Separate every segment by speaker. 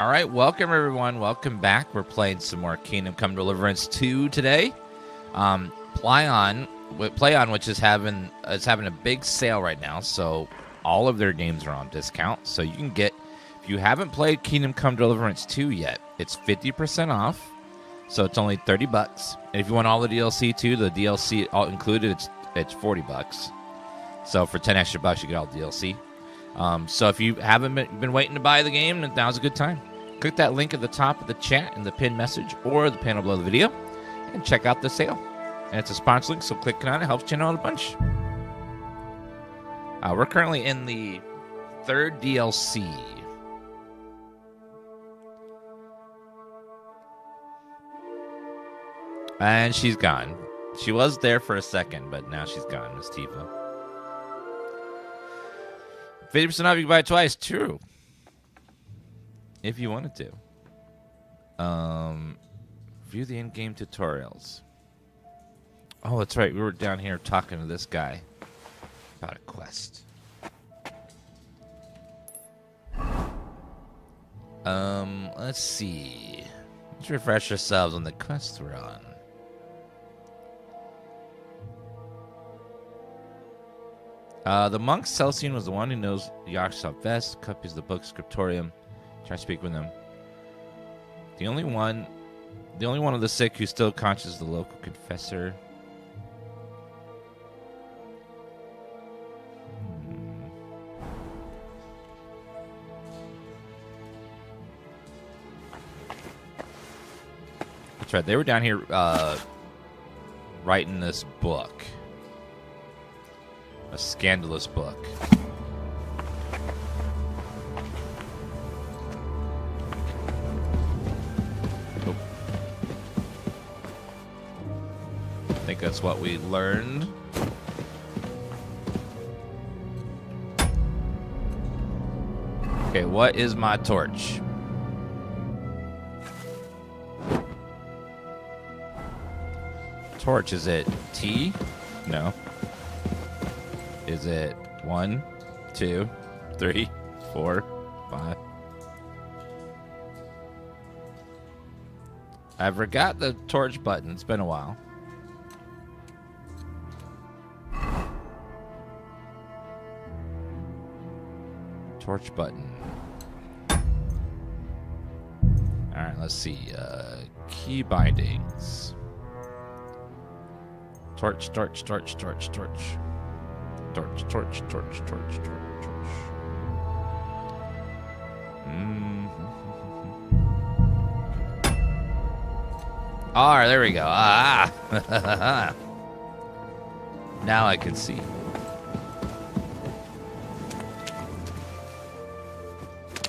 Speaker 1: All right, welcome everyone. Welcome back. We're playing some more Kingdom Come Deliverance 2 today. Play-On, which is having a big sale right now, so all of their games are on discount. So you can get, if you haven't played Kingdom Come Deliverance 2 yet, it's 50% off. So it's only $30. And if you want all the DLC too, the DLC all included, it's $40. So for 10 extra bucks, you get all the DLC. So if you haven't been waiting to buy the game, then now's a good time. Click that link at the top of the chat in the pinned message or the panel below the video and check out the sale. And it's a sponsor link, so clicking on it helps channel out a bunch. We're currently in the third DLC. And she's gone. She was there for a second, but now she's gone, Miss Tifa. 50% off, you can buy it twice. True. If you wanted to. View the in-game tutorials. Oh, that's right. We were down here talking to this guy about a quest. Let's see. Let's refresh ourselves on the quests we're on. The monk Celsian was the one who knows Yakshov best. Copies the book Scriptorium. Try to speak with him. The only one of the sick who's still conscious is the local confessor. That's right. They were down here writing this book. A scandalous book. Oh. I think that's what we learned. Okay, what is my torch? Torch, is it T? No. Is it 1, 2, 3, 4, 5? I forgot the torch button. It's been a while. Torch button. Alright, let's see. Key bindings. Torch, torch, torch, torch, torch. Torch, torch, torch, torch, torch, torch. Alright, there we go. Ah! Now I can see.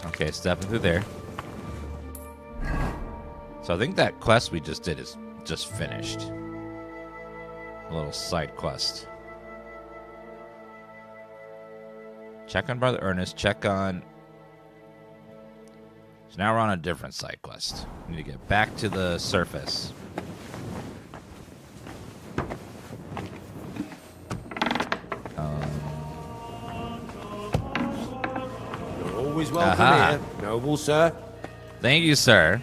Speaker 1: Okay, stepping through there. So I think that quest we just did is just finished. A little side quest. Check on Brother Ernest. Check on... So now we're on a different side quest. We need to get back to the surface.
Speaker 2: You're always welcome here, noble sir.
Speaker 1: Thank you, sir.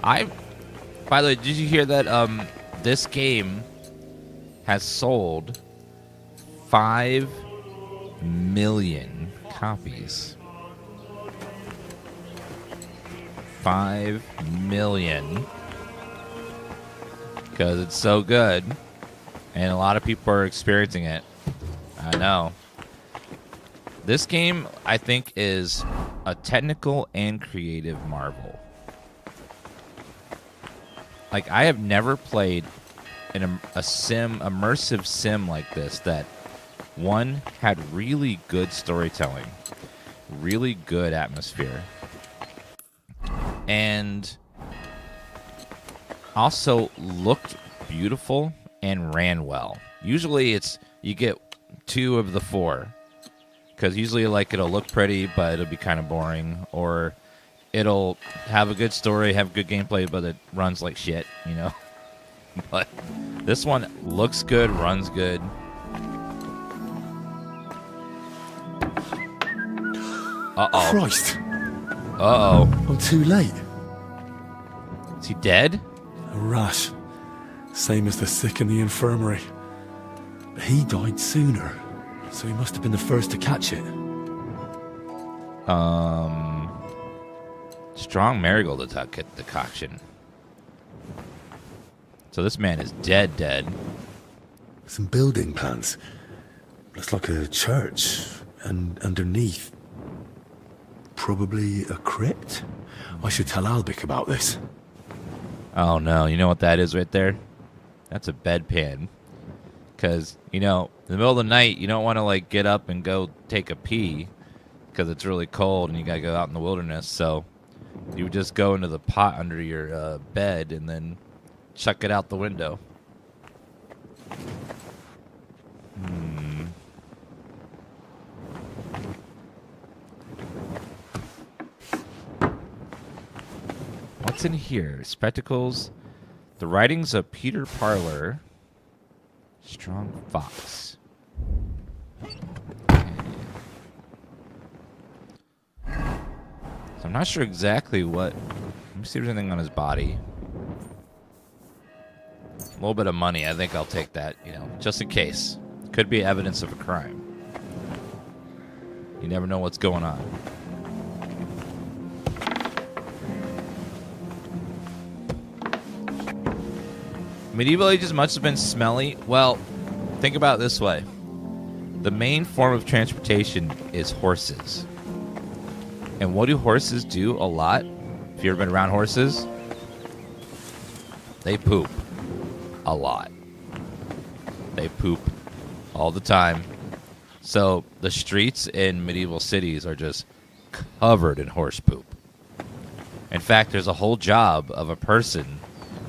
Speaker 1: By the way, did you hear that this game has sold 5 million copies? 5 million. Because it's so good. And a lot of people are experiencing it. I know. This game, I think, is a technical and creative marvel. Like, I have never played a immersive sim like this that, one, had really good storytelling, really good atmosphere, and also looked beautiful and ran well. Usually it's, you get 2 of the 4, because usually, like, it'll look pretty, but it'll be kind of boring, or it'll have a good story, have good gameplay, but it runs like shit, you know? But this one looks good, runs good. Uh-oh.
Speaker 3: Christ.
Speaker 1: Uh-oh.
Speaker 3: I'm too late.
Speaker 1: Is he dead?
Speaker 3: A rash. Same as the sick in the infirmary. He died sooner, so he must have been the first to catch it.
Speaker 1: Strong marigold decoction. So this man is dead.
Speaker 3: Some building plans. Looks like a church, and underneath, probably a crypt. I should tell Albic about this.
Speaker 1: Oh no, you know what that is right there? That's a bedpan. Because, you know, in the middle of the night, you don't want to, like, get up and go take a pee because it's really cold and you got to go out in the wilderness. So you would just go into the pot under your bed and then chuck it out the window. What's in here? Spectacles. The writings of Peter Parler. Strong fox. Okay. So I'm not sure exactly what. Let me see if there's anything on his body. A little bit of money. I think I'll take that, you know, just in case. Could be evidence of a crime. You never know what's going on. Medieval ages must have been smelly. Well, think about it this way. The main form of transportation is horses. And what do horses do a lot? If you've ever been around horses, they poop a lot. They poop all the time. So the streets in medieval cities are just covered in horse poop. In fact, there's a whole job of a person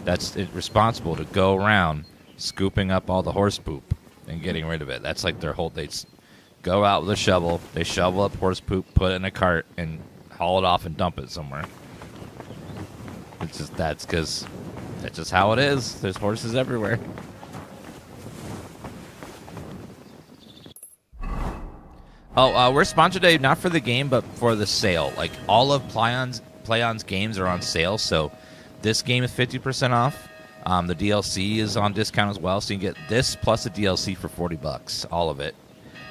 Speaker 1: that's responsible to go around scooping up all the horse poop and getting rid of it. That's like their whole... They go out with a shovel, they shovel up horse poop, put it in a cart, and haul it off and dump it somewhere. It's just... That's because... That's just how it is. There's horses everywhere. Oh, we're sponsored today, not for the game, but for the sale. Like, all of PlayOn's games are on sale, so... This game is 50% off. The DLC is on discount as well, so you can get this plus the DLC for $40, all of it.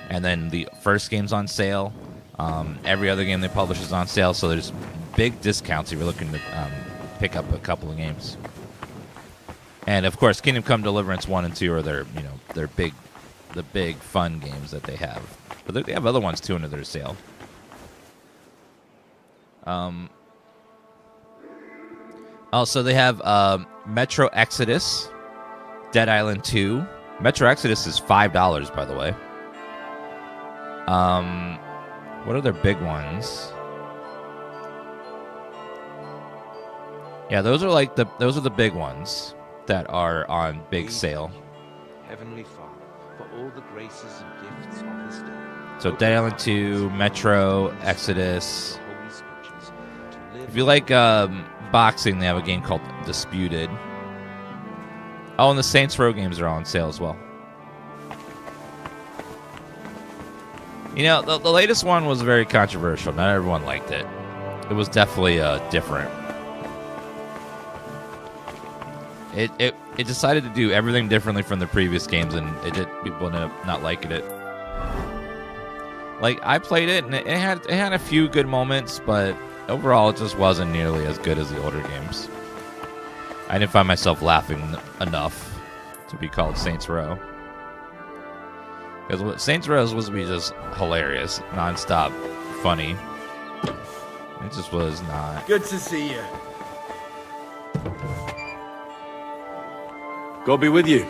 Speaker 1: And then the first game's on sale. Every other game they publish is on sale, so there's big discounts if you're looking to pick up a couple of games. And of course, Kingdom Come Deliverance 1 and 2 are their the big fun games that they have. But they have other ones too under their sale. Also, they have Metro Exodus, Dead Island 2. Metro Exodus is $5, by the way. What are their big ones? Yeah, those are the big ones that are on big sale.
Speaker 2: Heavenly Father, for all the graces and gifts of this day.
Speaker 1: So Dead Island 2, Metro Exodus. If you like boxing, they have a game called Disputed. Oh, and the Saints Row games are all on sale as well. You know, the latest one was very controversial. Not everyone liked it. It was definitely different. It decided to do everything differently from the previous games, and people ended up not liking it. Like, I played it, and it had a few good moments, but overall, it just wasn't nearly as good as the older games. I didn't find myself laughing enough to be called Saints Row. Because Saints Row was supposed to be just hilarious, non-stop, funny. It just was not.
Speaker 2: Good to see you.
Speaker 3: God be with you.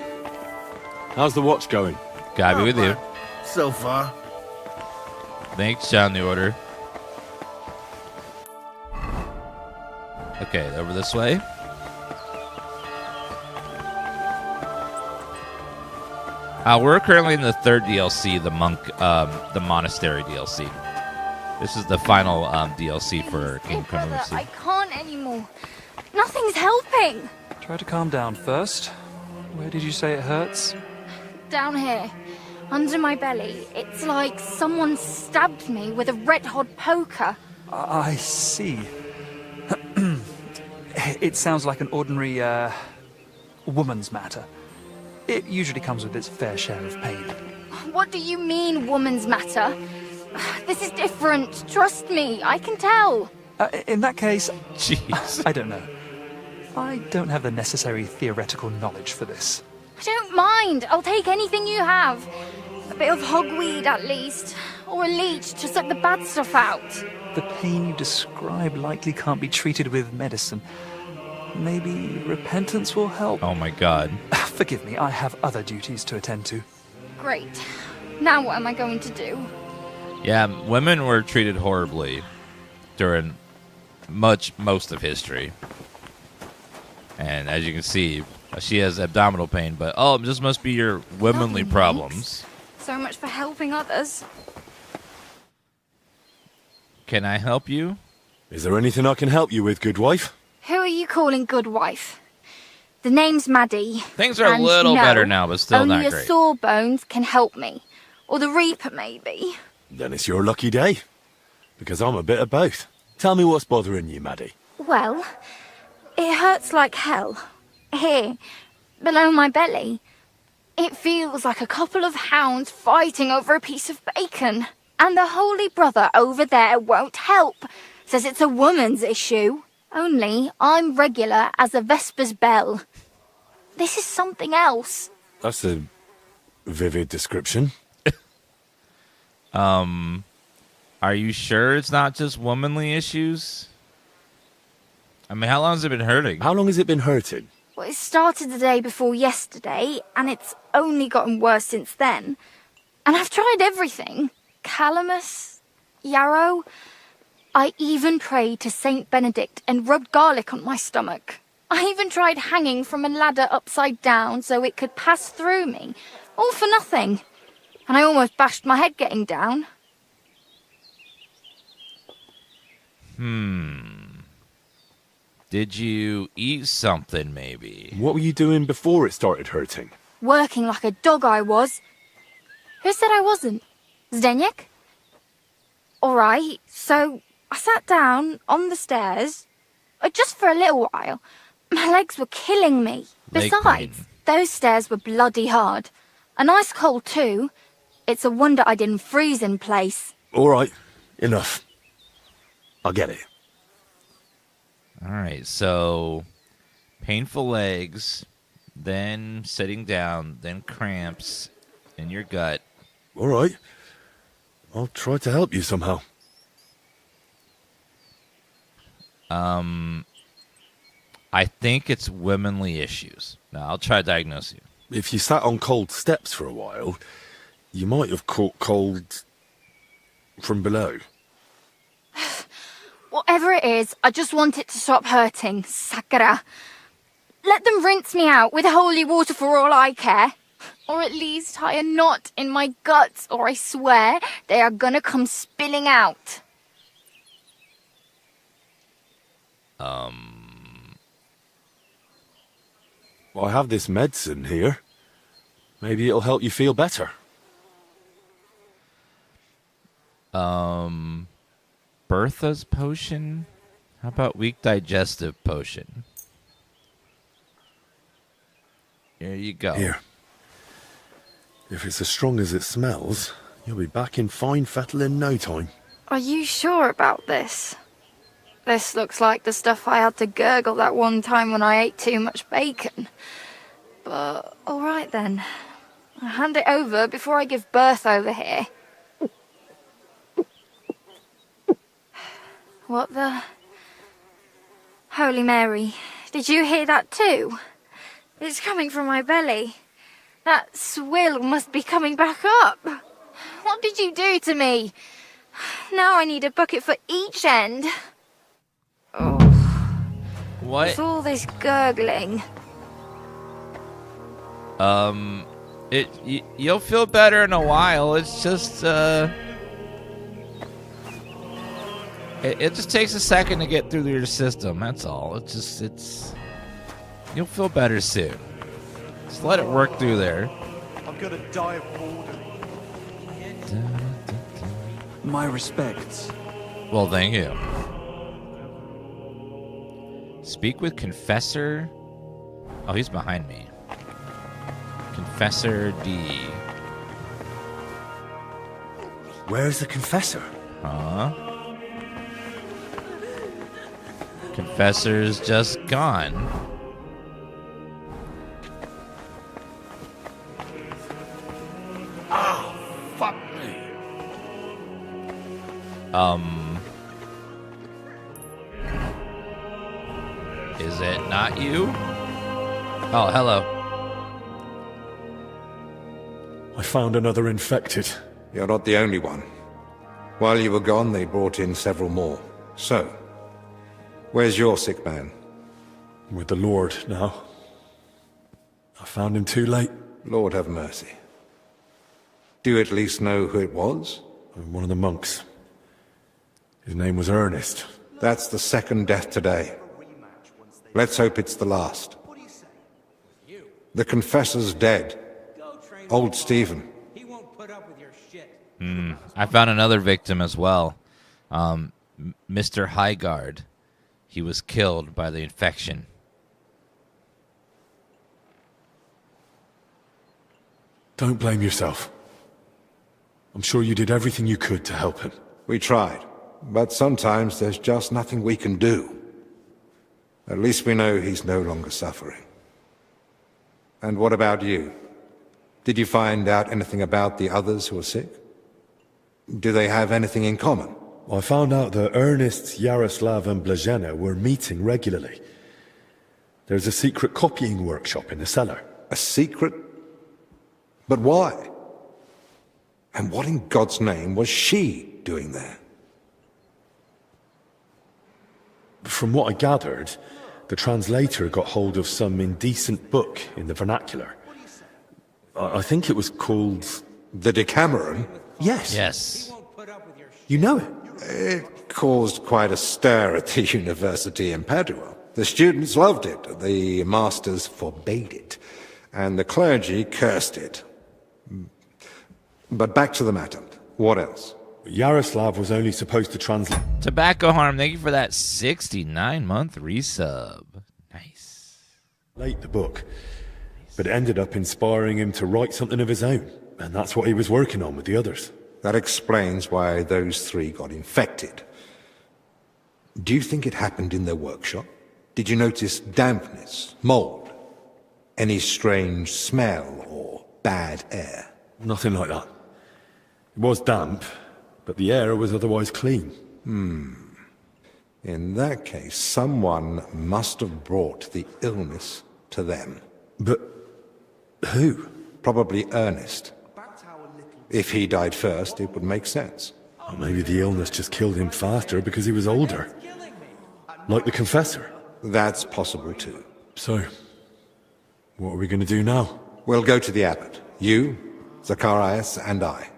Speaker 3: How's the watch going?
Speaker 1: God be with you.
Speaker 2: So far.
Speaker 1: Thanks, John the Order. Okay, over this way. We're currently in the third DLC, the Monastery DLC. This is the final DLC for Kingdom Come Deliverance.
Speaker 4: I can't anymore. Nothing's helping.
Speaker 5: Try to calm down first. Where did you say it hurts?
Speaker 4: Down here, Under my belly, it's like someone stabbed me with a red-hot poker.
Speaker 5: I see. It sounds like an ordinary, woman's matter. It usually comes with its fair share of pain.
Speaker 4: What do you mean, woman's matter? This is different. Trust me, I can tell.
Speaker 5: In that case,
Speaker 1: Jeez.
Speaker 5: I don't know. I don't have the necessary theoretical knowledge for this.
Speaker 4: I don't mind. I'll take anything you have. A bit of hogweed, at least. Or a leech to suck the bad stuff out.
Speaker 5: The pain you describe likely can't be treated with medicine. Maybe repentance will help?
Speaker 1: Oh my god.
Speaker 5: Forgive me, I have other duties to attend to.
Speaker 4: Great. Now what am I going to do?
Speaker 1: Yeah, women were treated horribly during most of history. And as you can see, she has abdominal pain, but this must be your womanly
Speaker 4: Lovely,
Speaker 1: problems.
Speaker 4: So much for helping others.
Speaker 1: Can I help you?
Speaker 3: Is there anything I can help you with, good wife?
Speaker 4: Who are you calling good wife? The name's Maddie.
Speaker 1: Things are a
Speaker 4: and
Speaker 1: little
Speaker 4: no,
Speaker 1: better now, but still
Speaker 4: only
Speaker 1: not
Speaker 4: a
Speaker 1: great.
Speaker 4: Sawbones can help me. Or the Reaper, maybe.
Speaker 3: Then it's your lucky day. Because I'm a bit of both. Tell me what's bothering you, Maddie.
Speaker 4: Well, it hurts like hell. Here, below my belly. It feels like a couple of hounds fighting over a piece of bacon. And the Holy Brother over there won't help. Says it's a woman's issue. Only I'm regular as a Vesper's bell. This is something else.
Speaker 3: That's a vivid description.
Speaker 1: Are you sure it's not just womanly issues? I mean, how long has it been hurting?
Speaker 3: How long has it been hurting?
Speaker 4: Well, it started the day before yesterday, and it's only gotten worse since then. And I've tried everything. Calamus, yarrow. I even prayed to Saint Benedict and rubbed garlic on my stomach. I even tried hanging from a ladder upside down so it could pass through me. All for nothing. And I almost bashed my head getting down.
Speaker 1: Did you eat something, maybe?
Speaker 3: What were you doing before it started hurting?
Speaker 4: Working like a dog I was. Who said I wasn't? Zdeněk? All right, so I sat down on the stairs, just for a little while. My legs were killing me.
Speaker 1: Leg
Speaker 4: Besides,
Speaker 1: pain.
Speaker 4: those stairs were bloody hard. And ice cold too. It's a wonder I didn't freeze in place.
Speaker 3: All right, enough. I get it.
Speaker 1: All right, so painful legs, then sitting down, then cramps in your gut.
Speaker 3: All right. I'll try to help you somehow.
Speaker 1: I think it's womanly issues. Now, I'll try to diagnose you.
Speaker 3: If you sat on cold steps for a while, you might have caught cold from below.
Speaker 4: Whatever it is, I just want it to stop hurting. Sakura. Let them rinse me out with holy water for all I care. Or at least tie a knot in my guts, or I swear they are gonna come spilling out.
Speaker 3: I have this medicine here. Maybe it'll help you feel better.
Speaker 1: Bertha's potion? How about weak digestive potion? Here you go.
Speaker 3: Here. If it's as strong as it smells, you'll be back in fine fettle in no time.
Speaker 4: Are you sure about this? This looks like the stuff I had to gurgle that one time when I ate too much bacon. But, alright then. I'll hand it over before I give birth over here. What the... Holy Mary, did you hear that too? It's coming from my belly. That swill must be coming back up. What did you do to me? Now I need a bucket for each end. Oh,
Speaker 1: What?
Speaker 4: what's all this gurgling?
Speaker 1: You'll feel better in a while. It's just, it just takes a second to get through your system. That's all. You'll feel better soon. Just let it work through there.
Speaker 6: I'm gonna die of boredom.
Speaker 5: My respects.
Speaker 1: Well, thank you. Speak with Confessor. Oh, he's behind me. Confessor D.
Speaker 3: Where's the confessor?
Speaker 1: Huh? Confessor's just gone.
Speaker 3: Fuck me.
Speaker 1: Is it not you? Oh, hello.
Speaker 3: I found another infected.
Speaker 6: You're not the only one. While you were gone, they brought in several more. So, where's your sick man?
Speaker 3: With the Lord now. I found him too late.
Speaker 6: Lord have mercy. Do you at least know who it was?
Speaker 3: One of the monks. His name was Ernest.
Speaker 6: That's the second death today. Let's hope it's the last. The confessor's dead. Old Stephen.
Speaker 1: I found another victim as well. Mr. Highguard. He was killed by the infection.
Speaker 3: Don't blame yourself. I'm sure you did everything you could to help him.
Speaker 6: We tried, but sometimes there's just nothing we can do. At least we know he's no longer suffering. And what about you? Did you find out anything about the others who are sick? Do they have anything in common?
Speaker 3: I found out that Ernest, Yaroslav and Blazhena were meeting regularly. There's a secret copying workshop in the cellar.
Speaker 6: A secret? But why? And what in God's name was she doing there?
Speaker 3: From what I gathered, the translator got hold of some indecent book in the vernacular. I think it was called...
Speaker 6: The Decameron?
Speaker 3: Yes.
Speaker 1: Yes.
Speaker 3: You know it?
Speaker 6: It caused quite a stir at the university in Padua. The students loved it, the masters forbade it, and the clergy cursed it. But back to the matter. What else?
Speaker 3: Yaroslav was only supposed to translate
Speaker 1: Tobacco Harm, thank you for that 69-month resub. Nice.
Speaker 3: the book, but it ended up inspiring him to write something of his own, and that's what he was working on with the others.
Speaker 6: That explains why those three got infected. Do you think it happened in their workshop? Did you notice dampness, mold, any strange smell or bad air?
Speaker 3: Nothing like that. It was damp, but the air was otherwise clean.
Speaker 6: In that case, someone must have brought the illness to them.
Speaker 3: But who?
Speaker 6: Probably Ernest. If he died first, it would make sense.
Speaker 3: Or maybe the illness just killed him faster because he was older. Like the confessor.
Speaker 6: That's possible too.
Speaker 3: So, what are we going to do now?
Speaker 6: We'll go to the abbot. You, Zacharias, and I.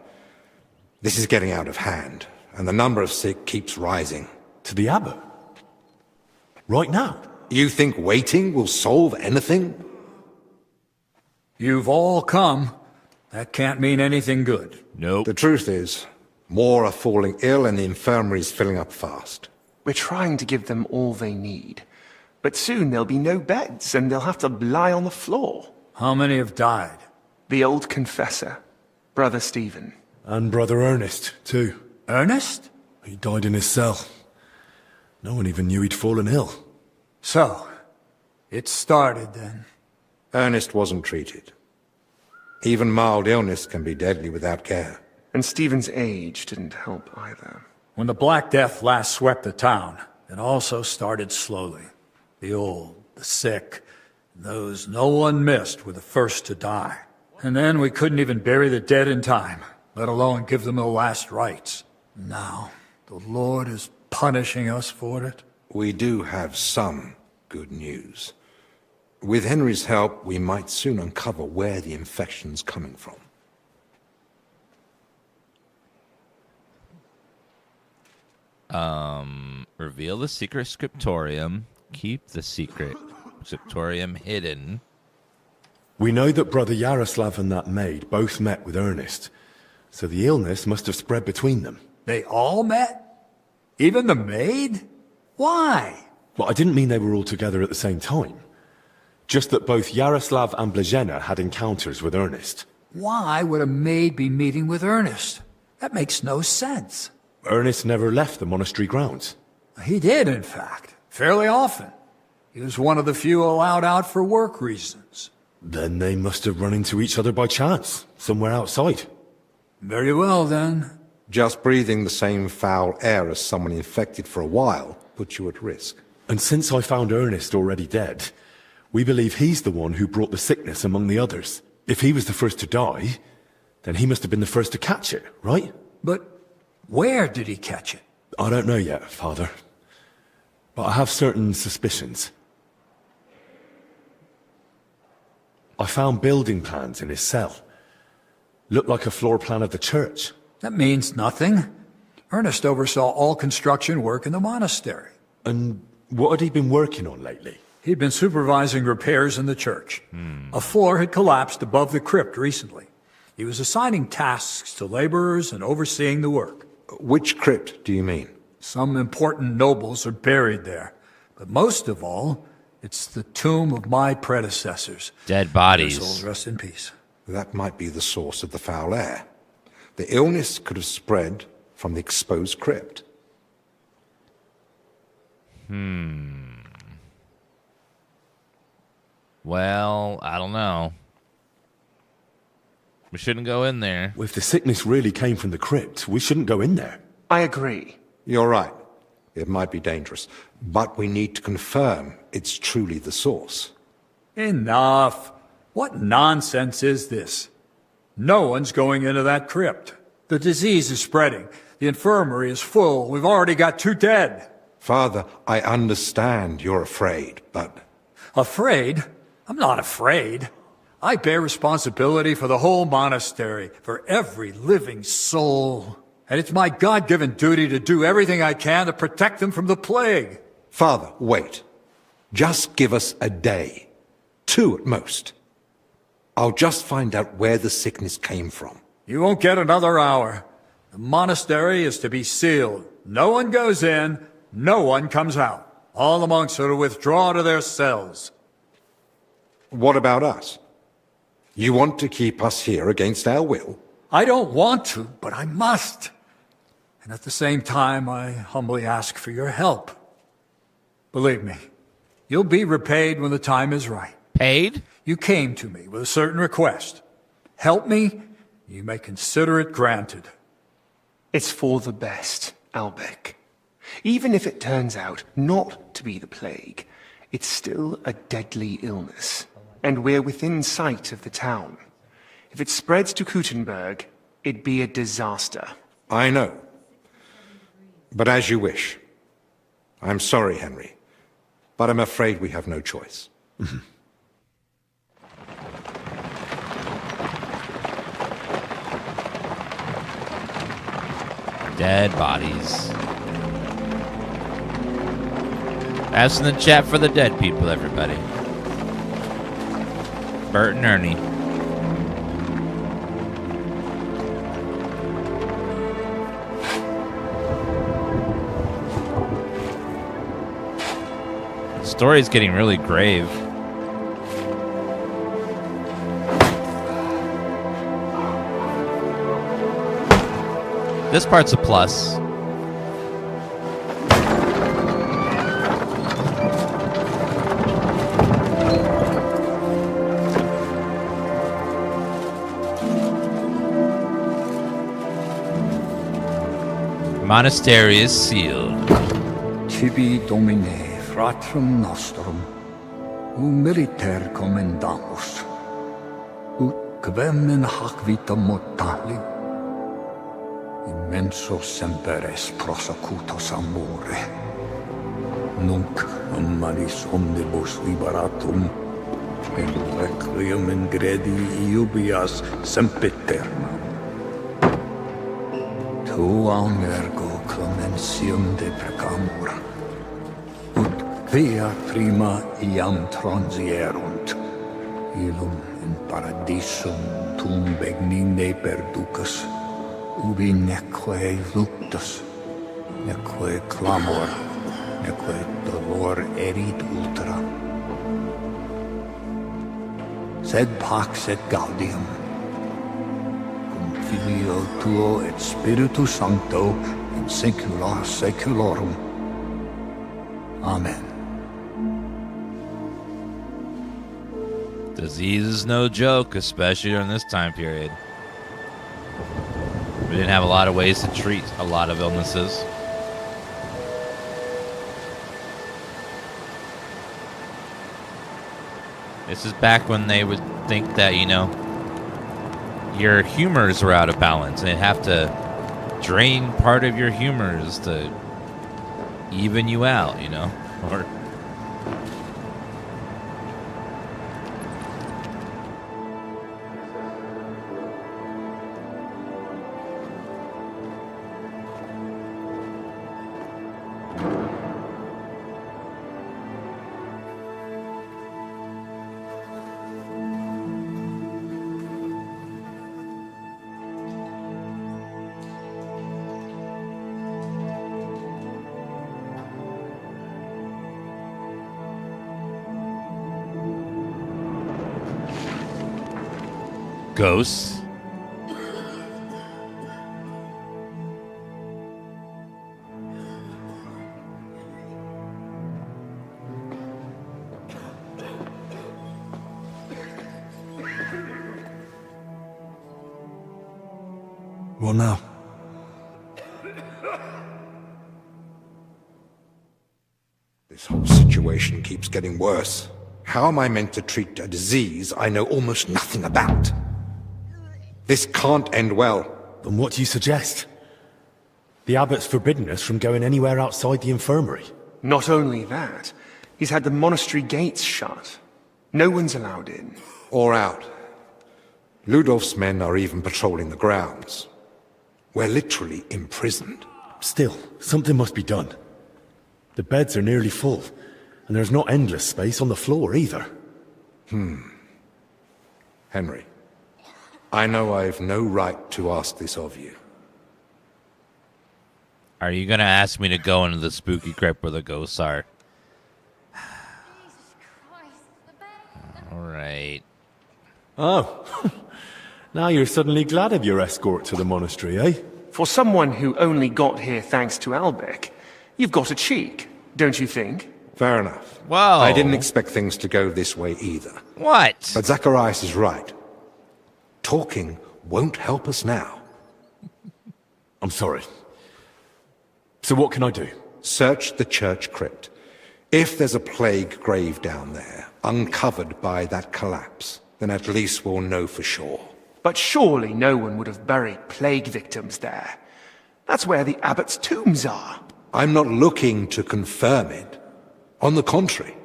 Speaker 6: This is getting out of hand, and the number of sick keeps rising.
Speaker 3: To the abbot? Right now?
Speaker 6: You think waiting will solve anything?
Speaker 7: You've all come. That can't mean anything good.
Speaker 1: Nope.
Speaker 6: The truth is, more are falling ill and the infirmary's filling up fast.
Speaker 8: We're trying to give them all they need. But soon there'll be no beds and they'll have to lie on the floor.
Speaker 7: How many have died?
Speaker 8: The old confessor, Brother Stephen.
Speaker 3: And Brother Ernest, too.
Speaker 7: Ernest?
Speaker 3: He died in his cell. No one even knew he'd fallen ill.
Speaker 7: So, it started then.
Speaker 6: Ernest wasn't treated. Even mild illness can be deadly without care.
Speaker 8: And Stephen's age didn't help either.
Speaker 7: When the Black Death last swept the town, it also started slowly. The old, the sick, those no one missed were the first to die. And then we couldn't even bury the dead in time, let alone give them the last rites. Now, the Lord is punishing us for it.
Speaker 6: We do have some good news. With Henry's help, we might soon uncover where the infection's coming from.
Speaker 1: Reveal the secret scriptorium. Keep the secret scriptorium hidden.
Speaker 3: We know that Brother Yaroslav and that maid both met with Ernest, so the illness must have spread between them.
Speaker 7: They all met? Even the maid? Why?
Speaker 3: Well, I didn't mean they were all together at the same time. Just that both Yaroslav and Blazhena had encounters with Ernest.
Speaker 7: Why would a maid be meeting with Ernest? That makes no sense.
Speaker 3: Ernest never left the monastery grounds.
Speaker 7: He did, in fact. Fairly often. He was one of the few allowed out for work reasons.
Speaker 3: Then they must have run into each other by chance, somewhere outside.
Speaker 7: Very well, then.
Speaker 6: Just breathing the same foul air as someone infected for a while puts you at risk.
Speaker 3: And since I found Ernest already dead, we believe he's the one who brought the sickness among the others. If he was the first to die, then he must have been the first to catch it, right?
Speaker 7: But where did he catch it?
Speaker 3: I don't know yet, Father. But I have certain suspicions. I found building plans in his cell. Looked like a floor plan of the church.
Speaker 7: That means nothing. Ernest oversaw all construction work in the monastery.
Speaker 3: And what had he been working on lately?
Speaker 7: He'd been supervising repairs in the church. A floor had collapsed above the crypt recently. He was assigning tasks to laborers and overseeing the work.
Speaker 6: Which crypt do you mean?
Speaker 7: Some important nobles are buried there. But most of all, it's the tomb of my predecessors.
Speaker 1: Dead
Speaker 7: Their
Speaker 1: bodies.
Speaker 7: souls rest in peace.
Speaker 6: That might be the source of the foul air. The illness could have spread from the exposed crypt.
Speaker 1: Well, I don't know. We shouldn't go in there.
Speaker 3: If the sickness really came from the crypt, we shouldn't go in there.
Speaker 8: I agree.
Speaker 6: You're right. It might be dangerous, but we need to confirm it's truly the source.
Speaker 7: Enough. What nonsense is this? No one's going into that crypt. The disease is spreading. The infirmary is full. We've already got 2 dead.
Speaker 6: Father, I understand you're afraid, but...
Speaker 7: Afraid? I'm not afraid. I bear responsibility for the whole monastery, for every living soul. And it's my God-given duty to do everything I can to protect them from the plague.
Speaker 6: Father, wait. Just give us a day. 2 at most. I'll just find out where the sickness came from.
Speaker 7: You won't get another hour. The monastery is to be sealed. No one goes in, no one comes out. All the monks are to withdraw to their cells.
Speaker 6: What about us? You want to keep us here against our will?
Speaker 7: I don't want to, but I must. And at the same time, I humbly ask for your help. Believe me, you'll be repaid when the time is right.
Speaker 1: Paid?
Speaker 7: You came to me with a certain request. Help me, you may consider it granted.
Speaker 8: It's for the best, Albec. Even if it turns out not to be the plague, it's still a deadly illness, and we're within sight of the town. If it spreads to Kuttenberg, it'd be a disaster.
Speaker 6: I know. But as you wish. I'm sorry, Henry, but I'm afraid we have no choice.
Speaker 1: Dead bodies. Ask in the chat for the dead people, everybody. Bert and Ernie. The story's getting really grave. This part's a plus. Monastery is sealed.
Speaker 7: Tibi Domine, fratrum nostrum, humiliter commendamus, ut quem in hac vita mortali, immenso semper es prosecutus amore, nunc manis omnibus liberatum, in requiem in gredi iubias sempiternam. Tuam ergo clementium de precamur, ut via prima iam transierunt, illum in paradisum tum begnine perducas, ubi neque vultus, neque clamor, neque dolor erit ultra. Sed pax et gaudium, cum filio tuo et spiritus sancto, in saecula saeculorum. Amen.
Speaker 1: Disease is no joke, especially during this time period. We didn't have a lot of ways to treat a lot of illnesses. This is back when they would think that, you know, your humors were out of balance and they'd have to drain part of your humors to even you out, you know? Or ghosts.
Speaker 3: What now?
Speaker 6: This whole situation keeps getting worse. How am I meant to treat a disease I know almost nothing about? This can't end well.
Speaker 3: Then what do you suggest? The abbot's forbidden us from going anywhere outside the infirmary.
Speaker 8: Not only that, he's had the monastery gates shut. No one's allowed in.
Speaker 6: Or out. Ludolf's men are even patrolling the grounds. We're literally imprisoned.
Speaker 3: Still, something must be done. The beds are nearly full, and there's not endless space on the floor either.
Speaker 6: Henry, I know I've no right to ask this of you.
Speaker 1: Are you going to ask me to go into the spooky crypt where the ghosts are? All right.
Speaker 3: Oh, now you're suddenly glad of your escort to the monastery, eh?
Speaker 8: For someone who only got here thanks to Albec, you've got a cheek, don't you think?
Speaker 6: Fair enough.
Speaker 1: Whoa.
Speaker 6: I didn't expect things to go this way either.
Speaker 1: What?
Speaker 6: But Zacharias is right. Talking won't help us now.
Speaker 3: I'm sorry. So what can I do?
Speaker 6: Search the church crypt. If there's a plague grave down there, uncovered by that collapse, then at least we'll know for sure.
Speaker 8: But surely no one would have buried plague victims there. That's where the abbot's tombs are.
Speaker 6: I'm not looking to confirm it. On the contrary,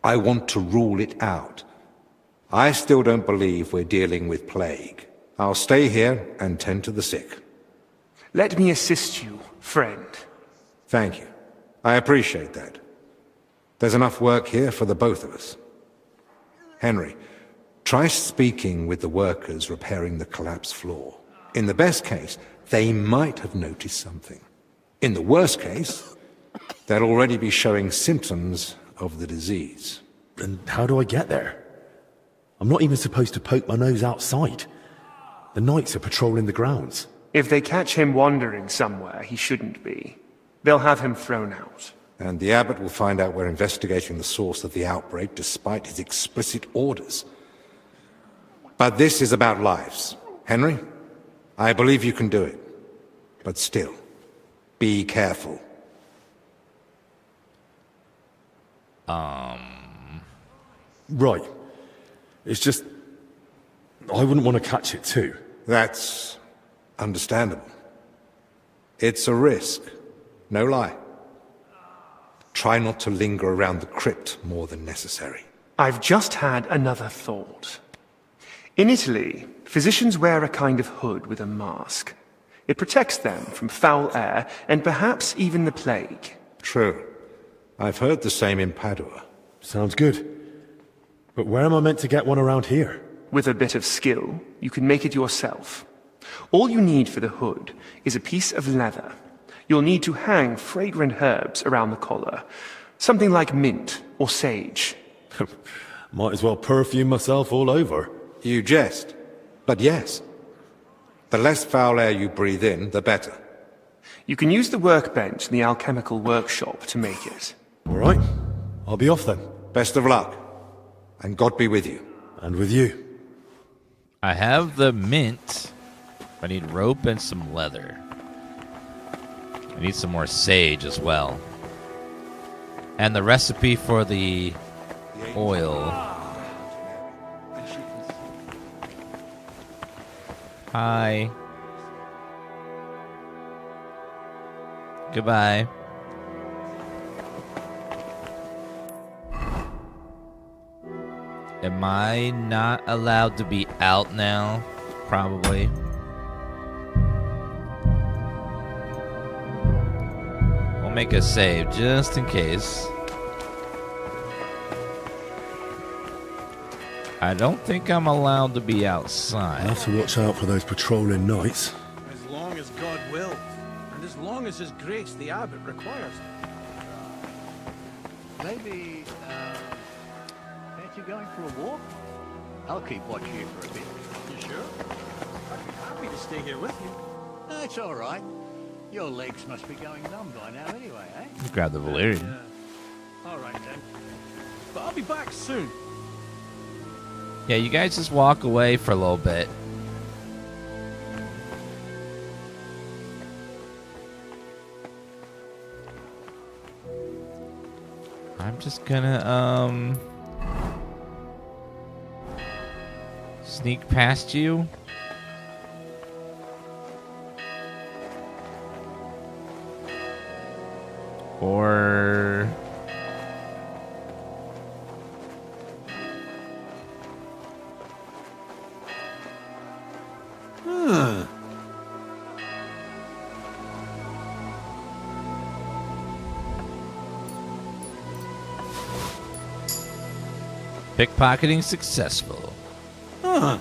Speaker 6: I want to rule it out. I still don't believe we're dealing with plague. I'll stay here and tend to the sick.
Speaker 8: Let me assist you, friend.
Speaker 6: Thank you. I appreciate that. There's enough work here for the both of us. Henry, try speaking with the workers repairing the collapsed floor. In the best case, they might have noticed something. In the worst case, they'll already be showing symptoms of the disease.
Speaker 3: And how do I get there? I'm not even supposed to poke my nose outside. The knights are patrolling the grounds.
Speaker 8: If they catch him wandering somewhere he shouldn't be, they'll have him thrown out.
Speaker 6: And the abbot will find out we're investigating the source of the outbreak despite his explicit orders. But this is about lives. Henry, I believe you can do it. But still, be careful.
Speaker 3: Right. It's just... I wouldn't want to catch it too.
Speaker 6: That's understandable. It's a risk. No lie. Try not to linger around the crypt more than necessary.
Speaker 8: I've just had another thought. In Italy, physicians wear a kind of hood with a mask. It protects them from foul air and perhaps even the plague.
Speaker 6: True. I've heard the same in Padua.
Speaker 3: Sounds good. But where am I meant to get one around here?
Speaker 8: With a bit of skill, you can make it yourself. All you need for the hood is a piece of leather. You'll need to hang fragrant herbs around the collar. Something like mint or sage.
Speaker 3: Might as well perfume myself all over.
Speaker 6: You jest. But yes. The less foul air you breathe in, the better.
Speaker 8: You can use the workbench in the alchemical workshop to make it.
Speaker 3: All right. I'll be off then.
Speaker 6: Best of luck. And God be with you.
Speaker 3: And with you.
Speaker 1: I have the mint. I need rope and some leather. I need some more sage as well. And the recipe for the oil. Hi. Goodbye. Am I not allowed to be out now? Probably. We'll make a save just in case. I don't think I'm allowed to be outside.
Speaker 3: I'll have to watch out for those patrolling knights.
Speaker 2: As long as God will, and as long as His grace the abbot requires.
Speaker 9: Maybe, fancy going for a walk? I'll keep watch here for a bit.
Speaker 2: You sure? I'd be happy to stay here with you.
Speaker 9: That's all right. Your legs must be going numb by now anyway, eh?
Speaker 1: Grab the Valerian.
Speaker 2: All right then. But I'll be back soon.
Speaker 1: Yeah, you guys just walk away for a little bit. I'm just gonna, sneak past you. Or... Pickpocketing successful.
Speaker 3: Huh.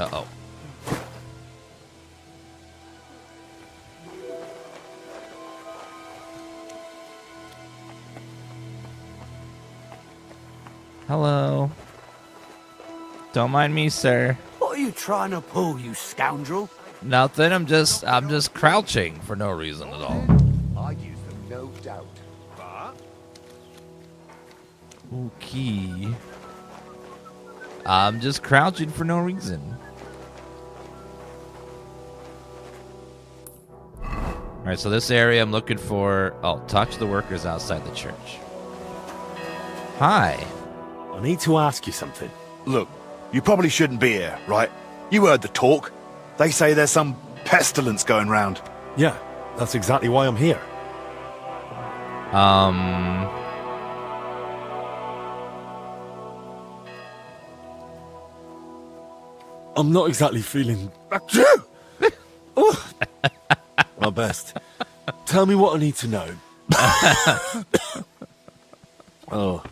Speaker 1: Uh-oh. Hello. Don't mind me, sir.
Speaker 10: What are you trying to pull, you scoundrel?
Speaker 1: Nothing. I'm just crouching for no reason at all.
Speaker 10: I'd use them, no doubt.
Speaker 1: Okay. I'm just crouching for no reason. Alright, so this area I'm looking for... Oh, talk to the workers outside the church. Hi.
Speaker 3: I need to ask you something.
Speaker 11: Look, you probably shouldn't be here, right? You heard the talk. They say there's some pestilence going round.
Speaker 3: Yeah, that's exactly why I'm here. I'm not exactly feeling... My best. Tell me what I need to know. Oh.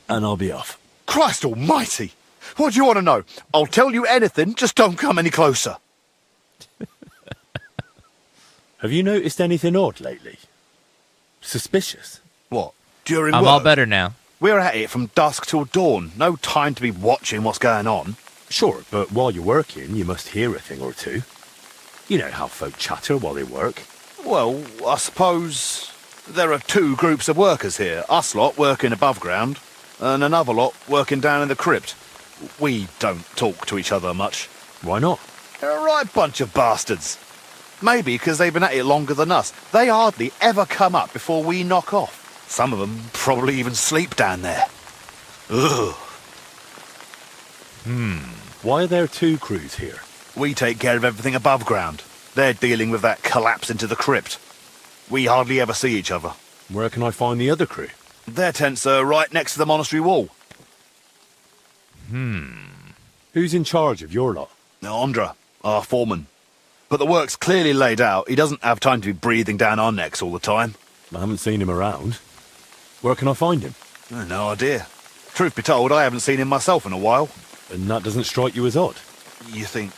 Speaker 3: And I'll be off.
Speaker 11: Christ almighty! What do you want to know? I'll tell you anything, just don't come any closer.
Speaker 3: Have you noticed anything odd lately? Suspicious?
Speaker 11: What? During
Speaker 1: I'm
Speaker 11: work?
Speaker 1: all better now.
Speaker 11: We're at it from dusk till dawn. No time to be watching what's going on.
Speaker 3: Sure, but while you're working, you must hear a thing or two. You know how folk chatter while they work.
Speaker 11: Well, I suppose there are two groups of workers here. Us lot working above ground, and another lot working down in the crypt. We don't talk to each other much.
Speaker 3: Why not?
Speaker 11: They're a right bunch of bastards. Maybe because they've been at it longer than us. They hardly ever come up before we knock off. Some of them probably even sleep down there. Ugh.
Speaker 3: Why are there two crews here?
Speaker 11: We take care of everything above ground. They're dealing with that collapse into the crypt. We hardly ever see each other.
Speaker 3: Where can I find the other crew?
Speaker 11: Their tents are right next to the monastery wall.
Speaker 3: Who's in charge of your lot?
Speaker 11: Andra, our foreman. But the work's clearly laid out. He doesn't have time to be breathing down our necks all the time.
Speaker 3: I haven't seen him around. Where can I find him?
Speaker 11: No idea. Truth be told, I haven't seen him myself in a while.
Speaker 3: And that doesn't strike you as odd?
Speaker 11: You think,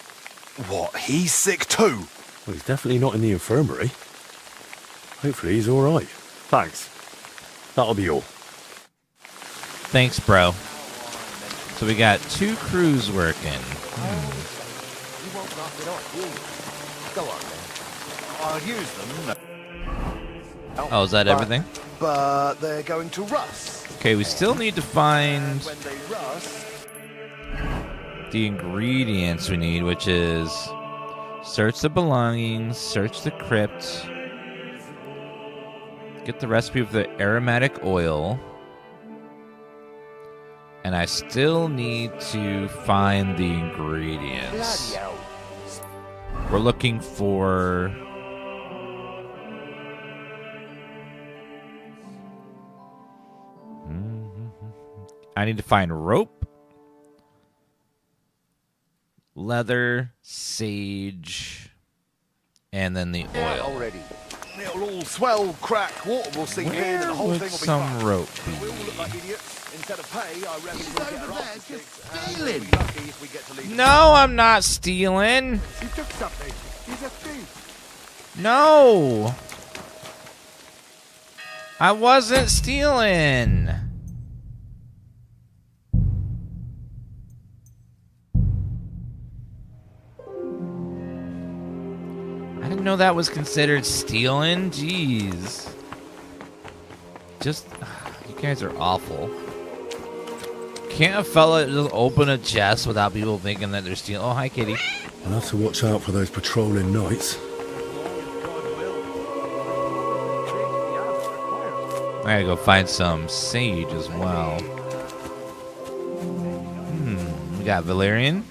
Speaker 11: what, he's sick too?
Speaker 3: Well, he's definitely not in the infirmary. Hopefully he's all right. Thanks. That'll be all.
Speaker 1: Thanks, bro. So we got 2 crews working.
Speaker 10: You won't knock it off, will you? Go on, then.
Speaker 11: I'll use them.
Speaker 1: Oh, is that everything?
Speaker 11: But they're going to rust.
Speaker 1: Okay, we still need to find
Speaker 11: When they rust...
Speaker 1: the ingredients we need, which is search the belongings, search the crypt, get the recipe for the aromatic oil, and I still need to find the ingredients.
Speaker 10: Bloody hell.
Speaker 1: We're looking for... I need to find rope, leather, sage, and then the oil.
Speaker 10: Already.
Speaker 11: It'll all swell, crack, water will sink in, and the whole
Speaker 1: Would
Speaker 11: thing will be
Speaker 1: some
Speaker 11: fine.
Speaker 1: rope
Speaker 11: We all
Speaker 1: be?
Speaker 11: look like idiots. Instead of pay, I reckon
Speaker 10: He's
Speaker 11: we'll
Speaker 10: over
Speaker 11: get our
Speaker 10: there,
Speaker 11: asses
Speaker 10: just
Speaker 11: kicked, and
Speaker 10: stealing.
Speaker 11: we'll be lucky if we get to leave.
Speaker 1: No, I'm not stealing.
Speaker 10: He took something. He's a thief.
Speaker 1: No. I wasn't stealing. I didn't know that was considered stealing. Jeez. Just, you guys are awful. Can't a fella just open a chest without people thinking that they're stealing? Oh, hi, kitty.
Speaker 3: I'll have to watch out for those patrolling knights.
Speaker 1: I gotta go find some sage as well. We got Valerian.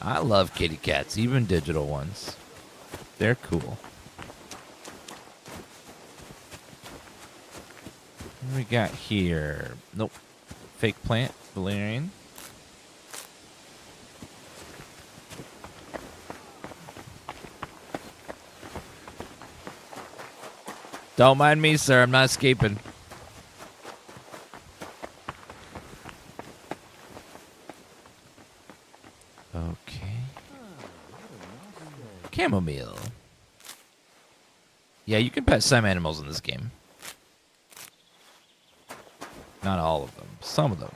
Speaker 1: I love kitty cats, even digital ones. They're cool. What do we got here? Nope. Fake plant, Valerian. Don't mind me, sir. I'm not escaping. Okay. Chamomile. Yeah, you can pet some animals in this game. Not all of them. Some of them.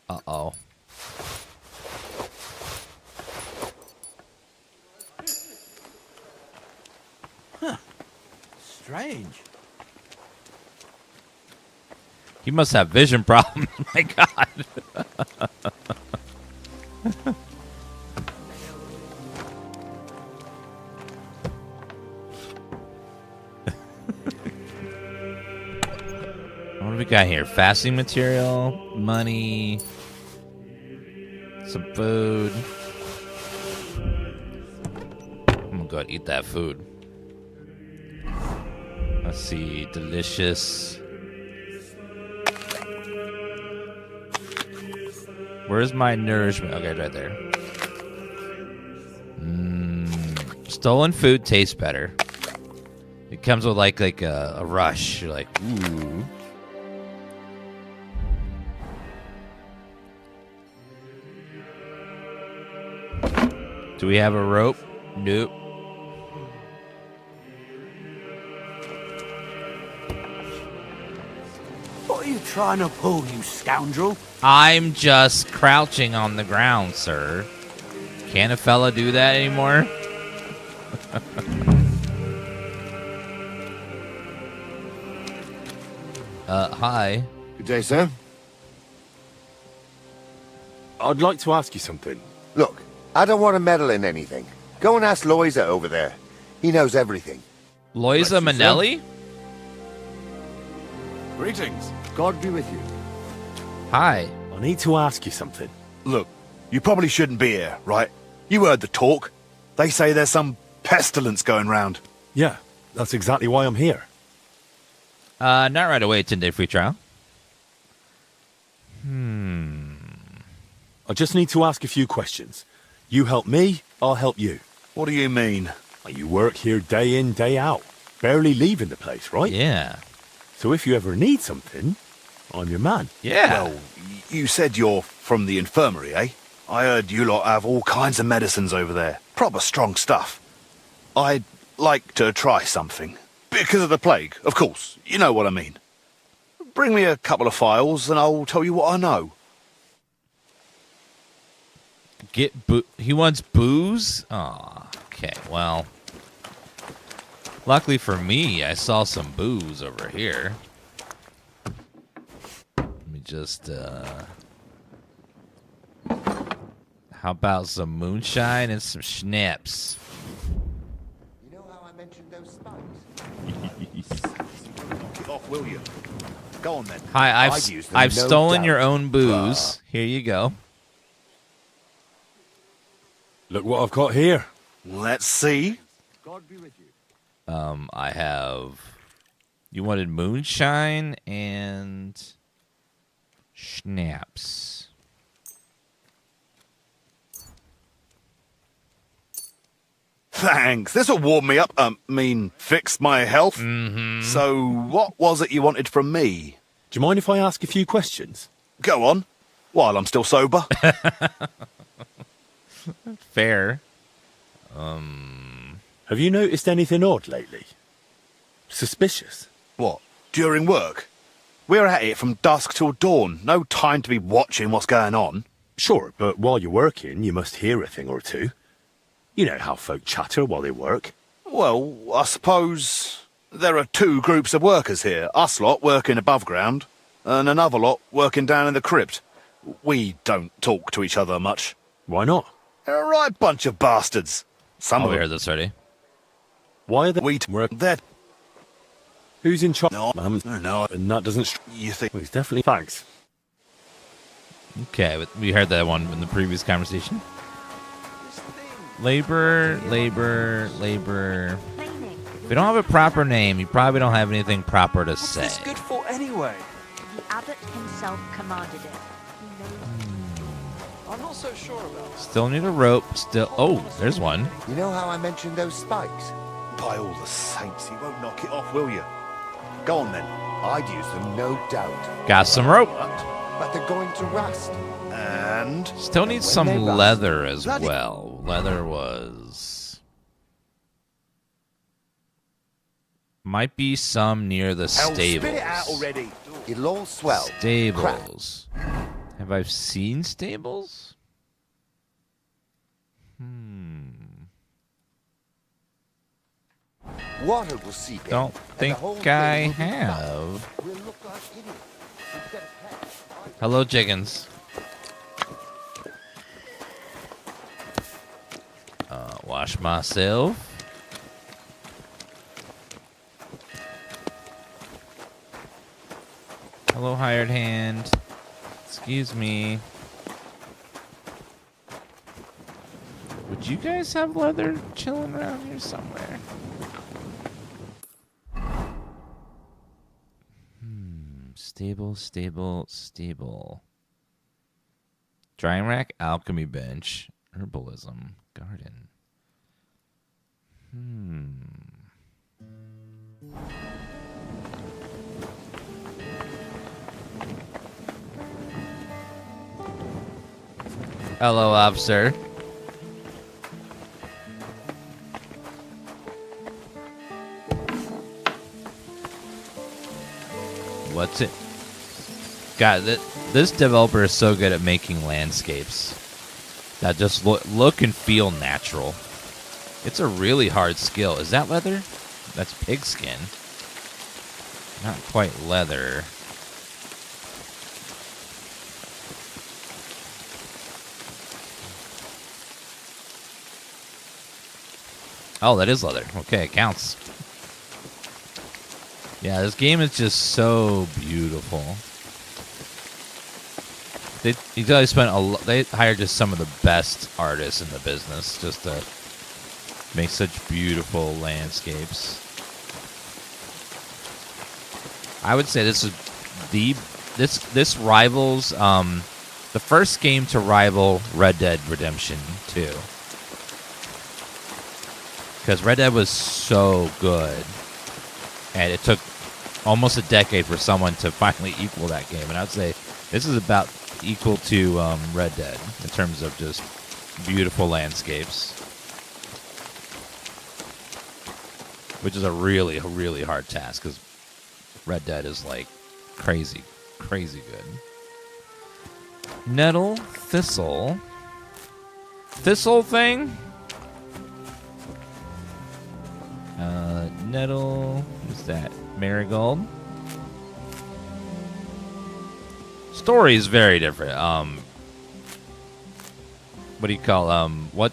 Speaker 1: Uh-oh.
Speaker 10: Strange.
Speaker 1: He must have vision problems. My God. What do we got here? Fasting material, money, some food. I'm gonna go ahead and eat that food. Let's see, delicious. Where's my nourishment? Okay, right there. Stolen food tastes better. It comes with like a rush. You're like, ooh. Do we have a rope? Nope.
Speaker 10: What are you trying to pull, you scoundrel?
Speaker 1: I'm just crouching on the ground, sir. Can a fella do that anymore? Hi.
Speaker 10: Good day, sir.
Speaker 3: I'd like to ask you something.
Speaker 10: Look, I don't want to meddle in anything. Go and ask Loiza over there. He knows everything.
Speaker 1: Loiza Manelli?
Speaker 11: Greetings.
Speaker 10: God be with you.
Speaker 1: Hi.
Speaker 3: I need to ask you something.
Speaker 11: Look, you probably shouldn't be here, right? You heard the talk. They say there's some pestilence going round.
Speaker 3: Yeah, that's exactly why I'm here.
Speaker 1: Not right away. 10-day free trial.
Speaker 3: I just need to ask a few questions. You help me, I'll help you.
Speaker 11: What do you mean?
Speaker 3: You work here day in, day out. Barely leaving the place, right?
Speaker 1: Yeah.
Speaker 3: So if you ever need something, I'm your man.
Speaker 1: Yeah.
Speaker 11: Well, you said you're from the infirmary, eh? I heard you lot have all kinds of medicines over there. Proper strong stuff. I'd like to try something. Because of the plague, of course. You know what I mean. Bring me a couple of files and I'll tell you what I know.
Speaker 1: He wants booze? Aw, okay, well. Luckily for me, I saw some booze over here. Let me just, how about some moonshine and some schnapps?
Speaker 10: You know how I mentioned those spikes?
Speaker 11: Knock it off, will you? Go on then.
Speaker 1: Hi,
Speaker 10: I'd use them,
Speaker 1: I've
Speaker 10: no
Speaker 1: stolen
Speaker 10: doubt.
Speaker 1: your own booze. Here you go.
Speaker 3: Look what I've got here.
Speaker 11: Let's see.
Speaker 9: God be with you.
Speaker 1: I have. You wanted moonshine and schnapps.
Speaker 11: Thanks. This'll warm me up. Fix my health.
Speaker 1: Mm-hmm.
Speaker 11: So, what was it you wanted from me?
Speaker 3: Do you mind if I ask a few questions?
Speaker 11: Go on. While I'm still sober.
Speaker 1: Fair.
Speaker 3: Have you noticed anything odd lately? Suspicious?
Speaker 11: What? During work? We're at it from dusk till dawn. No time to be watching what's going on.
Speaker 3: Sure, but while you're working, you must hear a thing or two. You know how folk chatter while they work.
Speaker 11: Well, I suppose there are two groups of workers here. Us lot working above ground, and another lot working down in the crypt. We don't talk to each other much.
Speaker 3: Why not?
Speaker 11: They're a right bunch of bastards. Some
Speaker 1: Oh,
Speaker 11: of
Speaker 1: we
Speaker 11: them.
Speaker 1: heard this already.
Speaker 3: Why are they
Speaker 11: We
Speaker 3: work?
Speaker 11: They're...
Speaker 3: Who's in charge?
Speaker 11: No, no.
Speaker 3: And that doesn't...
Speaker 11: You think...
Speaker 3: Well, he's definitely... Thanks.
Speaker 1: Okay, but we heard that one in the previous conversation. Labor. If we don't have a proper name, you probably don't have anything proper to say.
Speaker 5: What's this good for anyway?
Speaker 12: The abbot himself commanded it.
Speaker 5: I'm not so sure about it.
Speaker 1: Still need a rope. Oh, there's one.
Speaker 10: You know how I mentioned those spikes?
Speaker 11: By all the saints, you won't knock it off, will you? Go on then.
Speaker 10: I'd use them, no doubt.
Speaker 1: Got some rope.
Speaker 10: But they're going to rust.
Speaker 11: And...
Speaker 1: Still need
Speaker 10: When
Speaker 1: some
Speaker 10: they rust,
Speaker 1: leather as
Speaker 11: bloody-
Speaker 1: well. Leather was... Might be some near the
Speaker 11: Hell,
Speaker 1: stables.
Speaker 11: spit it out already.
Speaker 10: It'll all swell.
Speaker 1: Stables. Have I seen stables?
Speaker 10: Water will seep in.
Speaker 1: Don't
Speaker 10: and
Speaker 1: think
Speaker 10: the whole
Speaker 1: I
Speaker 10: thing will be
Speaker 1: have.
Speaker 10: flooded. We'll look like idiots. Instead of pets.
Speaker 1: Hello, chickens. Wash myself. Hello, hired hand. Excuse me. Would you guys have leather chilling around here somewhere? Stable. Drying rack, alchemy bench, herbalism, garden. Hello, officer. What's it? God, this developer is so good at making landscapes that just look and feel natural. It's a really hard skill. Is that leather? That's pigskin. Not quite leather. Oh, that is leather. Okay, it counts. Yeah, this game is just so beautiful. You guys spent they hired just some of the best artists in the business just to make such beautiful landscapes. I would say this is this rivals the first game to rival Red Dead Redemption 2. Because Red Dead was so good, and it took almost a decade for someone to finally equal that game. And I'd say this is about equal to Red Dead in terms of just beautiful landscapes, which is a really, really hard task because Red Dead is like crazy, crazy good. Nettle, thistle thing. Nettle, what's that? Marigold. Story is very different. What do you call what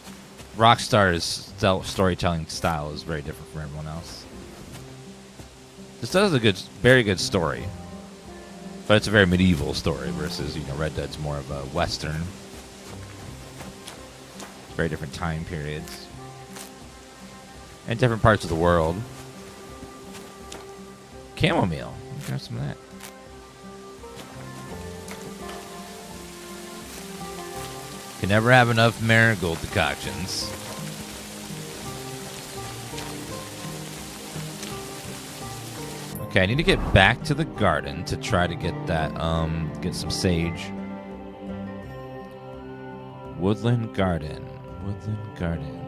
Speaker 1: Rockstar's storytelling style is very different from everyone else. This does a very good story, but it's a very medieval story versus Red Dead's more of a western. Very different time periods and different parts of the world. Chamomile. Grab some of that. Can never have enough marigold decoctions. Okay, I need to get back to the garden to try to get that, get some sage. Woodland Garden. Woodland Garden.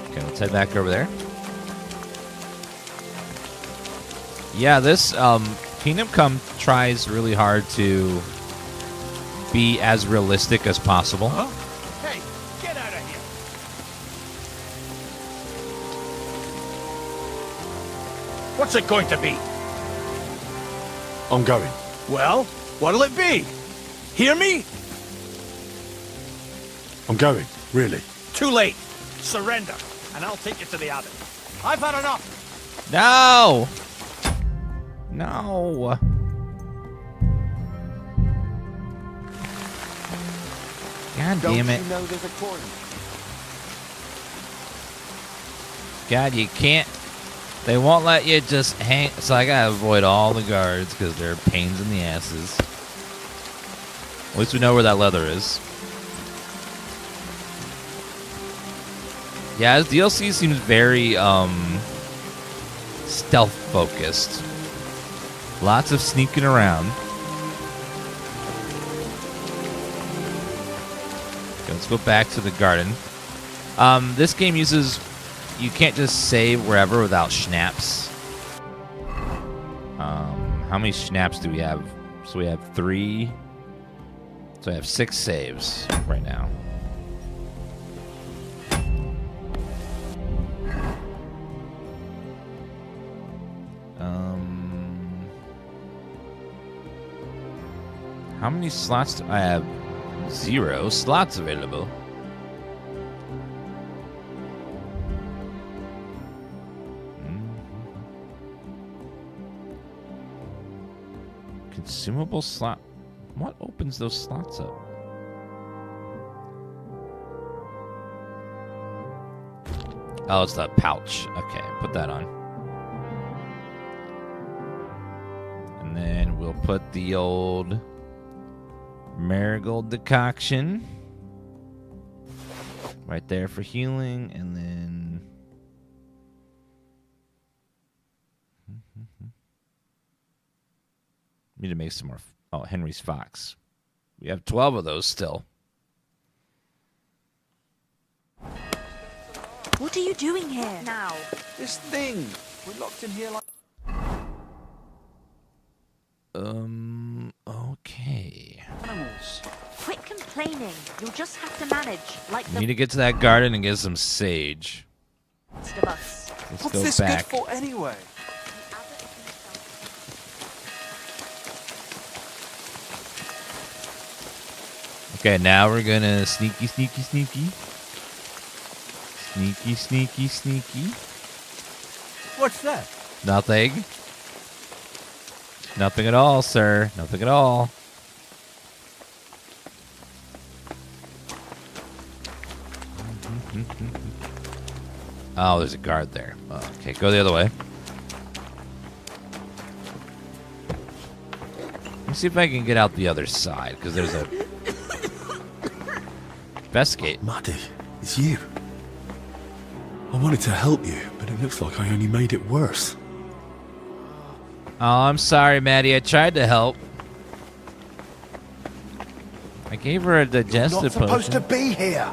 Speaker 1: Okay, let's head back over there. Yeah, this Kingdom Come tries really hard to be as realistic as possible.
Speaker 9: Huh? Hey, get out of here! What's it going to be?
Speaker 3: I'm going.
Speaker 9: Well, what'll it be? Hear me?
Speaker 3: I'm going, really.
Speaker 9: Too late. Surrender, and I'll take you to the abbot. I've had enough.
Speaker 1: No! No! God damn it.
Speaker 10: Don't you know there's a corner?
Speaker 1: God, you can't. They won't let you just hang. So I gotta avoid all the guards because they're pains in the asses. At least we know where that leather is. Yeah, this DLC seems very stealth focused. Lots of sneaking around. Okay, let's go back to the garden. This game uses... You can't just save wherever without schnapps. How many schnapps do we have? So we have 3. So I have 6 saves right now. How many slots do I have? 0 slots available. Consumable slot. What opens those slots up? Oh, it's the pouch. Okay, put that on. And then we'll put the old marigold decoction right there for healing, and then need to make some more. Oh, Henry's Fox. We have 12 of those still.
Speaker 12: What are you doing here now?
Speaker 2: This thing. We're locked in here like...
Speaker 1: Okay.
Speaker 12: Animals. Quit complaining. You'll just have to manage, like
Speaker 1: We
Speaker 12: the
Speaker 1: need to get to that garden and get some sage.
Speaker 12: rest of us.
Speaker 1: Let's
Speaker 2: What's
Speaker 1: go
Speaker 2: this
Speaker 1: back.
Speaker 2: good for anyway?
Speaker 1: Okay, now we're gonna sneaky. Sneaky.
Speaker 9: What's that?
Speaker 1: Nothing. Nothing at all, sir. Nothing at all. Oh, there's a guard there. Oh, okay, go the other way. Let me see if I can get out the other side, because there's a investigate.
Speaker 3: Maddie, it's you. I wanted to help you, but it looks like I only made it worse.
Speaker 1: Oh, I'm sorry, Maddie. I tried to help. I gave her a digestive potion.
Speaker 10: You're not supposed to be here.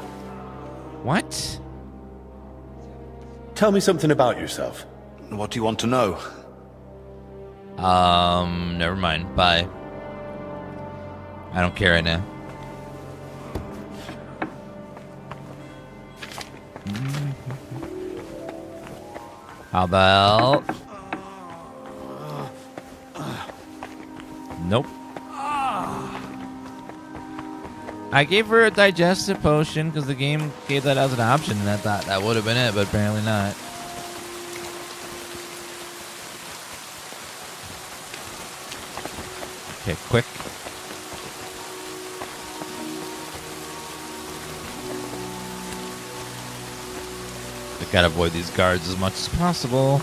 Speaker 1: What?
Speaker 3: Tell me something about yourself.
Speaker 11: What do you want to know?
Speaker 1: Never mind. Bye. I don't care right now. How about... Nope. I gave her a digestive potion because the game gave that as an option, and I thought that would have been it, but apparently not. Okay, quick. I gotta avoid these guards as much as possible.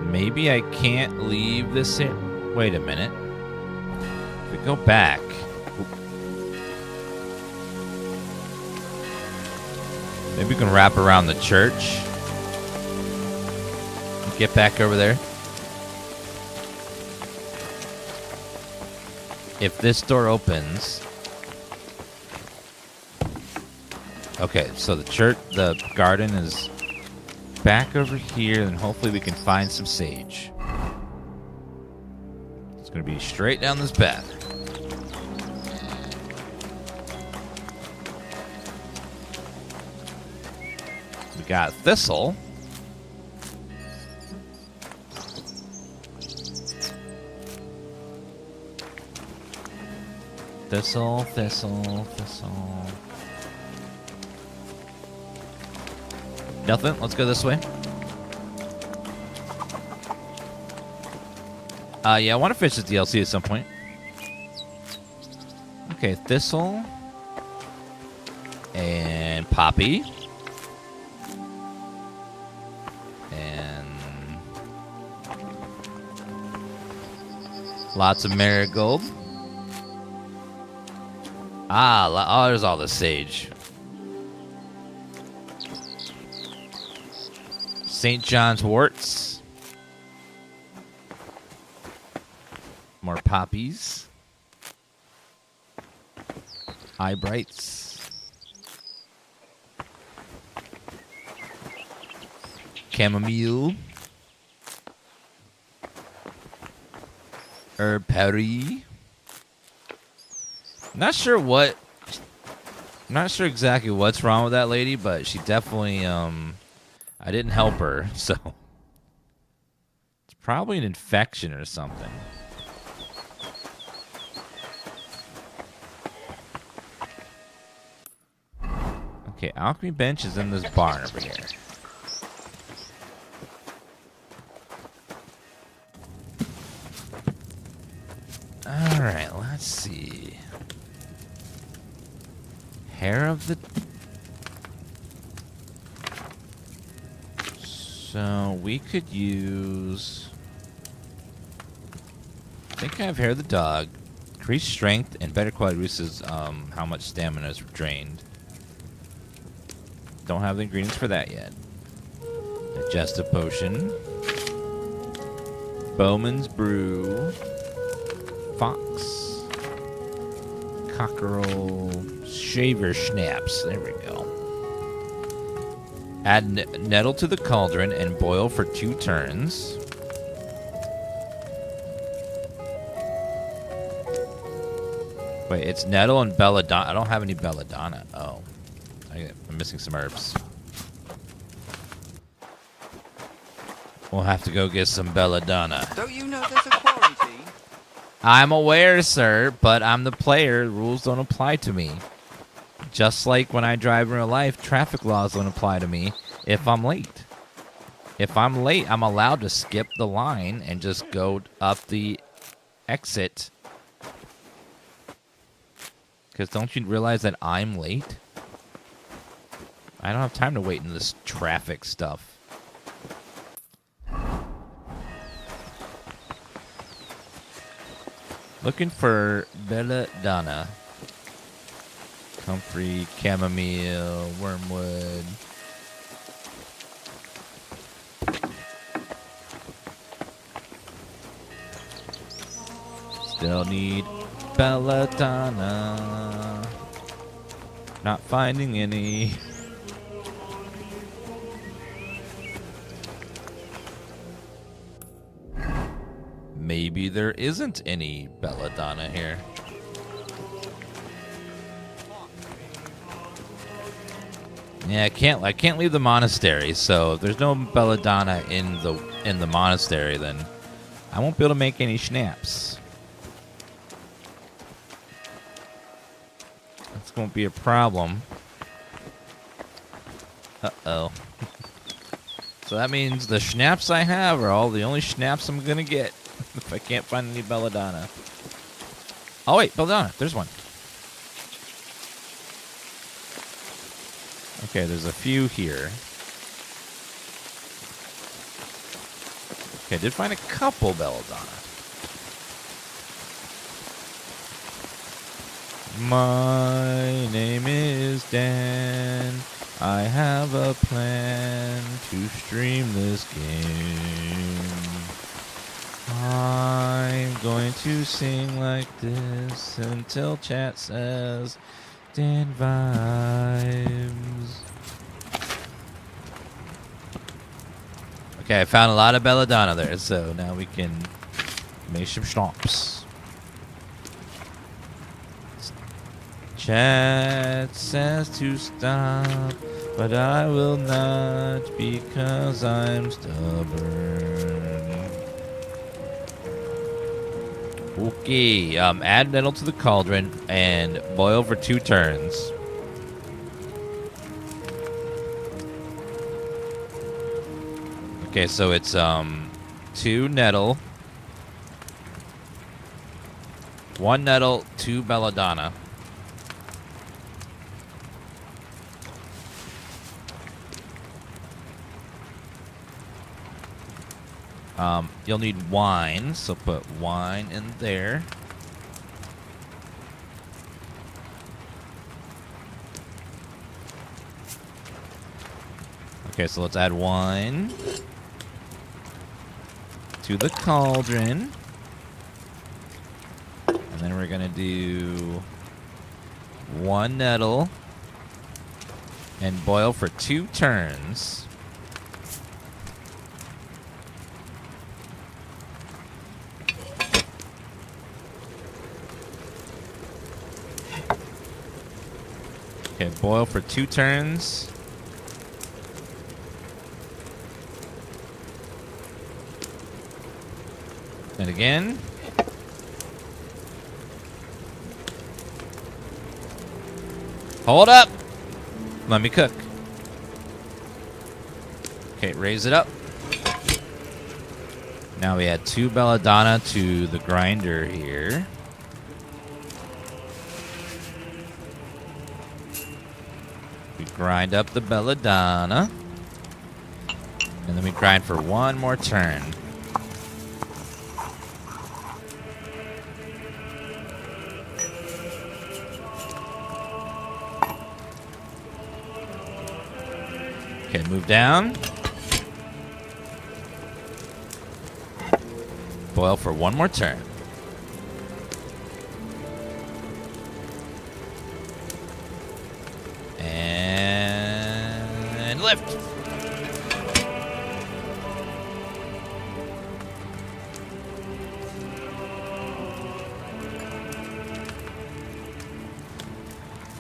Speaker 1: Maybe I can't leave this in. Wait a minute. If we go back. Maybe we can wrap around the church. Get back over there. If this door opens. Okay, so the church, the garden is back over here, and hopefully we can find some sage. It's going to be straight down this path. We got thistle. Thistle, thistle, thistle. Nothing. Let's go this way. Yeah, I want to finish this DLC at some point. Okay, thistle. And poppy. And lots of marigold. Oh, there's all the sage. St. John's worts. More poppies. Eye brights. Chamomile. Herb powdery. Not sure exactly what's wrong with that lady, but she definitely, I didn't help her, so it's probably an infection or something. Okay, alchemy bench is in this barn over here. Alright, let's see. Hair of the... So, we could use... I think I have hair of the dog. Increased strength and better quality reduces how much stamina is drained. Don't have the ingredients for that yet. Digestive potion. Bowman's brew. Fox. Cockerel. Shaver schnapps. There we go. Add nettle to the cauldron and boil for 2 turns. Wait, it's nettle and belladonna. I don't have any belladonna. Oh. I'm missing some herbs. We'll have to go get some belladonna.
Speaker 13: Don't you know there's a quarantine?
Speaker 1: I'm aware, sir, but I'm the player. Rules don't apply to me. Just like when I drive in real life, traffic laws don't apply to me if I'm late. If I'm late, I'm allowed to skip the line and just go up the exit. Because don't you realize that I'm late? I don't have time to wait in this traffic stuff. Looking for belladonna. Comfrey, chamomile, wormwood. Still need belladonna. Not finding any. Maybe there isn't any belladonna here. Yeah, I can't leave the monastery, so if there's no belladonna in the monastery, then I won't be able to make any schnapps. That's going to be a problem. Uh-oh. So that means the schnapps I have are all the only schnapps I'm going to get if I can't find any belladonna. Oh, wait, belladonna. There's one. Okay, there's a few here. Okay, I did find a couple belladonna. My name is Dan. I have a plan to stream this game. I'm going to sing like this until chat says Dan vibes. Okay, I found a lot of belladonna there, so now we can make some schnapps. Chat says to stop, but I will not because I'm stubborn. Okay, add nettle to the cauldron and boil for 2 turns. Okay, so it's 2 nettle, 1 nettle, 2 belladonna. You'll need wine, so put wine in there. Okay, so let's add wine to the cauldron. And then we're gonna do 1 nettle and boil for 2 turns. Okay, boil for 2 turns. And again. Hold up! Let me cook. Okay, raise it up. Now we add 2 belladonna to the grinder here. We grind up the belladonna. And then we grind for 1 more turn. Okay, move down. Boil for 1 more turn. And lift.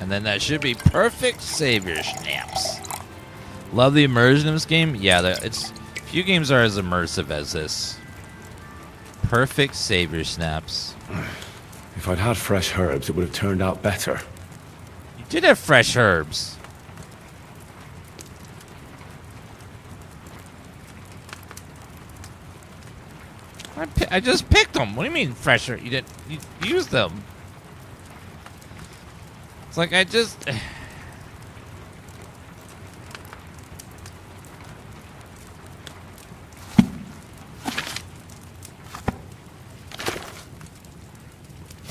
Speaker 1: And then that should be perfect savior schnapps. Love the immersion of this game. Yeah, few games are as immersive as this. Perfect savior snaps.
Speaker 3: If I'd had fresh herbs, it would have turned out better.
Speaker 1: You did have fresh herbs. I just picked them. What do you mean fresher? You didn't you use them. It's like I just...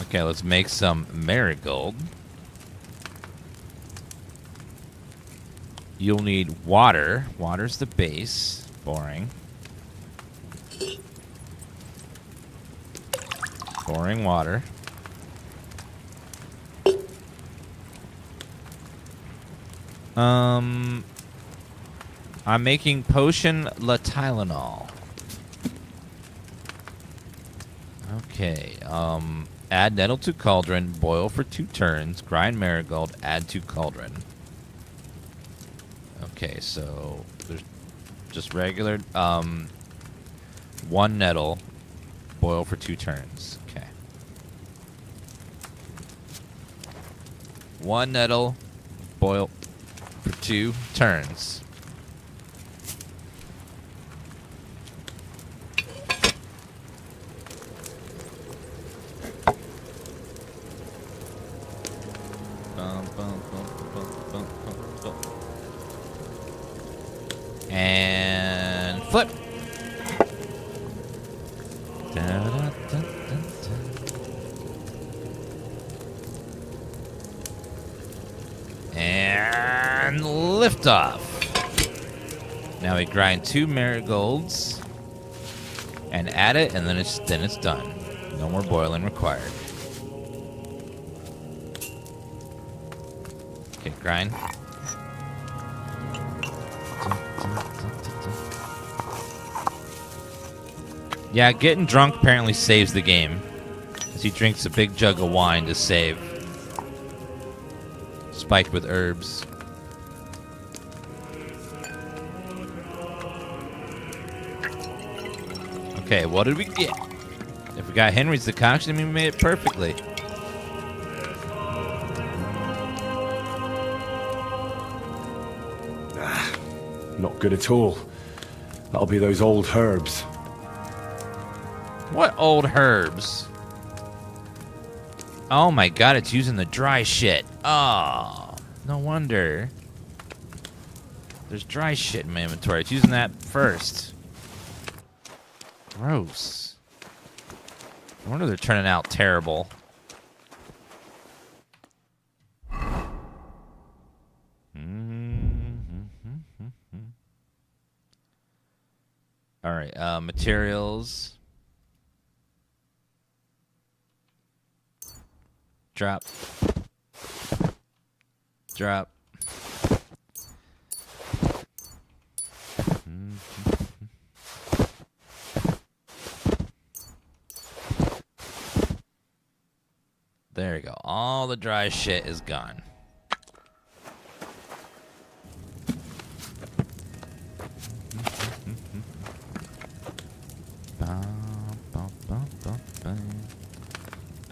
Speaker 1: Okay, let's make some marigold. You'll need water. Water's the base. Boring. Boring water. I'm making potion la Tylenol. Okay, add nettle to cauldron, boil for 2 turns, grind marigold, add to cauldron. Okay, so there's just regular 1 nettle, boil for 2 turns. Okay. 1 nettle, boil for 2 turns. And flip. And lift off. Now we grind 2 marigolds and add it, and then it's done. No more boiling required. Okay, grind. Yeah, getting drunk apparently saves the game, as he drinks a big jug of wine to save. Spiked with herbs. Okay, what did we get? If we got Henry's decoction, we made it perfectly.
Speaker 3: Not good at all. That'll be those old herbs.
Speaker 1: What old herbs? Oh my god, it's using the dry shit. Oh, no wonder. There's dry shit in my inventory. It's using that first. Gross. I wonder they're turning out terrible. All right, materials. Drop. Drop. There you go. All the dry shit is gone.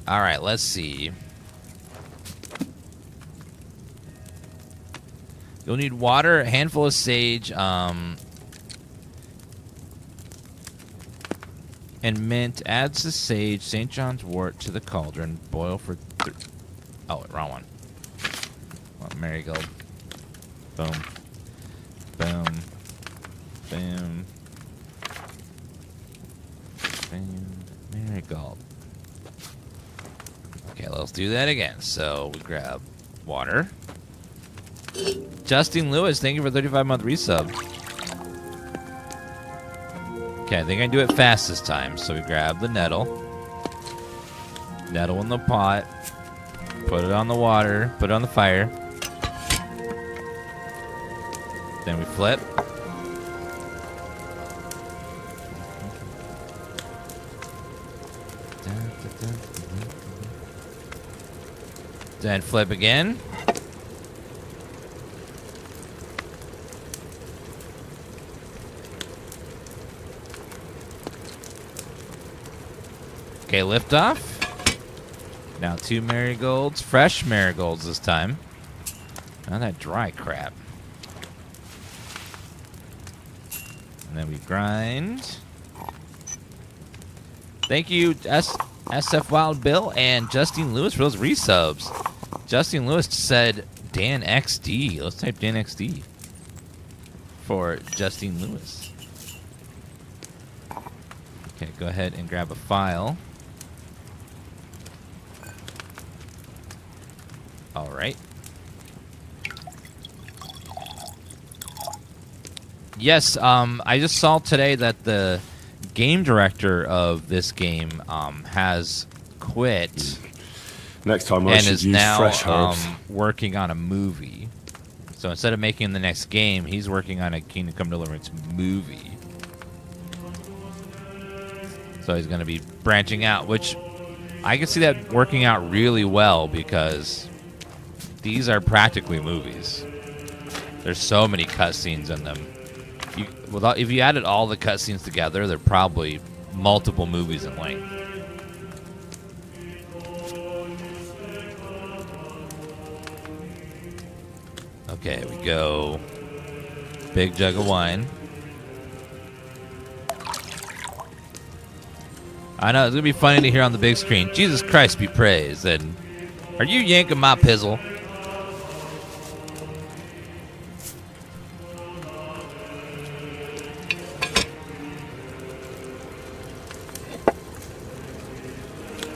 Speaker 1: All right, let's see. You'll need water, a handful of sage, and mint. Adds the sage, St. John's wort to the cauldron. Boil for... Oh, wrong one. Well, marigold. Boom. Boom. Boom. Boom. Marigold. Okay, let's do that again. So we grab water. Justin Lewis, thank you for 35-month resub. Okay, I think I can do it fast this time. So we grab the nettle. Nettle in the pot. Put it on the water. Put it on the fire. Then we flip. Then flip again. Okay, lift off. Now 2 marigolds. Fresh marigolds this time. Not that dry crap. And then we grind. Thank you, SF Wild Bill and Justine Lewis for those resubs. Justine Lewis said Dan XD. Let's type Dan XD for Justine Lewis. Okay, go ahead and grab a file. All right. Yes, I just saw today that the game director of this game has quit.
Speaker 3: Next time I
Speaker 1: and
Speaker 3: should
Speaker 1: is
Speaker 3: use
Speaker 1: now
Speaker 3: fresh herbs.
Speaker 1: working on a movie. So instead of making the next game, he's working on a Kingdom Come Deliverance movie. So he's going to be branching out, which I can see that working out really well because these are practically movies. There's so many cutscenes in them. If you added all the cutscenes together, they're probably multiple movies in length. Okay, we go. Big jug of wine. I know, it's going to be funny to hear on the big screen. Jesus Christ be praised. And are you yanking my pizzle?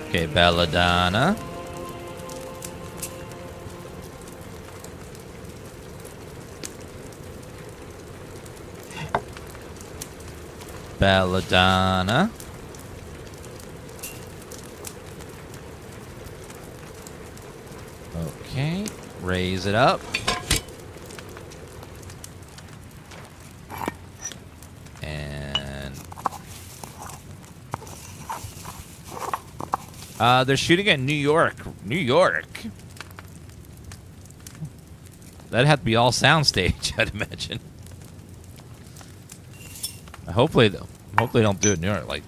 Speaker 1: Okay, Belladonna. Belladonna. Okay, raise it up. And they're shooting at New York. New York. That'd have to be all soundstage, I'd imagine. Hopefully they don't do it in New York. Like,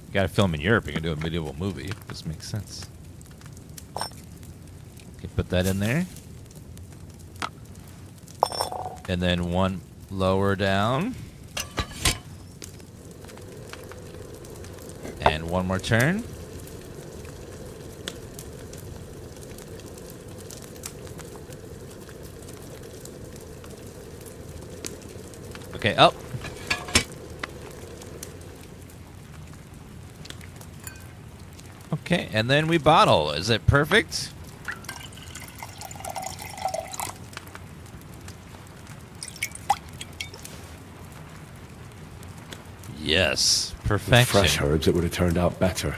Speaker 1: you gotta film in Europe. You can do a medieval movie. This makes sense. Okay, put that in there. And then one lower down. And one more turn. Okay, up. Okay, and then we bottle. Is it perfect? Yes, perfection.
Speaker 3: With fresh herbs, it would have turned out better.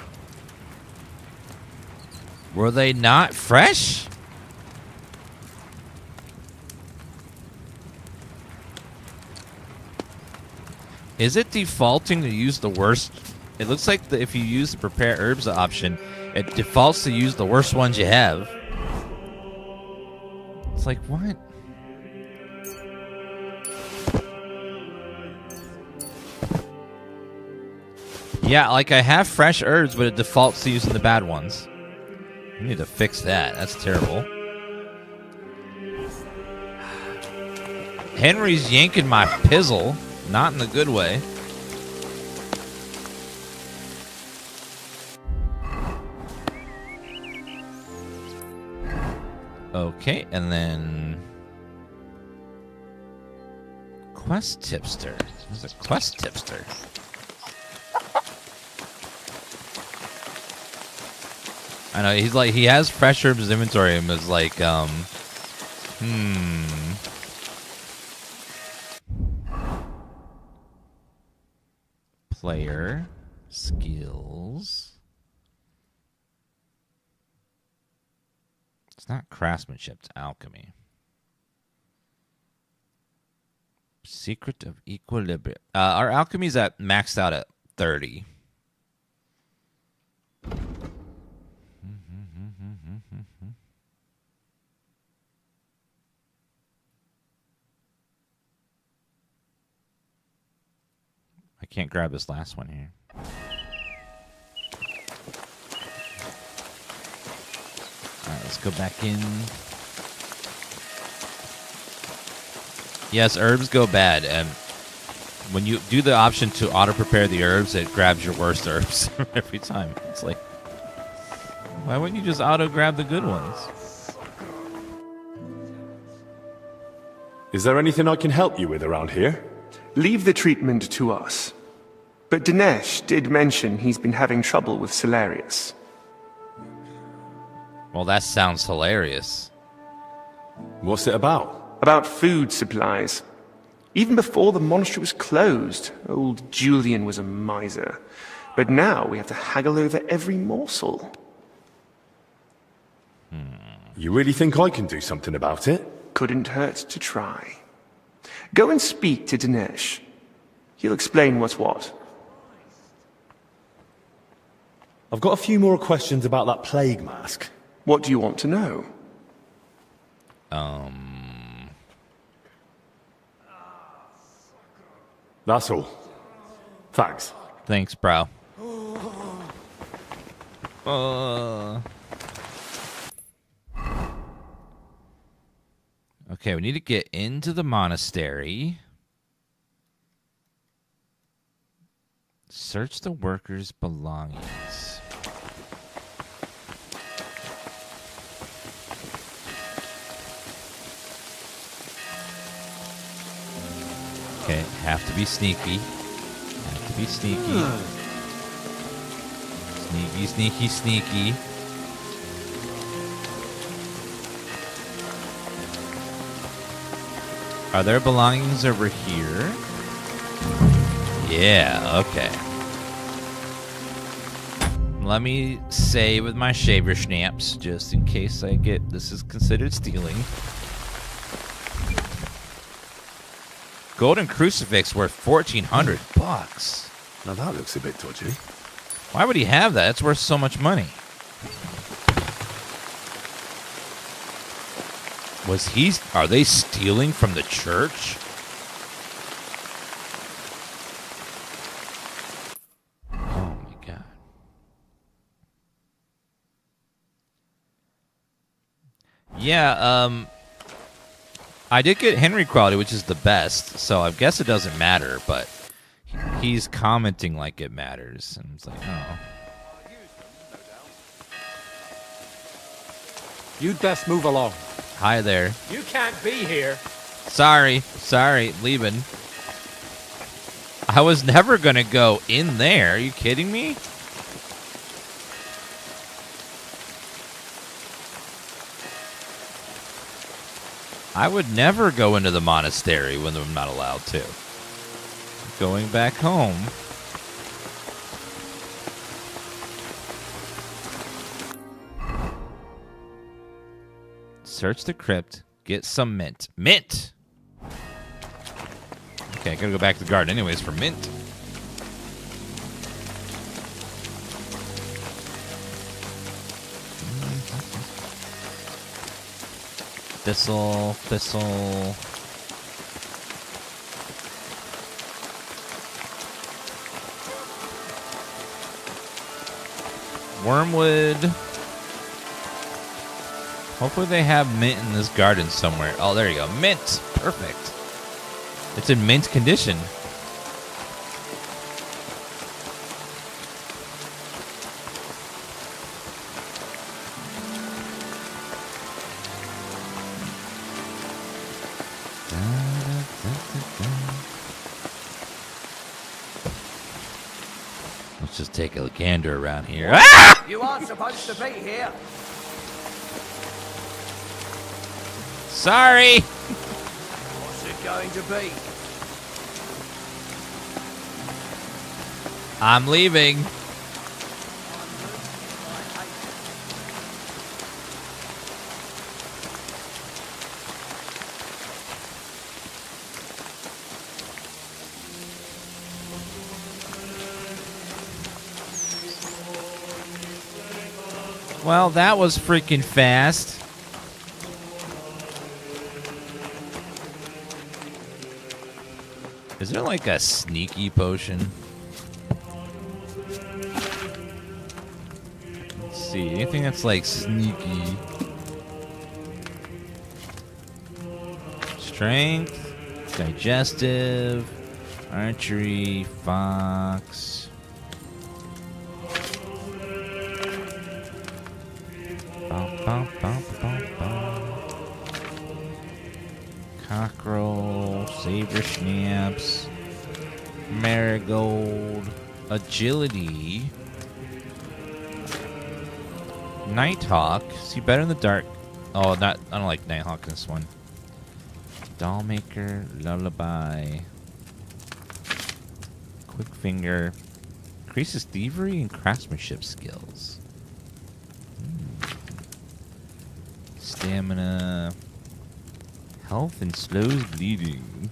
Speaker 1: Were they not fresh? Is it defaulting to use the worst? It looks like if you use the prepare herbs option, it defaults to use the worst ones you have. It's like, what? Yeah, like I have fresh herbs, but it defaults to using the bad ones. We need to fix that. That's terrible. Henry's yanking my pizzle. Not in the good way. Okay, and then quest tipster. There's a quest tipster. I know he has fresh herbs in his inventory and was like, Player skills. It's not craftsmanship, it's alchemy. Secret of equilibrium. Our alchemy's at maxed out at 30. I can't grab this last one here. Alright, let's go back in. Yes, herbs go bad. And When you do the option to auto-prepare the herbs, it grabs your worst herbs every time. It's like, why wouldn't you just auto-grab the good ones?
Speaker 3: Is there anything I can help you with around here?
Speaker 8: Leave the treatment to us. But Dinesh did mention he's been having trouble with Solarius.
Speaker 1: Well, that sounds hilarious.
Speaker 3: What's it about?
Speaker 8: About food supplies. Even before the monastery was closed, old Julian was a miser. But now we have to haggle over every morsel.
Speaker 3: You really think I can do something about it?
Speaker 8: Couldn't hurt to try. Go and speak to Dinesh. He'll explain what's what.
Speaker 3: I've got a few more questions about that plague mask.
Speaker 8: What do you want to know?
Speaker 3: That's all. Thanks.
Speaker 1: Thanks, bro. Okay, we need to get into the monastery. Search the workers' belongings. Okay, have to be sneaky. Have to be sneaky. Sneaky, sneaky, sneaky. Are there belongings over here? Yeah, okay. Let me say with my shaver schnapps, just in case I get this is considered stealing. Golden crucifix worth $1,400.
Speaker 3: Now that looks a bit dodgy.
Speaker 1: Why would he have that? It's worth so much money. Are they stealing from the church? Oh my god. Yeah, I did get Henry quality, which is the best, so I guess it doesn't matter, but he's commenting like it matters. And it's like, oh.
Speaker 14: You'd best move along.
Speaker 1: Hi there.
Speaker 14: You can't be here.
Speaker 1: Sorry, leaving. I was never gonna go in there. Are you kidding me? I would never go into the monastery when I'm not allowed to. Going back home. Search the crypt. Get some mint. Mint! Okay, I gotta go back to the garden anyways for mint. Thistle. Wormwood. Hopefully they have mint in this garden somewhere. Oh, there you go. Mint. Perfect. It's in mint condition. Let's just take a gander around here. Ah!
Speaker 14: You aren't supposed to be here.
Speaker 1: Sorry.
Speaker 14: What's it going to be?
Speaker 1: I'm leaving. Well, that was freaking fast. Is there like a sneaky potion? Let's see. Anything that's like sneaky. Strength. Digestive. Archery, fox. Bum, bum, bum, bum, bum. Cockerel, saber schnapps, marigold, agility, nighthawk. Is he better in the dark? Oh, not. I don't like nighthawk in this one. Dollmaker, lullaby, quick finger, increases thievery and craftsmanship skills. Stamina, health, and slows bleeding.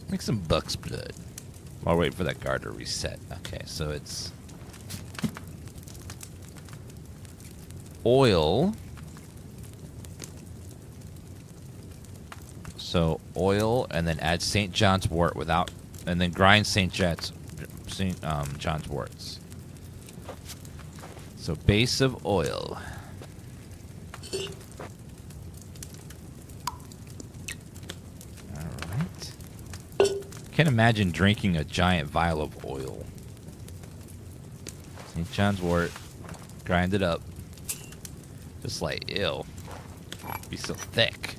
Speaker 1: Make some buck's blood. While waiting for that guard to reset. Okay, so it's oil. So oil, and then add St. John's wort without, and then grind St. John's worts. So base of oil. Alright. Can't imagine drinking a giant vial of oil. St. John's wort. Grind it up. Just like, ew. Be so thick.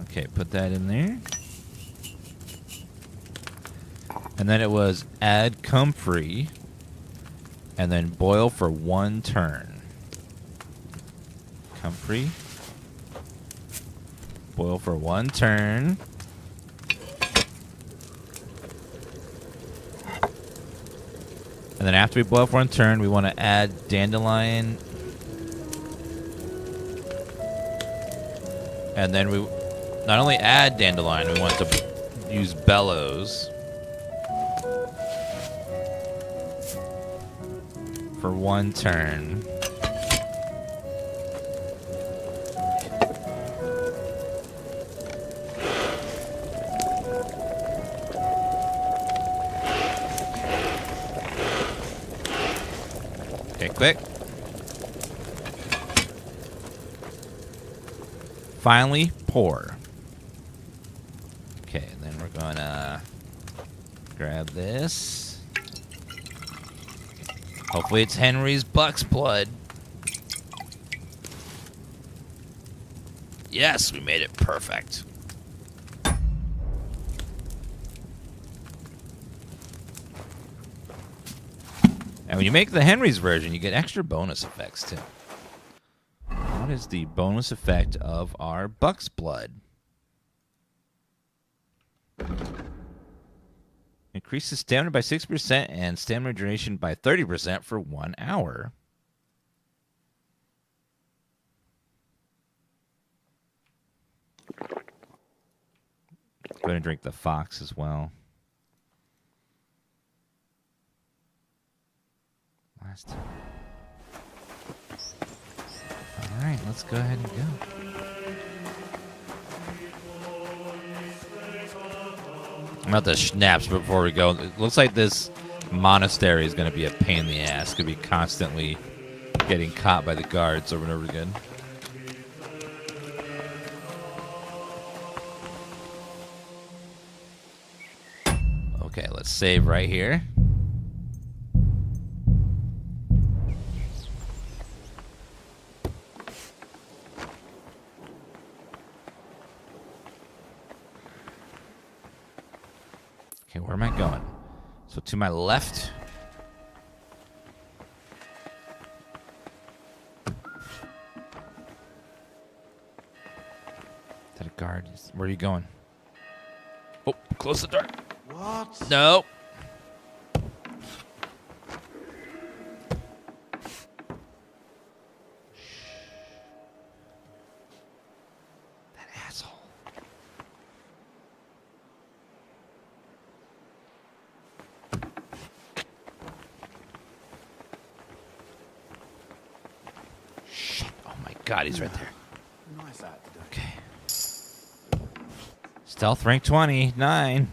Speaker 1: Okay, put that in there. And then it was add comfrey and then boil for 1 turn. Comfrey. Boil for 1 turn. And then after we boil for 1 turn, we want to add dandelion. And then we not only add dandelion, we want to use bellows for 1 turn. Okay, quick. Finally, pour. Okay, then we're gonna grab this. Hopefully it's Henry's buck's blood. Yes, we made it perfect. And when you make the Henry's version, you get extra bonus effects too. What is the bonus effect of our buck's blood? Increases stamina by 6% and stamina duration by 30% for 1 hour. Go ahead and drink the fox as well. Last time. All right, let's go ahead and go. About the schnapps before we go. It looks like this monastery is going to be a pain in the ass. It's going to be constantly getting caught by the guards over and over again. Okay, let's save right here. Okay, where am I going? So to my left. Is that a guard? Where are you going? Oh, close the door.
Speaker 2: What?
Speaker 1: No. That asshole. Shit. Oh my God, he's right there.
Speaker 2: Nice act.
Speaker 1: Okay. Stealth rank 29.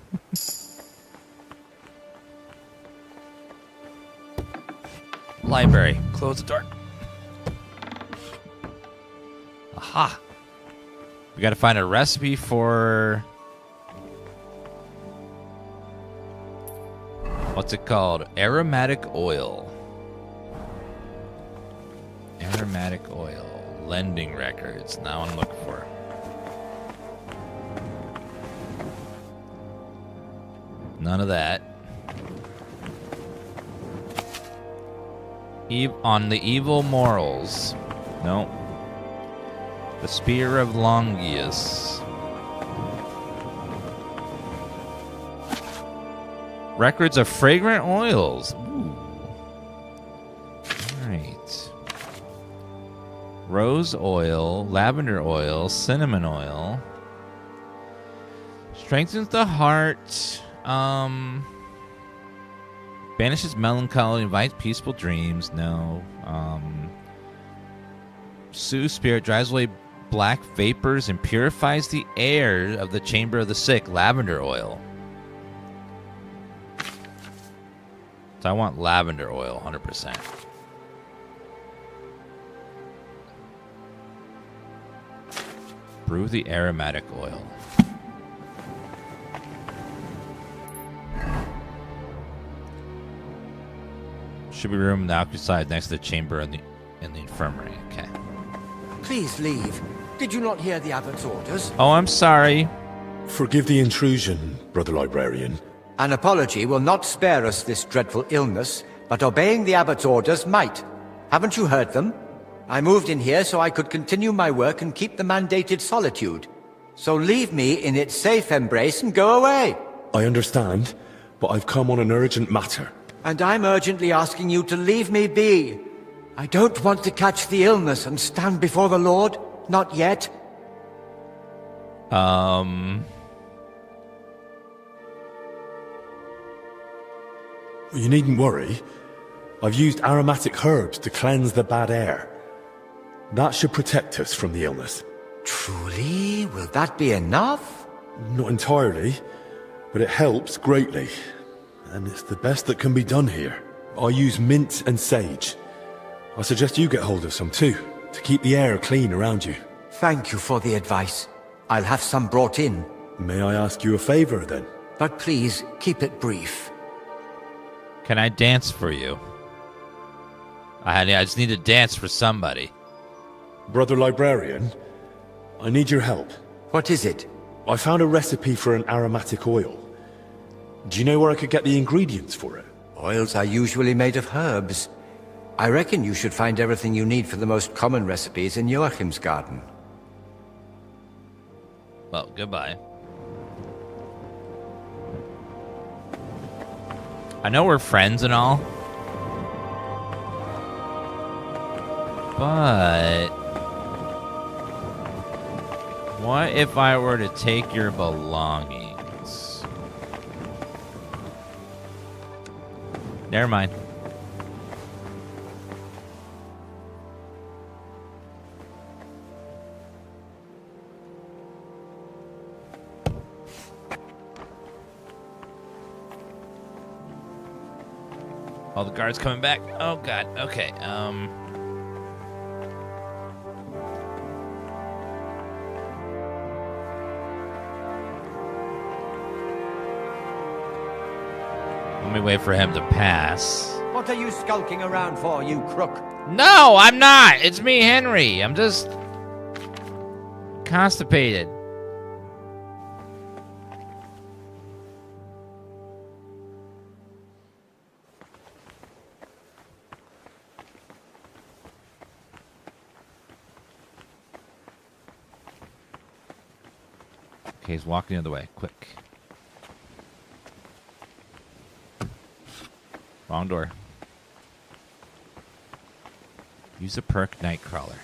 Speaker 1: library. Close the door. Aha. We gotta find a recipe for... What's it called? Aromatic oil. Aromatic oil. Lending records. Now I'm looking for. None of that. On the evil morals. Nope. The Spear of Longius. Records of fragrant oils. Ooh. Alright. Rose oil, lavender oil, cinnamon oil. Strengthens the heart. Banishes melancholy, invites peaceful dreams. No. Soothes spirit, drives away black vapors, and purifies the air of the chamber of the sick. Lavender oil. So I want lavender oil, 100%. Brew the aromatic oil. Should be room on the opposite side next to the chamber in the infirmary. Okay.
Speaker 14: Please leave. Did you not hear the abbot's orders?
Speaker 1: Oh, I'm sorry.
Speaker 3: Forgive the intrusion, Brother Librarian.
Speaker 14: An apology will not spare us this dreadful illness, but obeying the abbot's orders might. Haven't you heard them? I moved in here so I could continue my work and keep the mandated solitude. So leave me in its safe embrace and go away.
Speaker 3: I understand, but I've come on an urgent matter.
Speaker 14: And I'm urgently asking you to leave me be. I don't want to catch the illness and stand before the Lord. Not yet.
Speaker 3: You needn't worry. I've used aromatic herbs to cleanse the bad air. That should protect us from the illness.
Speaker 14: Truly? Will that be enough?
Speaker 3: Not entirely, but it helps greatly. And it's the best that can be done here. I use mint and sage. I suggest you get hold of some too, to keep the air clean around you.
Speaker 14: Thank you for the advice. I'll have some brought in.
Speaker 3: May I ask you a favor then?
Speaker 14: But please, keep it brief.
Speaker 1: Can I dance for you? I just need to dance for somebody.
Speaker 3: Brother Librarian, I need your help.
Speaker 14: What is it?
Speaker 3: I found a recipe for an aromatic oil. Do you know where I could get the ingredients for it?
Speaker 14: Oils are usually made of herbs. I reckon you should find everything you need for the most common recipes in Joachim's garden.
Speaker 1: Well, goodbye. I know we're friends and all, but what if I were to take your belongings? Never mind. All the guards coming back. Oh god. Okay. Let me wait for him to pass.
Speaker 14: What are you skulking around for, you crook?
Speaker 1: No, I'm not. It's me, Henry. I'm just constipated. Okay, he's walking the other way. Quick. Wrong door. Use a perk, Nightcrawler.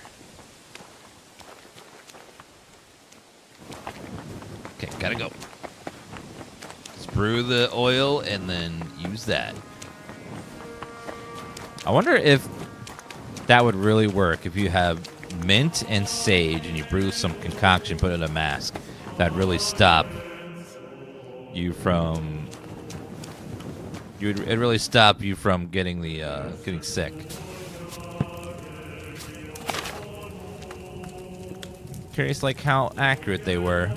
Speaker 1: Okay, gotta go. Brew the oil and then use that. I wonder if that would really work if you have mint and sage and you brew some concoction, put it in a mask. That'd really stop you from It really stop you from getting the getting sick. Curious, like how accurate they were.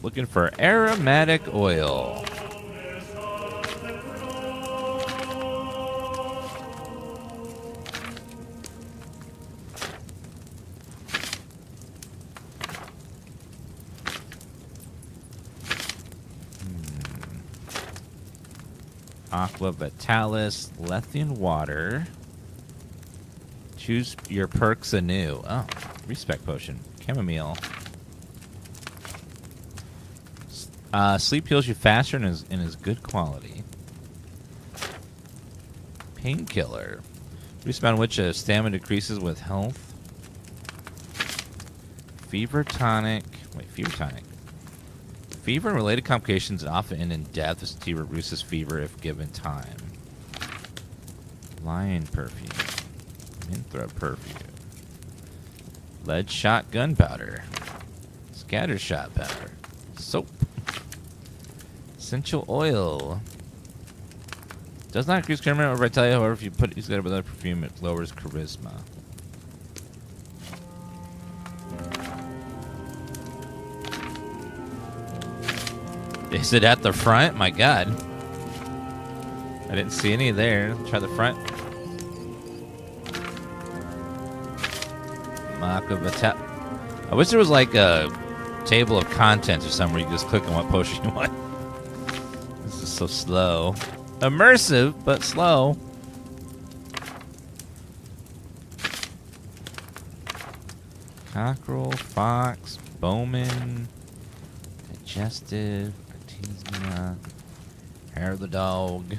Speaker 1: Looking for aromatic oil. Aqua Vitalis, Lethian water. Choose your perks anew. Oh, respect potion. Chamomile. Sleep heals you faster and is good quality. Painkiller. Respawn which stamina decreases with health. Fever tonic. Wait, fever tonic. Fever and related complications often end in death. This tea reduces fever if given time. Lion perfume. Minthra perfume. Lead shot gunpowder. Scatter shot powder. Soap. Essential oil. Does not increase charisma or vitality, however, if you put it together with other perfume, it lowers charisma. Is it at the front? My god. I didn't see any there. Try the front. I wish there was like a table of contents or somewhere you just click on what potion you want. This is so slow. Immersive, but slow. Cockerel, fox, bowman, digestive, artesia, hair of the dog.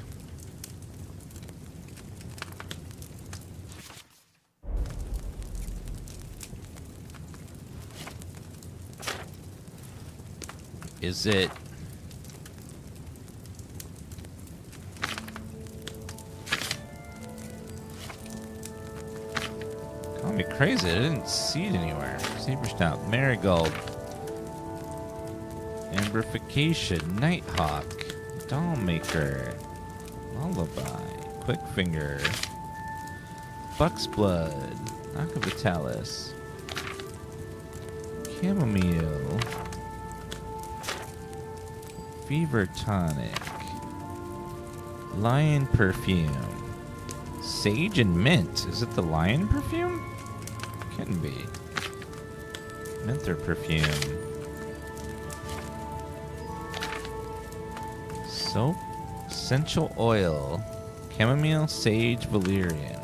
Speaker 1: Is it... Call me crazy, I didn't see it anywhere. Saber Stout, Marigold, Ambrification, Nighthawk, Dollmaker, Lullaby, Quickfinger, Buck's Blood, Aqua Vitalis, Chamomile, Fever Tonic, Lion Perfume, Sage and Mint. Is it the Lion Perfume? Can be. Minthra Perfume. Soap, Essential Oil, Chamomile, Sage, Valerian.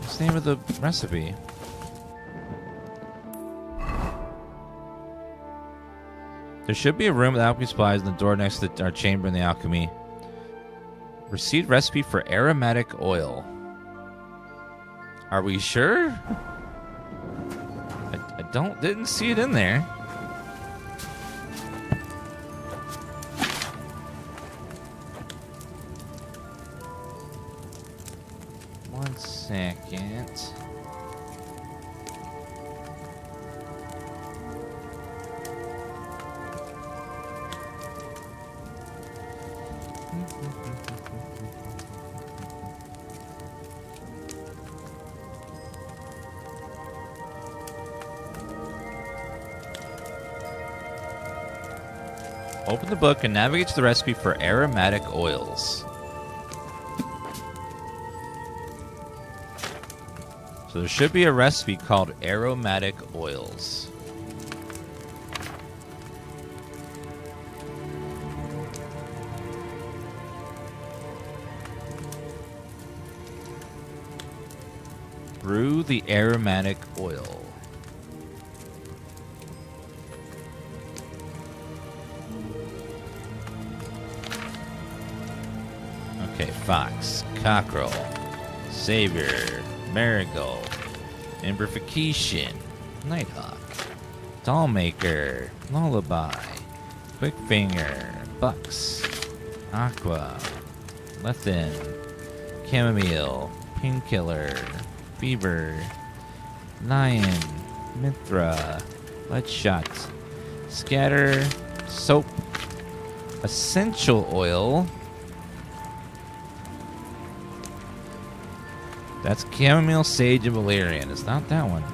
Speaker 1: What's the name of the recipe? There should be a room with alchemy supplies in the door next to our chamber in the alchemy. Received recipe for aromatic oil. Are we sure? I didn't see it in there. One second. Open the book and navigate to the recipe for aromatic oils. So there should be a recipe called aromatic oils. Brew the aromatic oil. Okay, fox, cockerel, savior, marigold, ambrification, nighthawk, dollmaker, lullaby, quickfinger, bucks, aqua, lethin, chamomile, Painkiller. Fever. Lion. Mithra. Bloodshot. Scatter. Soap. Essential oil. That's chamomile, sage, and valerian. It's not that one.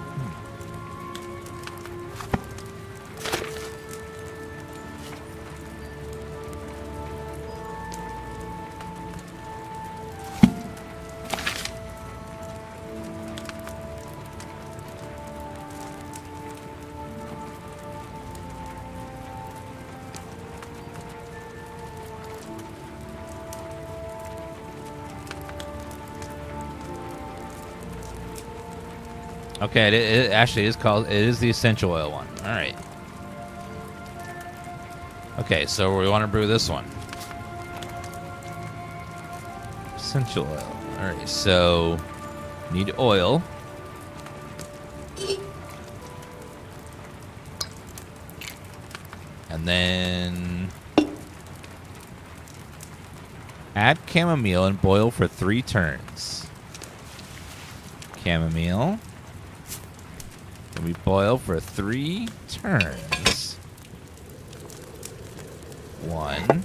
Speaker 1: Okay, it actually is called. It is the essential oil one. All right. Okay, so we want to brew this one. Essential oil. All right, so need oil. And then add chamomile and boil for 3 turns. Chamomile. And we boil for 3 turns. 1.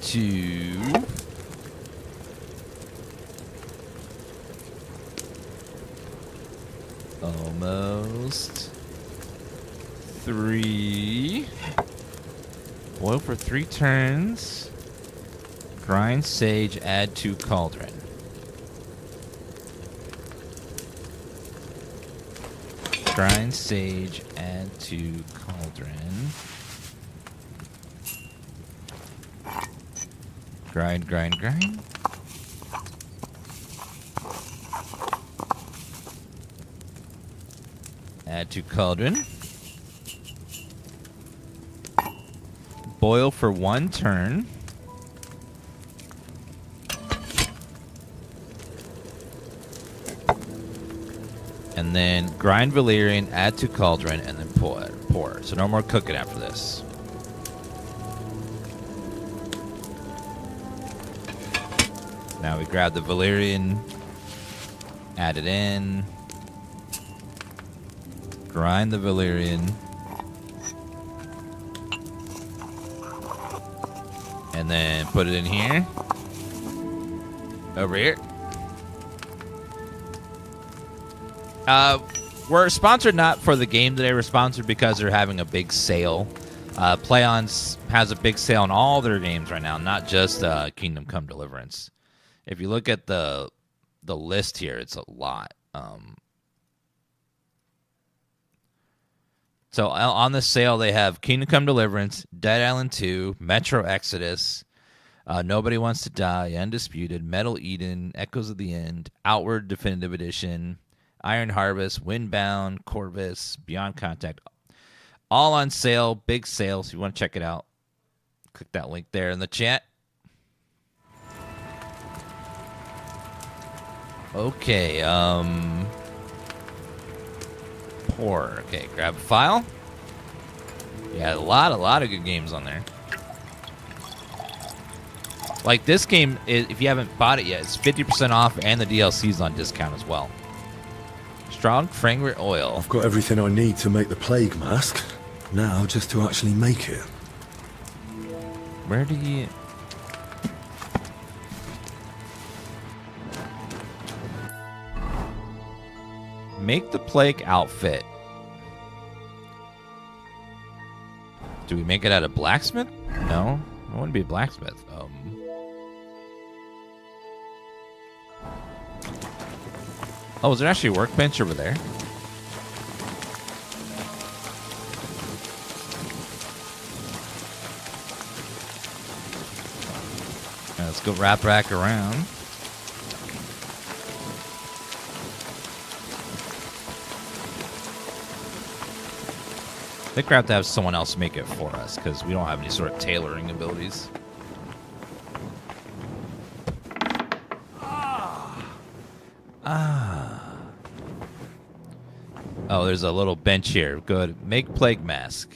Speaker 1: 2. 3. Boil for 3 turns. Grind sage, add to cauldron. Grind sage, add to cauldron. Grind. Add to cauldron. Boil for 1 turn. And then grind valerian, add to cauldron, and then pour. So no more cooking after this. Now we grab the valerian, add it in, grind the valerian, and then put it in here. Over here. We're sponsored not for the game today. We're sponsored because they're having a big sale. PlayOn has a big sale on all their games right now, not just Kingdom Come Deliverance. If you look at the list here, it's a lot. So on the sale, they have Kingdom Come Deliverance, Dead Island 2, Metro Exodus, Nobody Wants to Die, Undisputed, Metal Eden, Echoes of the End, Outward Definitive Edition, Iron Harvest, Windbound, Corvus, Beyond Contact. All on sale, big sale. So if you want to check it out, click that link there in the chat. Okay, pour. Okay, grab a file. Yeah, a lot of good games on there. Like this game, if you haven't bought it yet, it's 50% off and the DLC's on discount as well. Strong fragrant oil.
Speaker 3: I've got everything I need to make the plague mask. Now, just to actually make it.
Speaker 1: Where do you... Make the plague outfit. Do we make it out of blacksmith? No, it wouldn't be a blacksmith. Oh, is there actually a workbench over there? Now let's go wrap back around. I think we have to have someone else make it for us because we don't have any sort of tailoring abilities. Oh, there's a little bench here. Good. Make plague mask.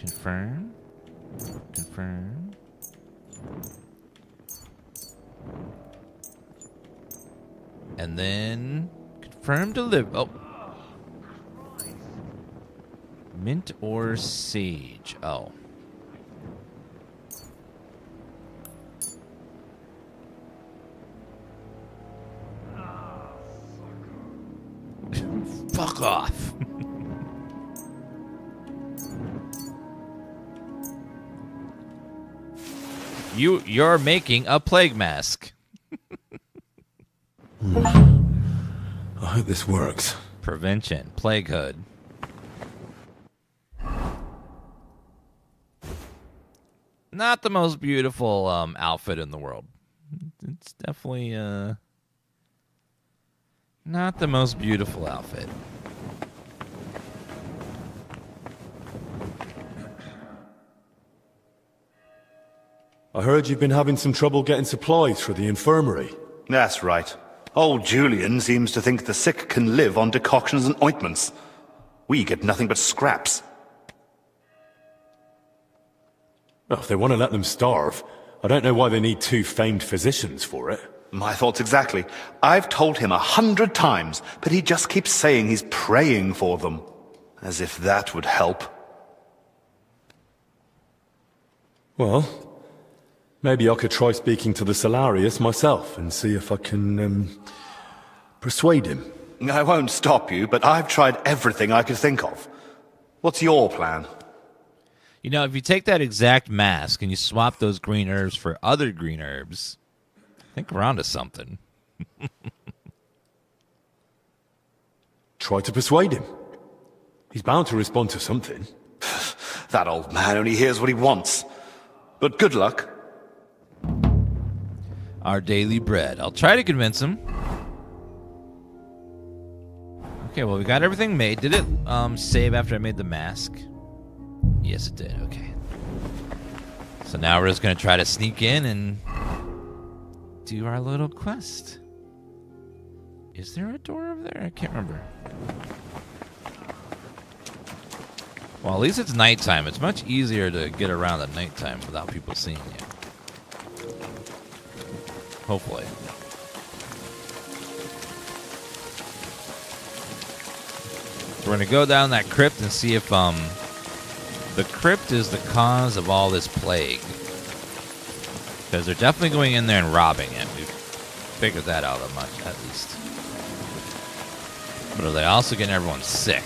Speaker 1: Confirm. Confirm. And then confirm deliver. Oh. Mint or sage. Oh. Fuck off. You're making a plague mask.
Speaker 3: I hope this works.
Speaker 1: Prevention. Plague hood. Not the most beautiful outfit in the world. It's definitely not the most beautiful outfit.
Speaker 3: I heard you've been having some trouble getting supplies for the infirmary.
Speaker 11: That's right. Old Julian seems to think the sick can live on decoctions and ointments. We get nothing but scraps.
Speaker 3: Well, if they want to let them starve, I don't know why they need 2 famed physicians for it.
Speaker 11: My thoughts exactly. I've told him 100 times, but he just keeps saying he's praying for them. As if that would help.
Speaker 3: Well, maybe I could try speaking to the Solarius myself and see if I can, persuade him.
Speaker 11: I won't stop you, but I've tried everything I could think of. What's your plan?
Speaker 1: You know, if you take that exact mask and you swap those green herbs for other green herbs, I think we're onto something.
Speaker 3: Try to persuade him. He's bound to respond to something.
Speaker 11: That old man only hears what he wants. But good luck.
Speaker 1: Our daily bread. I'll try to convince him. Okay, well, we got everything made. Did it save after I made the mask? Yes, it did. Okay. So now we're just going to try to sneak in and do our little quest. Is there a door over there? I can't remember. Well, at least it's nighttime. It's much easier to get around at nighttime without people seeing you. Hopefully. We're going to go down that crypt and see if the crypt is the cause of all this plague. Because they're definitely going in there and robbing it. We've figured that out much, at least. But are they also getting everyone sick?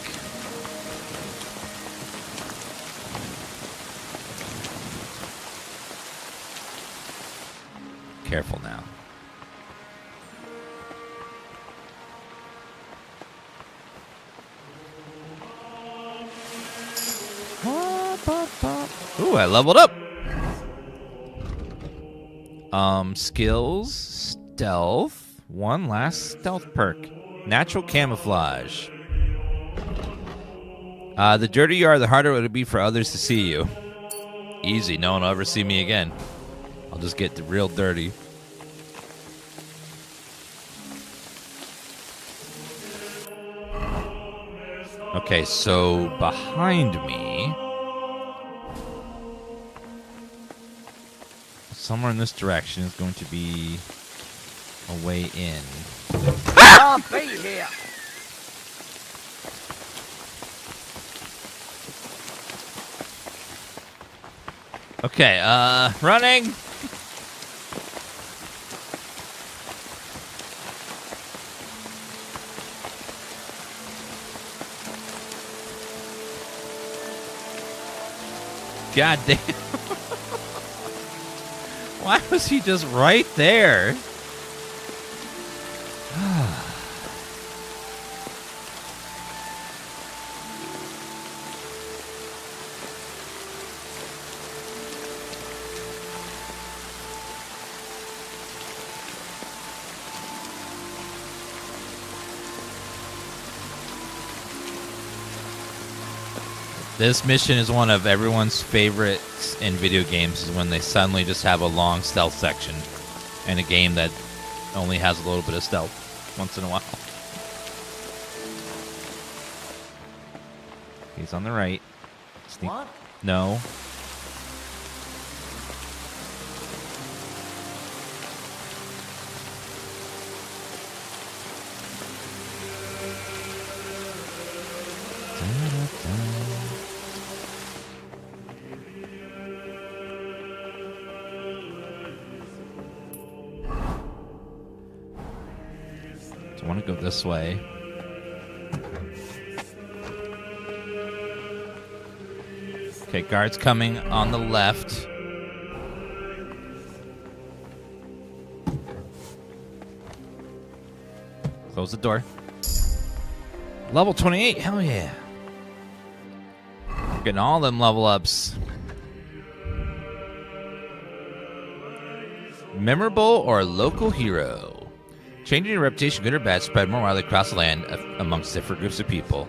Speaker 1: Careful now. Ooh, I leveled up. Skills, stealth, one last stealth perk. Natural camouflage. The dirtier you are, the harder it would be for others to see you. Easy, no one will ever see me again. I'll just get real dirty. Okay, so behind me, somewhere in this direction is going to be a way in.
Speaker 13: I'll be here.
Speaker 1: Okay, running. God damn. Why was he just right there? This mission is one of everyone's favorites in video games, is when they suddenly just have a long stealth section in a game that only has a little bit of stealth once in a while. He's on the right.
Speaker 13: What?
Speaker 1: No. Do I want to go this way? Okay, guards coming on the left. Close the door. Level 28, hell yeah. Getting all them level ups. Memorable or local hero? Changing your reputation, good or bad, spread more widely across the land amongst different groups of people.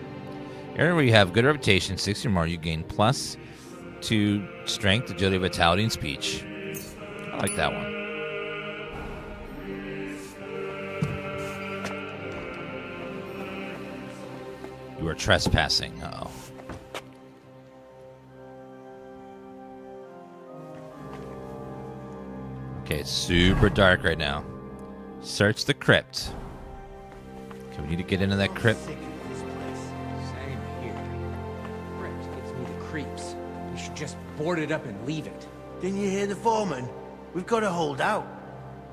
Speaker 1: Area where you have good reputation, 60 or more, you gain +2 strength, agility, vitality, and speech. I like that one. You are trespassing. Uh-oh. Okay, it's super dark right now. Search the crypt. Okay, we need to get into that crypt.
Speaker 13: Same here. Crypt gives me the creeps. We should just board it up and leave it.
Speaker 15: Didn't you hear the foreman? We've got to hold out.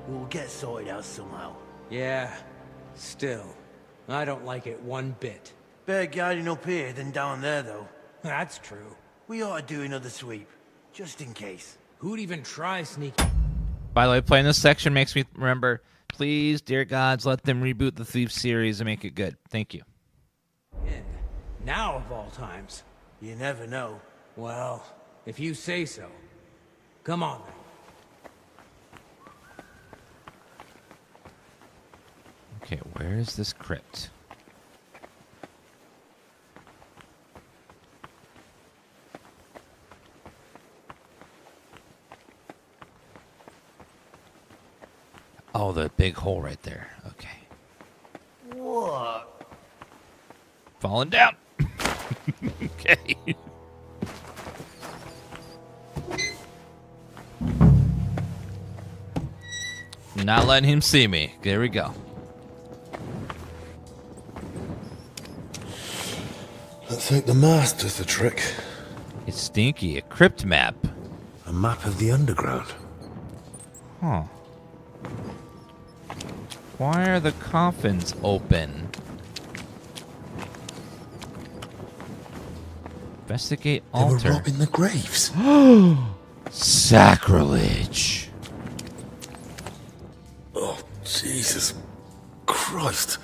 Speaker 15: We'll get sorted out somehow.
Speaker 13: Yeah, still. I don't like it one bit.
Speaker 15: Better guarding up here than down there, though.
Speaker 13: That's true.
Speaker 15: We ought to do another sweep, just in case.
Speaker 13: Who'd even try sneaking?
Speaker 1: By the way, playing this section makes me remember, please, dear gods, let them reboot the Thief series and make it good. Thank you.
Speaker 13: And now of all times.
Speaker 15: You never know.
Speaker 13: Well, if you say so. Come on, then.
Speaker 1: Okay, where is this crypt? Oh, the big hole right there. Okay.
Speaker 15: What?
Speaker 1: Falling down. Okay. Not letting him see me. There we go.
Speaker 3: Let's hope the mask does the trick.
Speaker 1: It's Stinky, a crypt map.
Speaker 3: A map of the underground.
Speaker 1: Huh. Why are the coffins open? Investigate altar.
Speaker 3: They were robbing the graves.
Speaker 1: Sacrilege.
Speaker 3: Oh, Jesus Christ.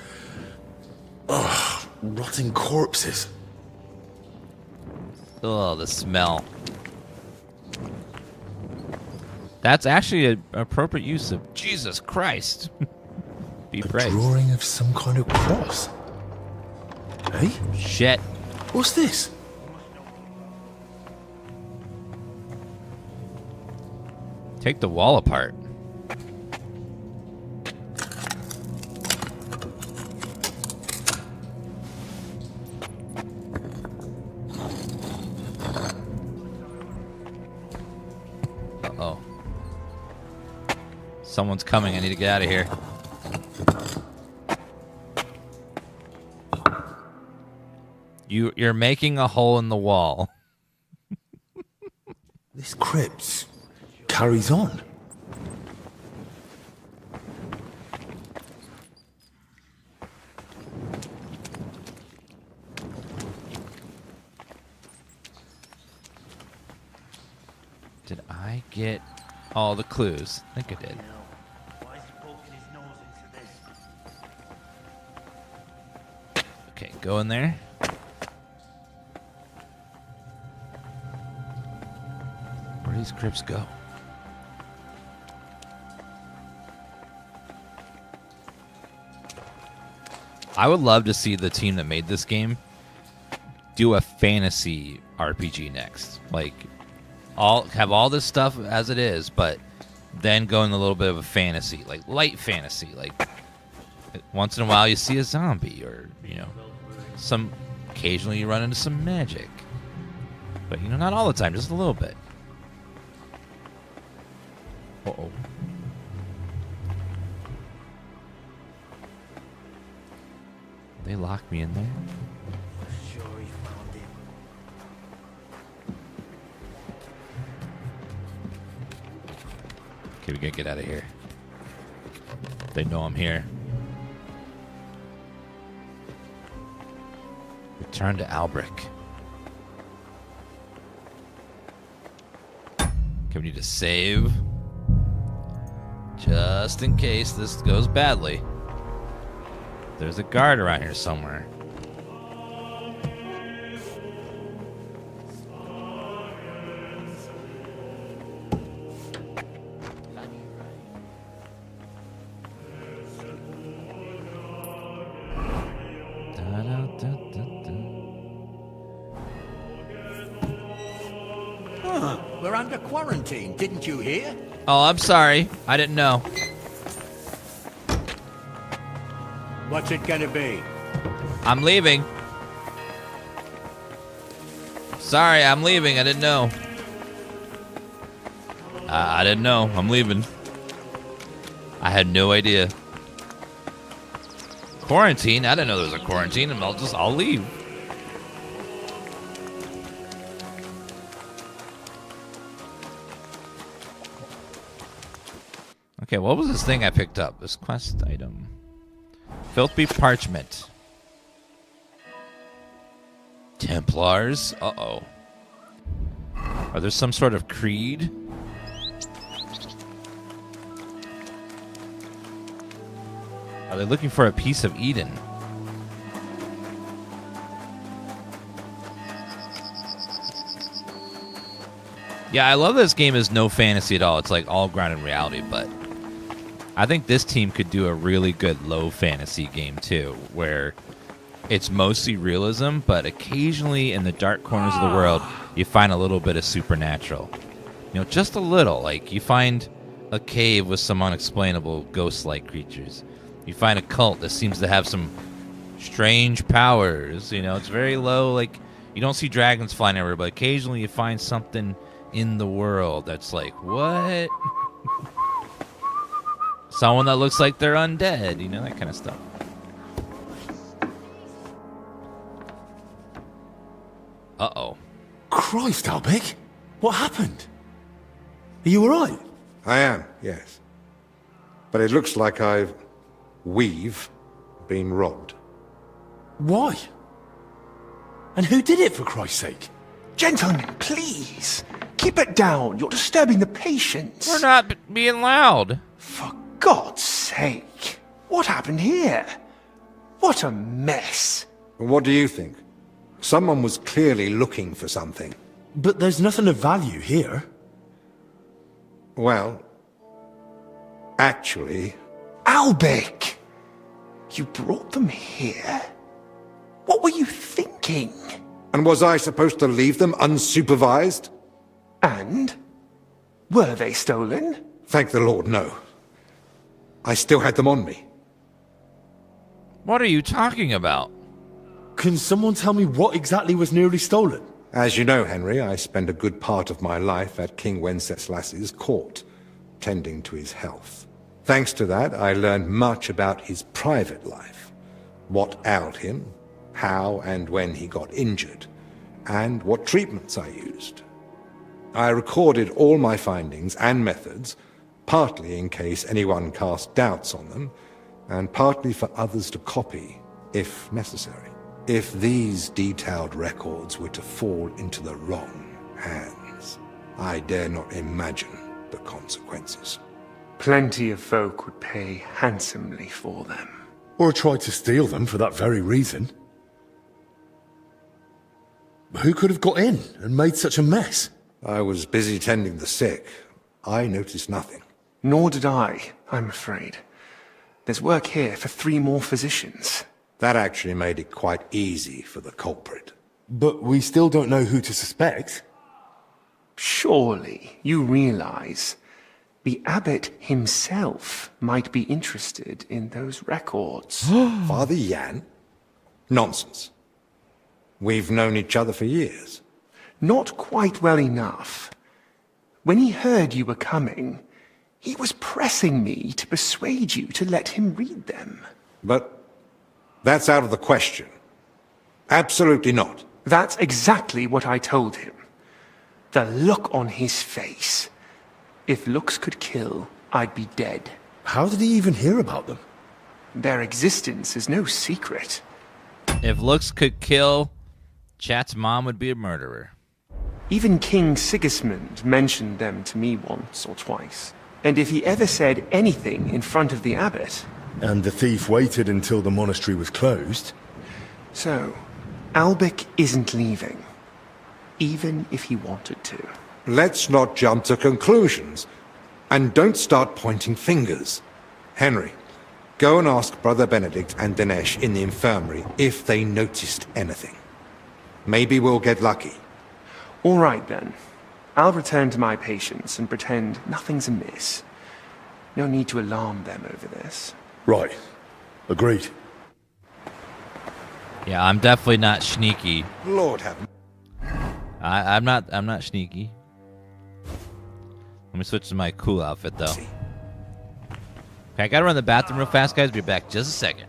Speaker 3: Ugh, rotting corpses.
Speaker 1: Oh, the smell. That's actually an appropriate use of Jesus Christ. Be praised.
Speaker 3: A drawing of some kind of cross. Hey?
Speaker 1: Shit.
Speaker 3: What's this?
Speaker 1: Take the wall apart. Uh-oh. Someone's coming. I need to get out of here. You're making a hole in the wall.
Speaker 3: This crypt carries on.
Speaker 1: Did I get all the clues? I think I did. Okay, go in there. Where do these crypts go? I would love to see the team that made this game do a fantasy RPG next. Like, have all this stuff as it is, but then go in a little bit of a fantasy, like light fantasy. Like, once in a while you see a zombie, or occasionally you run into some magic. But, you know, not all the time, just a little bit. Uh-oh. They locked me in there?
Speaker 15: Sure he found it.
Speaker 1: Okay, we gotta get out of here. They know I'm here. Return to Albric. Okay, we need to save. Just in case this goes badly. There's a guard around here somewhere.
Speaker 15: We're under quarantine, didn't you hear?
Speaker 1: Oh, I'm sorry. I didn't know.
Speaker 15: What's it gonna be?
Speaker 1: I'm leaving. Sorry, I'm leaving. I didn't know. I didn't know. I'm leaving. I had no idea. Quarantine? I didn't know there was a quarantine, and I'll leave. Okay, what was this thing I picked up? This quest item. Filthy parchment. Templars? Uh-oh. Are there some sort of creed? Are they looking for a piece of Eden? Yeah, I love this game is no fantasy at all. It's like all grounded in reality, but I think this team could do a really good low fantasy game too, where it's mostly realism, but occasionally in the dark corners of the world, you find a little bit of supernatural. You know, just a little. Like, you find a cave with some unexplainable ghost-like creatures. You find a cult that seems to have some strange powers. You know, it's very low. Like, you don't see dragons flying everywhere, but occasionally you find something in the world that's like, what? Someone that looks like they're undead, you know, that kind of stuff. Uh-oh.
Speaker 3: Christ, Albic! What happened? Are you alright?
Speaker 6: I am, yes. But it looks like we've been robbed.
Speaker 3: Why? And who did it, for Christ's sake?
Speaker 8: Gentlemen, please. Keep it down. You're disturbing the patients.
Speaker 1: We're not being loud.
Speaker 8: For God's sake. What happened here? What a mess.
Speaker 6: What do you think? Someone was clearly looking for something.
Speaker 3: But there's nothing of value here.
Speaker 6: Well, actually...
Speaker 8: Albic! You brought them here? What were you thinking?
Speaker 6: And was I supposed to leave them unsupervised?
Speaker 8: And? Were they stolen?
Speaker 6: Thank the Lord, no. I still had them on me.
Speaker 1: What are you talking about?
Speaker 3: Can someone tell me what exactly was nearly stolen?
Speaker 6: As you know, Henry, I spent a good part of my life at King Wenceslas's court, tending to his health. Thanks to that, I learned much about his private life, what ailed him, how and when he got injured, and what treatments I used. I recorded all my findings and methods, partly in case anyone cast doubts on them, and partly for others to copy, if necessary. If these detailed records were to fall into the wrong hands, I dare not imagine the consequences.
Speaker 8: Plenty of folk would pay handsomely for them.
Speaker 3: Or tried to steal them for that very reason. Who could have got in and made such a mess?
Speaker 6: I was busy tending the sick. I noticed nothing.
Speaker 8: Nor did I, I'm afraid. There's work here for 3 more physicians.
Speaker 6: That actually made it quite easy for the culprit.
Speaker 3: But we still don't know who to suspect.
Speaker 8: Surely you realize the abbot himself might be interested in those records.
Speaker 6: Father Jan? Nonsense. We've known each other for years.
Speaker 8: Not quite well enough. When he heard you were coming, he was pressing me to persuade you to let him read them.
Speaker 6: But that's out of the question. Absolutely not.
Speaker 8: That's exactly what I told him. The look on his face. If looks could kill, I'd be dead.
Speaker 3: How did he even hear about them?
Speaker 8: Their existence is no secret.
Speaker 1: If looks could kill, Chat's mom would be a murderer.
Speaker 8: Even King Sigismund mentioned them to me once or twice. And if he ever said anything in front of the abbot...
Speaker 3: And the thief waited until the monastery was closed?
Speaker 8: So, Albic isn't leaving. Even if he wanted to.
Speaker 6: Let's not jump to conclusions. And don't start pointing fingers. Henry, go and ask Brother Benedict and Dinesh in the infirmary if they noticed anything. Maybe we'll get lucky.
Speaker 8: All right, then. I'll return to my patients and pretend nothing's amiss. No need to alarm them over this.
Speaker 3: Right. Agreed.
Speaker 1: Yeah, I'm definitely not sneaky.
Speaker 6: Lord have...
Speaker 1: I'm not sneaky. Let me switch to my cool outfit, though. Okay, I gotta run to the bathroom real fast, guys. Be back just a second.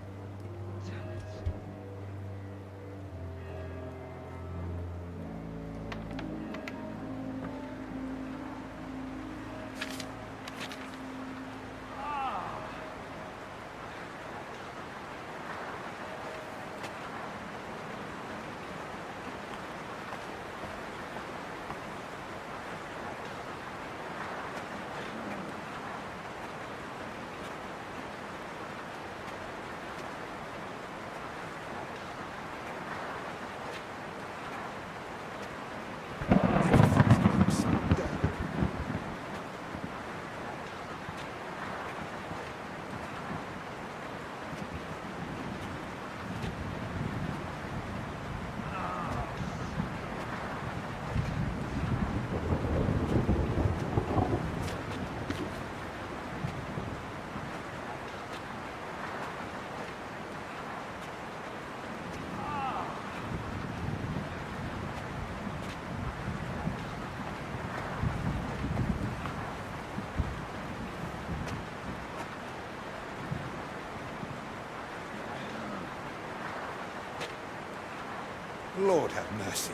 Speaker 6: Lord have mercy.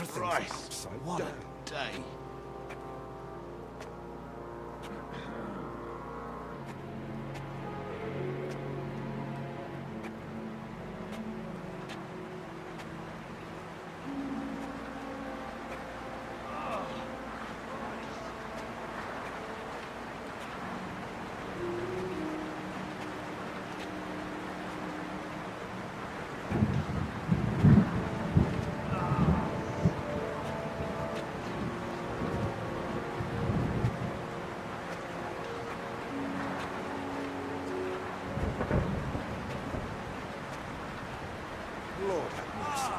Speaker 2: Christ, what a day.
Speaker 6: Lord have mercy.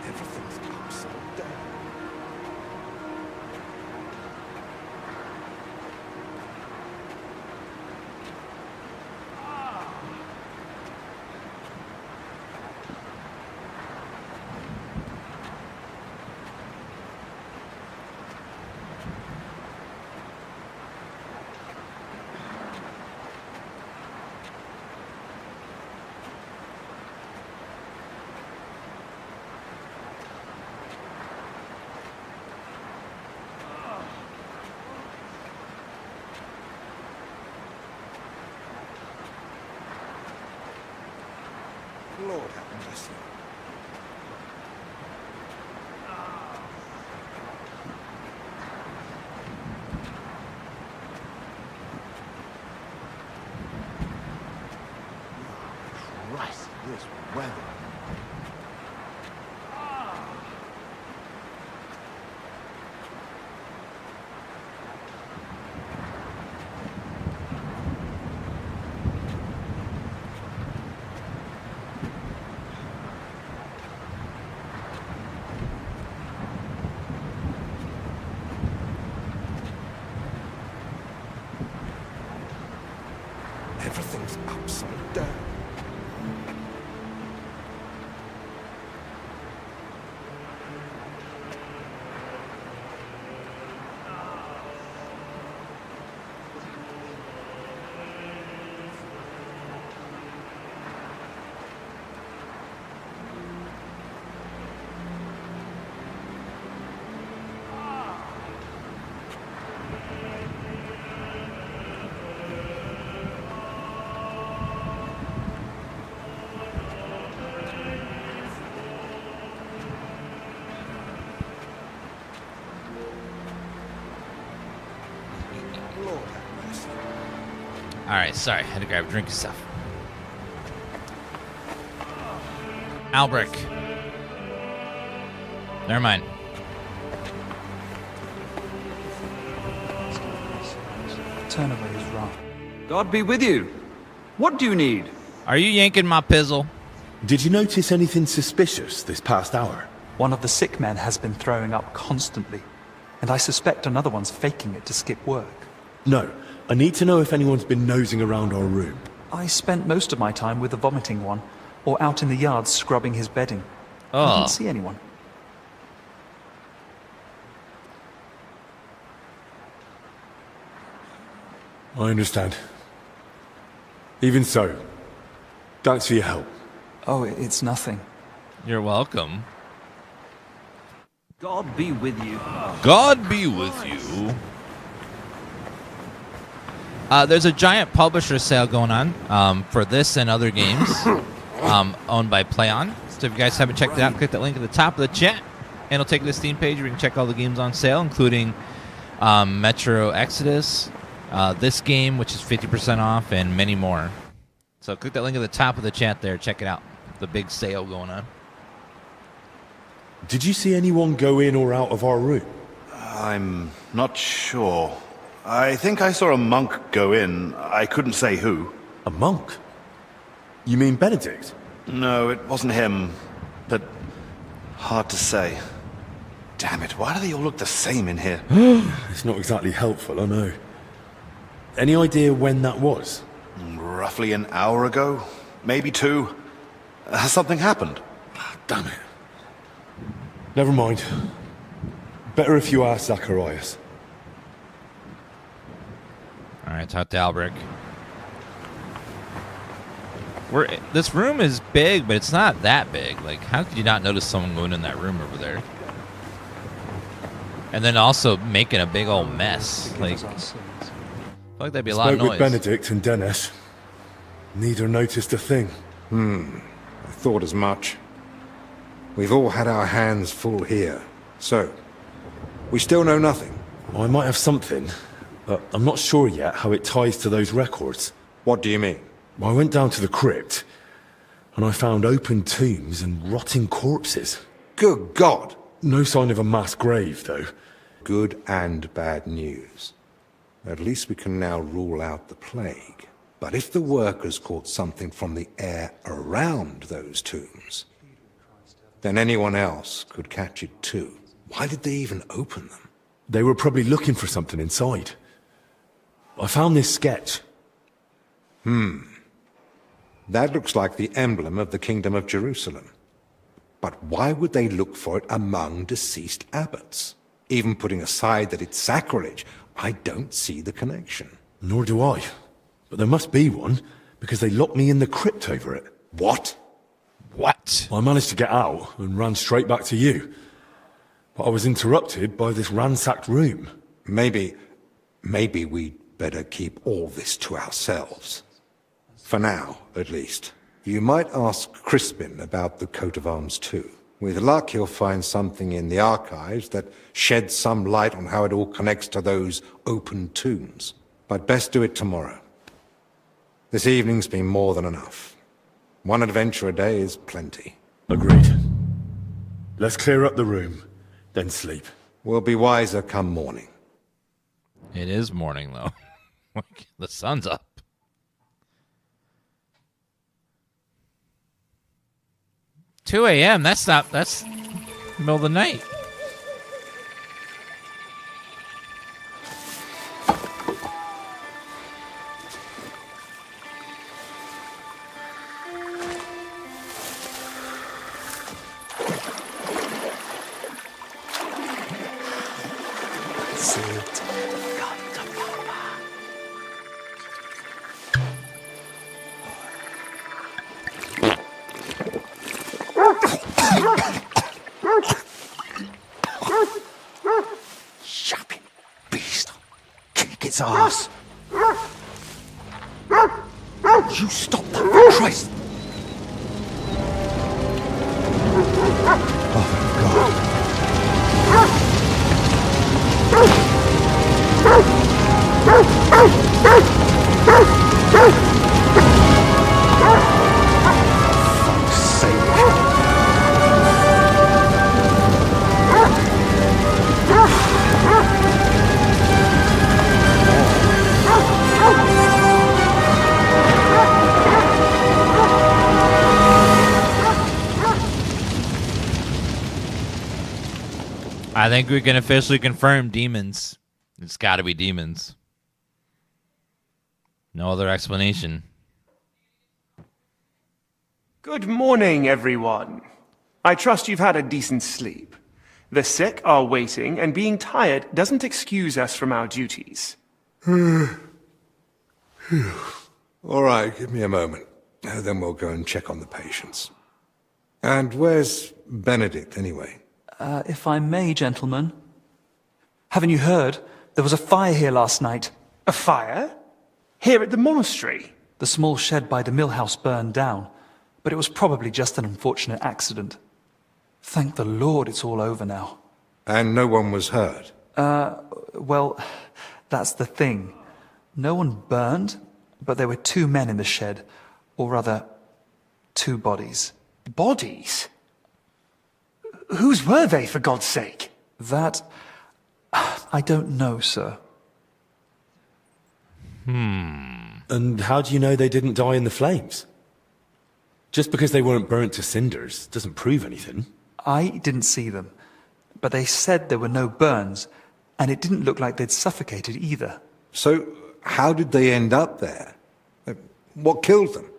Speaker 6: Everything's upside down. Lord have mercy.
Speaker 10: Christ, this weather.
Speaker 6: Everything's upside down.
Speaker 1: All right, sorry, had to grab a drink and stuff. Albrecht. Never mind.
Speaker 5: Turn away is wrong.
Speaker 16: God be with you. What do you need?
Speaker 1: Are you yanking my pizzle?
Speaker 3: Did you notice anything suspicious this past hour?
Speaker 5: One of the sick men has been throwing up constantly, and I suspect another one's faking it to skip work.
Speaker 3: No, I need to know if anyone's been nosing around our room.
Speaker 5: I spent most of my time with the vomiting one, or out in the yard scrubbing his bedding. I
Speaker 1: Oh.
Speaker 5: didn't see anyone.
Speaker 3: I understand. Even so, thanks for your help.
Speaker 5: Oh, it's nothing.
Speaker 1: You're welcome.
Speaker 16: God be with you.
Speaker 1: God be with you. There's a giant publisher sale going on for this and other games owned by PlayOn. So if you guys haven't checked it out, click that link at the top of the chat, and it'll take you to the Steam page where you can check all the games on sale, including Metro Exodus, this game, which is 50% off, and many more. So click that link at the top of the chat there. Check it out. The big sale going on.
Speaker 3: Did you see anyone go in or out of our room?
Speaker 11: I'm not sure. I think I saw a monk go in. I couldn't say who.
Speaker 3: A monk? You mean Benedict?
Speaker 11: No, it wasn't him. But hard to say. Damn it, why do they all look the same in here?
Speaker 3: It's not exactly helpful, I know. Any idea when that was?
Speaker 11: Roughly an hour ago. Maybe 2. Has something happened?
Speaker 3: Damn it. Never mind. Better if you ask Zacharias.
Speaker 1: All right, talk to Albrecht. This room is big, but it's not that big. Like, how could you not notice someone going in that room over there? And then also making a big old mess. Like, I feel like that'd be a lot of
Speaker 3: Spoke
Speaker 1: noise.
Speaker 3: with Benedict and Dennis. Neither noticed a thing.
Speaker 6: I thought as much. We've all had our hands full here. So, we still know nothing.
Speaker 3: I might have something, but I'm not sure yet how it ties to those records.
Speaker 6: What do you mean?
Speaker 3: I went down to the crypt, and I found open tombs and rotting corpses.
Speaker 6: Good God!
Speaker 3: No sign of a mass grave, though.
Speaker 6: Good and bad news. At least we can now rule out the plague. But if the workers caught something from the air around those tombs, then anyone else could catch it too. Why did they even open them?
Speaker 3: They were probably looking for something inside. I found this sketch.
Speaker 6: That looks like the emblem of the Kingdom of Jerusalem. But why would they look for it among deceased abbots? Even putting aside that it's sacrilege, I don't see the connection.
Speaker 3: Nor do I. But there must be one, because they locked me in the crypt over it.
Speaker 6: What?
Speaker 1: What?
Speaker 3: I managed to get out and ran straight back to you. But I was interrupted by this ransacked room.
Speaker 6: Maybe we'd better keep all this to ourselves. For now, at least. You might ask Crispin about the coat of arms too. With luck, he'll find something in the archives that sheds some light on how it all connects to those open tombs. But best do it tomorrow. This evening's been more than enough. One adventure a day is plenty.
Speaker 3: Agreed. Let's clear up the room, then sleep.
Speaker 6: We'll be wiser come morning.
Speaker 1: It is morning, though. The sun's up. $2 a.m. That's middle of the night.
Speaker 8: Shapping beast. Kick its ass. You stop that, for Christ!
Speaker 1: I think we can officially confirm demons. It's got to be demons. No other explanation.
Speaker 8: Good morning, everyone. I trust you've had a decent sleep. The sick are waiting, and being tired doesn't excuse us from our duties.
Speaker 6: All right, give me a moment. Then we'll go and check on the patients. And where's Benedict, anyway?
Speaker 5: If I may, gentlemen. Haven't you heard? There was a fire here last night.
Speaker 8: A fire? Here at the monastery?
Speaker 5: The small shed by the mill house burned down, but it was probably just an unfortunate accident. Thank the Lord it's all over now.
Speaker 6: And no one was hurt?
Speaker 5: Well, that's the thing. No one burned, but there were 2 men in the shed. Or rather, 2 bodies.
Speaker 8: Bodies? Whose were they, for God's sake?
Speaker 5: That... I don't know, sir.
Speaker 3: And how do you know they didn't die in the flames? Just because they weren't burnt to cinders doesn't prove anything.
Speaker 5: I didn't see them, but they said there were no burns, and it didn't look like they'd suffocated either.
Speaker 6: So, how did they end up there? What killed them?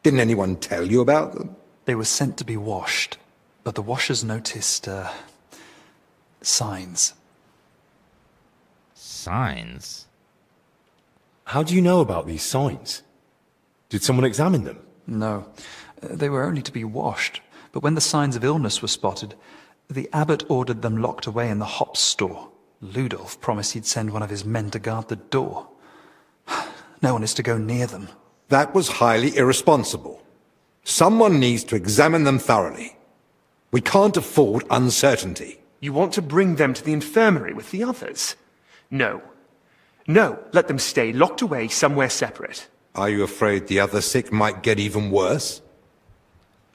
Speaker 6: Didn't anyone tell you about them?
Speaker 5: They were sent to be washed, but the washers noticed, signs.
Speaker 1: Signs?
Speaker 3: How do you know about these signs? Did someone examine them?
Speaker 5: No, they were only to be washed, but when the signs of illness were spotted, the abbot ordered them locked away in the hops store. Ludolf promised he'd send one of his men to guard the door. No one is to go near them.
Speaker 6: That was highly irresponsible. Someone needs to examine them thoroughly. We can't afford uncertainty.
Speaker 8: You want to bring them to the infirmary with the others? No. No, let them stay locked away somewhere separate.
Speaker 6: Are you afraid the other sick might get even worse?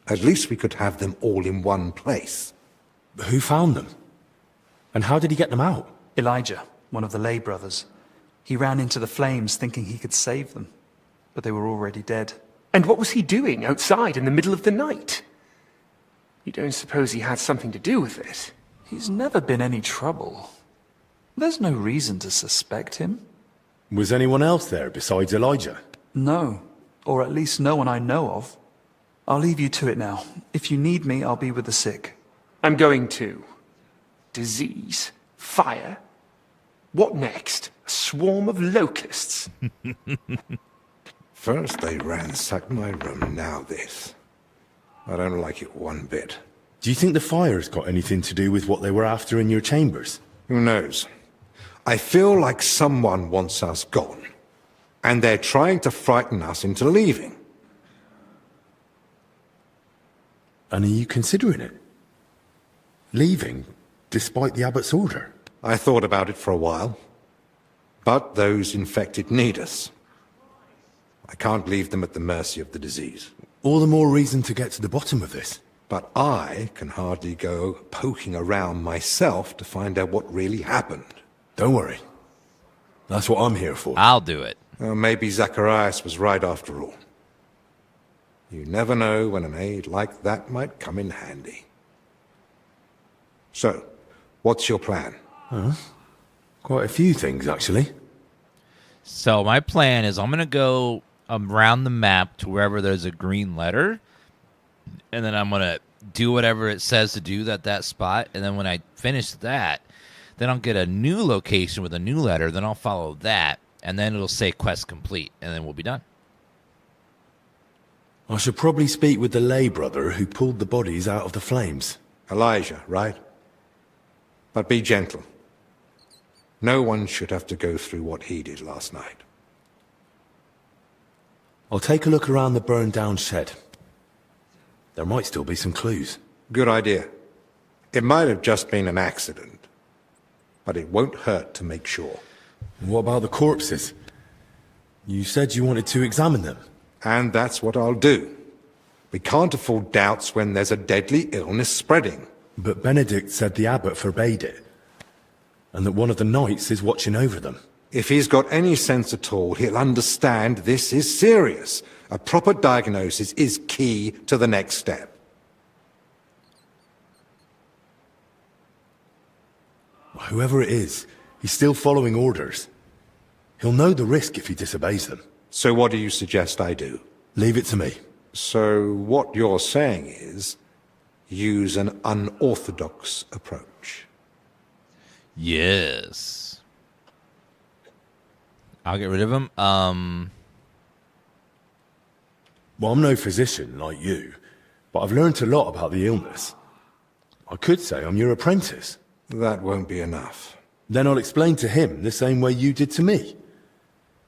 Speaker 6: At least we could have them all in one place.
Speaker 3: But who found them? And how did he get them out?
Speaker 5: Elijah, one of the lay brothers. He ran into the flames thinking he could save them, but they were already dead.
Speaker 8: And what was he doing outside in the middle of the night? You don't suppose he had something to do with it?
Speaker 5: He's never been any trouble. There's no reason to suspect him.
Speaker 3: Was anyone else there besides Elijah?
Speaker 5: No, or at least no one I know of. I'll leave you to it now. If you need me, I'll be with the sick.
Speaker 8: I'm going too. Disease? Fire? What next? A swarm of locusts?
Speaker 6: First they ransacked my room, now this. I don't like it one bit.
Speaker 3: Do you think the fire's got anything to do with what they were after in your chambers?
Speaker 6: Who knows? I feel like someone wants us gone. And they're trying to frighten us into leaving.
Speaker 3: And are you considering it? Leaving, despite the abbot's order?
Speaker 6: I thought about it for a while. But those infected need us. I can't leave them at the mercy of the disease.
Speaker 3: All the more reason to get to the bottom of this.
Speaker 6: But I can hardly go poking around myself to find out what really happened.
Speaker 3: Don't worry. That's what I'm here for.
Speaker 1: I'll do it.
Speaker 6: Maybe Zacharias was right after all. You never know when an aid like that might come in handy. So, what's your plan?
Speaker 3: Quite a few things, actually.
Speaker 1: So my plan is I'm going to go around the map to wherever there's a green letter, and then I'm going to do whatever it says to do at that spot, and then when I finish that, then I'll get a new location with a new letter, then I'll follow that, and then it'll say quest complete, and then we'll be done.
Speaker 3: I should probably speak with the lay brother who pulled the bodies out of the flames.
Speaker 6: Elijah, right? But be gentle. No one should have to go through what he did last night.
Speaker 3: I'll take a look around the burned down shed. There might still be some clues.
Speaker 6: Good idea. It might have just been an accident, but it won't hurt to make sure.
Speaker 3: What about the corpses? You said you wanted to examine them.
Speaker 6: And that's what I'll do. We can't afford doubts when there's a deadly illness spreading.
Speaker 3: But Benedict said the abbot forbade it, and that one of the knights is watching over them.
Speaker 6: If he's got any sense at all, he'll understand this is serious. A proper diagnosis is key to the next step.
Speaker 3: Whoever it is, he's still following orders. He'll know the risk if he disobeys them.
Speaker 6: So what do you suggest I do?
Speaker 3: Leave it to me.
Speaker 6: So what you're saying is, use an unorthodox approach.
Speaker 1: Yes. I'll get rid of him.
Speaker 3: Well, I'm no physician like you, but I've learned a lot about the illness. I could say I'm your apprentice.
Speaker 6: That won't be enough.
Speaker 3: Then I'll explain to him the same way you did to me.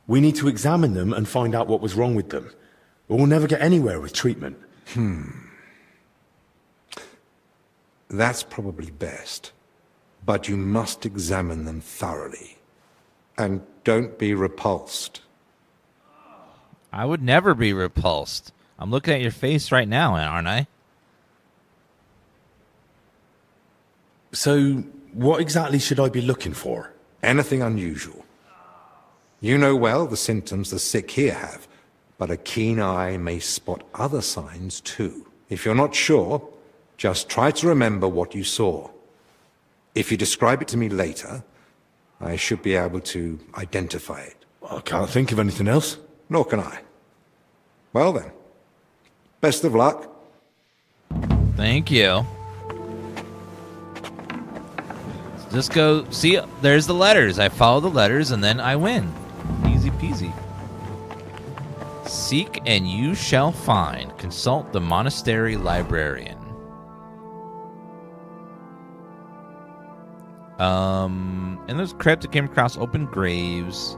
Speaker 3: We need to examine them and find out what was wrong with them, or we'll never get anywhere with treatment.
Speaker 6: That's probably best. But you must examine them thoroughly. And don't be repulsed.
Speaker 1: I would never be repulsed. I'm looking at your face right now, aren't I?
Speaker 3: So, what exactly should I be looking for?
Speaker 6: Anything unusual. You know well the symptoms the sick here have, but a keen eye may spot other signs too. If you're not sure, just try to remember what you saw. If you describe it to me later, I should be able to identify it.
Speaker 3: I can't think of anything else.
Speaker 6: Nor can I. Well then, best of luck.
Speaker 1: Thank you. Just go, see, there's the letters. I follow the letters and then I win. Easy peasy. Seek and you shall find. Consult the monastery librarian. In this crypt, I came across open graves.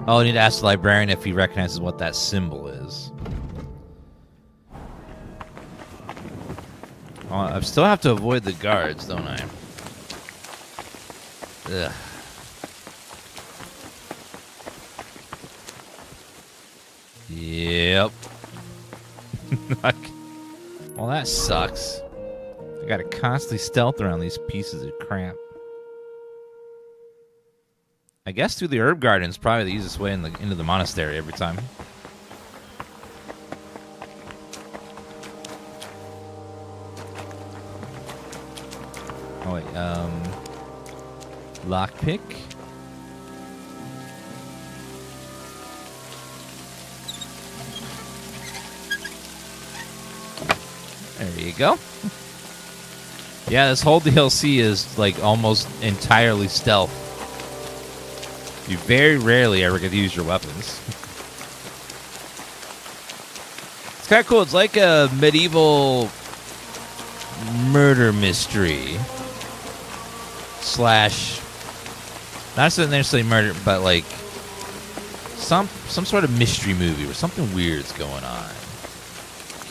Speaker 1: Oh, I need to ask the librarian if he recognizes what that symbol is. I still have to avoid the guards, don't I? Ugh. Yep. Well, that sucks. I gotta constantly stealth around these pieces of crap. I guess through the herb garden is probably the easiest way into the monastery every time. Oh wait, lockpick. There you go. Yeah, this whole DLC is like almost entirely stealth. You very rarely ever get to use your weapons. It's kind of cool. It's like a medieval murder mystery slash, not necessarily murder, but like some sort of mystery movie where something weird's going on.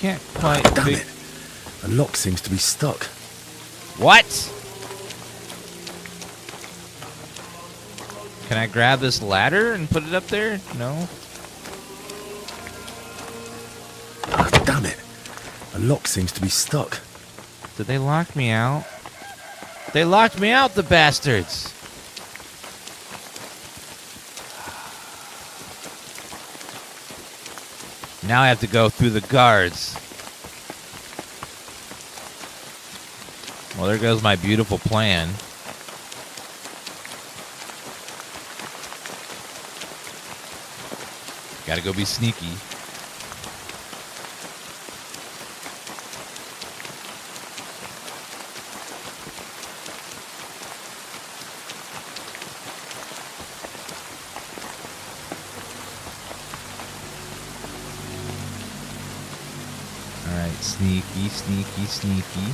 Speaker 1: Can't quite.
Speaker 3: A lock seems to be stuck.
Speaker 1: What? Can I grab this ladder and put it up there? No.
Speaker 3: Ah, damn it. A lock seems to be stuck.
Speaker 1: Did they lock me out? They locked me out, the bastards! Now I have to go through the guards. Well, there goes my beautiful plan. Gotta go be sneaky. Alright, sneaky, sneaky, sneaky.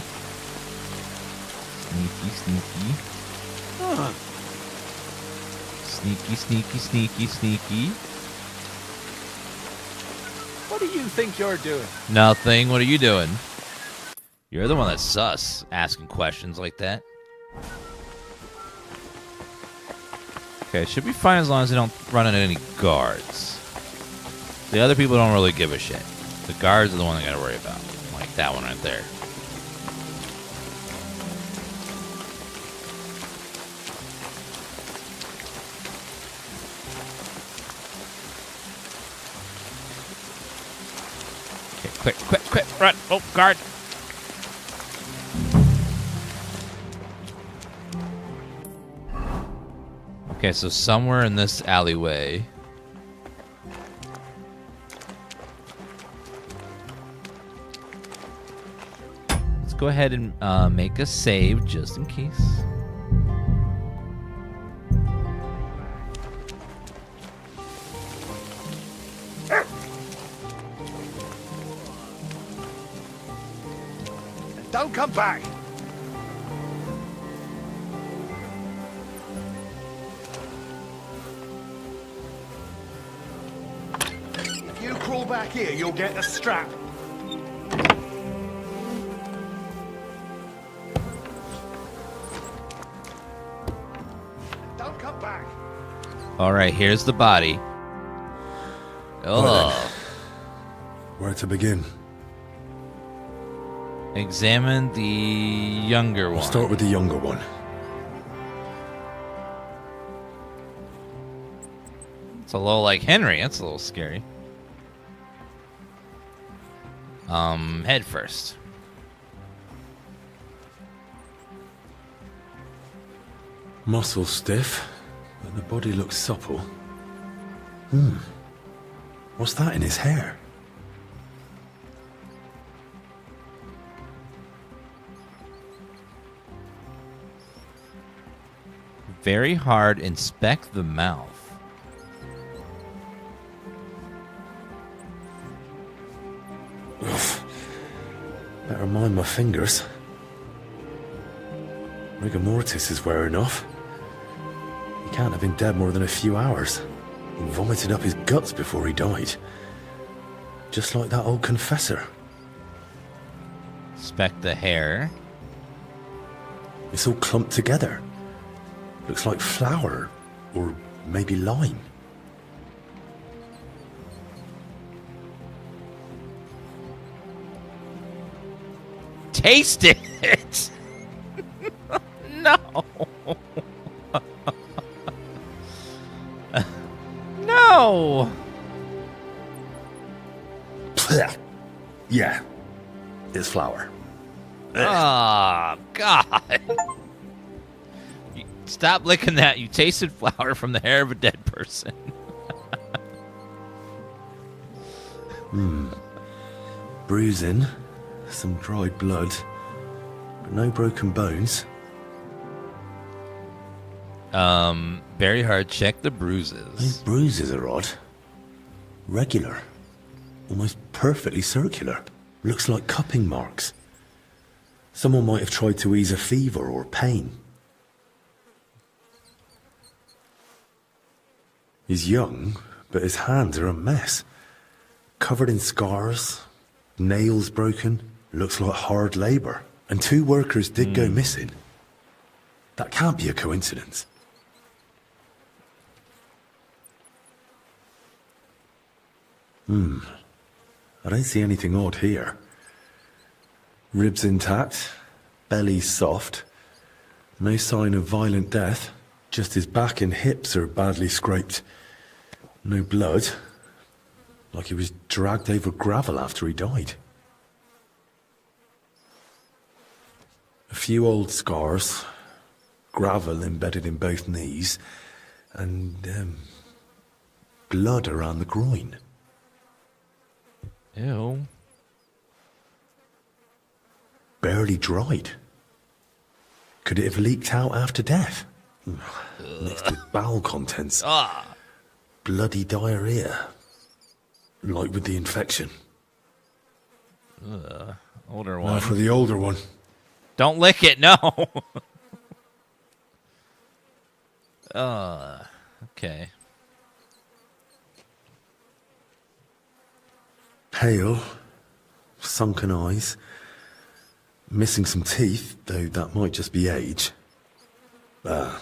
Speaker 1: Sneaky, sneaky.
Speaker 2: Huh.
Speaker 1: Sneaky, sneaky, sneaky, sneaky.
Speaker 2: What do you think you're doing?
Speaker 1: Nothing. What are you doing? You're the one that's sus, asking questions like that. Okay, should be fine as long as they don't run into any guards. The other people don't really give a shit. The guards are the one I gotta worry about. Like that one right there. Okay, quick, run. Oh, guard. Okay, so somewhere in this alleyway. Let's go ahead and make a save just in case.
Speaker 11: Don't come back! If you crawl back here, you'll get a strap. Don't come back!
Speaker 1: Alright, here's the body. Oh.
Speaker 3: Where to begin?
Speaker 1: Examine the younger one.
Speaker 3: We'll start with the younger one.
Speaker 1: It's a little like Henry. That's a little scary. Head first.
Speaker 3: Muscle stiff, but the body looks supple. What's that in his hair?
Speaker 1: Very hard. Inspect the mouth.
Speaker 3: Better mind my fingers. Rigor mortis is wearing off. He can't have been dead more than a few hours. He vomited up his guts before he died. Just like that old confessor.
Speaker 1: Inspect the hair.
Speaker 3: It's all clumped together. Looks like flour, or maybe lime.
Speaker 1: Taste it! No! No!
Speaker 3: Yeah, it's flour.
Speaker 1: Oh, God. Stop licking that. You tasted flour from the hair of a dead person.
Speaker 3: Bruising, some dried blood, but no broken bones.
Speaker 1: Very hard. Check the bruises.
Speaker 3: Those bruises are odd. Regular. Almost perfectly circular. Looks like cupping marks. Someone might have tried to ease a fever or pain. He's young, but his hands are a mess. Covered in scars, nails broken. Looks like hard labor. And 2 workers did go missing. That can't be a coincidence. I don't see anything odd here. Ribs intact, belly soft. No sign of violent death. Just his back and hips are badly scraped. No blood. Like he was dragged over gravel after he died. A few old scars. Gravel embedded in both knees. And, blood around the groin.
Speaker 1: Ew.
Speaker 3: Barely dried. Could it have leaked out after death? Mixed with bowel contents. Bloody diarrhea. Like with the infection.
Speaker 1: Older one.
Speaker 3: Now for the older one.
Speaker 1: Don't lick it, no. Okay.
Speaker 3: Pale. Sunken eyes. Missing some teeth, though that might just be age. But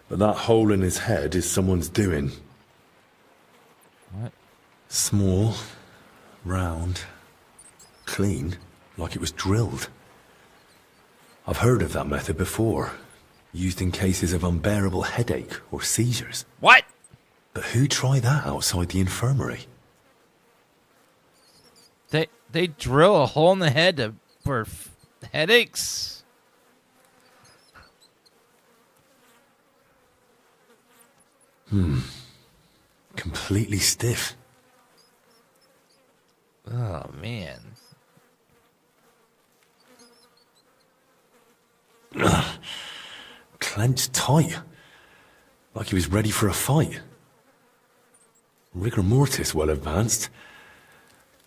Speaker 3: that hole in his head is someone's doing.
Speaker 1: What?
Speaker 3: Small, round, clean, like it was drilled. I've heard of that method before, used in cases of unbearable headache or seizures.
Speaker 1: What?
Speaker 3: But who'd try that outside the infirmary?
Speaker 1: They drill a hole in the head for headaches?
Speaker 3: Completely stiff.
Speaker 1: Oh, man.
Speaker 3: Clenched tight. Like he was ready for a fight. Rigor mortis well advanced.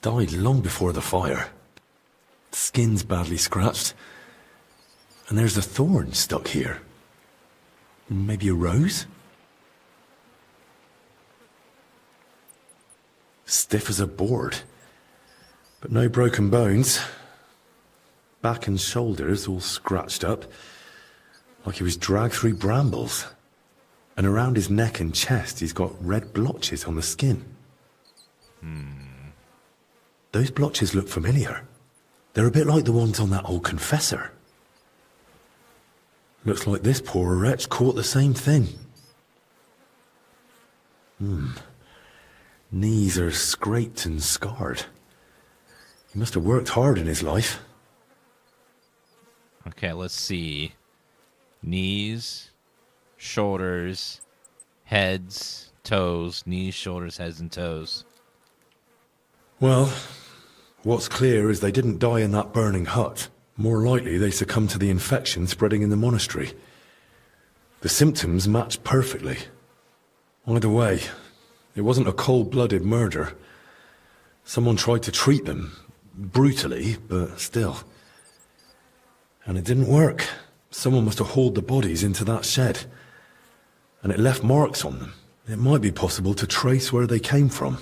Speaker 3: Died long before the fire. Skin's badly scratched. And there's a thorn stuck here. Maybe a rose? Stiff as a board. But no broken bones. Back and shoulders all scratched up. Like he was dragged through brambles. And around his neck and chest he's got red blotches on the skin. Those blotches look familiar. They're a bit like the ones on that old confessor. Looks like this poor wretch caught the same thing. Knees are scraped and scarred. He must have worked hard in his life.
Speaker 1: Okay, let's see. Knees, shoulders, heads, toes. Knees, shoulders, heads, and toes.
Speaker 3: Well, what's clear is they didn't die in that burning hut. More likely they succumbed to the infection spreading in the monastery. The symptoms matched perfectly. Either way, it wasn't a cold-blooded murder. Someone tried to treat them, brutally, but still. And it didn't work. Someone must have hauled the bodies into that shed. And it left marks on them. It might be possible to trace where they came from.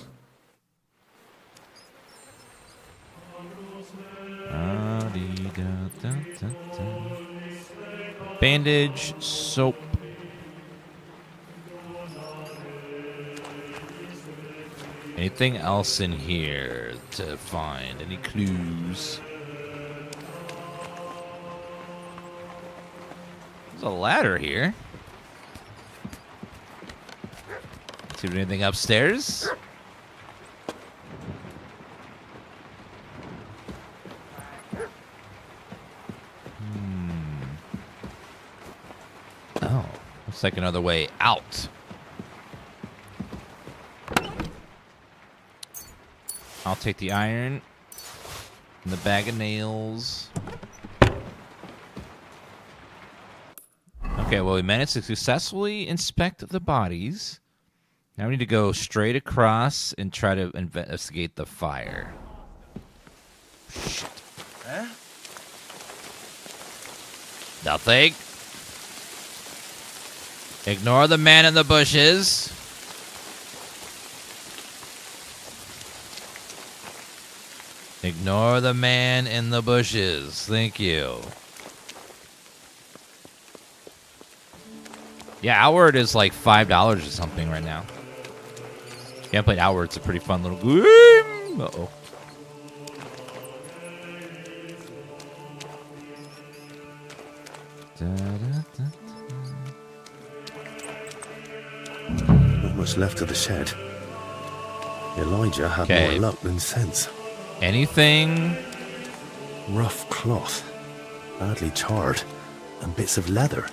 Speaker 1: Bandage, soap. Anything else in here to find? Any clues? There's a ladder here. See if there's anything upstairs. Oh, looks like another way out. I'll take the iron and the bag of nails. Okay, well, we managed to successfully inspect the bodies. Now we need to go straight across and try to investigate the fire. Shit.
Speaker 15: Huh?
Speaker 1: Nothing. Ignore the man in the bushes. Ignore the man in the bushes. Thank you. Yeah, Outward is like $5 or something right now. If you haven't played Outward, it's a pretty fun little game. Uh-oh.
Speaker 3: Not much left of the shed. Elijah had more luck than sense.
Speaker 1: Anything?
Speaker 3: Rough cloth, badly charred, and bits of leather.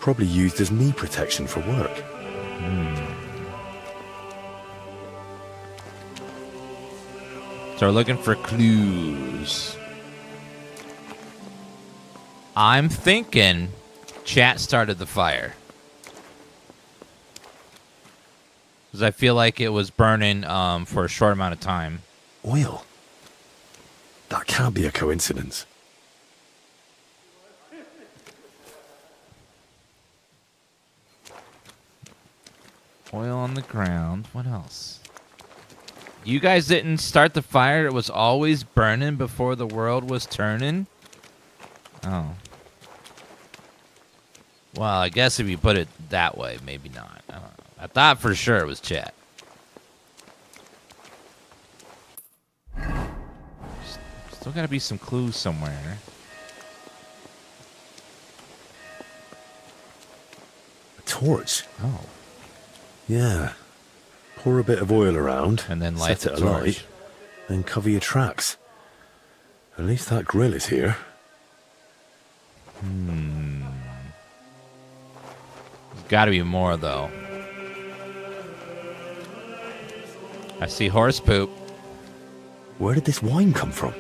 Speaker 3: Probably used as knee protection for work.
Speaker 1: So we're looking for clues. I'm thinking chat started the fire. Because I feel like it was burning for a short amount of time.
Speaker 3: Oil? That can't be a coincidence.
Speaker 1: Oil on the ground. What else? You guys didn't start the fire. It was always burning before the world was turning. Oh. Well, I guess if you put it that way, maybe not. I don't know. I thought for sure it was chat. Still gotta be some clues somewhere.
Speaker 3: A torch?
Speaker 1: Oh.
Speaker 3: Yeah. Pour a bit of oil around,
Speaker 1: and then light
Speaker 3: set
Speaker 1: the
Speaker 3: it alight,
Speaker 1: torch.
Speaker 3: then cover your tracks. At least that grill is here.
Speaker 1: There's gotta be more, though. I see horse poop.
Speaker 3: Where did this wine come from?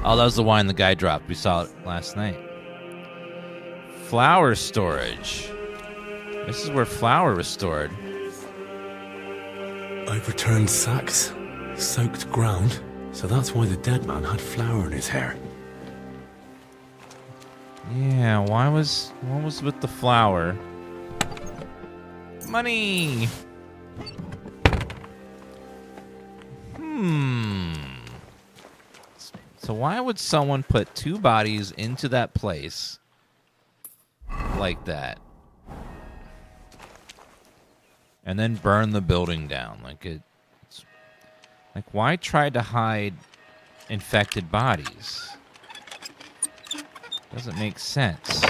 Speaker 1: Oh, that was the wine the guy dropped. We saw it last night. Flour storage. This is where flour was stored.
Speaker 3: Overturned sacks, soaked ground. So that's why the dead man had flour in his hair.
Speaker 1: Yeah, what was with the flour? Money. So why would someone put two bodies into that place like that and then burn the building down? Like why try to hide infected bodies? Doesn't make sense.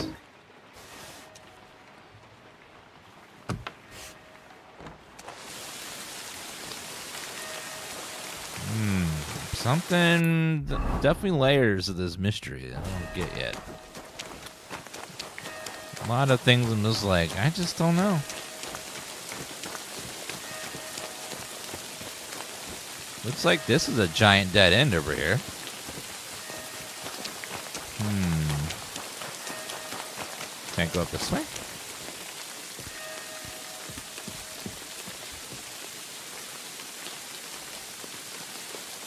Speaker 1: Something, definitely layers of this mystery I don't get yet. A lot of things I'm just like, I just don't know. Looks like this is a giant dead end over here. Can't go up this way.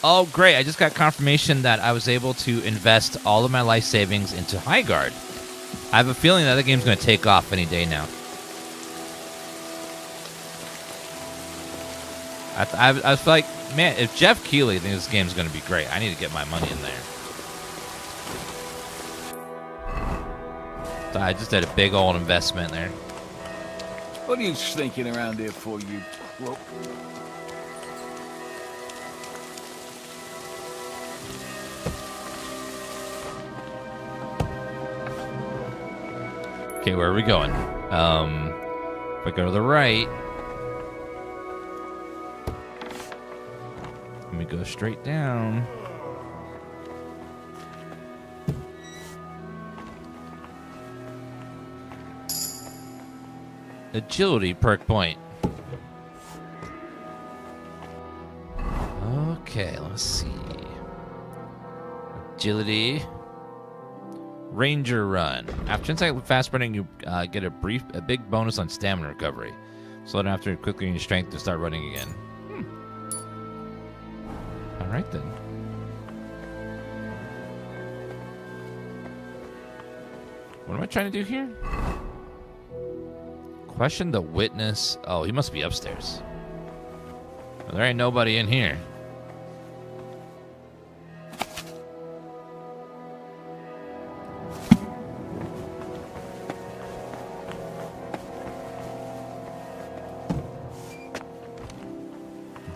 Speaker 1: Oh, great. I just got confirmation that I was able to invest all of my life savings into High Guard. I have a feeling that the game's going to take off any day now. I feel like, man, if Jeff Keighley thinks this game's going to be great, I need to get my money in there. So I just did a big old investment there.
Speaker 16: What are you sneaking around here for, you crook?
Speaker 1: Okay, where are we going? If I go to the right, let me go straight down. Agility perk point. Okay, let's see. Agility. Ranger run. After inside fast running, you get a big bonus on stamina recovery. Slow down after quickly in your strength to start running again. All right then. What am I trying to do here? Question the witness. Oh, he must be upstairs. Well, there ain't nobody in here.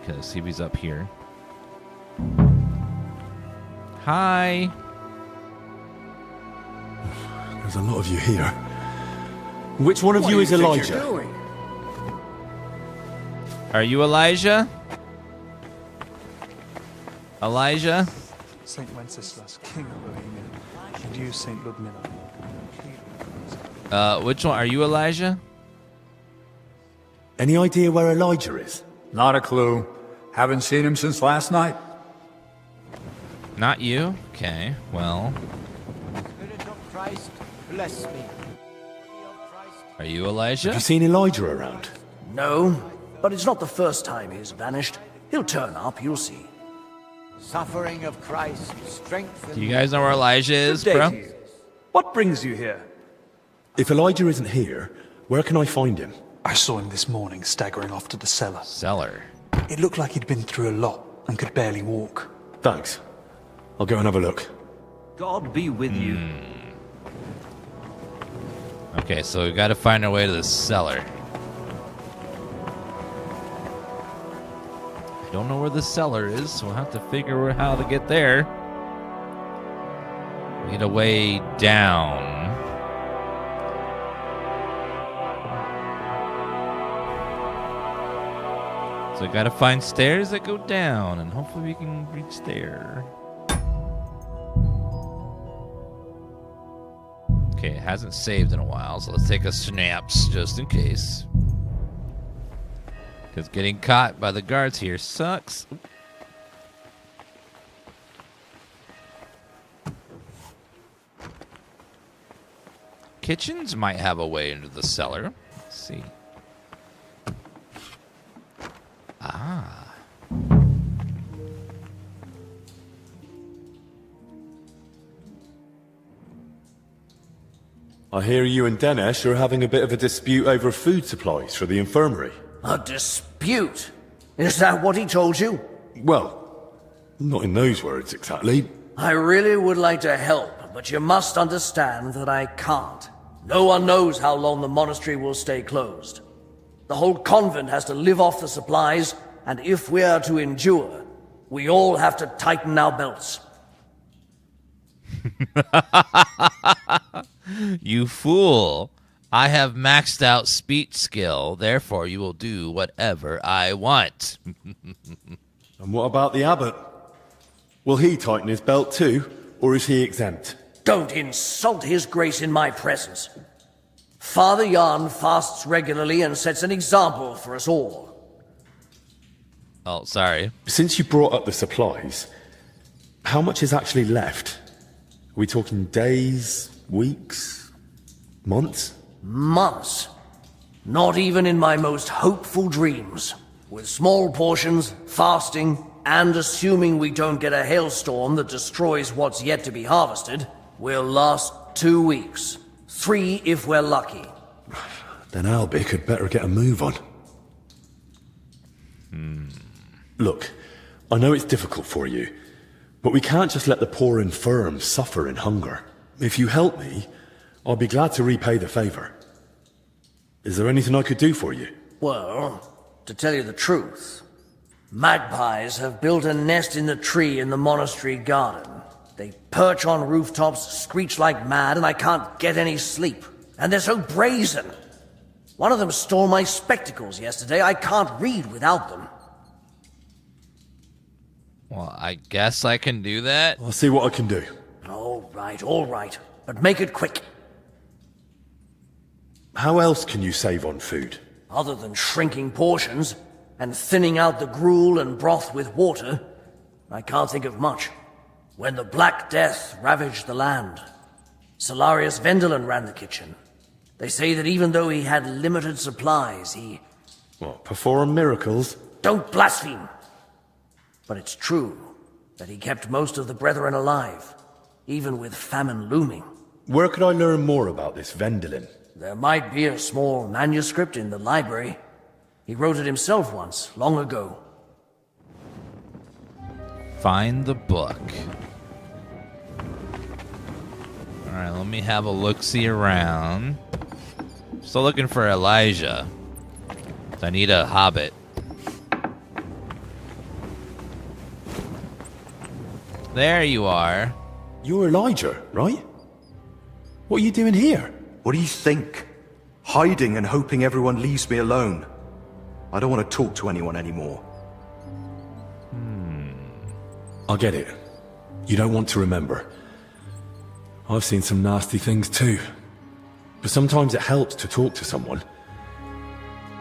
Speaker 1: Okay, let's see if he's up here. Hi.
Speaker 3: There's a lot of you here. Which one of you is Elijah?
Speaker 1: Are you Elijah? Elijah?
Speaker 5: Saint Wenceslas, King of Bohemia, and you, Saint Ludmilla.
Speaker 1: Which one? Are you Elijah?
Speaker 3: Any idea where Elijah is?
Speaker 7: Not a clue. Haven't seen him since last night.
Speaker 1: Not you? Okay, well.
Speaker 14: Spirit of Christ, bless me.
Speaker 1: Are you Elijah?
Speaker 3: Have you seen Elijah around?
Speaker 17: No, but it's not the first time he's vanished. He'll turn up, you'll see.
Speaker 14: Suffering of Christ, strength.
Speaker 1: Do you guys know where Elijah is,
Speaker 17: Good day
Speaker 1: bro?
Speaker 17: to you. What brings you here?
Speaker 3: If Elijah isn't here, where can I find him?
Speaker 5: I saw him this morning staggering off to the cellar.
Speaker 1: Cellar?
Speaker 5: It looked like he'd been through a lot and could barely walk.
Speaker 3: Thanks. I'll go and have a look.
Speaker 17: God be with you.
Speaker 1: Okay, so we gotta find our way to the cellar. I don't know where the cellar is, so we'll have to figure out how to get there. We need a way down. So I gotta find stairs that go down, and hopefully we can reach there. Okay, it hasn't saved in a while, so let's take a snaps just in case. Because getting caught by the guards here sucks. Kitchens might have a way into the cellar. Let's see. Ah.
Speaker 3: I hear you and Dinesh are having a bit of a dispute over food supplies for the infirmary.
Speaker 17: A dispute? Is that what he told you?
Speaker 3: Well, not in those words exactly.
Speaker 17: I really would like to help, but you must understand that I can't. No one knows how long the monastery will stay closed. The whole convent has to live off the supplies, and if we are to endure, we all have to tighten our belts.
Speaker 1: You fool. I have maxed out speech skill, therefore you will do whatever I want.
Speaker 3: And what about the abbot? Will he tighten his belt too, or is he exempt?
Speaker 17: Don't insult his grace in my presence. Father Jan fasts regularly and sets an example for us all.
Speaker 1: Oh, sorry.
Speaker 3: Since you brought up the supplies, how much is actually left? Are we talking days, weeks, months?
Speaker 17: Months. Not even in my most hopeful dreams. With small portions, fasting, and assuming we don't get a hailstorm that destroys what's yet to be harvested, we'll last 2 weeks. 3 if we're lucky.
Speaker 3: Then Albie could better get a move on. Look, I know it's difficult for you, but we can't just let the poor infirm suffer in hunger. If you help me, I'll be glad to repay the favor. Is there anything I could do for you?
Speaker 17: Well, to tell you the truth, magpies have built a nest in the tree in the monastery garden. They perch on rooftops, screech like mad, and I can't get any sleep. And they're so brazen. One of them stole my spectacles yesterday. I can't read without them.
Speaker 1: Well, I guess I can do that.
Speaker 3: I'll see what I can do.
Speaker 17: All right. But make it quick.
Speaker 3: How else can you save on food?
Speaker 17: Other than shrinking portions and thinning out the gruel and broth with water, I can't think of much. When the Black Death ravaged the land, Solarius Vendelin ran the kitchen. They say that even though he had limited supplies, he...
Speaker 3: What, perform miracles?
Speaker 17: Don't blaspheme! But it's true that he kept most of the brethren alive, even with famine looming.
Speaker 3: Where could I learn more about this Vendelin?
Speaker 17: There might be a small manuscript in the library. He wrote it himself once, long ago.
Speaker 1: Find the book. Alright, let me have a look-see around. Still looking for Elijah. I need a hobbit. There you are.
Speaker 3: You're Elijah, right? What are you doing here?
Speaker 18: What do you think? Hiding and hoping everyone leaves me alone. I don't want to talk to anyone anymore.
Speaker 3: I get it. You don't want to remember. I've seen some nasty things too. But sometimes it helps to talk to someone.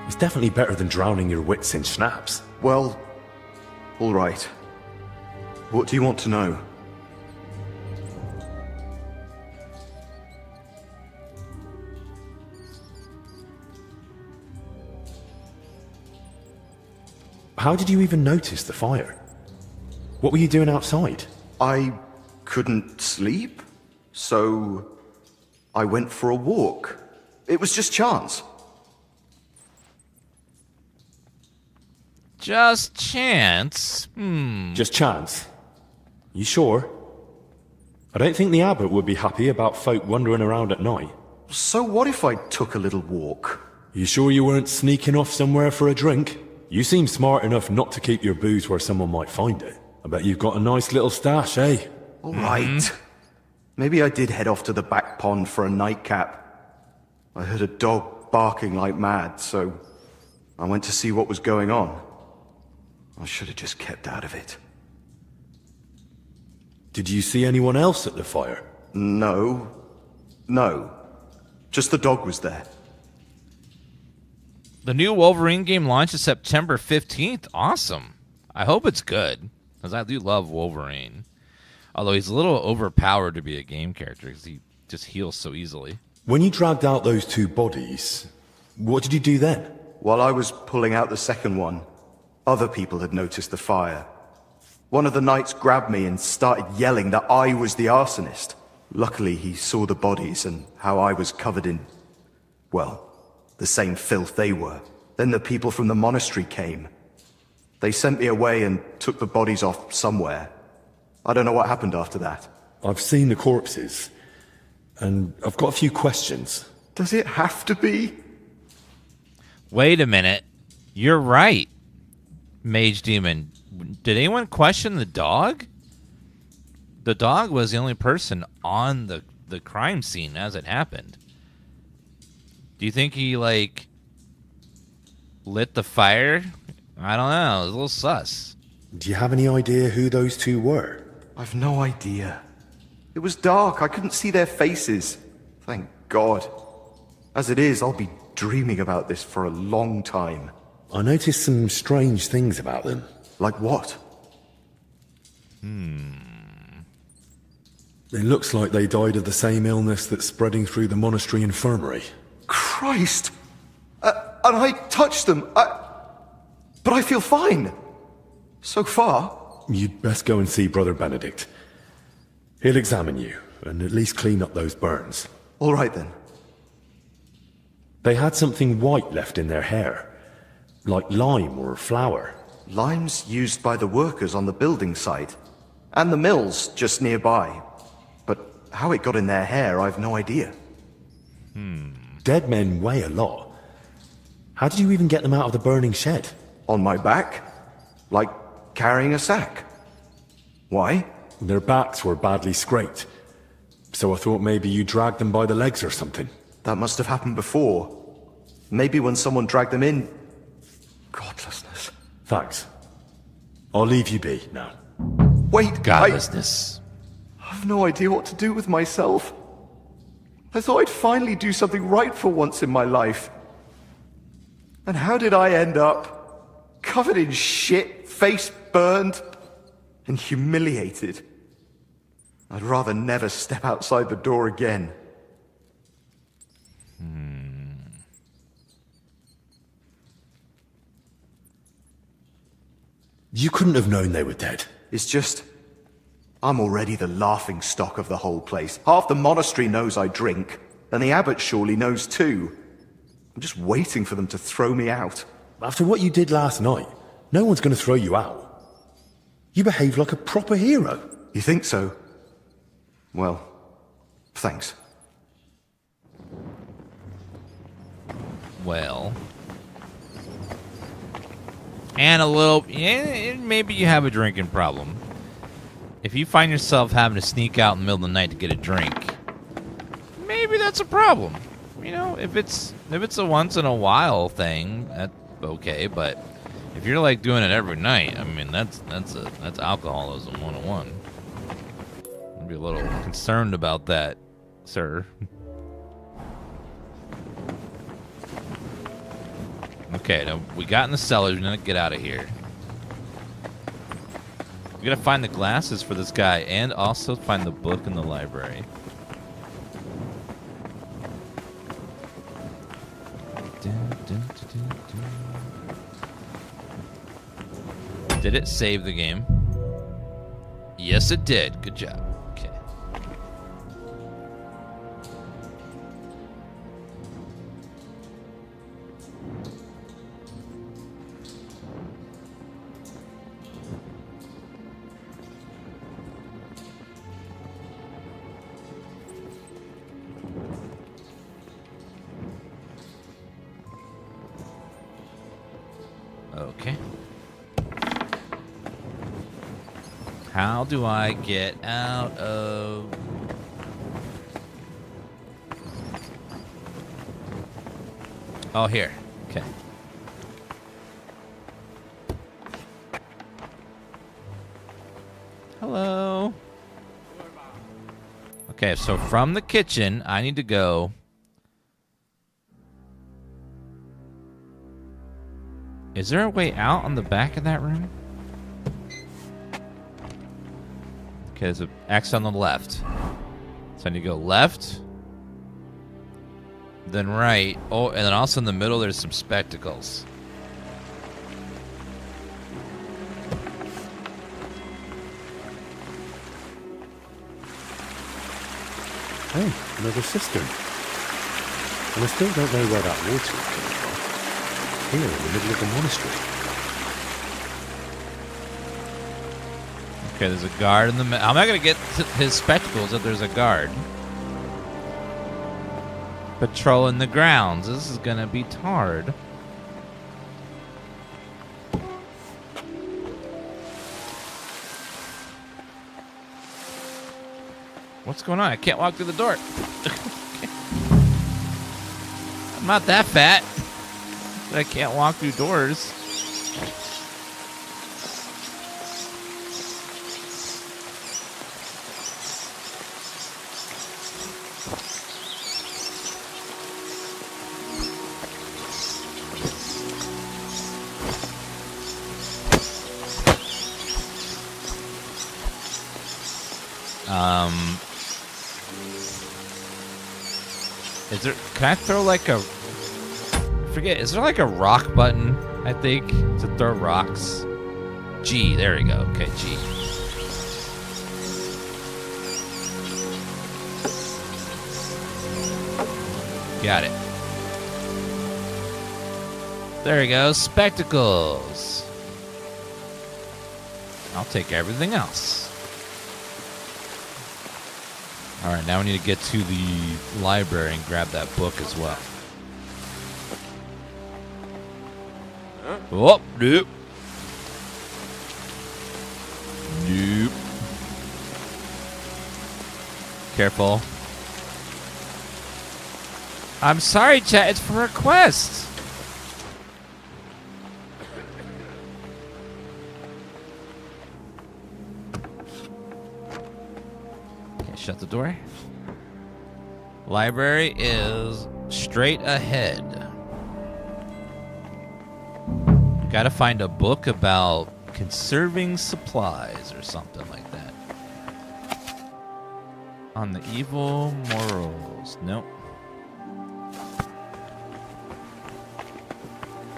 Speaker 3: It's definitely better than drowning your wits in schnapps.
Speaker 18: Well, all right. What do you want to know?
Speaker 3: How did you even notice the fire? What were you doing outside?
Speaker 18: I couldn't sleep, so I went for a walk. It was just chance.
Speaker 1: Just chance?
Speaker 3: Just chance? You sure? I don't think the abbot would be happy about folk wandering around at night.
Speaker 18: So what if I took a little walk?
Speaker 3: You sure you weren't sneaking off somewhere for a drink? You seem smart enough not to keep your booze where someone might find it. I bet you've got a nice little stash, eh?
Speaker 18: All right. Maybe I did head off to the back pond for a nightcap. I heard a dog barking like mad, so I went to see what was going on. I should have just kept out of it.
Speaker 3: Did you see anyone else at the fire?
Speaker 18: No. Just the dog was there.
Speaker 1: The new Wolverine game launches September 15th. Awesome. I hope it's good, because I do love Wolverine. Although he's a little overpowered to be a game character, because he just heals so easily.
Speaker 3: When you dragged out those two bodies, what did you do then?
Speaker 18: While I was pulling out the second one, other people had noticed the fire. One of the knights grabbed me and started yelling that I was the arsonist. Luckily, he saw the bodies and how I was covered in, well, the same filth they were. Then the people from the monastery came. They sent me away and took the bodies off somewhere. I don't know what happened after that.
Speaker 3: I've seen the corpses, and I've got a few questions.
Speaker 18: Does it have to be?
Speaker 1: Wait a minute. You're right, Mage Demon. Did anyone question the dog? The dog was the only person on the crime scene as it happened. Do you think he, like, lit the fire? I don't know. It was a little sus.
Speaker 3: Do you have any idea who those two were?
Speaker 18: I've no idea. It was dark. I couldn't see their faces. Thank God. As it is, I'll be dreaming about this for a long time.
Speaker 3: I noticed some strange things about them.
Speaker 18: Like what?
Speaker 3: It looks like they died of the same illness that's spreading through the monastery infirmary.
Speaker 18: Christ! And I touched them. But I feel fine. So far.
Speaker 3: You'd best go and see Brother Benedict. He'll examine you, and at least clean up those burns.
Speaker 18: All right, then.
Speaker 3: They had something white left in their hair. Like lime or flour.
Speaker 18: Lime's used by the workers on the building site. And the mills just nearby. But how it got in their hair, I've no idea.
Speaker 3: Dead men weigh a lot. How did you even get them out of the burning shed?
Speaker 18: On my back? Like carrying a sack. Why?
Speaker 3: Their backs were badly scraped. So I thought maybe you dragged them by the legs or something.
Speaker 18: That must have happened before. Maybe when someone dragged them in. Godlessness.
Speaker 3: Thanks. I'll leave you be now.
Speaker 18: Wait,
Speaker 1: Godlessness.
Speaker 18: I've no idea what to do with myself. I thought I'd finally do something right for once in my life. And how did I end up? Covered in shit, face burned, and humiliated. I'd rather never step outside the door again.
Speaker 3: You couldn't have known they were dead.
Speaker 18: It's just, I'm already the laughing stock of the whole place. Half the monastery knows I drink, and the abbot surely knows too. I'm just waiting for them to throw me out.
Speaker 3: After what you did last night, no one's going to throw you out. You behave like a proper hero.
Speaker 18: You think so? Well, thanks.
Speaker 1: Well. And a little... Yeah, maybe you have a drinking problem. If you find yourself having to sneak out in the middle of the night to get a drink, maybe that's a problem. You know, if it's a once in a while thing, that's okay. But if you're like doing it every night, I mean, that's alcoholism 101. I'd be a little concerned about that, sir. Okay, now we got in the cellars. We're gonna get out of here. We gotta find the glasses for this guy and also find the book in the library. Did it save the game? Yes, it did. Good job. Okay. Okay. How do I get out of... Oh, here. Okay. Hello. Okay, so from the kitchen, I need to go... Is there a way out on the back of that room? Okay, there's an X on the left. So I need to go left. Then right. Oh, and then also in the middle there's some spectacles.
Speaker 3: Hey, another cistern. And I still don't know where that water is coming from. Here in the middle of the monastery.
Speaker 1: Okay, there's a guard in the middle. I'm not going to get his spectacles if there's a guard. Patrolling the grounds. This is going to be hard. What's going on? I can't walk through the door. I'm not that fat. I can't walk through doors. Is there? Can I throw like a? Forget, is there like a rock button, I think, to throw rocks? G, there we go. Okay, G. Got it. There we go, spectacles. I'll take everything else. Alright, now we need to get to the library and grab that book as well. Oh, nope. Nope. Careful. I'm sorry, chat. It's for a quest. Okay, shut the door. Library is straight ahead. Gotta find a book about conserving supplies or something like that. On the evil morals. Nope.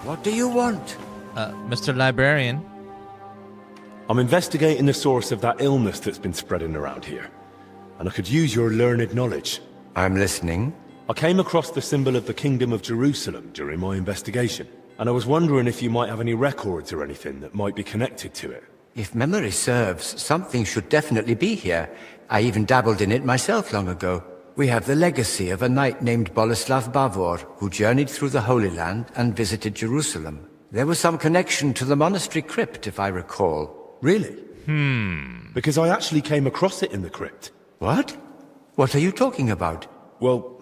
Speaker 14: What do you want?
Speaker 1: Mr. Librarian.
Speaker 3: I'm investigating the source of that illness that's been spreading around here. And I could use your learned knowledge.
Speaker 14: I'm listening.
Speaker 3: I came across the symbol of the Kingdom of Jerusalem during my investigation. And I was wondering if you might have any records or anything that might be connected to it.
Speaker 14: If memory serves, something should definitely be here. I even dabbled in it myself long ago. We have the legacy of a knight named Boleslav Bavor, who journeyed through the Holy Land and visited Jerusalem. There was some connection to the monastery crypt, if I recall.
Speaker 3: Really? Because I actually came across it in the crypt.
Speaker 14: What? What are you talking about?
Speaker 3: Well,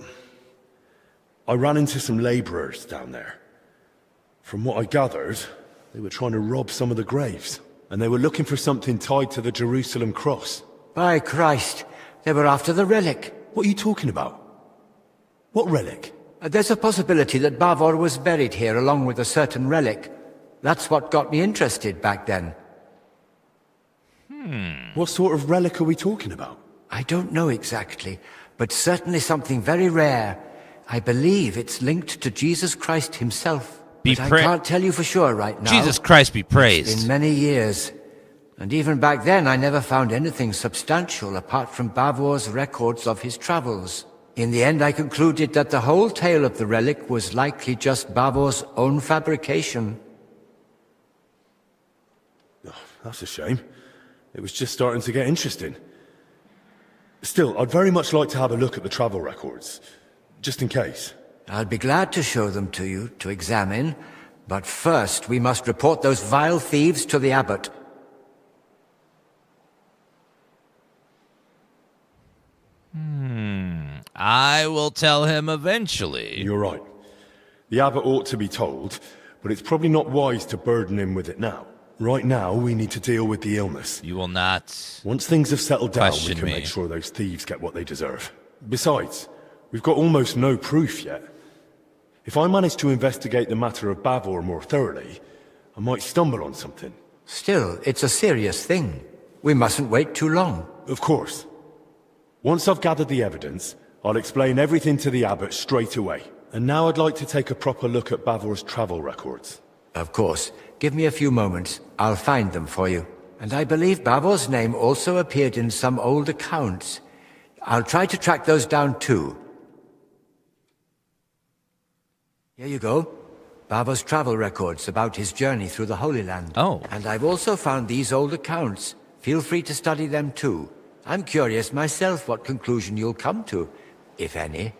Speaker 3: I ran into some labourers down there. From what I gathered, they were trying to rob some of the graves, and they were looking for something tied to the Jerusalem cross.
Speaker 14: By Christ, they were after the relic.
Speaker 3: What are you talking about? What relic?
Speaker 14: There's a possibility that Bavor was buried here along with a certain relic. That's what got me interested back then.
Speaker 3: What sort of relic are we talking about?
Speaker 14: I don't know exactly, but certainly something very rare. I believe it's linked to Jesus Christ himself. But I can't tell you for sure right now.
Speaker 1: Jesus Christ be praised.
Speaker 14: It's been many years. And even back then, I never found anything substantial apart from Bavor's records of his travels. In the end, I concluded that the whole tale of the relic was likely just Bavor's own fabrication.
Speaker 3: Oh, that's a shame. It was just starting to get interesting. Still, I'd very much like to have a look at the travel records, just in case.
Speaker 14: I'll be glad to show them to you, to examine. But first, we must report those vile thieves to the abbot.
Speaker 1: I will tell him eventually.
Speaker 3: You're right. The abbot ought to be told, but it's probably not wise to burden him with it now. Right now, we need to deal with the illness.
Speaker 1: You will not.
Speaker 3: Once things have settled down, we
Speaker 1: question
Speaker 3: can
Speaker 1: me.
Speaker 3: make sure those thieves get what they deserve. Besides, we've got almost no proof yet. If I manage to investigate the matter of Bavor more thoroughly, I might stumble on something.
Speaker 14: Still, it's a serious thing. We mustn't wait too long.
Speaker 3: Of course. Once I've gathered the evidence, I'll explain everything to the abbot straight away. And now I'd like to take a proper look at Bavor's travel records.
Speaker 14: Of course. Give me a few moments. I'll find them for you. And I believe Bavor's name also appeared in some old accounts. I'll try to track those down too. Here you go. Bavor's travel records about his journey through the Holy Land.
Speaker 1: Oh.
Speaker 14: And I've also found these old accounts. Feel free to study them too. I'm curious myself what conclusion you'll come to, if any.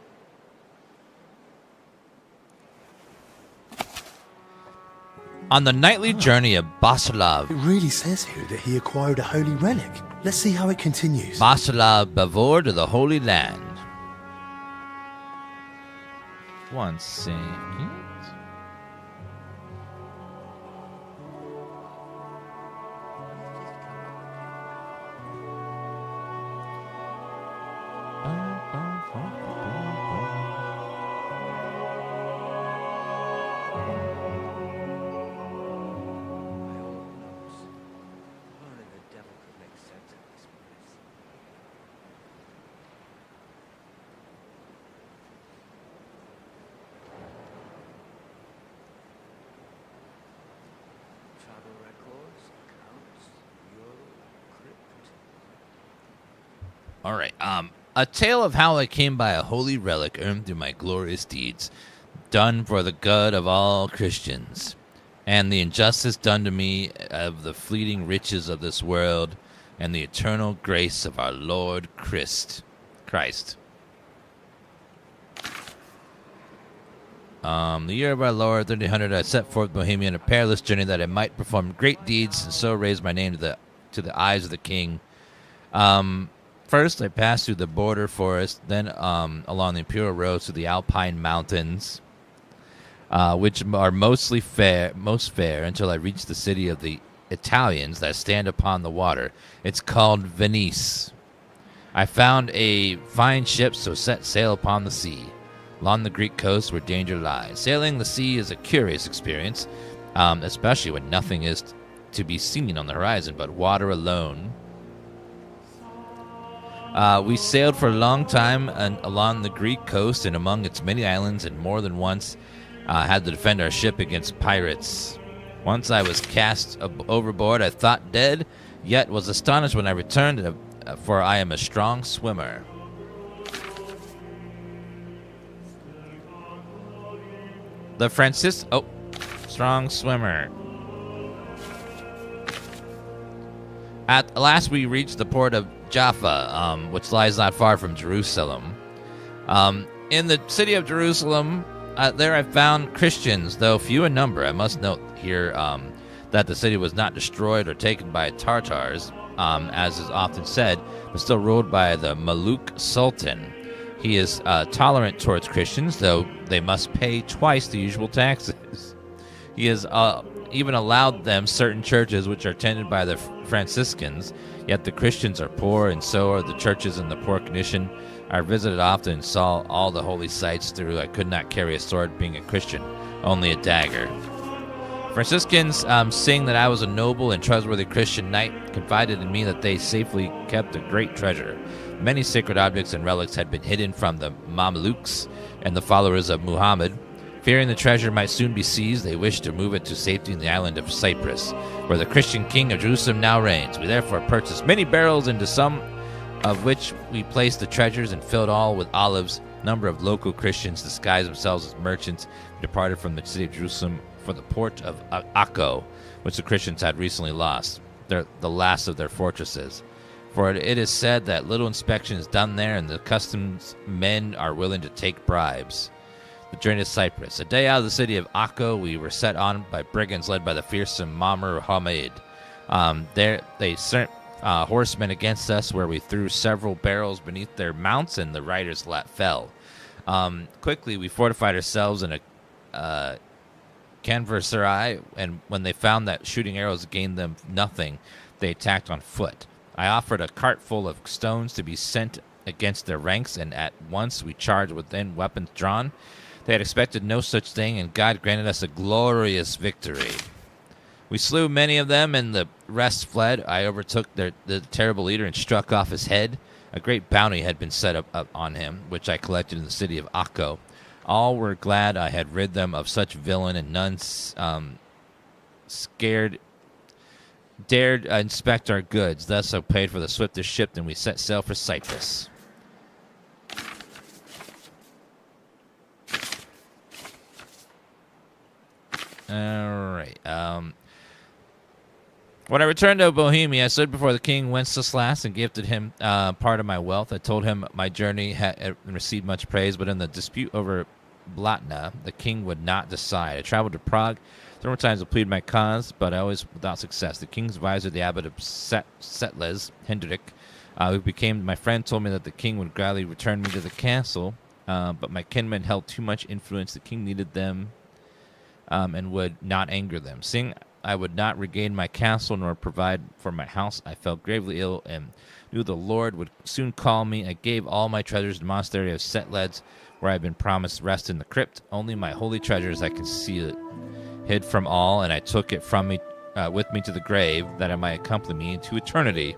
Speaker 1: On the nightly journey of Boleslav.
Speaker 3: It really says here that he acquired a holy relic. Let's see how it continues.
Speaker 1: Boleslav Bavor to the Holy Land. One second. All right. A tale of how I came by a holy relic earned through my glorious deeds, done for the good of all Christians, and the injustice done to me of the fleeting riches of this world, and the eternal grace of our Lord Christ. The year of our Lord 1300, I set forth Bohemia on a perilous journey that I might perform great deeds and so raise my name to the eyes of the king. First, I passed through the border forest, then along the imperial roads to the Alpine mountains, which are most fair, until I reached the city of the Italians that stand upon the water. It's called Venice. I found a fine ship, so set sail upon the sea, along the Greek coast where danger lies. Sailing the sea is a curious experience, especially when nothing is to be seen on the horizon but water alone. We sailed for a long time along the Greek coast and among its many islands, and more than once had to defend our ship against pirates. Once I was cast overboard, I thought dead, yet was astonished when I returned, for I am a strong swimmer. Strong swimmer. At last we reached the port of Jaffa, which lies not far from Jerusalem. In the city of Jerusalem, there I found Christians, though few in number. I must note here that the city was not destroyed or taken by Tartars, as is often said, but still ruled by the Maluk Sultan. He is tolerant towards Christians, though they must pay twice the usual taxes. He has even allowed them certain churches which are tended by the Franciscans, yet the Christians are poor, and so are the churches in the poor condition. I visited often and saw all the holy sites through. I could not carry a sword being a Christian, only a dagger. Franciscans, seeing that I was a noble and trustworthy Christian knight, confided in me that they safely kept a great treasure. Many sacred objects and relics had been hidden from the Mamelukes and the followers of Muhammad. Fearing the treasure might soon be seized, they wished to move it to safety in the island of Cyprus, where the Christian king of Jerusalem now reigns. We therefore purchased many barrels, into some of which we placed the treasures and filled all with olives. A number of local Christians disguised themselves as merchants and departed from the city of Jerusalem for the port of Akko, which the Christians had recently lost, the last of their fortresses. For it is said that little inspection is done there, and the customs men are willing to take bribes. The journey to Cyprus. A day out of the city of Akko, we were set on by brigands led by the fearsome Mamur Hamid. There they sent horsemen against us, where we threw several barrels beneath their mounts, and the riders fell. Quickly, we fortified ourselves in a Canversarai, and when they found that shooting arrows gained them nothing, they attacked on foot. I offered a cart full of stones to be sent against their ranks, and at once we charged within, weapons drawn. They had expected no such thing, and God granted us a glorious victory. We slew many of them, and the rest fled. I overtook the terrible leader and struck off his head. A great bounty had been set up on him, which I collected in the city of Akko. All were glad I had rid them of such villain, and none dared inspect our goods. Thus I paid for the swiftest ship, and we set sail for Cyprus. All right. When I returned to Bohemia, I stood before the king Wenceslas and gifted him part of my wealth. I told him my journey had received much praise, but in the dispute over Blatna, the king would not decide. I traveled to Prague. Several times I pleaded my cause, but always without success. The king's advisor, the abbot of Setles, Hendrik, who became my friend, told me that the king would gladly return me to the castle, but my kinsmen held too much influence. The king needed them and would not anger them. Seeing I would not regain my castle nor provide for my house, I fell gravely ill and knew the Lord would soon call me. I gave all my treasures to the monastery of Setles, where I had been promised rest in the crypt. Only my holy treasures I concealed, hid from all, and I took it from me with me to the grave, that it might accompany me into eternity.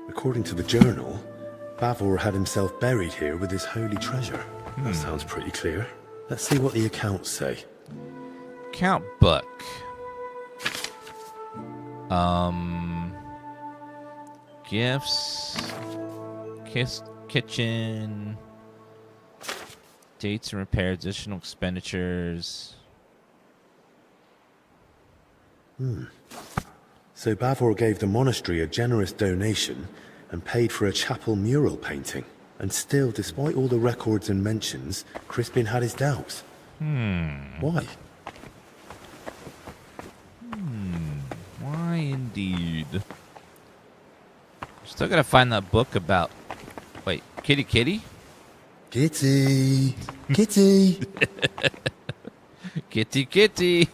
Speaker 3: According to the journal, Bavor had himself buried here with his holy treasure. That sounds pretty clear. Let's see what the accounts say.
Speaker 1: Account book. Gifts. Kitchen. Dates and repairs, additional expenditures.
Speaker 3: So Bavor gave the monastery a generous donation and paid for a chapel mural painting. And still, despite all the records and mentions, Crispin had his doubts. Why?
Speaker 1: Why indeed? Still gotta find that book about... Wait, Kitty Kitty?
Speaker 3: Kitty! Kitty!
Speaker 1: Kitty Kitty!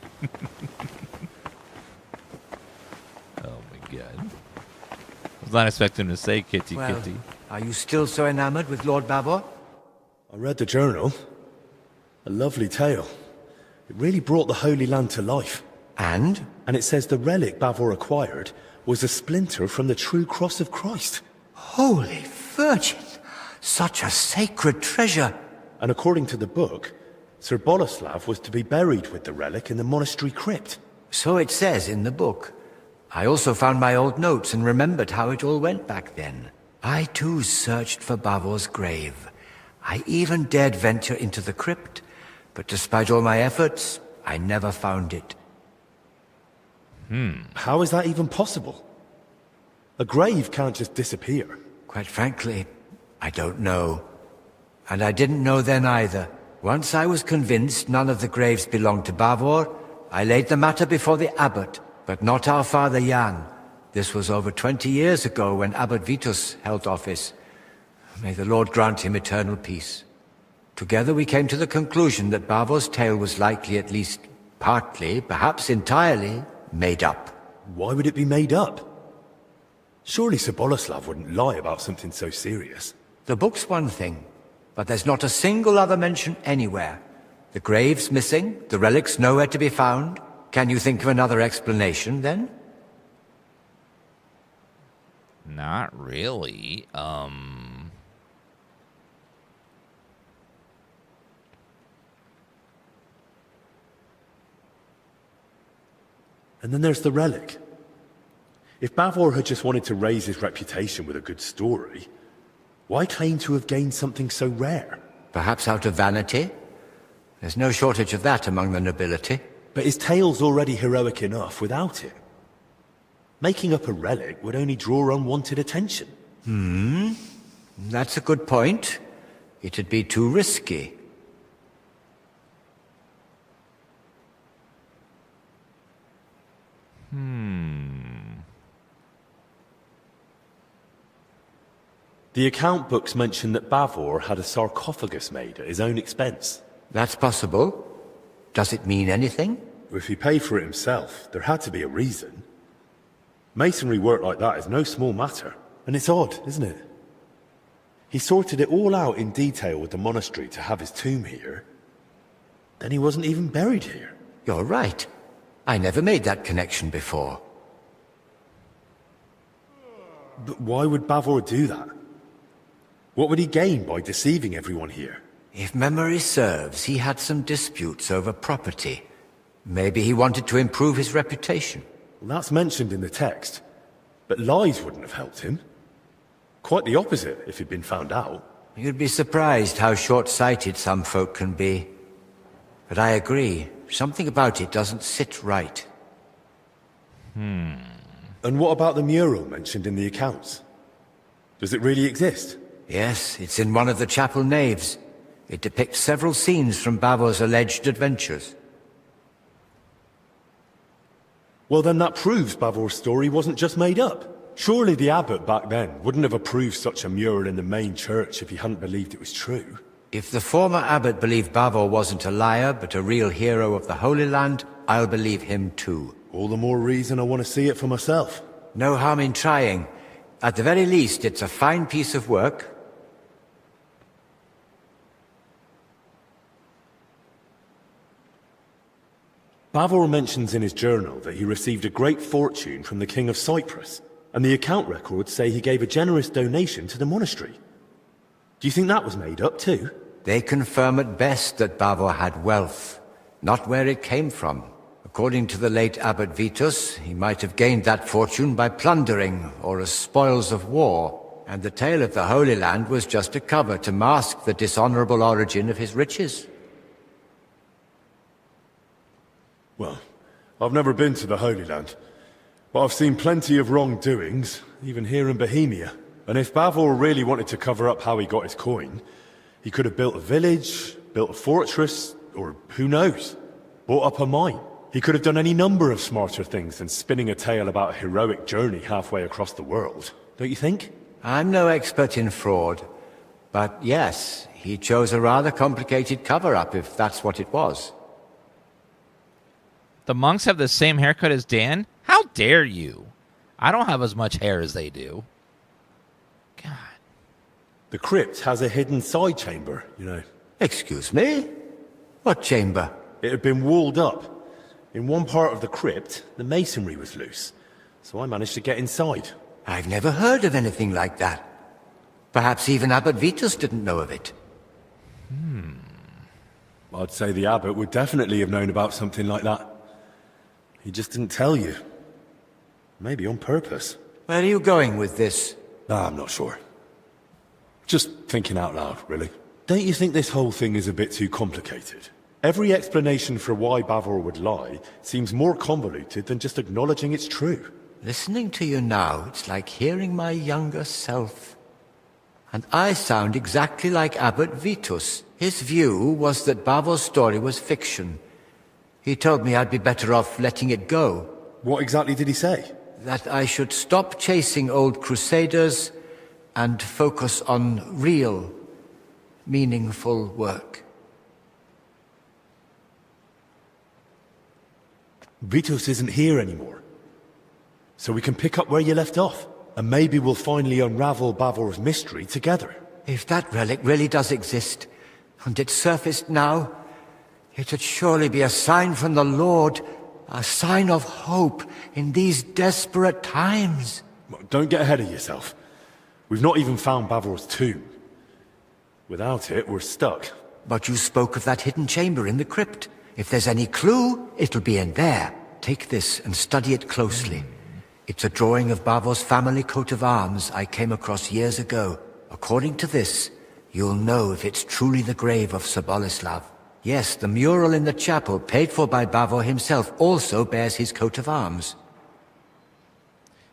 Speaker 1: Oh my god. I was not expecting him to say Kitty
Speaker 14: Well,
Speaker 1: Kitty.
Speaker 14: are you still so enamored with Lord Bavor?
Speaker 3: I read the journal. A lovely tale. It really brought the Holy Land to life.
Speaker 14: And?
Speaker 3: And it says the relic Bavor acquired was a splinter from the true cross of Christ.
Speaker 14: Holy Virgin! Such a sacred treasure!
Speaker 3: And according to the book, Sir Boleslav was to be buried with the relic in the monastery crypt.
Speaker 14: So it says in the book. I also found my old notes and remembered how it all went back then. I too searched for Bavor's grave. I even dared venture into the crypt, but despite all my efforts, I never found it.
Speaker 3: How is that even possible? A grave can't just disappear.
Speaker 14: Quite frankly, I don't know. And I didn't know then either. Once I was convinced none of the graves belonged to Bavor, I laid the matter before the abbot, but not our father Jan. This was over 20 years ago when Abbot Vitus held office. May the Lord grant him eternal peace. Together we came to the conclusion that Bavor's tale was likely at least partly, perhaps entirely, made up.
Speaker 3: Why would it be made up? Surely Sir Boleslav wouldn't lie about something so serious.
Speaker 14: The book's one thing, but there's not a single other mention anywhere. The grave's missing, the relics nowhere to be found. Can you think of another explanation, then?
Speaker 1: Not really.
Speaker 3: And then there's the relic. If Bavor had just wanted to raise his reputation with a good story, why claim to have gained something so rare?
Speaker 14: Perhaps out of vanity? There's no shortage of that among the nobility.
Speaker 3: But his tale's already heroic enough without it. Making up a relic would only draw unwanted attention.
Speaker 14: That's a good point. It'd be too risky.
Speaker 3: The account books mention that Bavor had a sarcophagus made at his own expense.
Speaker 14: That's possible. Does it mean anything?
Speaker 3: If he paid for it himself, there had to be a reason. Masonry work like that is no small matter. And it's odd, isn't it? He sorted it all out in detail with the monastery to have his tomb here. Then he wasn't even buried here.
Speaker 14: You're right. I never made that connection before.
Speaker 3: But why would Bavor do that? What would he gain by deceiving everyone here?
Speaker 14: If memory serves, he had some disputes over property. Maybe he wanted to improve his reputation.
Speaker 3: Well, that's mentioned in the text. But lies wouldn't have helped him. Quite the opposite, if he'd been found out.
Speaker 14: You'd be surprised how short-sighted some folk can be. But I agree. Something about it doesn't sit right.
Speaker 3: And what about the mural mentioned in the accounts? Does it really exist?
Speaker 14: Yes, it's in one of the chapel naves. It depicts several scenes from Bavor's alleged adventures.
Speaker 3: Well, then that proves Bavor's story wasn't just made up. Surely the abbot back then wouldn't have approved such a mural in the main church if he hadn't believed it was true.
Speaker 14: If the former abbot believed Bavor wasn't a liar, but a real hero of the Holy Land, I'll believe him too.
Speaker 3: All the more reason I want to see it for myself.
Speaker 14: No harm in trying. At the very least, it's a fine piece of work.
Speaker 3: Bavor mentions in his journal that he received a great fortune from the King of Cyprus, and the account records say he gave a generous donation to the monastery. Do you think that was made up too?
Speaker 14: They confirm at best that Bavor had wealth, not where it came from. According to the late Abbot Vitus, he might have gained that fortune by plundering or as spoils of war, and the tale of the Holy Land was just a cover to mask the dishonorable origin of his riches.
Speaker 3: Well, I've never been to the Holy Land, but I've seen plenty of wrongdoings, even here in Bohemia. And if Bavor really wanted to cover up how he got his coin, he could have built a village, built a fortress, or who knows, bought up a mine. He could have done any number of smarter things than spinning a tale about a heroic journey halfway across the world, don't you think?
Speaker 14: I'm no expert in fraud, but yes, he chose a rather complicated cover-up if that's what it was.
Speaker 1: The monks have the same haircut as Dan? How dare you? I don't have as much hair as they do. God.
Speaker 3: The crypt has a hidden side chamber, you know.
Speaker 14: Excuse me? What chamber?
Speaker 3: It had been walled up. In one part of the crypt, the masonry was loose, so I managed to get inside.
Speaker 14: I've never heard of anything like that. Perhaps even Abbot Vitus didn't know of it.
Speaker 3: I'd say the abbot would definitely have known about something like that. He just didn't tell you. Maybe on purpose.
Speaker 14: Where are you going with this?
Speaker 3: I'm not sure. Just thinking out loud, really. Don't you think this whole thing is a bit too complicated? Every explanation for why Bavor would lie seems more convoluted than just acknowledging it's true.
Speaker 14: Listening to you now, it's like hearing my younger self. And I sound exactly like Abbot Vitus. His view was that Bavo's story was fiction. He told me I'd be better off letting it go.
Speaker 3: What exactly did he say?
Speaker 14: That I should stop chasing old crusaders and focus on real, meaningful work.
Speaker 3: Vitus isn't here anymore. So we can pick up where you left off. And maybe we'll finally unravel Bavor's mystery together.
Speaker 14: If that relic really does exist, and it surfaced now, it'd surely be a sign from the Lord, a sign of hope in these desperate times.
Speaker 3: Don't get ahead of yourself. We've not even found Bavor's tomb. Without it, we're stuck.
Speaker 14: But you spoke of that hidden chamber in the crypt. If there's any clue, it'll be in there. Take this and study it closely. It's a drawing of Bavo's family coat of arms I came across years ago. According to this, you'll know if it's truly the grave of Sir Boleslav. Yes, the mural in the chapel, paid for by Bavo himself, also bears his coat of arms.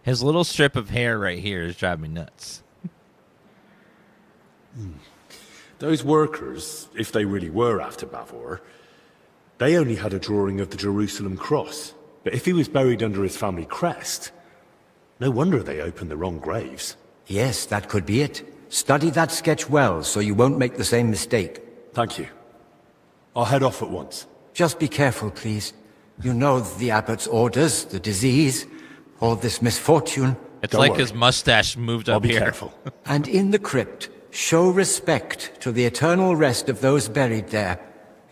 Speaker 1: His little strip of hair right here is driving me nuts.
Speaker 3: Those workers, if they really were after Bavor, they only had a drawing of the Jerusalem cross. But if he was buried under his family crest, no wonder they opened the wrong graves.
Speaker 14: Yes, that could be it. Study that sketch well, so you won't make the same mistake.
Speaker 3: Thank you. I'll head off at once.
Speaker 14: Just be careful, please. You know the abbot's orders, the disease, all this misfortune.
Speaker 1: It's like his mustache moved up here.
Speaker 3: I'll be careful.
Speaker 14: And in the crypt, show respect to the eternal rest of those buried there,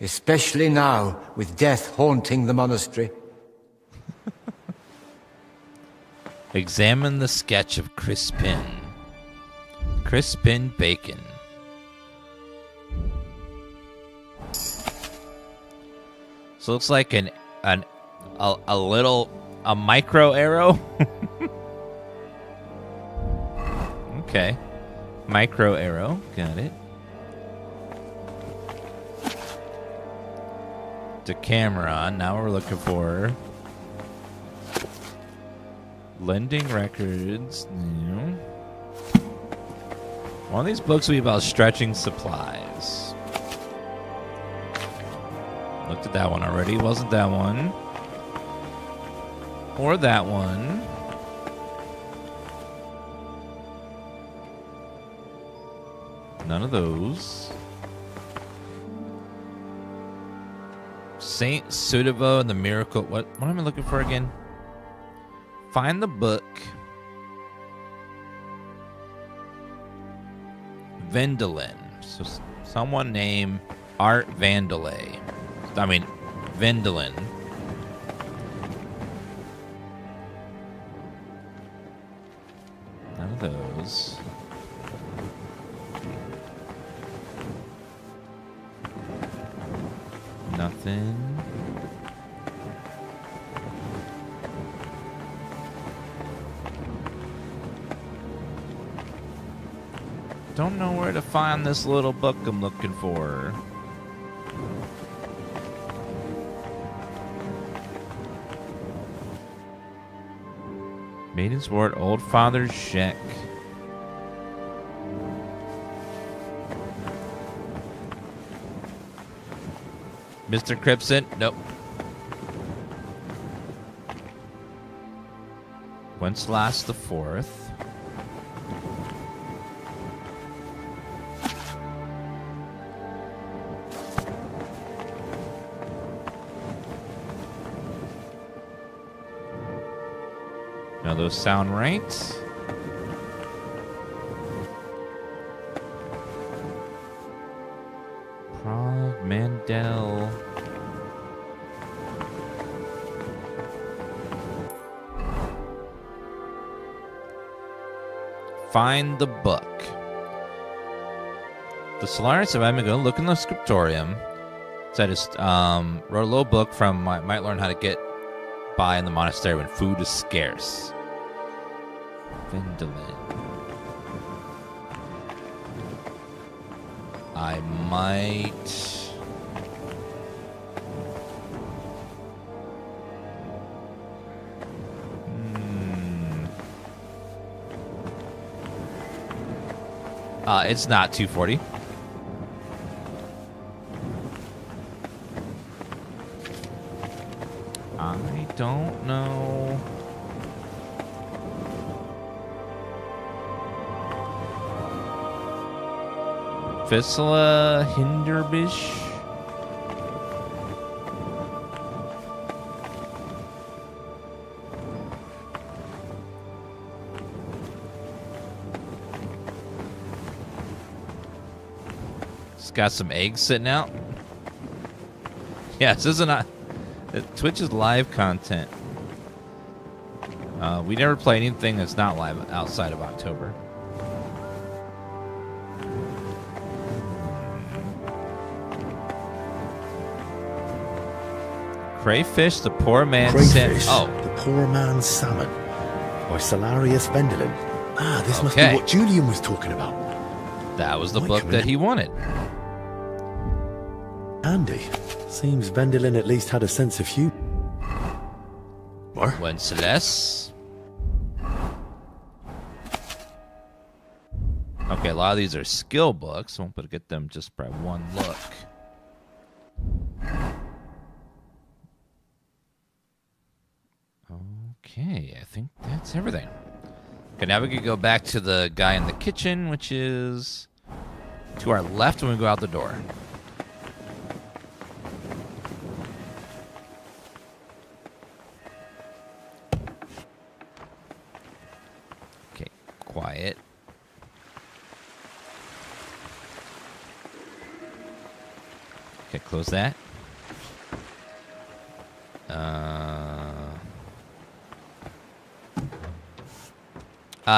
Speaker 14: especially now, with death haunting the monastery.
Speaker 1: Examine the sketch of Crispin. Crispin Bacon. So it looks like a micro arrow. Okay. Micro arrow. Got it. Decameron. Now we're looking for lending records. No. One of these books will be about stretching supplies. Looked at that one already. Wasn't that one? Or that one. None of those. Saint Sudevo and the Miracle. What am I looking for again? Find the book. Vendelin. So someone named Art Vandelay. I mean, Vendelin. None of those. Nothing. Don't know where to find this little book I'm looking for. Maiden's Ward, Old Father Shek. Mr. Cripson? Nope. Wenceslas the Fourth. Now those sound right. Prague, Mandel. Find the book. The Solaris of Amigo, look in the scriptorium. So I just wrote a little book from might learn how to get by in the monastery when food is scarce. Vendelin. I might... It's not 240. I don't know. Fistula Hinderbish. It's got some eggs sitting out. Yeah, this isn't a Twitch is live content. We never play anything that's not live outside of October. Crayfish, the poor man's salmon.
Speaker 3: Crayfish,
Speaker 1: Oh,
Speaker 3: the poor man's salmon, by Salarius Vendelin. Ah, this must be what Julian was talking about.
Speaker 1: That was the book that he wanted.
Speaker 3: Andy, seems Vendelin at least had a sense of humor.
Speaker 1: Wencesless. Okay, a lot of these are skill books. I won't be able to get them just by one look. Okay, I think that's everything. Okay, now we can go back to the guy in the kitchen, which is to our left when we go out the door. Okay, quiet. Okay, close that.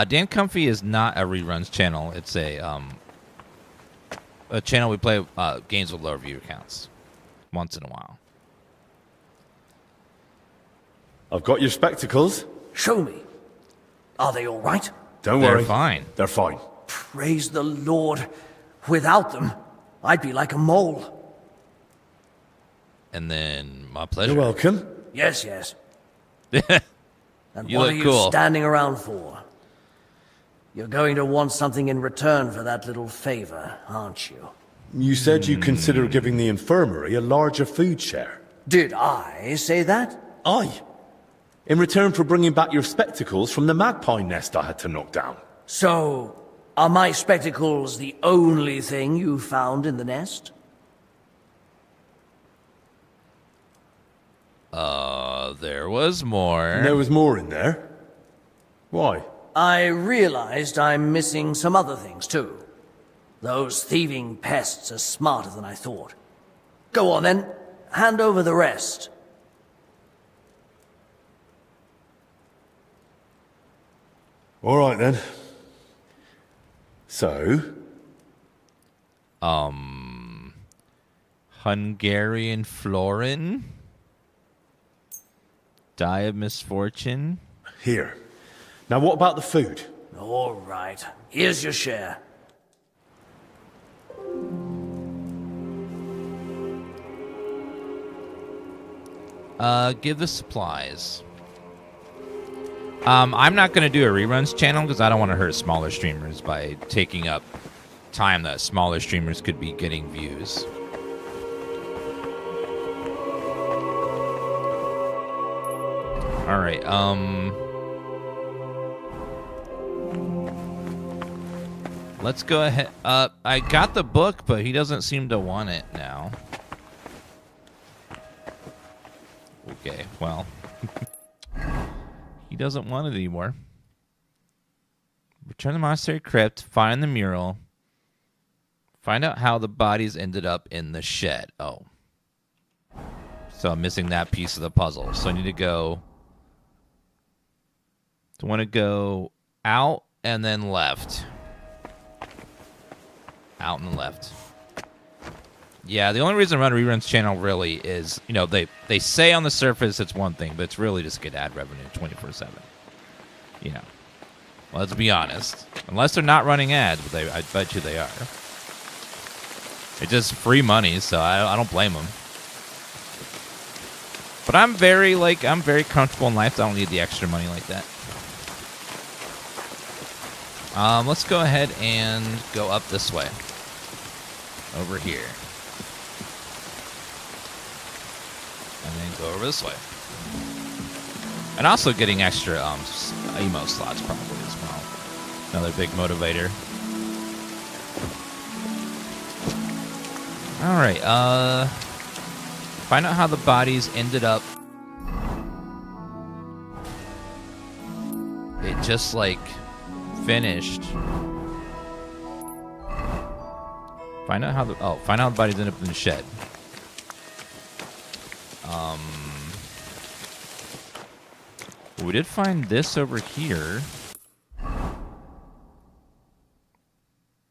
Speaker 1: Dan Comfy is not a reruns channel. It's a channel we play games with lower viewer counts once in a while.
Speaker 3: I've got your spectacles.
Speaker 17: Show me. Are they all right?
Speaker 3: Don't
Speaker 1: They're
Speaker 3: worry.
Speaker 1: fine.
Speaker 3: They're fine.
Speaker 17: Praise the Lord. Without them, I'd be like a mole.
Speaker 1: And then my pleasure.
Speaker 3: You're welcome.
Speaker 17: Yes, yes. And
Speaker 1: You
Speaker 17: what
Speaker 1: look
Speaker 17: are you
Speaker 1: cool.
Speaker 17: standing around for? You're going to want something in return for that little favor, aren't you?
Speaker 3: You said you consider giving the infirmary a larger food share.
Speaker 17: Did I say that?
Speaker 3: Aye. In return for bringing back your spectacles from the magpie nest I had to knock down.
Speaker 17: So, are my spectacles the only thing you found in the nest?
Speaker 1: There was more.
Speaker 3: There was more in there. Why?
Speaker 17: I realized I'm missing some other things, too. Those thieving pests are smarter than I thought. Go on, then. Hand over the rest.
Speaker 3: All right, then. So?
Speaker 1: Hungarian florin? Die of misfortune?
Speaker 3: Here. Now, what about the food?
Speaker 17: All right. Here's your share.
Speaker 1: Give the supplies. I'm not going to do a reruns channel because I don't want to hurt smaller streamers by taking up time that smaller streamers could be getting views. All right, let's go ahead. I got the book, but he doesn't seem to want it now. Okay, well, he doesn't want it anymore. Return to the monastery crypt, find the mural, find out how the bodies ended up in the shed. Oh. So I'm missing that piece of the puzzle. So I need to go... I want to go out and then left. Out and left. Yeah, the only reason I run a reruns channel really is, you know, they say on the surface it's one thing, but it's really just get ad revenue 24/7. You know, well, let's be honest. Unless they're not running ads, but I bet you they are. It's just free money, so I don't blame them. But I'm very comfortable in life. I don't need the extra money like that. Let's go ahead and go up this way. Over here. And then go over this way. And also getting extra emo slots probably as well. Another big motivator. Alright, find out how the bodies ended up. It just like finished. Find out how the bodies ended up in the shed. We did find this over here.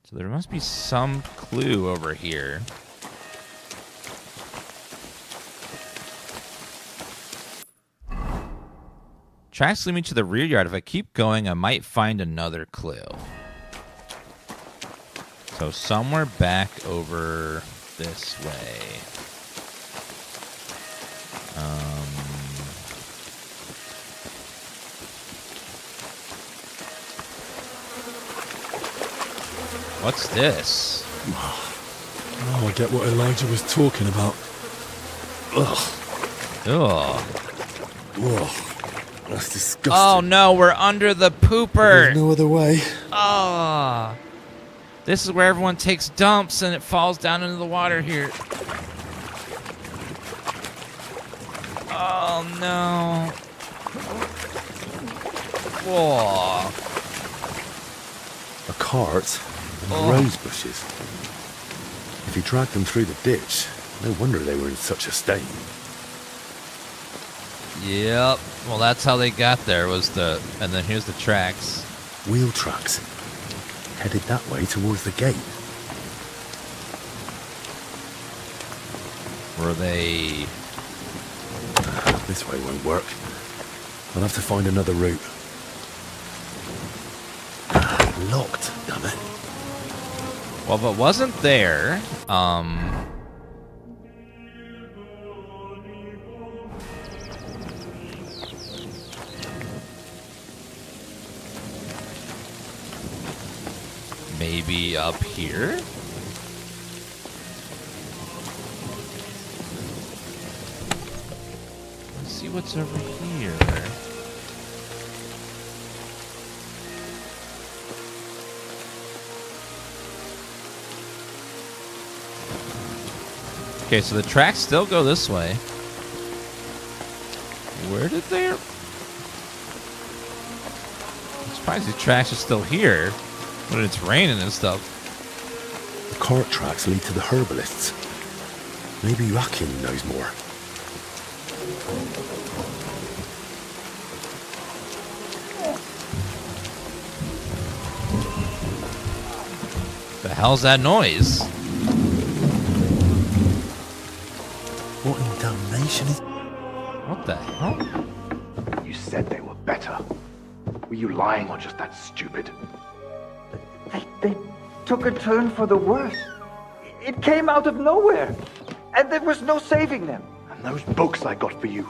Speaker 1: So there must be some clue over here. Tracks lead me to the rear yard. If I keep going, I might find another clue. So somewhere back over this way. What's this?
Speaker 3: Oh, I get what Elijah was talking about. Ugh.
Speaker 1: Ugh.
Speaker 3: Ugh. That's disgusting.
Speaker 1: Oh no, we're under the pooper.
Speaker 3: There's no other way.
Speaker 1: Oh. This is where everyone takes dumps and it falls down into the water here. Oh no. Whoa.
Speaker 3: A cart and rose bushes. If he dragged them through the ditch, no wonder they were in such a state.
Speaker 1: Yep. Well, that's how they got there. And then here's the tracks.
Speaker 3: Wheel tracks. Headed that way towards the gate.
Speaker 1: Were they...
Speaker 3: This way won't work. I'll have to find another route. Locked, damn it.
Speaker 1: Well, if it wasn't there, maybe up here? Let's see what's over here. Okay, so the tracks still go this way. Where did they... I'm surprised the tracks are still here when it's raining and stuff.
Speaker 3: The cart tracks lead to the herbalists. Maybe Joachim knows more.
Speaker 1: The hell's that noise?
Speaker 3: What in damnation is...
Speaker 1: What the hell?
Speaker 19: You said they were better. Were you lying or just that stupid?
Speaker 20: They took a turn for the worse. It came out of nowhere, and there was no saving them.
Speaker 19: And those books I got for you.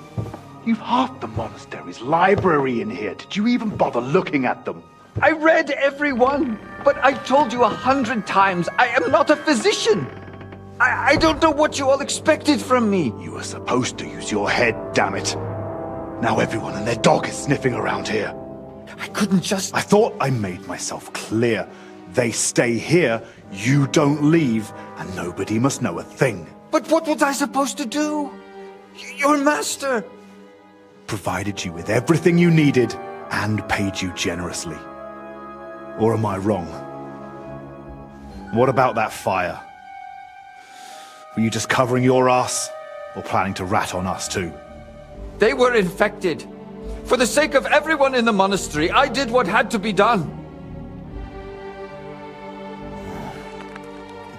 Speaker 19: You've half the monastery's library in here. Did you even bother looking at them?
Speaker 20: I read every one, but I told you 100 times, I am not a physician. I don't know what you all expected from me.
Speaker 19: You were supposed to use your head, damn it. Now everyone and their dog is sniffing around here.
Speaker 20: I couldn't just...
Speaker 19: I thought I made myself clear. They stay here, you don't leave, and nobody must know a thing.
Speaker 20: But what was I supposed to do? Your master...
Speaker 19: Provided you with everything you needed and paid you generously. Or am I wrong? What about that fire? Were you just covering your ass, or planning to rat on us too?
Speaker 20: They were infected. For the sake of everyone in the monastery, I did what had to be done.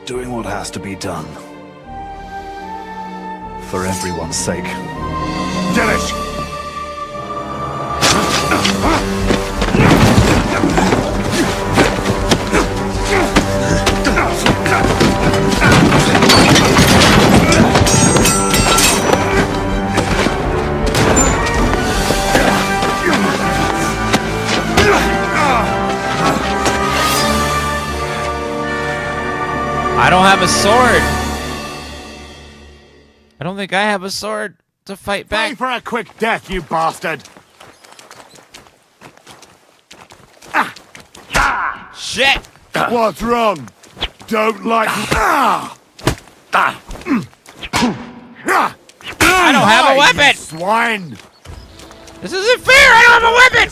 Speaker 19: Doing what has to be done. For everyone's sake. Delish!
Speaker 1: a sword. I don't think I have a sword to fight back.
Speaker 11: Pay for a quick death, you bastard!
Speaker 1: Shit!
Speaker 11: What's wrong? Don't like...
Speaker 1: I don't have a weapon!
Speaker 11: Swine!
Speaker 1: This isn't fair! I don't have a weapon!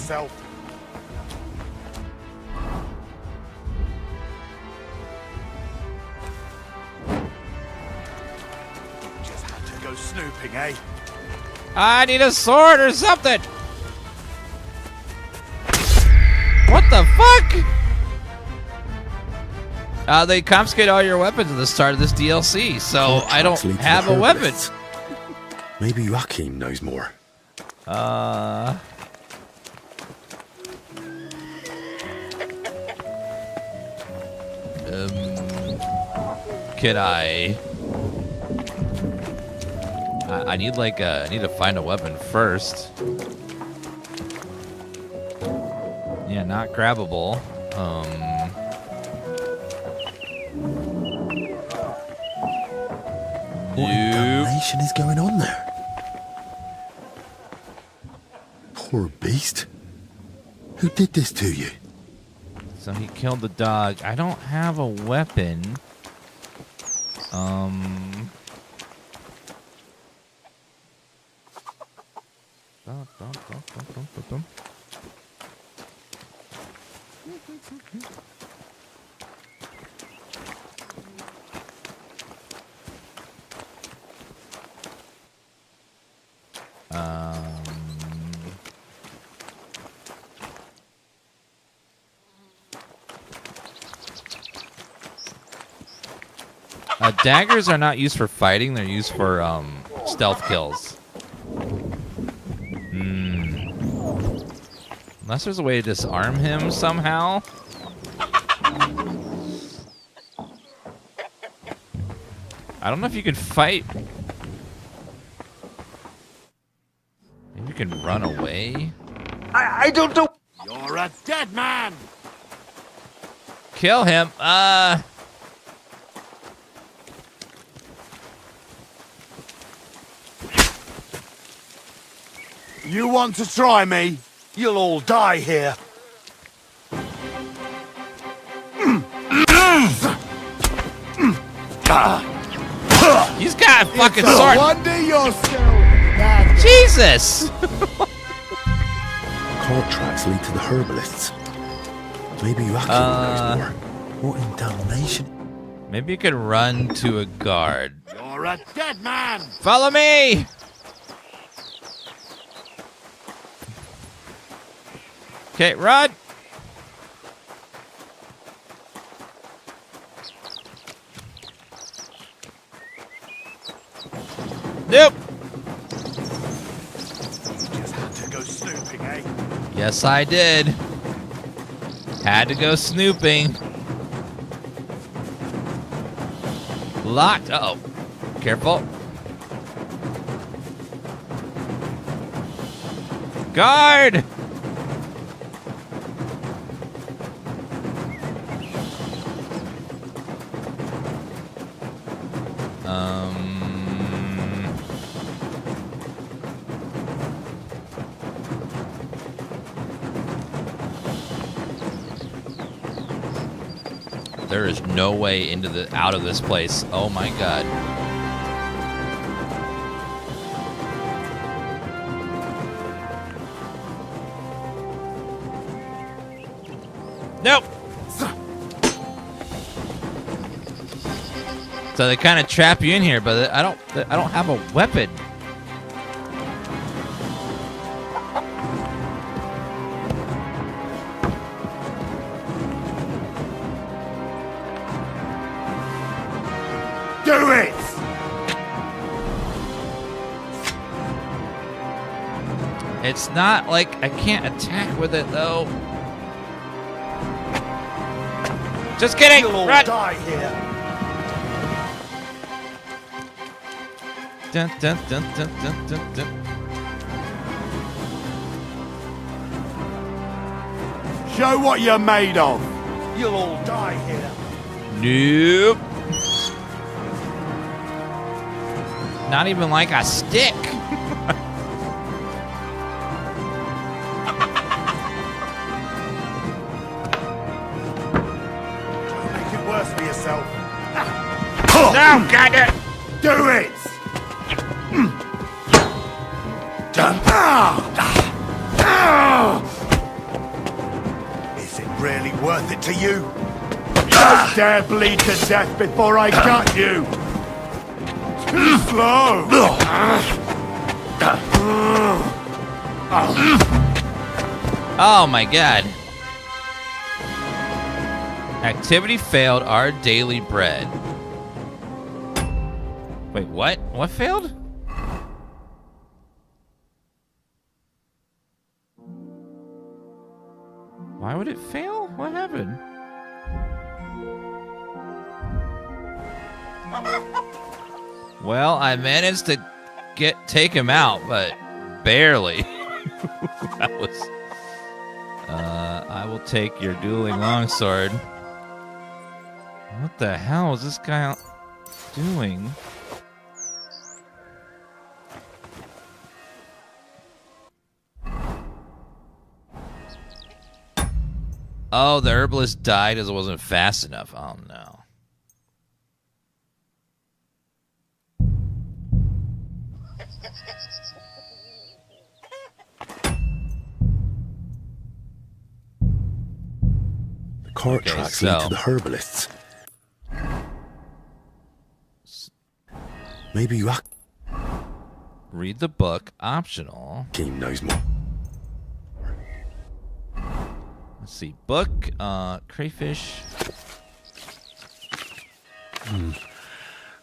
Speaker 11: Just had to go snooping, eh?
Speaker 1: I need a sword or something! What the fuck? They confiscate all your weapons at the start of this DLC, so I don't have a weapon.
Speaker 3: Maybe Joachim knows more.
Speaker 1: Can I need I need to find a weapon first. Yeah, not grabbable.
Speaker 3: What damnation is going on there? Poor beast. Who did this to you?
Speaker 1: So he killed the dog. I don't have a weapon. Daggers are not used for fighting, they're used for stealth kills. Unless there's a way to disarm him somehow. I don't know if you can fight. Maybe you can run away.
Speaker 8: I don't know.
Speaker 11: You're a dead man!
Speaker 1: Kill him.
Speaker 11: You want to try me? You'll all die here.
Speaker 1: He's got a fucking
Speaker 11: It's
Speaker 1: sword.
Speaker 11: No wonder you're still...
Speaker 1: Jesus!
Speaker 3: Cart tracks lead to the herbalists. Maybe Joachim knows more. What in damnation?
Speaker 1: Maybe you could run to a guard.
Speaker 11: You're a dead man!
Speaker 1: Follow me! Okay, run! Nope!
Speaker 11: Just had to go snooping, eh?
Speaker 1: Yes, I did. Had to go snooping. Locked. Uh-oh. Careful. Guard! There is no way out of this place. Oh my god. Nope. So they kind of trap you in here, but I don't have a weapon.
Speaker 11: Do it!
Speaker 1: It's not like I can't attack with it though. Just kidding.
Speaker 11: You'll all
Speaker 1: Run.
Speaker 11: die here.
Speaker 1: Dun, dun, dun, dun, dun, dun, dun.
Speaker 11: Show what you're made of. You'll all die here.
Speaker 1: Nope. Not even like a stick.
Speaker 19: Make it worse for yourself.
Speaker 16: No, got it!
Speaker 19: Do it! Is it really worth it to you? Don't dare bleed to death before I gut you! Too slow!
Speaker 1: Oh my god. Activity failed. Our daily bread. Wait, what? What failed? Why would it fail? What happened? Well, I managed to take him out, but barely. That was. I will take your dueling longsword. What the hell is this guy doing? Oh, the herbalist died as it wasn't fast enough. Oh no.
Speaker 3: The cart tracks lead to the herbalists. Maybe you
Speaker 1: read the book, optional.
Speaker 3: Team knows more.
Speaker 1: Let's see, book, crayfish.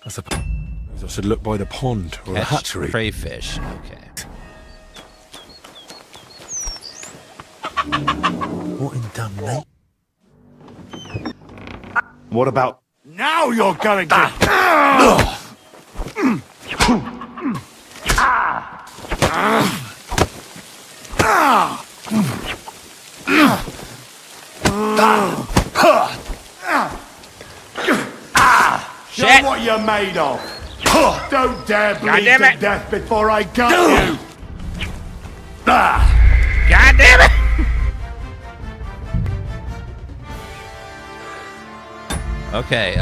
Speaker 3: I suppose I should look by the pond or the hatchery.
Speaker 1: Crayfish. Okay.
Speaker 3: What in damnation?
Speaker 19: What about... Now you're going to... Show what you're made of. Don't dare bleed to death before I gut you.
Speaker 16: God damn it!
Speaker 1: Okay,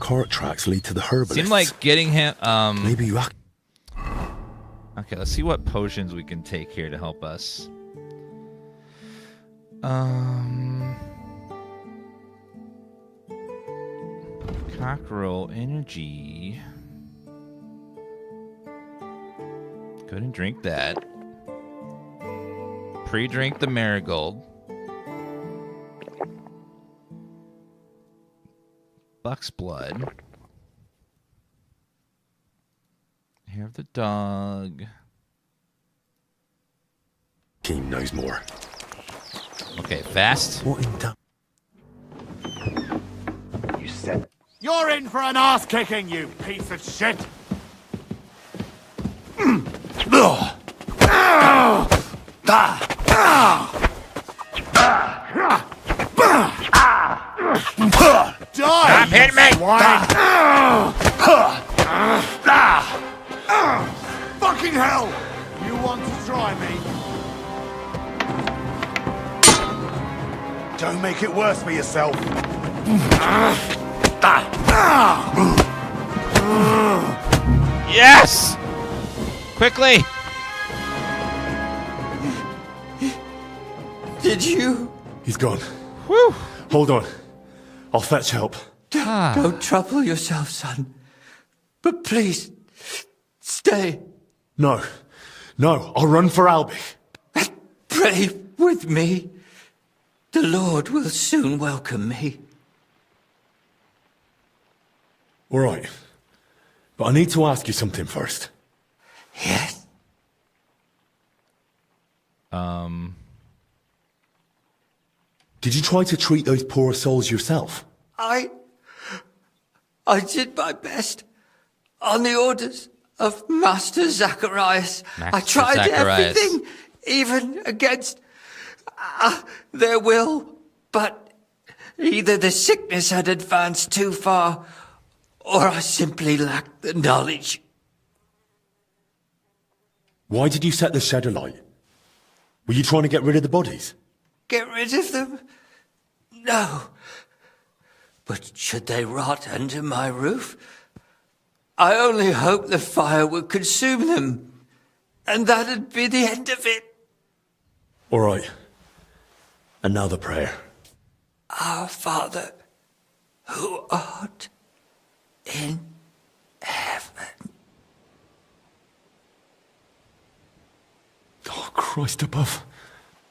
Speaker 3: Cart tracks lead to the herbalists.
Speaker 1: seemed like getting him,
Speaker 3: Maybe you
Speaker 1: okay, let's see what potions we can take here to help us. Cockerel energy. Couldn't drink that. Pre-drink the marigold. Buck's blood. Hair of the dog.
Speaker 3: Team knows more.
Speaker 1: Okay, fast.
Speaker 3: What in damn?
Speaker 19: You said... You're in for an ass kicking, you piece of shit!
Speaker 16: Stop hitting me!
Speaker 19: Fucking hell! You want to try me? Don't make it worse for yourself.
Speaker 1: Yes! Quickly!
Speaker 14: Did you?
Speaker 3: He's gone.
Speaker 1: Whew.
Speaker 3: Hold on. I'll fetch help.
Speaker 14: Don't trouble yourself, son. But please, stay.
Speaker 3: No. No, I'll run for Albie.
Speaker 14: Pray with me. The Lord will soon welcome me.
Speaker 3: All right. But I need to ask you something first.
Speaker 14: Yes?
Speaker 3: Did you try to treat those poor souls yourself?
Speaker 14: I did my best. On the orders of Master Zacharias. I tried everything, even against their will. But either the sickness had advanced too far,
Speaker 17: or I simply lack the knowledge.
Speaker 3: Why did you set the shed alight? Were you trying to get rid of the bodies?
Speaker 17: Get rid of them? No. But should they rot under my roof? I only hoped the fire would consume them, and that'd be the end of it.
Speaker 3: All right. And now the prayer.
Speaker 17: Our Father, who art in heaven.
Speaker 3: Oh, Christ above.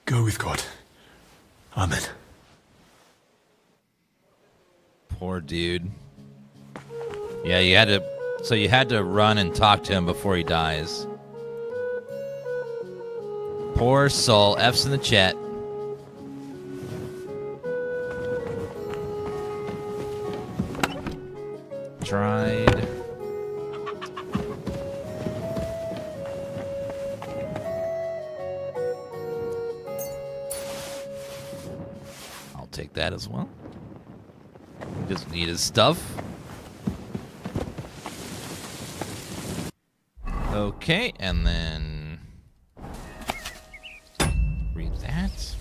Speaker 3: Go with God. Amen.
Speaker 1: Poor dude. Yeah, you had to run and talk to him before he dies. Poor soul. F's in the chat. Tried. I'll take that as well. He doesn't need his stuff. Okay, and then read that.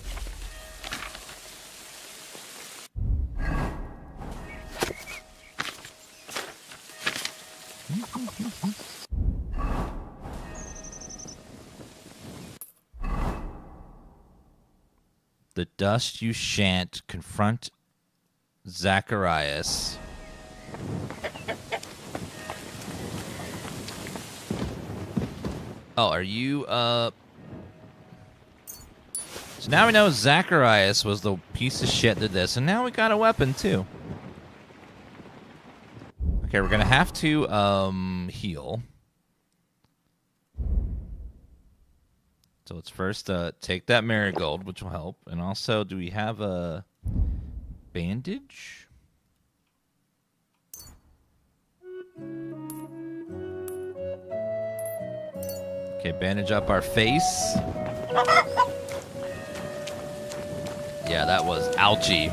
Speaker 1: The dust you shan't confront Zacharias. Oh, are you, So now we know Zacharias was the piece of shit that did this, and now we got a weapon, too. Okay, we're gonna have to, heal. So let's first, take that marigold, which will help. And also, do we have a bandage? Okay, bandage up our face. Yeah, that was ouchie.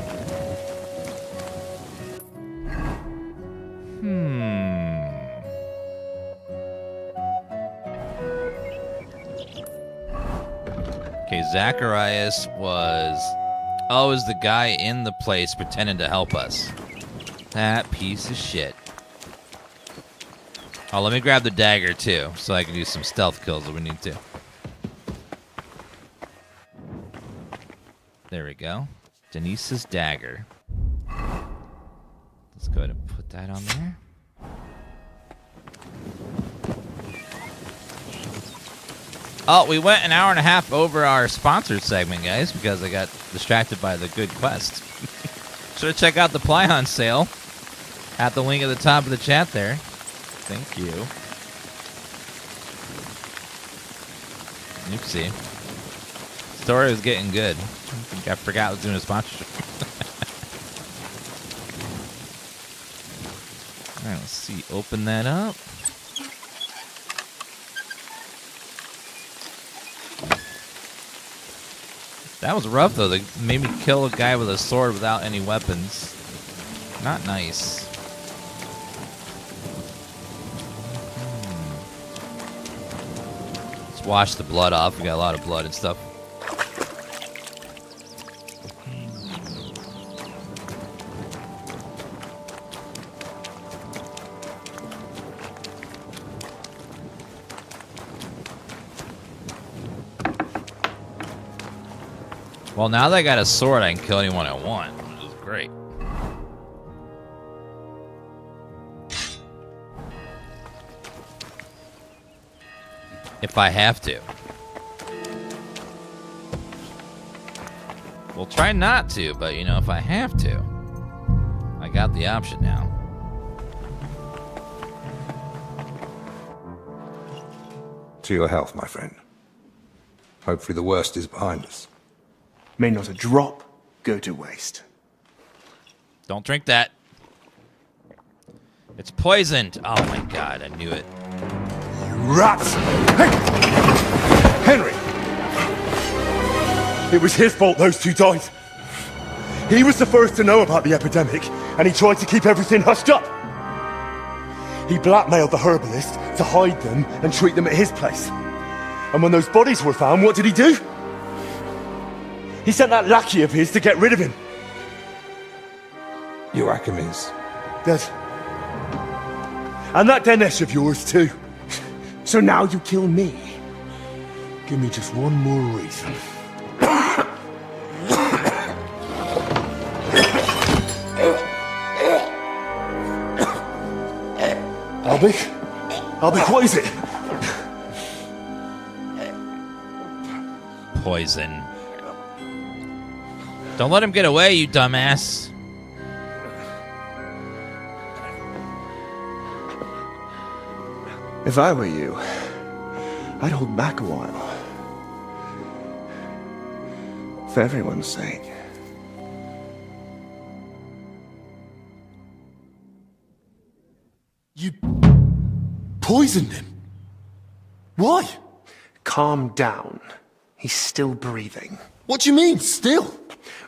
Speaker 1: Okay, Zacharias was the guy in the place pretending to help us. That piece of shit. Oh, let me grab the dagger, too, so I can do some stealth kills if we need to. There we go. Denise's dagger. Let's go ahead and put that on there. Oh, we went an hour and a half over our sponsored segment, guys, because I got distracted by the good quest. Sure to check out the Plyon sale at the link at the top of the chat there. Thank you. Oopsie. Story was getting good. I think I forgot I was doing a sponsorship. Alright, let's see. Open that up. That was rough, though. They made me kill a guy with a sword without any weapons. Not nice. Let's wash the blood off. We got a lot of blood and stuff. Well, now that I got a sword, I can kill anyone I want, which is great. If I have to. We'll try not to, but, you know, if I have to, I got the option now.
Speaker 6: To your health, my friend. Hopefully the worst is behind us.
Speaker 8: May not a drop go to waste.
Speaker 1: Don't drink that. It's poisoned. Oh my god, I knew it.
Speaker 3: Rats! Hey! Henry! It was his fault those two died. He was the first to know about the epidemic, and he tried to keep everything hushed up. He blackmailed the herbalist to hide them and treat them at his place. And when those bodies were found, what did he do? He sent that lackey of his to get rid of him.
Speaker 6: Joachim's
Speaker 3: dead. And that Dinesh of yours too.
Speaker 8: So now you kill me?
Speaker 3: Give me just one more reason. Albik, what is it?
Speaker 1: Poison. Don't let him get away, you dumbass.
Speaker 8: If I were you, I'd hold back a while. For everyone's sake.
Speaker 3: You poisoned him? Why?
Speaker 8: Calm down. He's still breathing.
Speaker 3: What do you mean, still?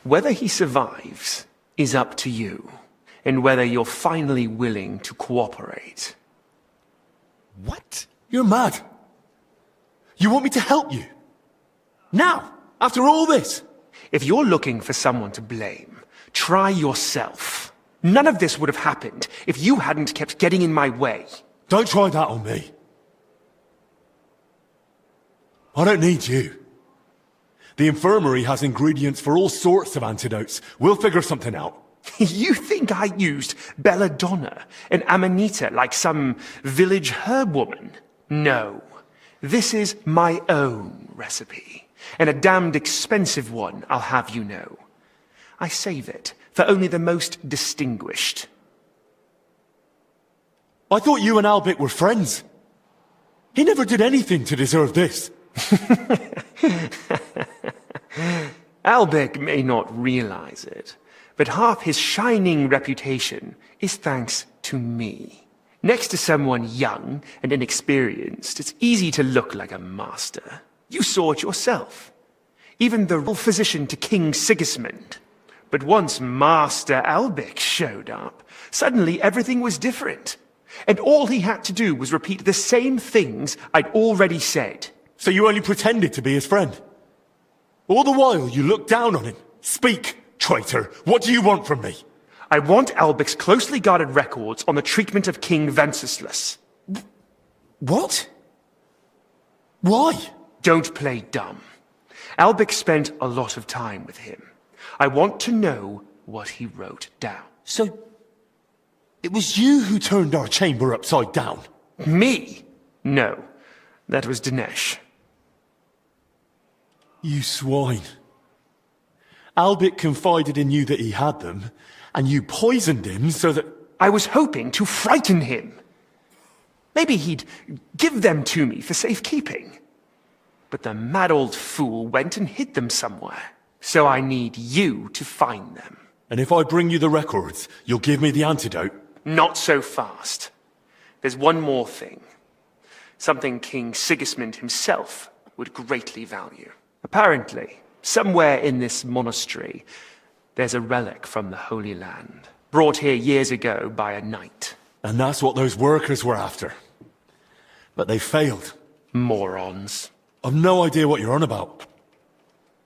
Speaker 8: Whether he survives is up to you, and whether you're finally willing to cooperate.
Speaker 3: What? You're mad. You want me to help you? Now? After all this?
Speaker 8: If you're looking for someone to blame, try yourself. None of this would have happened if you hadn't kept getting in my way.
Speaker 3: Don't try that on me. I don't need you. The infirmary has ingredients for all sorts of antidotes. We'll figure something out.
Speaker 8: You think I used belladonna and amanita like some village herb woman? No. This is my own recipe, and a damned expensive one, I'll have you know. I save it for only the most distinguished.
Speaker 3: I thought you and Albik were friends. He never did anything to deserve this.
Speaker 8: Albik may not realize it, but half his shining reputation is thanks to me. Next to someone young and inexperienced, it's easy to look like a master. You saw it yourself. Even the royal physician to King Sigismund. But once Master Albik showed up, suddenly everything was different. And all he had to do was repeat the same things I'd already said.
Speaker 3: So you only pretended to be his friend? All the while you looked down on him. Speak, traitor. What do you want from me?
Speaker 8: I want Albik's closely guarded records on the treatment of King Wenceslas.
Speaker 3: What? Why?
Speaker 8: Don't play dumb. Albik spent a lot of time with him. I want to know what he wrote down.
Speaker 3: So, it was you who turned our chamber upside down?
Speaker 8: Me? No, that was Dinesh.
Speaker 3: You swine. Albik confided in you that he had them, and you poisoned him so that...
Speaker 8: I was hoping to frighten him. Maybe he'd give them to me for safekeeping. But the mad old fool went and hid them somewhere. So I need you to find them.
Speaker 3: And if I bring you the records, you'll give me the antidote?
Speaker 8: Not so fast. There's one more thing. Something King Sigismund himself would greatly value. Apparently, somewhere in this monastery, there's a relic from the Holy Land, brought here years ago by a knight.
Speaker 3: And that's what those workers were after. But they failed.
Speaker 8: Morons.
Speaker 3: I've no idea what you're on about.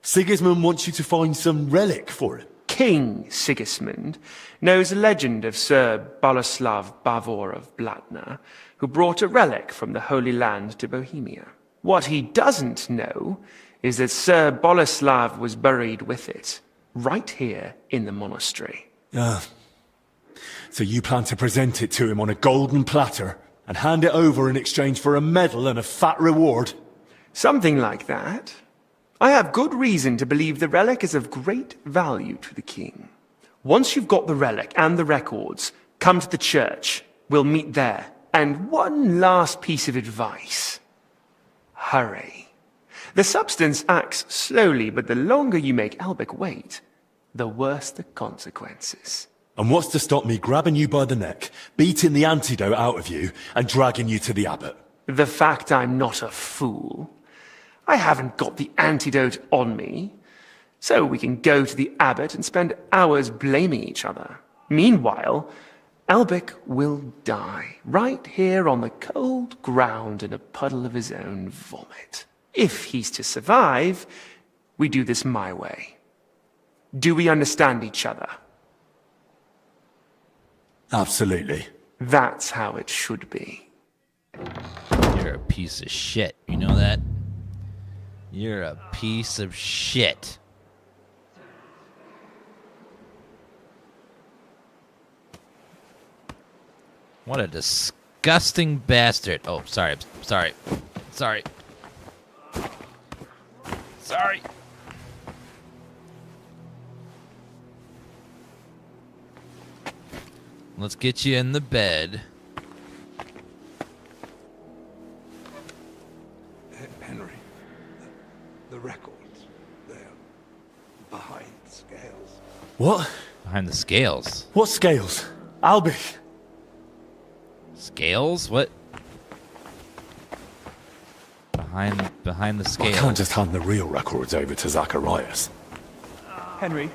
Speaker 3: Sigismund wants you to find some relic for him.
Speaker 8: King Sigismund knows a legend of Sir Boleslav Bavor of Blatna, who brought a relic from the Holy Land to Bohemia. What he doesn't know is that Sir Boleslav was buried with it, right here in the monastery.
Speaker 3: So you plan to present it to him on a golden platter and hand it over in exchange for a medal and a fat reward?
Speaker 8: Something like that. I have good reason to believe the relic is of great value to the king. Once you've got the relic and the records, come to the church. We'll meet there. And one last piece of advice. Hurry. The substance acts slowly, but the longer you make Albik wait, the worse the consequences.
Speaker 3: And what's to stop me grabbing you by the neck, beating the antidote out of you, and dragging you to the abbot?
Speaker 8: The fact I'm not a fool. I haven't got the antidote on me, so we can go to the abbot and spend hours blaming each other. Meanwhile, Albec will die right here on the cold ground in a puddle of his own vomit. If he's to survive, we do this my way. Do we understand each other?
Speaker 3: Absolutely.
Speaker 8: That's how it should be.
Speaker 1: You're a piece of shit. You know that? You're a piece of shit. What a disgusting bastard. Oh, sorry. Sorry. Sorry. Sorry. Let's get you in the bed.
Speaker 6: Henry, the records, they're behind the scales.
Speaker 3: What?
Speaker 1: Behind the scales?
Speaker 3: What scales? Albec!
Speaker 1: Scales? What? Behind the
Speaker 3: I
Speaker 1: scales.
Speaker 3: can't just hand the real records over to Zacharias.
Speaker 5: Henry,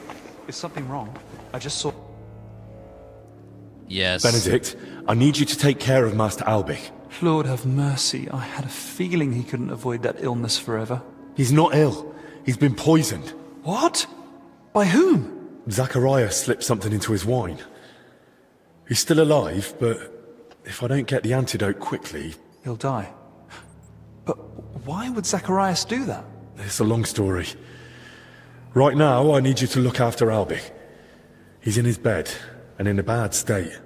Speaker 5: is something wrong? I just saw...
Speaker 1: Yes.
Speaker 3: Benedict, I need you to take care of Master Albec.
Speaker 5: Lord have mercy, I had a feeling he couldn't avoid that illness forever.
Speaker 3: He's not ill. He's been poisoned.
Speaker 5: What? By whom?
Speaker 3: Zacharias slipped something into his wine. He's still alive, but if I don't get the antidote quickly...
Speaker 5: He'll die. But why would Zacharias do that?
Speaker 3: It's a long story. Right now, I need you to look after Albec. He's in his bed, and in a bad state.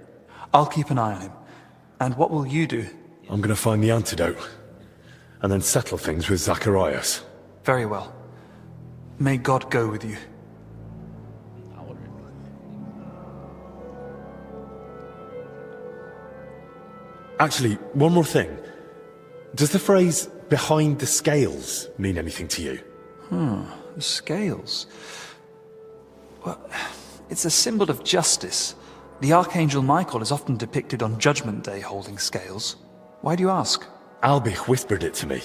Speaker 5: I'll keep an eye on him. And what will you do?
Speaker 3: I'm going to find the antidote, and then settle things with Zacharias.
Speaker 5: Very well. May God go with you.
Speaker 3: Actually, one more thing. Does the phrase, behind the scales, mean anything to you?
Speaker 5: The scales. Well, it's a symbol of justice. The Archangel Michael is often depicted on Judgment Day holding scales. Why do you ask?
Speaker 3: Albec whispered it to me.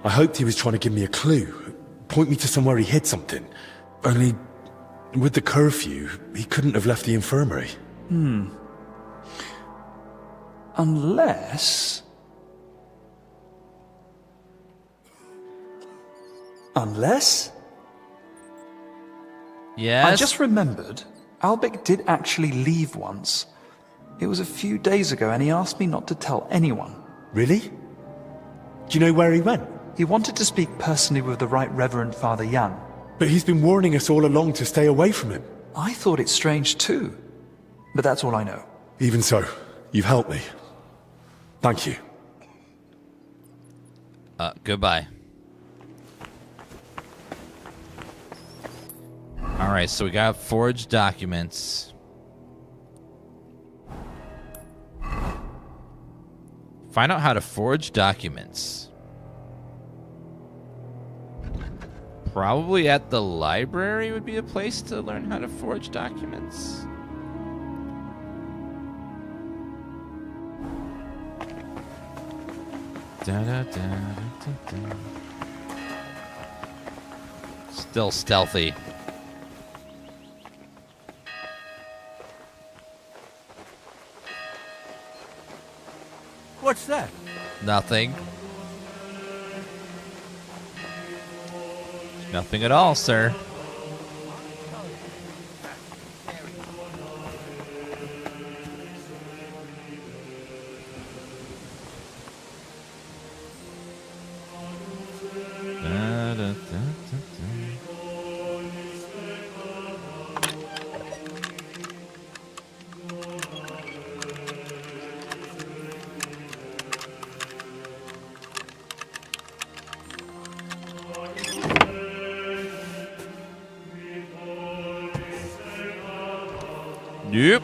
Speaker 3: I hoped he was trying to give me a clue, point me to somewhere he hid something. Only, with the curfew, he couldn't have left the infirmary.
Speaker 5: Unless...
Speaker 1: Yes?
Speaker 5: I just remembered, Albec did actually leave once. It was a few days ago and he asked me not to tell anyone.
Speaker 3: Really? Do you know where he went?
Speaker 5: He wanted to speak personally with the Right Reverend Father Jan.
Speaker 3: But he's been warning us all along to stay away from him.
Speaker 5: I thought it strange too. But that's all I know.
Speaker 3: Even so, you've helped me. Thank you.
Speaker 1: Goodbye. Alright, so we got forged documents. Find out how to forge documents. Probably at the library would be a place to learn how to forge documents. Still stealthy.
Speaker 15: What's that?
Speaker 1: Nothing. Nothing at all, sir. Yep.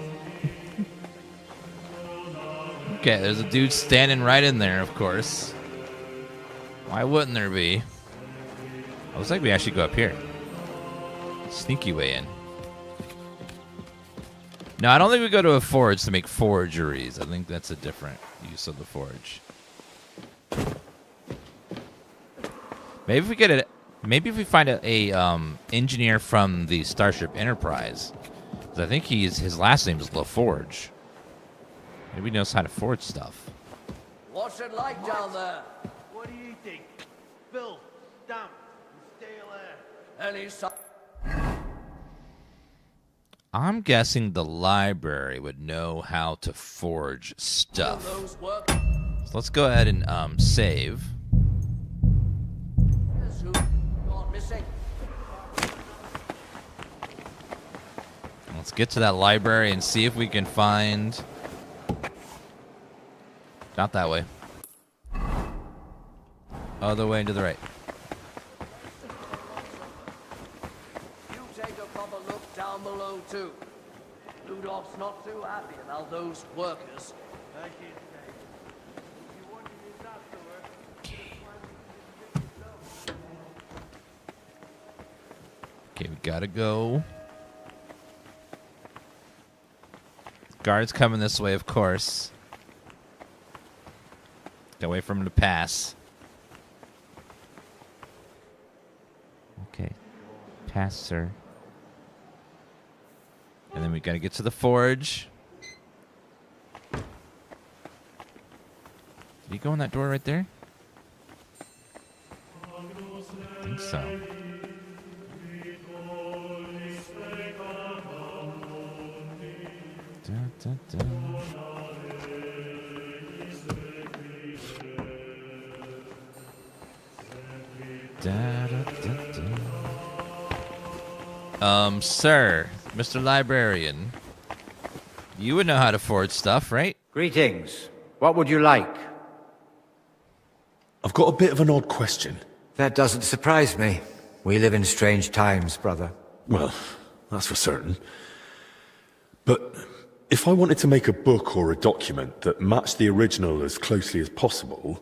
Speaker 1: Okay, there's a dude standing right in there, of course. Why wouldn't there be? I was like, we actually go up here. Sneaky way in. No, I don't think we go to a forge to make forgeries. I think that's a different use of the forge. Maybe if we get it. Maybe if we find a engineer from the Starship Enterprise. I think his last name is LaForge. Maybe he knows how to forge stuff.
Speaker 17: What's it like down there?
Speaker 15: What do you think? Filth, damp, and stale air.
Speaker 17: Any sign?
Speaker 1: I'm guessing the library would know how to forge stuff.
Speaker 17: Those work?
Speaker 1: So let's go ahead and save.
Speaker 17: Who gone missing?
Speaker 1: Let's get to that library and see if we can find... Not that way. Other way and to the right.
Speaker 17: You take a proper look down below too. Ludolf's not too happy about those workers.
Speaker 15: I can't say. If you wanted this afterward,
Speaker 1: Okay, we gotta go. Guards coming this way, of course. Gotta wait for him to pass. Okay. Pass, sir. And then we gotta get to the forge. Did he go in that door right there? I think so. Da, da, da. Da, da, da, da. Sir, Mr. Librarian, you would know how to forge stuff, right?
Speaker 14: Greetings. What would you like?
Speaker 3: I've got a bit of an odd question.
Speaker 14: That doesn't surprise me. We live in strange times, brother.
Speaker 3: Well, that's for certain. But if I wanted to make a book or a document that matched the original as closely as possible,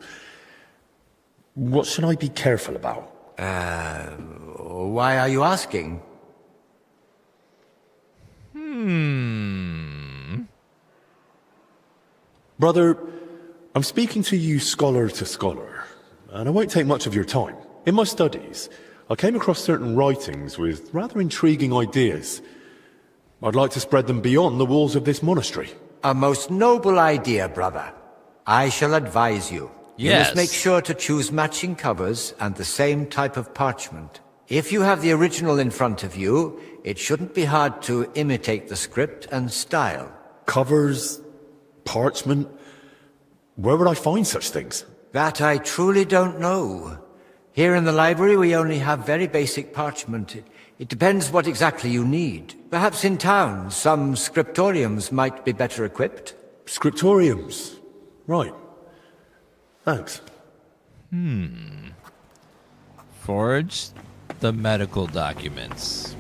Speaker 3: what should I be careful about?
Speaker 14: Why are you asking?
Speaker 3: Brother, I'm speaking to you scholar to scholar, and I won't take much of your time. In my studies, I came across certain writings with rather intriguing ideas. I'd like to spread them beyond the walls of this monastery.
Speaker 14: A most noble idea, brother. I shall advise you. You
Speaker 1: Yes.
Speaker 14: must make sure to choose matching covers and the same type of parchment. If you have the original in front of you, it shouldn't be hard to imitate the script and style.
Speaker 3: Covers? Parchment? Where would I find such things?
Speaker 14: That I truly don't know. Here in the library we only have very basic parchment. It depends what exactly you need. Perhaps in town, some scriptoriums might be better equipped.
Speaker 3: Scriptoriums? Right. Thanks.
Speaker 1: Forge the medical documents.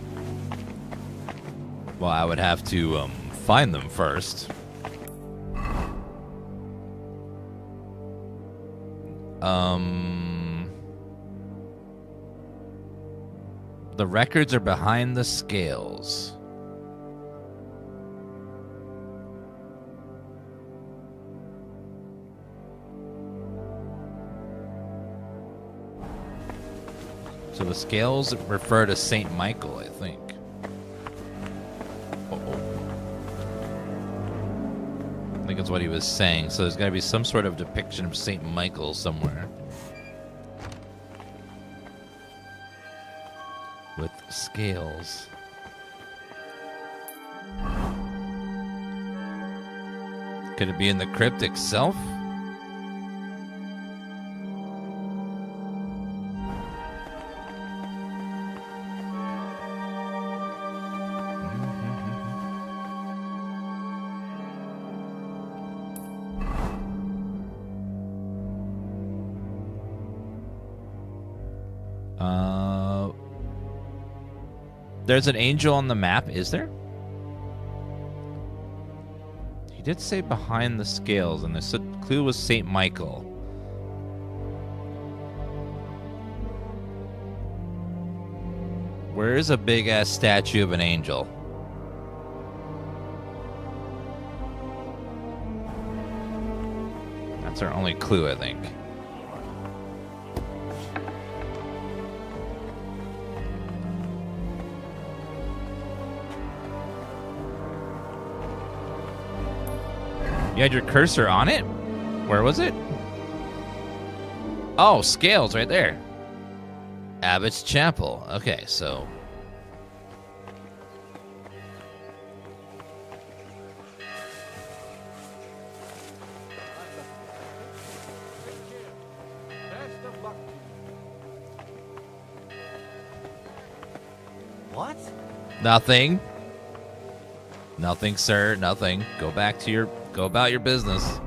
Speaker 1: Well, I would have to find them first. The records are behind the scales. So the scales refer to Saint Michael, I think. I think that's what he was saying. So there's got to be some sort of depiction of Saint Michael somewhere. With scales. Could it be in the crypt itself? There's an angel on the map, is there? He did say behind the scales, and the clue was Saint Michael. Where is a big-ass statue of an angel? That's our only clue, I think. You had your cursor on it? Where was it? Oh, scales right there. Abbott's Chapel. Okay, so...
Speaker 2: What?
Speaker 1: Nothing. Nothing, sir. Nothing. Go about your business.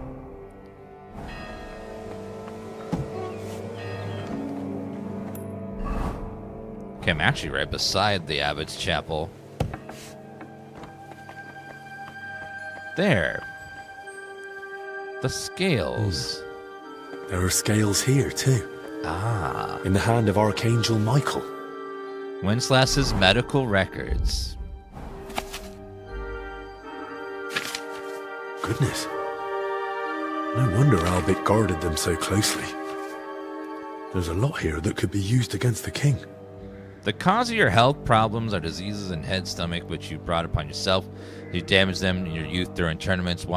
Speaker 1: Okay, I'm actually right beside the Abbott's Chapel. There. The scales.
Speaker 3: There are scales here, too.
Speaker 1: Ah.
Speaker 3: In the hand of Archangel Michael.
Speaker 1: Wenceslaus's medical records.
Speaker 3: Goodness. No wonder Albert guarded them so closely. There's a lot here that could be used against the king.
Speaker 1: The cause of your health problems are diseases in head, stomach, which you brought upon yourself. You damaged them in your youth during tournaments,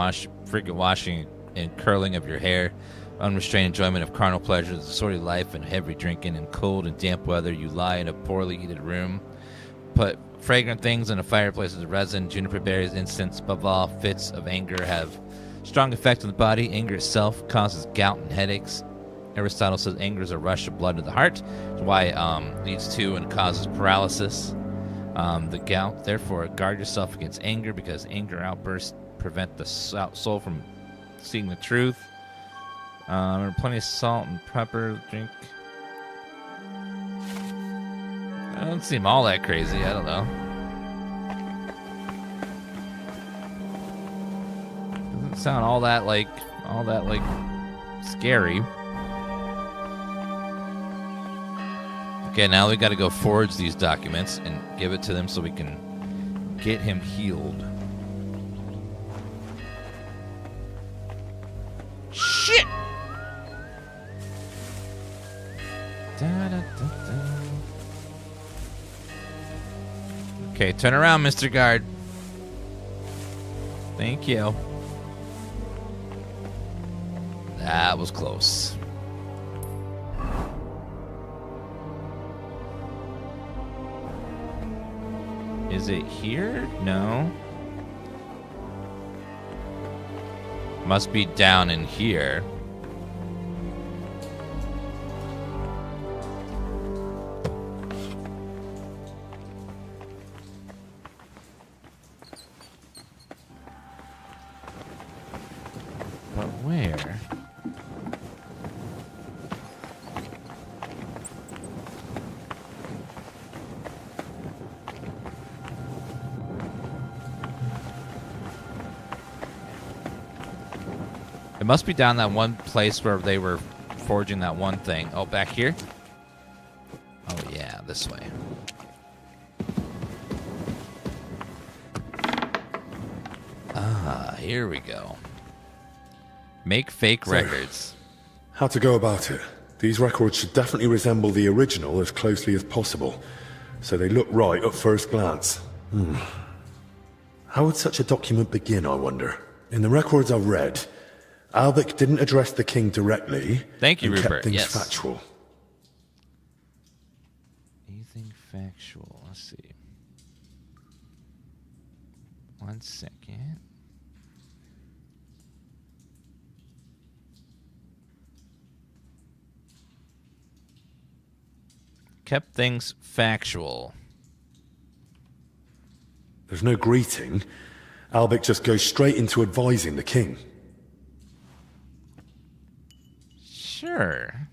Speaker 1: frequent washing and curling of your hair, unrestrained enjoyment of carnal pleasures, disordered life, and heavy drinking. In cold and damp weather, you lie in a poorly heated room. Put fragrant things in a fireplace with resin, juniper berries, incense. Above all, fits of anger have strong effect on the body. Anger itself causes gout and headaches. Aristotle says anger is a rush of blood to the heart. That's why leads to and causes paralysis. The gout. Therefore, guard yourself against anger, because anger outbursts prevent the soul from seeing the truth. Plenty of salt and pepper. Drink. It doesn't seem all that crazy. I don't know. Doesn't sound all that like scary. Okay, now we got to go forge these documents and give it to them so we can get him healed. Shit! Okay, turn around, Mr. Guard. Thank you. That was close. Is it here? No. Must be down in here. But where? It must be down that one place where they were forging that one thing. Oh, back here? Oh, yeah, this way. Ah, here we go. Make fake records.
Speaker 3: How to go about it? These records should definitely resemble the original as closely as possible, so they look right at first glance. How would such a document begin, I wonder? In the records I've read, Albert didn't address the king directly.
Speaker 1: Thank you,
Speaker 3: and
Speaker 1: Rupert.
Speaker 3: kept things
Speaker 1: Yes.
Speaker 3: factual.
Speaker 1: Anything factual? Let's see. 1 second. Kept things factual.
Speaker 3: There's no greeting. Albert just goes straight into advising the king.
Speaker 1: Sure.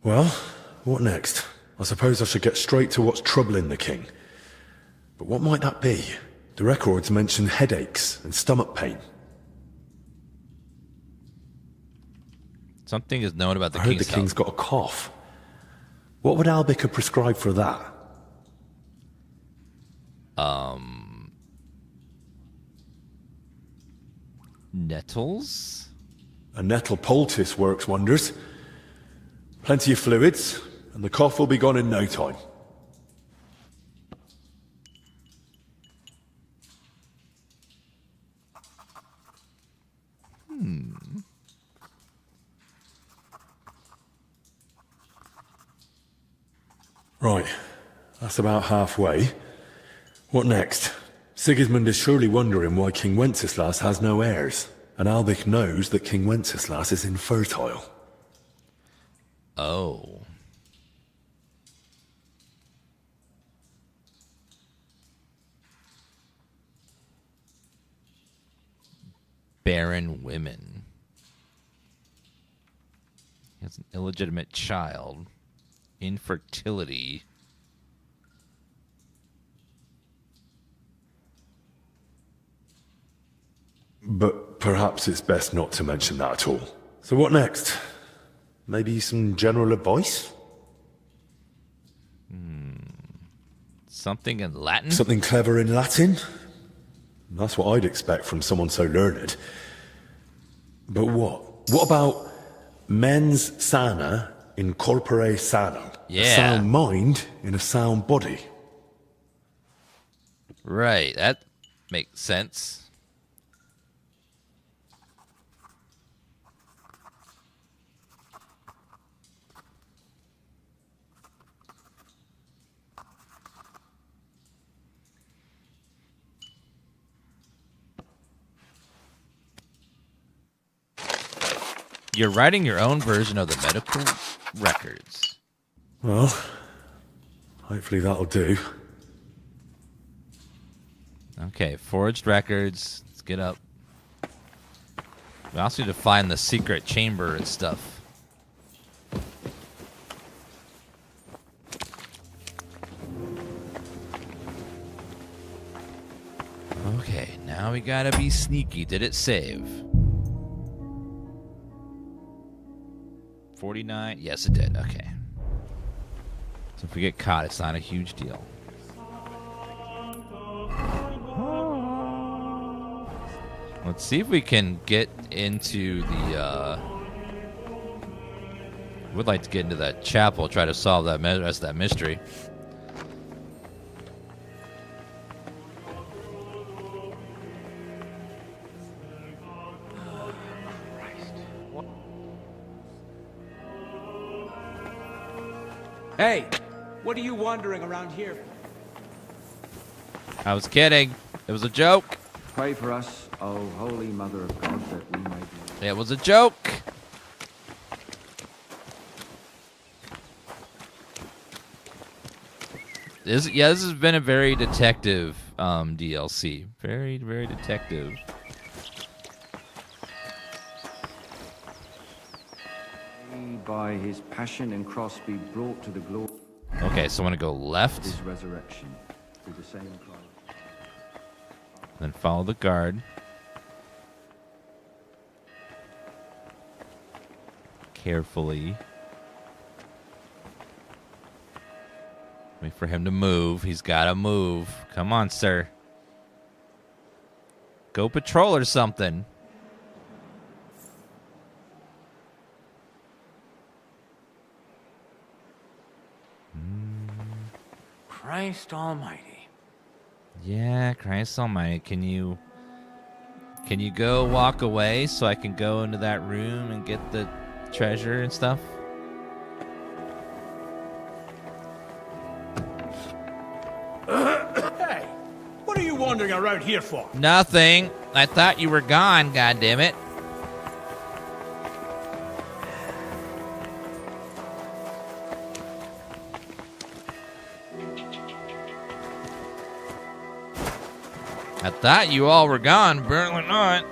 Speaker 3: Well, what next? I suppose I should get straight to what's troubling the king. But what might that be? The records mention headaches and stomach pain.
Speaker 1: Something is known about the
Speaker 3: I heard
Speaker 1: king's
Speaker 3: the king's got a cough. What would Albert have prescribed for that?
Speaker 1: Nettles?
Speaker 3: A nettle poultice works wonders. Plenty of fluids, and the cough will be gone in no time. Right, that's about halfway. What next? Sigismund is surely wondering why King Wenceslas has no heirs, and Albik knows that King Wenceslas is infertile.
Speaker 1: Oh. Barren women. He has an illegitimate child. Infertility.
Speaker 3: But perhaps it's best not to mention that at all. So what next? Maybe some general advice?
Speaker 1: Something in Latin?
Speaker 3: Something clever in Latin? That's what I'd expect from someone so learned. But what? What about mens sana in corpore sano?
Speaker 1: Yeah.
Speaker 3: A sound mind in a sound body.
Speaker 1: Right, that makes sense. You're writing your own version of the medical records.
Speaker 3: Well, hopefully that'll do.
Speaker 1: Okay, forged records. Let's get up. We also need to find the secret chamber and stuff. Okay, now we gotta be sneaky. Did it save? 49? Yes, it did. Okay. So if we get caught, it's not a huge deal. Let's see if we can get into the, would like to get into that chapel, try to solve that rest of that mystery.
Speaker 13: Hey, what are you wandering around here for?
Speaker 1: I was kidding. It was a joke.
Speaker 21: Pray for us, O Holy Mother of God, that we may be...
Speaker 1: It was a joke. This has been a very detective DLC. Very, very detective.
Speaker 21: By his passion and cross be brought to the glory.
Speaker 1: Okay, so I want to go left.
Speaker 21: His resurrection through the same Christ.
Speaker 1: Then follow the guard. Carefully. Wait for him to move. He's got to move. Come on, sir. Go patrol or something.
Speaker 13: Christ Almighty.
Speaker 1: Yeah, Christ Almighty. Can you go walk away so I can go into that room and get the treasure and stuff?
Speaker 7: Hey, what are you wandering around here for?
Speaker 1: Nothing. I thought you were gone, goddammit. I thought you all were gone, apparently not.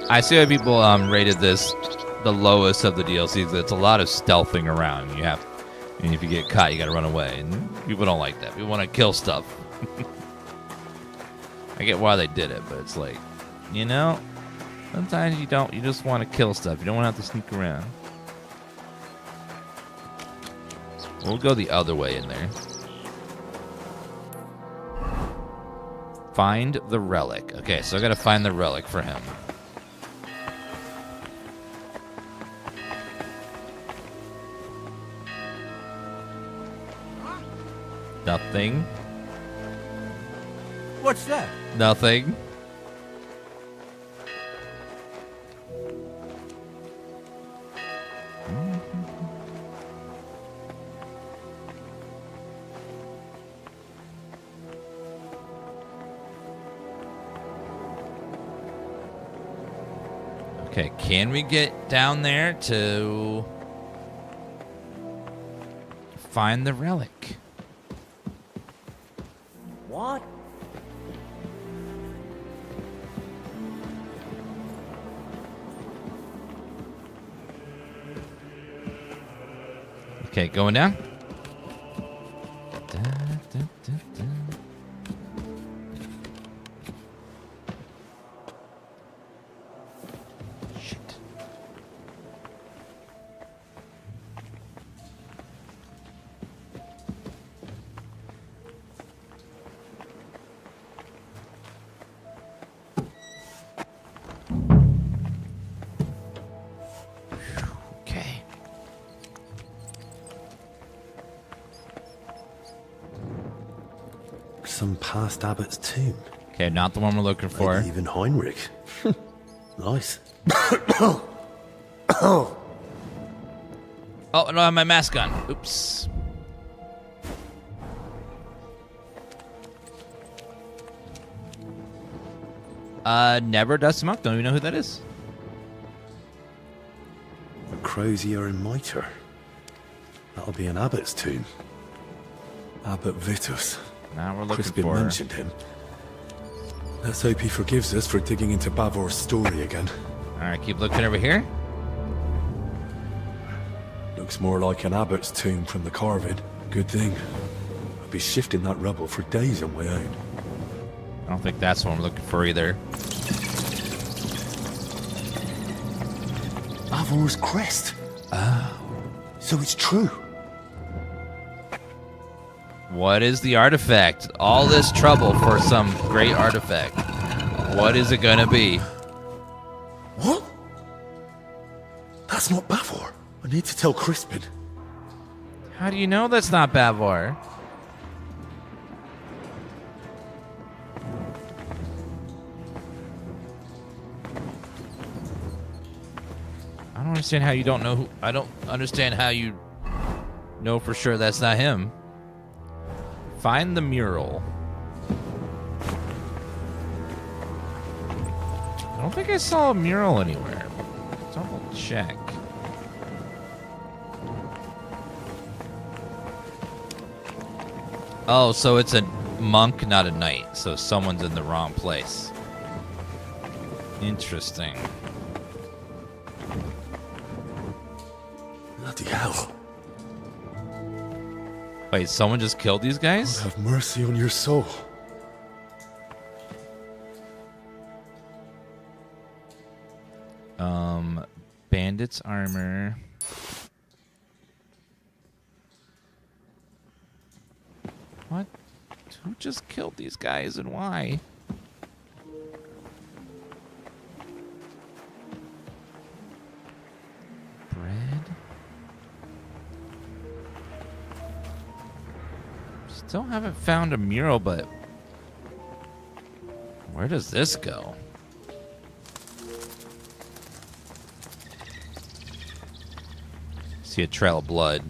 Speaker 1: I see why people rated this the lowest of the DLCs. It's a lot of stealthing around. And if you get caught, you gotta run away. And people don't like that. People want to kill stuff. I get why they did it, but it's like, sometimes you don't. You just want to kill stuff. You don't want to have to sneak around. We'll go the other way in there. Find the relic. Okay, so I gotta find the relic for him. Nothing.
Speaker 15: What's that?
Speaker 1: Nothing. Okay, can we get down there to find the relic?
Speaker 17: What?
Speaker 1: Okay, going down. Shit. Okay.
Speaker 3: Some past abbot's tomb.
Speaker 1: Okay, not the one we're looking for.
Speaker 3: Maybe even Heinrich. Nice.
Speaker 1: Oh, I don't have my mask on. Oops. Never dust him up. Don't even know who that is.
Speaker 3: A crozier and mitre. That'll be an abbot's tomb. Abbot Vitus.
Speaker 1: Now we're looking
Speaker 3: Crispin
Speaker 1: for...
Speaker 3: mentioned him. Let's hope he forgives us for digging into Bavor's story again.
Speaker 1: Alright, keep looking over here.
Speaker 3: Looks more like an abbot's tomb from the carving. Good thing. I'll be shifting that rubble for days on my own.
Speaker 1: I don't think that's what I'm looking for either.
Speaker 3: Bavor's crest. Oh. So it's true.
Speaker 1: What is the artifact? All this trouble for some great artifact. What is it gonna be?
Speaker 3: What? That's not Bavor. I need to tell Crispin.
Speaker 1: How do you know that's not Bavor? I don't understand how you don't know who... I don't understand how you know for sure that's not him. Find the mural. I don't think I saw a mural anywhere. Double check. Oh, so it's a monk, not a knight. So someone's in the wrong place. Interesting.
Speaker 3: Bloody hell.
Speaker 1: Wait, someone just killed these guys?
Speaker 3: Have mercy on your soul.
Speaker 1: Bandit's armor. What? Who just killed these guys and why? Bread. Still haven't found a mural, but where does this go? See a trail of blood.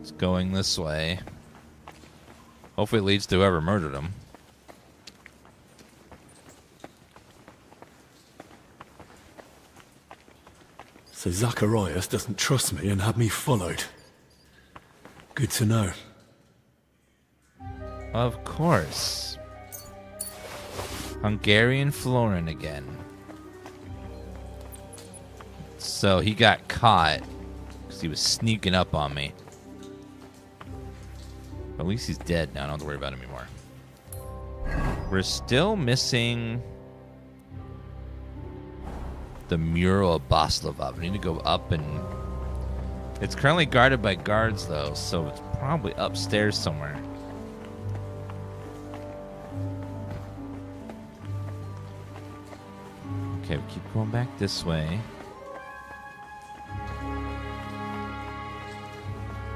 Speaker 1: It's going this way. Hopefully it leads to whoever murdered him.
Speaker 3: So Zacharias doesn't trust me and had me followed. Good to know.
Speaker 1: Of course. Hungarian Florin again. So he got caught because he was sneaking up on me. At least he's dead now. I don't have to worry about him anymore. We're still missing the mural of Baslavov. We need to go up and... It's currently guarded by guards, though, so it's probably upstairs somewhere. Okay, we keep going back this way.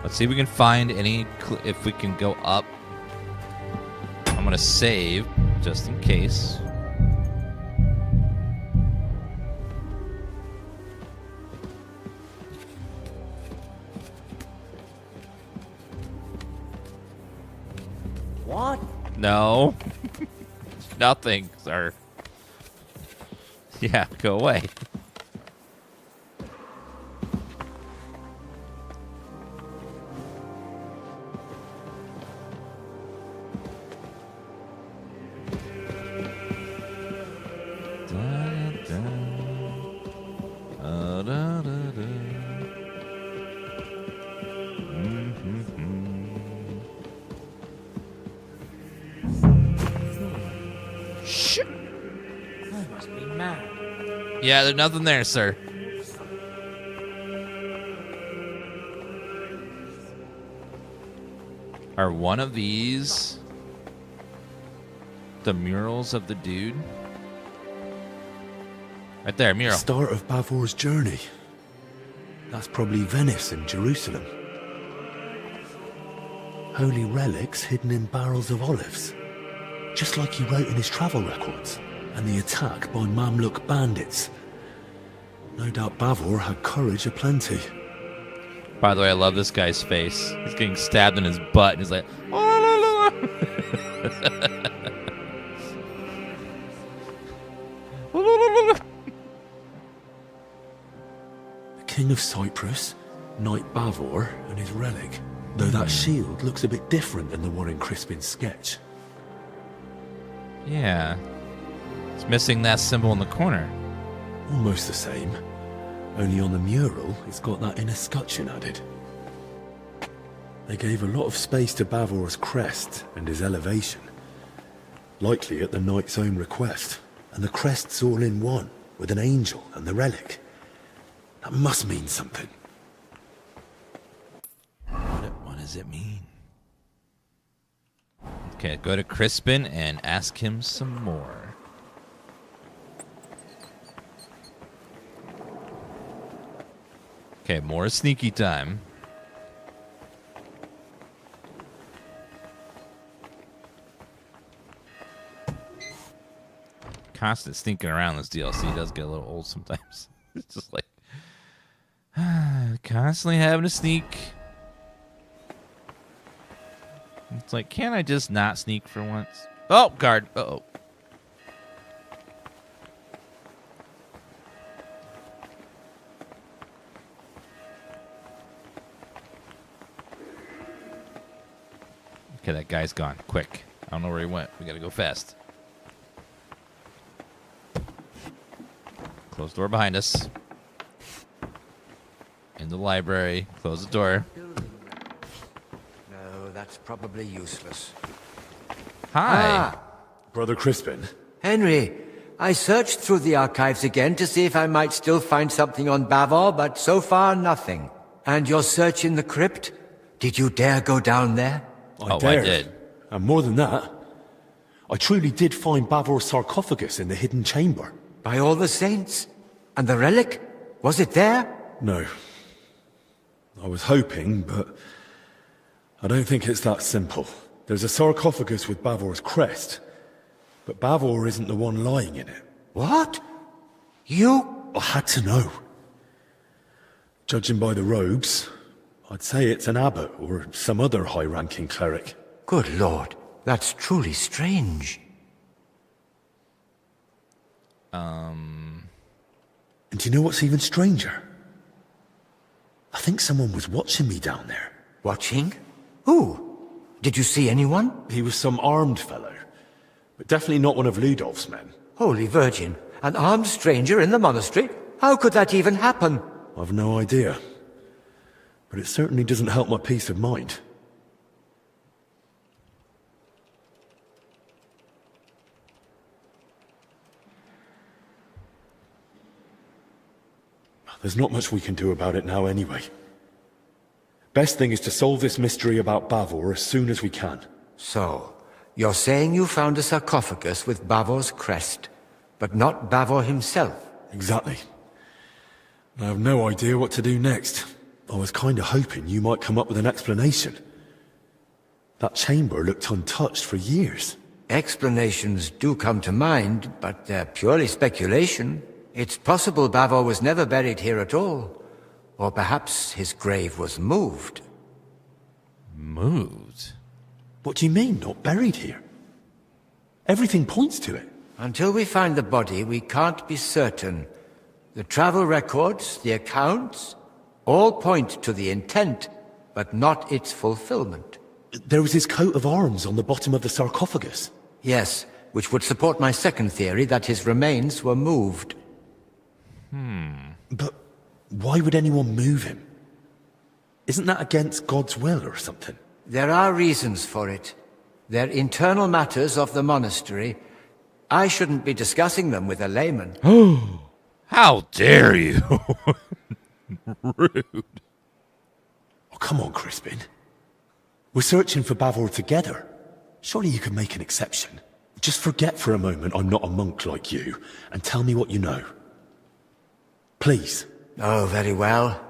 Speaker 1: Let's see if we can find any... if we can go up. I'm going to save, just in case.
Speaker 17: What?
Speaker 1: No. Nothing, sir. Yeah, go away. Yeah, there's nothing there, sir. Are one of these the murals of the dude? Right there, mural.
Speaker 3: The start of Bavor's journey. That's probably Venice and Jerusalem. Holy relics hidden in barrels of olives. Just like he wrote in his travel records. And the attack by Mamluk bandits. No doubt Bavor had courage aplenty.
Speaker 1: By the way, I love this guy's face. He's getting stabbed in his butt, and he's like, oh, la, la, la.
Speaker 3: The King of Cyprus, Knight Bavor, and his relic. Though that shield looks a bit different than the one in Crispin's sketch.
Speaker 1: Yeah. It's missing that symbol in the corner.
Speaker 3: Almost the same. Only on the mural, it's got that inner scutcheon added. They gave a lot of space to Bavor's crest and his elevation. Likely at the knight's own request. And the crest's all in one, with an angel and the relic. That must mean something.
Speaker 1: What does it mean? Okay, go to Crispin and ask him some more. Okay, more sneaky time. Constant sneaking around this DLC does get a little old sometimes. It's just like constantly having to sneak. It's like, can't I just not sneak for once? Oh, guard. Uh-oh. Okay, that guy's gone. Quick. I don't know where he went. We gotta go fast. Close the door behind us. In the library. Close the door.
Speaker 14: No, that's probably useless.
Speaker 1: Hi.
Speaker 3: Brother Crispin.
Speaker 14: Henry, I searched through the archives again to see if I might still find something on Bavor, but so far nothing. And your search in the crypt? Did you dare go down there?
Speaker 3: I did. And more than that, I truly did find Bavor's sarcophagus in the hidden chamber.
Speaker 14: By all the saints? And the relic? Was it there?
Speaker 3: No. I was hoping, but I don't think it's that simple. There's a sarcophagus with Bavor's crest, but Bavor isn't the one lying in it.
Speaker 14: What? You?
Speaker 3: I had to know. Judging by the robes, I'd say it's an abbot or some other high-ranking cleric.
Speaker 14: Good lord, that's truly strange.
Speaker 3: And do you know what's even stranger? I think someone was watching me down there.
Speaker 14: Watching? Who? Did you see anyone?
Speaker 3: He was some armed fellow, but definitely not one of Ludolf's men.
Speaker 14: Holy Virgin, an armed stranger in the monastery? How could that even happen?
Speaker 3: I've no idea. But it certainly doesn't help my peace of mind. There's not much we can do about it now anyway. Best thing is to solve this mystery about Bavor as soon as we can.
Speaker 14: So, you're saying you found a sarcophagus with Bavor's crest, but not Bavor himself.
Speaker 3: Exactly. I have no idea what to do next. I was kind of hoping you might come up with an explanation. That chamber looked untouched for years.
Speaker 14: Explanations do come to mind, but they're purely speculation. It's possible Bavor was never buried here at all. Or perhaps his grave was moved.
Speaker 1: Moved?
Speaker 3: What do you mean, not buried here? Everything points to it.
Speaker 14: Until we find the body, we can't be certain. The travel records, the accounts, all point to the intent, but not its fulfillment.
Speaker 3: There was his coat of arms on the bottom of the sarcophagus.
Speaker 14: Yes, which would support my second theory that his remains were moved.
Speaker 3: But why would anyone move him? Isn't that against God's will or something?
Speaker 14: There are reasons for it. They're internal matters of the monastery. I shouldn't be discussing them with a layman.
Speaker 1: How dare you? Rude.
Speaker 3: Oh, come on, Crispin. We're searching for Bavor together. Surely you can make an exception. Just forget for a moment I'm not a monk like you, and tell me what you know. Please.
Speaker 14: Oh, very well.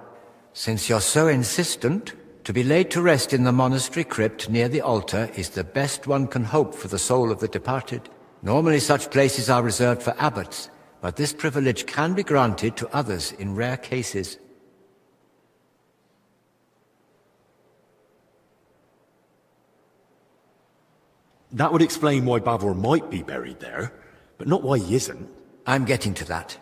Speaker 14: Since you're so insistent, to be laid to rest in the monastery crypt near the altar is the best one can hope for the soul of the departed. Normally such places are reserved for abbots, but this privilege can be granted to others in rare cases.
Speaker 3: That would explain why Bavor might be buried there, but not why he isn't.
Speaker 14: I'm getting to that.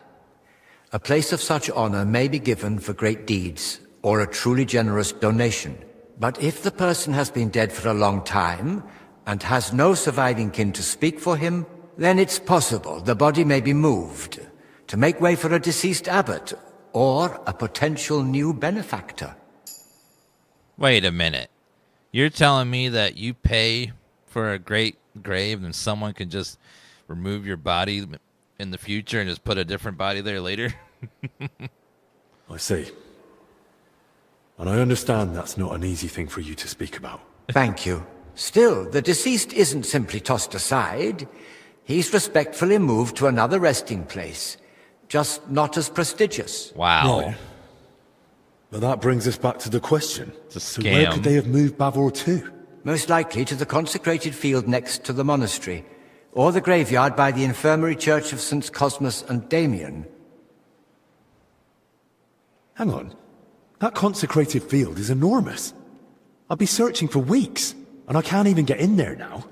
Speaker 14: A place of such honor may be given for great deeds, or a truly generous donation. But if the person has been dead for a long time, and has no surviving kin to speak for him, then it's possible the body may be moved, to make way for a deceased abbot, or a potential new benefactor.
Speaker 1: Wait a minute. You're telling me that you pay for a great grave and someone can just remove your body in the future and just put a different body there later?
Speaker 3: I see. And I understand that's not an easy thing for you to speak about.
Speaker 14: Thank you. Still, the deceased isn't simply tossed aside. He's respectfully moved to another resting place, just not as prestigious.
Speaker 1: Wow.
Speaker 3: Right. But that brings us back to the question.
Speaker 1: It's a
Speaker 3: So where
Speaker 1: scam.
Speaker 3: could they have moved Bavor to?
Speaker 14: Most likely to the consecrated field next to the monastery, or the graveyard by the infirmary church of St. Cosmas and Damian.
Speaker 3: Hang on. That consecrated field is enormous. I'll be searching for weeks, and I can't even get in there now.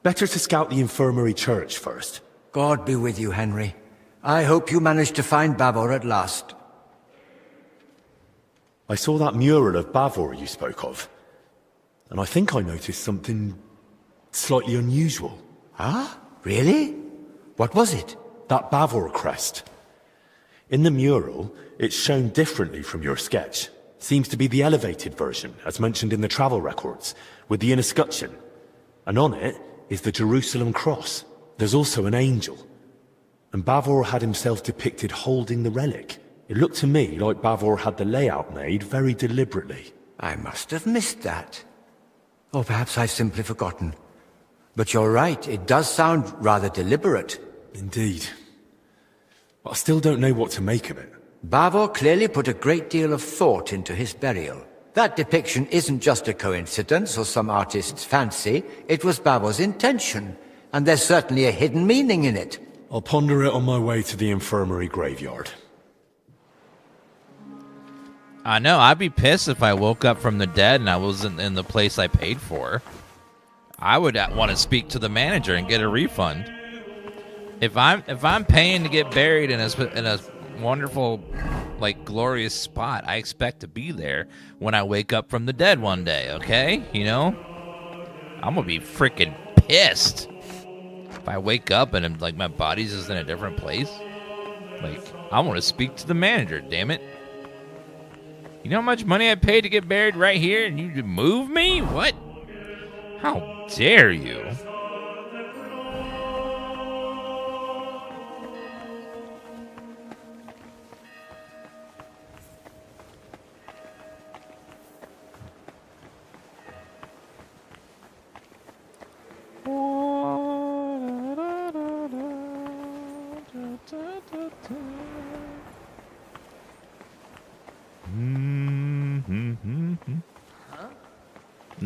Speaker 3: Better to scout the infirmary church first.
Speaker 14: God be with you, Henry. I hope you manage to find Bavor at last.
Speaker 3: I saw that mural of Bavor you spoke of, and I think I noticed something slightly unusual.
Speaker 14: Ah? Really? What was it?
Speaker 3: That Bavor crest. In the mural, it's shown differently from your sketch. Seems to be the elevated version, as mentioned in the travel records, with the inner scutcheon. And on it is the Jerusalem cross. There's also an angel. And Bavor had himself depicted holding the relic. It looked to me like Bavor had the layout made very deliberately.
Speaker 14: I must have missed that. Or perhaps I've simply forgotten. But you're right, it does sound rather deliberate.
Speaker 3: Indeed. But I still don't know what to make of it.
Speaker 14: Bavor clearly put a great deal of thought into his burial. That depiction isn't just a coincidence or some artist's fancy. It was Bavor's intention, and there's certainly a hidden meaning in it.
Speaker 3: I'll ponder it on my way to the infirmary graveyard.
Speaker 1: I know, I'd be pissed if I woke up from the dead and I wasn't in the place I paid for. I would want to speak to the manager and get a refund. If I'm paying to get buried in a wonderful, like, glorious spot, I expect to be there when I wake up from the dead one day, okay? You know? I'm gonna be freaking pissed if I wake up and like my body's just in a different place. Like, I want to speak to the manager, damn it. You know how much money I paid to get buried right here and you move me? What? How dare you?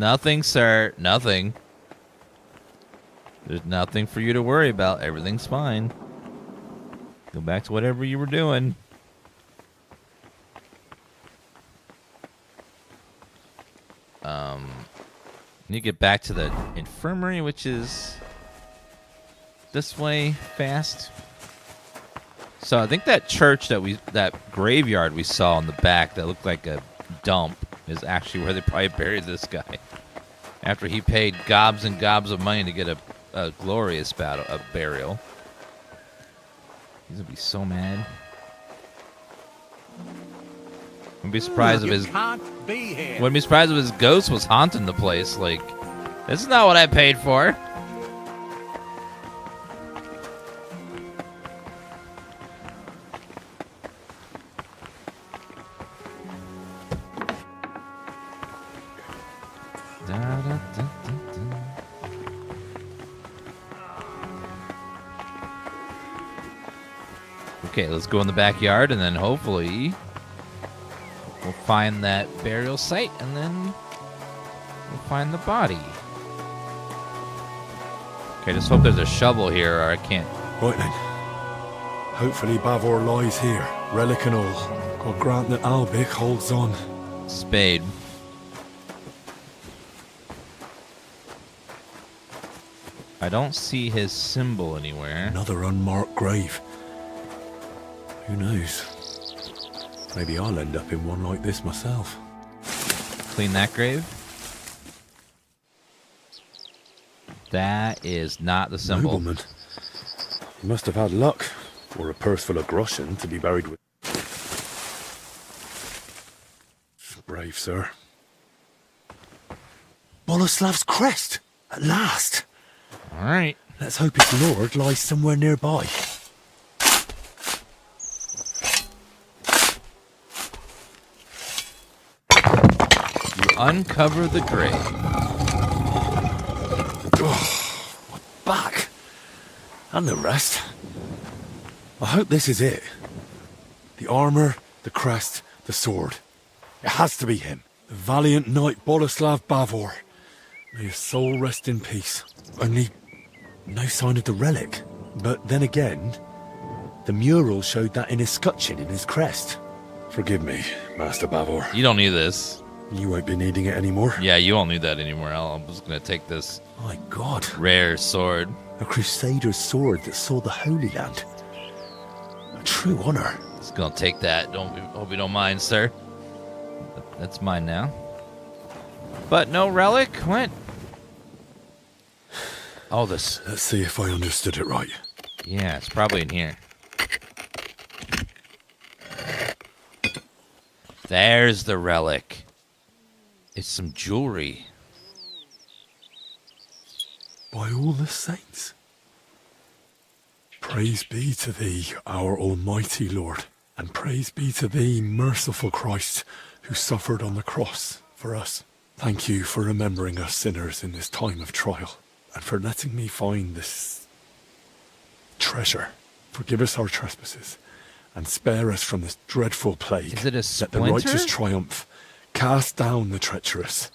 Speaker 1: Nothing, sir. Nothing. There's nothing for you to worry about. Everything's fine. Go back to whatever you were doing. Need to get back to the infirmary, which is this way fast. So I think that church that graveyard we saw in the back that looked like a dump is actually where they probably buried this guy. After he paid gobs and gobs of money to get a glorious burial. He's gonna be so mad. Wouldn't be surprised if his wouldn't be surprised if his ghost was haunting the place. Like, this is not what I paid for. Okay, let's go in the backyard and then hopefully we'll find that burial site and then we'll find the body. Okay, just hope there's a shovel here or I can't.
Speaker 3: Right then. Hopefully Bavor lies here, relic and all. God grant that Albic holds on.
Speaker 1: Spade. I don't see his symbol anywhere.
Speaker 3: Another unmarked grave. Who knows? Maybe I'll end up in one like this myself.
Speaker 1: Clean that grave. That is not the symbol.
Speaker 3: Nobleman. He must have had luck, or a purse full of groschen to be buried with. Brave, sir. Boleslav's crest! At last!
Speaker 1: Alright.
Speaker 3: Let's hope his lord lies somewhere nearby.
Speaker 1: Uncover the grave.
Speaker 3: Oh, my back. And the rest. I hope this is it. The armour, the crest, the sword. It has to be him. The valiant knight Boleslav Bavor. May his soul rest in peace. Only no sign of the relic. But then again, the mural showed that in his scutcheon in his crest. Forgive me, Master Bavor.
Speaker 1: You don't need this.
Speaker 3: You won't be needing it anymore.
Speaker 1: Yeah, you won't need that anymore. I'm just gonna take this.
Speaker 3: My God.
Speaker 1: Rare sword.
Speaker 3: A crusader's sword that saw the Holy Land. A true honor.
Speaker 1: Just gonna take that. Hope you don't mind, sir. That's mine now. But no relic? What? Oh, this.
Speaker 3: Let's see if I understood it right.
Speaker 1: Yeah, it's probably in here. There's the relic. It's some jewelry.
Speaker 3: By all the saints. Praise be to thee, our almighty Lord, and praise be to thee, merciful Christ, who suffered on the cross for us. Thank you for remembering us sinners in this time of trial, and for letting me find this treasure. Forgive us our trespasses, and spare us from this dreadful plague.
Speaker 1: Is it a
Speaker 3: Let
Speaker 1: splinter?
Speaker 3: the righteous triumph. Cast down the treacherous,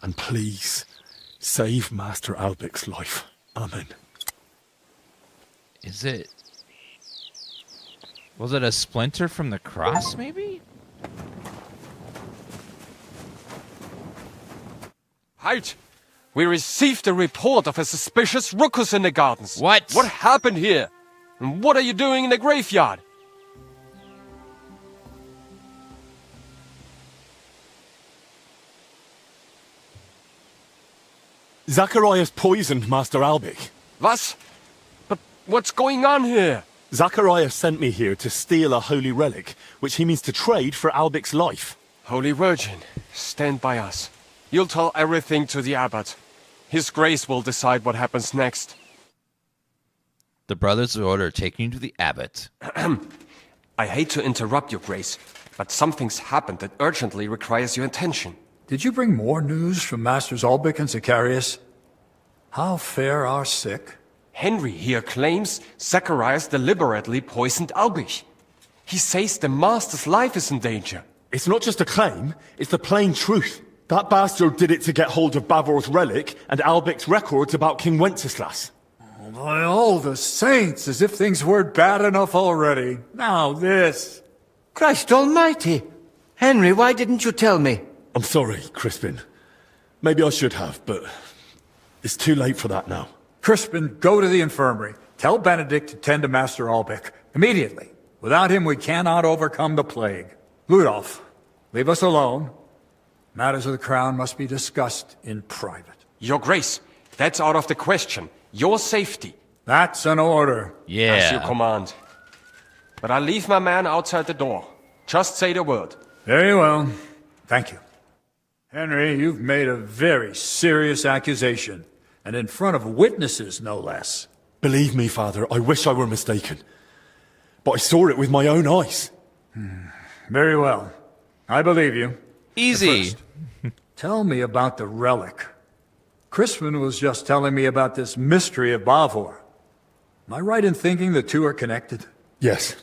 Speaker 3: and please save Master Albic's life. Amen.
Speaker 1: Is it... Was it a splinter from the cross, maybe?
Speaker 4: Halt! We received a report of a suspicious ruckus in the gardens.
Speaker 1: What?
Speaker 4: What happened here? And what are you doing in the graveyard?
Speaker 3: Zacharias poisoned Master Albic.
Speaker 4: Was? But what's going on here?
Speaker 3: Zacharias sent me here to steal a holy relic, which he means to trade for Albic's life.
Speaker 4: Holy Virgin, stand by us. You'll tell everything to the abbot. His grace will decide what happens next.
Speaker 1: The brothers of order taking you to the abbot.
Speaker 4: I hate to interrupt your grace, but something's happened that urgently requires your attention.
Speaker 7: Did you bring more news from Masters Albic and Zacharias? How fare our sick?
Speaker 4: Henry here claims Zacharias deliberately poisoned Albic. He says the master's life is in danger.
Speaker 3: It's not just a claim, it's the plain truth. That bastard did it to get hold of Bavor's relic and Albic's records about King Wenceslas.
Speaker 7: By all the saints, as if things weren't bad enough already. Now this.
Speaker 14: Christ almighty! Henry, why didn't you tell me?
Speaker 3: I'm sorry, Crispin. Maybe I should have, but it's too late for that now.
Speaker 7: Crispin, go to the infirmary. Tell Benedict to tend to Master Albic. Immediately. Without him, we cannot overcome the plague. Ludolf, leave us alone. Matters of the crown must be discussed in private.
Speaker 4: Your Grace, that's out of the question. Your safety.
Speaker 7: That's an order.
Speaker 1: Yeah.
Speaker 4: As you command. But I'll leave my man outside the door. Just say the word.
Speaker 7: Very well. Thank you. Henry, you've made a very serious accusation, and in front of witnesses, no less.
Speaker 3: Believe me, Father, I wish I were mistaken. But I saw it with my own eyes.
Speaker 7: Very well. I believe you.
Speaker 1: Easy.
Speaker 7: Tell me about the relic. Crispin was just telling me about this mystery of Bavor. Am I right in thinking the two are connected?
Speaker 3: Yes.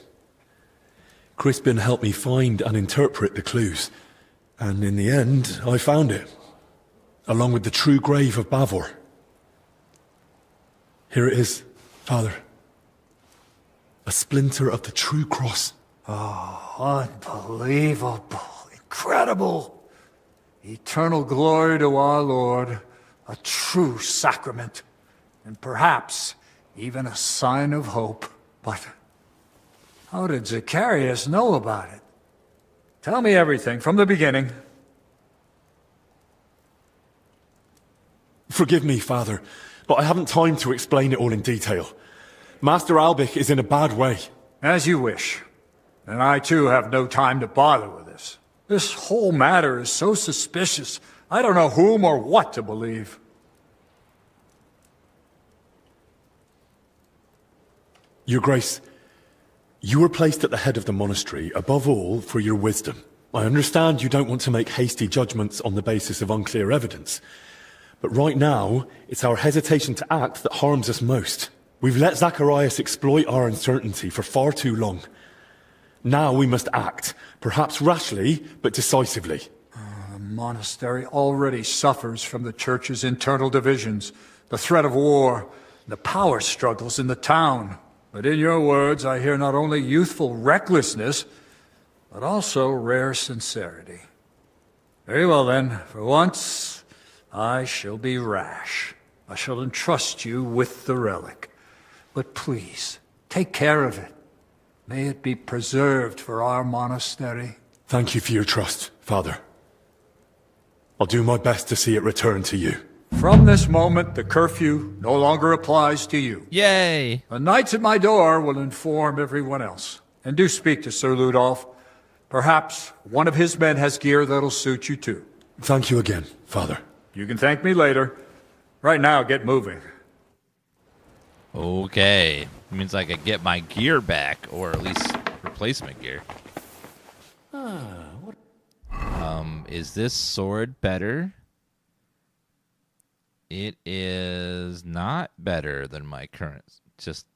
Speaker 3: Crispin helped me find and interpret the clues. And in the end, I found it. Along with the true grave of Bavor. Here it is, Father. A splinter of the true cross.
Speaker 7: Oh, unbelievable. Incredible. Eternal glory to our Lord. A true sacrament. And perhaps even a sign of hope. But how did Zacharias know about it? Tell me everything from the beginning.
Speaker 3: Forgive me, Father, but I haven't time to explain it all in detail. Master Albic is in a bad way.
Speaker 7: As you wish. And I too have no time to bother with this. This whole matter is so suspicious. I don't know whom or what to believe.
Speaker 3: Your Grace, you were placed at the head of the monastery, above all, for your wisdom. I understand you don't want to make hasty judgments on the basis of unclear evidence. But right now, it's our hesitation to act that harms us most. We've let Zacharias exploit our uncertainty for far too long. Now we must act, perhaps rashly, but decisively.
Speaker 7: The monastery already suffers from the church's internal divisions, the threat of war, the power struggles in the town. But in your words, I hear not only youthful recklessness, but also rare sincerity. Very well then, for once, I shall be rash. I shall entrust you with the relic. But please, take care of it. May it be preserved for our monastery.
Speaker 3: Thank you for your trust, Father. I'll do my best to see it return to you.
Speaker 7: From this moment, the curfew no longer applies to you.
Speaker 1: Yay!
Speaker 7: The knights at my door will inform everyone else. And do speak to Sir Ludolf. Perhaps one of his men has gear that'll suit you too.
Speaker 3: Thank you again, Father.
Speaker 7: You can thank me later. Right now, get moving.
Speaker 1: Okay. It means I could get my gear back, or at least replacement gear. Is this sword better? It is not better than my current. Just.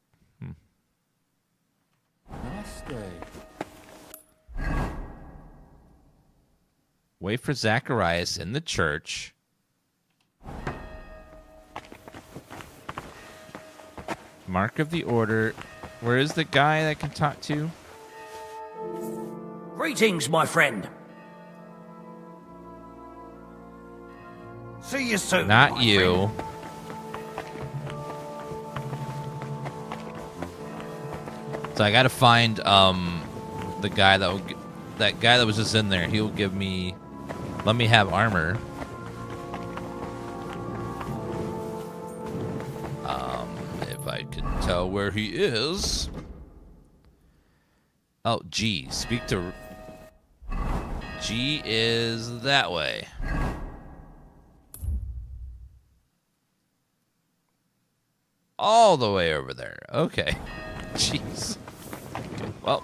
Speaker 1: Wait for Zacharias in the church. Mark of the order. Where is the guy that can talk to?
Speaker 17: Greetings, my friend. See you soon.
Speaker 1: Not you.
Speaker 17: Friend.
Speaker 1: So I gotta find the guy that guy that was just in there. He'll give me. Let me have armor. If I could tell where he is. Oh, G. Speak to. G is that way. All the way over there. Okay. Jeez. Okay. Well,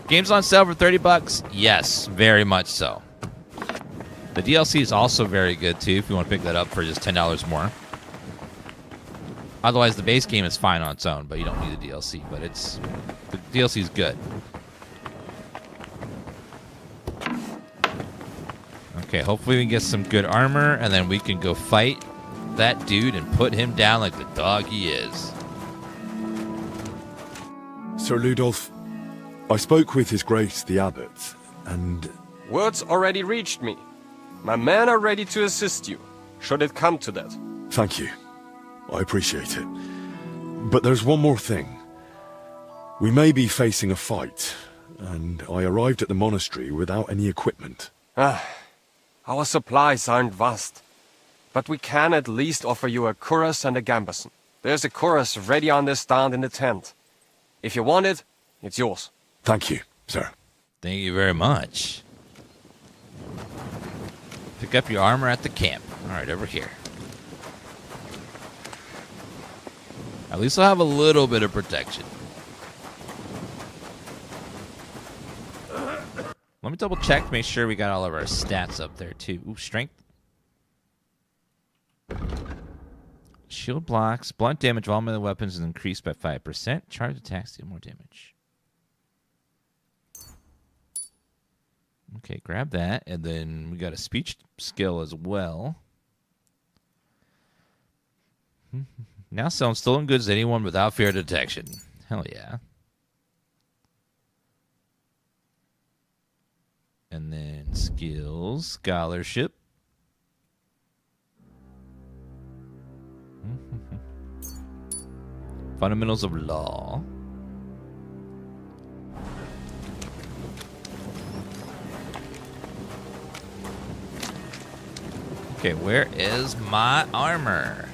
Speaker 1: game's on sale for $30. Yes, very much so. The DLC is also very good too. If you want to pick that up for just $10 more. Otherwise, the base game is fine on its own, but you don't need the DLC. But the DLC is good. Okay, hopefully we can get some good armor, and then we can go fight that dude and put him down like the dog he is.
Speaker 3: Sir Ludolf, I spoke with His Grace the Abbot, and...
Speaker 4: Words already reached me. My men are ready to assist you, should it come to that.
Speaker 3: Thank you. I appreciate it. But there's one more thing. We may be facing a fight, and I arrived at the monastery without any equipment.
Speaker 4: Our supplies aren't vast, but we can at least offer you a cuirass and a gambeson. There's a cuirass ready on this stand in the tent. If you want it, it's yours.
Speaker 3: Thank you, sir.
Speaker 1: Thank you very much. Pick up your armor at the camp. All right, over here. At least I'll have a little bit of protection. Let me double check to make sure we got all of our stats up there too. Ooh, strength. Shield blocks. Blunt damage of all melee weapons is increased by 5%. Charge attacks deal more damage. Okay, grab that. And then we got a speech skill as well. Now selling stolen goods to anyone without fear of detection. Hell yeah. And then skills, scholarship. Fundamentals of law. Okay, where is my armor?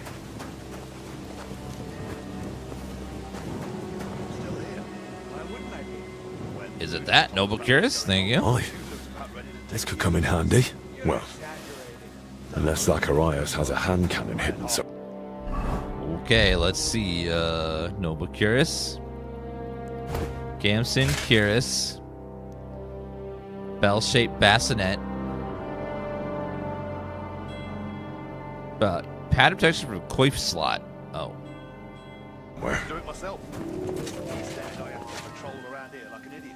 Speaker 1: Is it that, Noble Curious? Thank you.
Speaker 3: Aye. This could come in handy. Well, unless Zacharias has a hand cannon hidden so.
Speaker 1: Okay, let's see. Noble Curious. Gamson Curious. Bell-shaped bassinet. Pad of protection for coif slot. Oh.
Speaker 3: Where?
Speaker 11: Do it myself. Instead, I have to patrol around here like an idiot.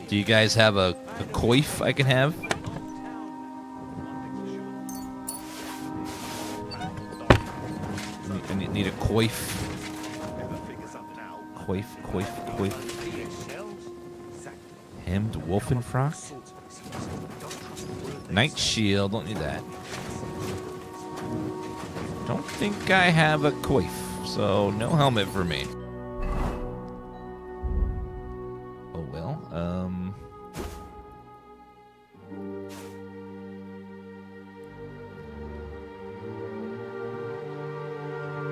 Speaker 1: Do you guys have a coif I can have? I need a coif. Coif. Hemmed wolfenfrock? Knight shield, don't need that. Don't think I have a coif, so no helmet for me. Oh well,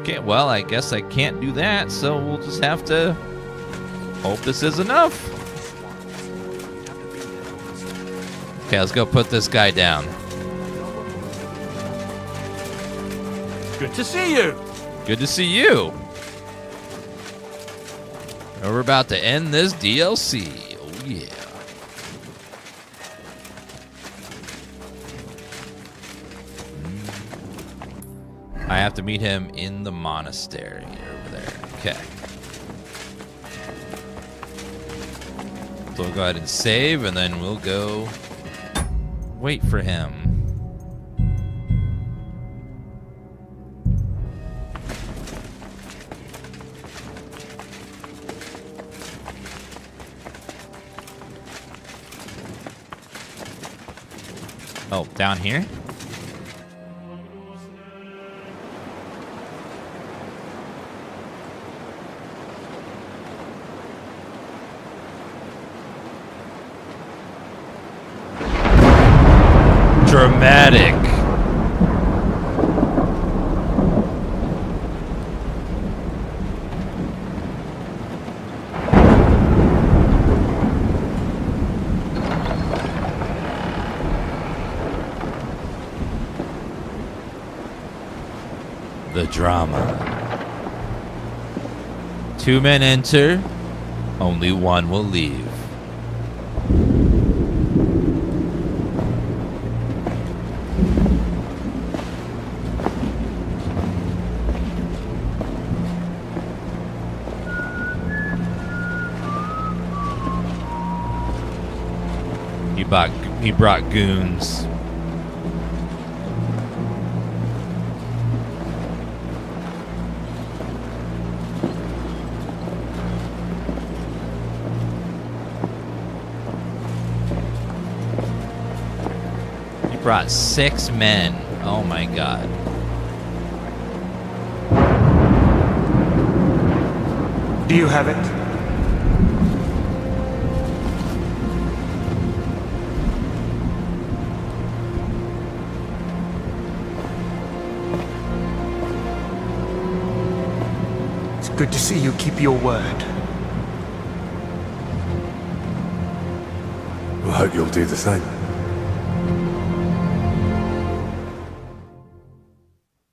Speaker 1: okay, well, I guess I can't do that, so we'll just have to hope this is enough. Okay, let's go put this guy down.
Speaker 16: Good to see you.
Speaker 1: Good to see you. And we're about to end this DLC. Oh, yeah. I have to meet him in the monastery over there. Okay. So we'll go ahead and save, and then we'll go wait for him. Oh, down here? Dramatic. The drama. 2 men enter, only one will leave. He brought goons. brought 6 men. Oh my god.
Speaker 8: Do you have it? It's good to see you keep your word.
Speaker 3: I hope you'll do the same.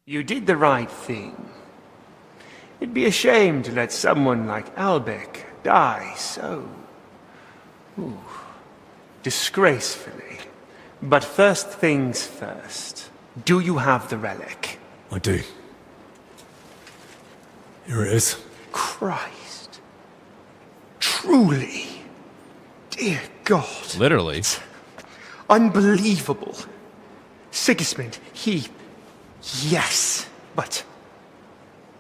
Speaker 8: You did the right thing. It'd be a shame to let someone like Albec die so... disgracefully. But first things first. Do you have the relic?
Speaker 3: I do. Here it is.
Speaker 8: Christ. Truly. Dear God.
Speaker 1: Literally.
Speaker 8: Unbelievable. Sigismund, he... Yes, but...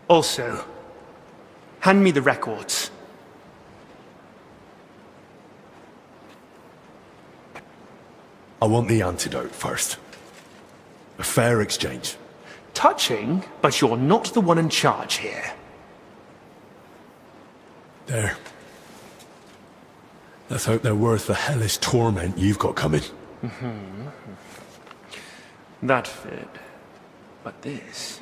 Speaker 8: Also, hand me the records.
Speaker 3: I want the antidote first. A fair exchange.
Speaker 8: Touching, but you're not the one in charge here.
Speaker 3: There. Let's hope they're worth the hellish torment you've got coming.
Speaker 8: That fit. But this...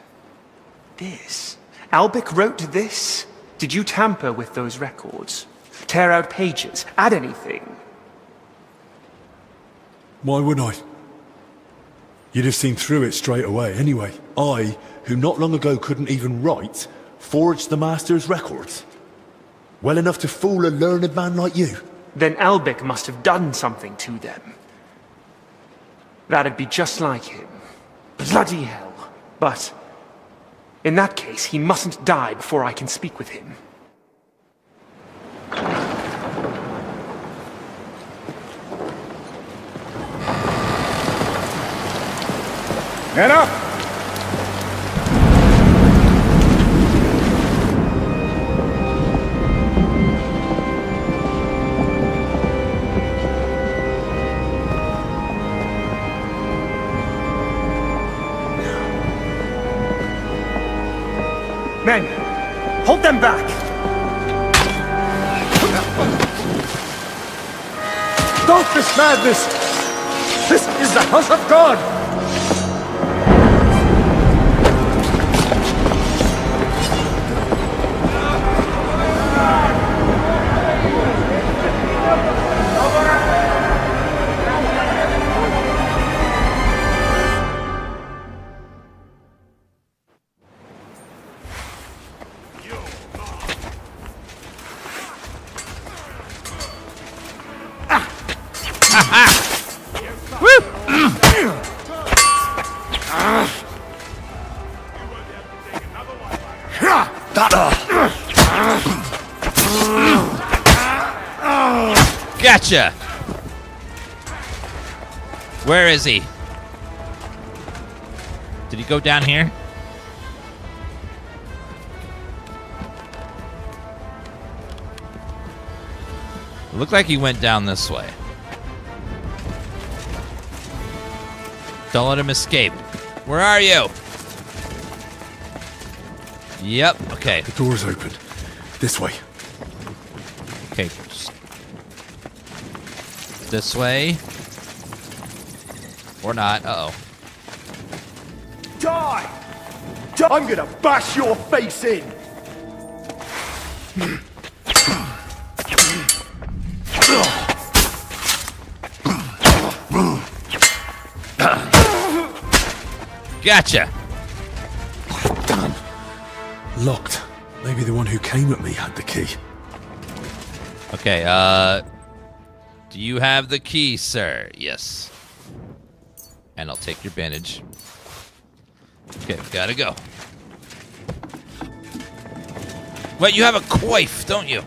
Speaker 8: Albec wrote this? Did you tamper with those records? Tear out pages? Add anything?
Speaker 3: Why would I? You'd have seen through it straight away. Anyway, I, who not long ago couldn't even write, forged the Master's records. Well enough to fool a learned man like you.
Speaker 8: Then Albec must have done something to them. That'd be just like him. Bloody hell. But... in that case, he mustn't die before I can speak with him.
Speaker 19: Get up!
Speaker 8: Men, hold them back!
Speaker 19: Stop this madness! This is the house of God!
Speaker 1: Gotcha! Where is he? Did he go down here? It looked like he went down this way. Don't let him escape. Where are you? Yep, okay.
Speaker 3: The door's open. This way.
Speaker 1: Okay. This way. Or not. Uh-oh.
Speaker 19: Die! I'm gonna bash your face in!
Speaker 1: Gotcha!
Speaker 3: Damn. Locked. Maybe the one who came at me had the key.
Speaker 1: Okay, do you have the key, sir? Yes. And I'll take your bandage. Okay, gotta go. Wait, you have a coif, don't you?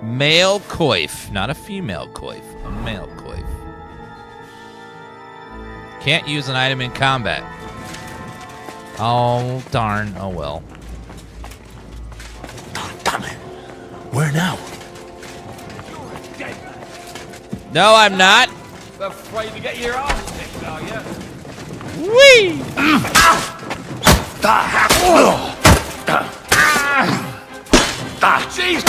Speaker 1: Male coif, not a female coif. A male coif. Can't use an item in combat. Oh, darn. Oh, well.
Speaker 3: Damn it. Where now?
Speaker 1: No, I'm not.
Speaker 16: Afraid to get your arms kicked, are you?
Speaker 1: Whee!
Speaker 16: Jeez!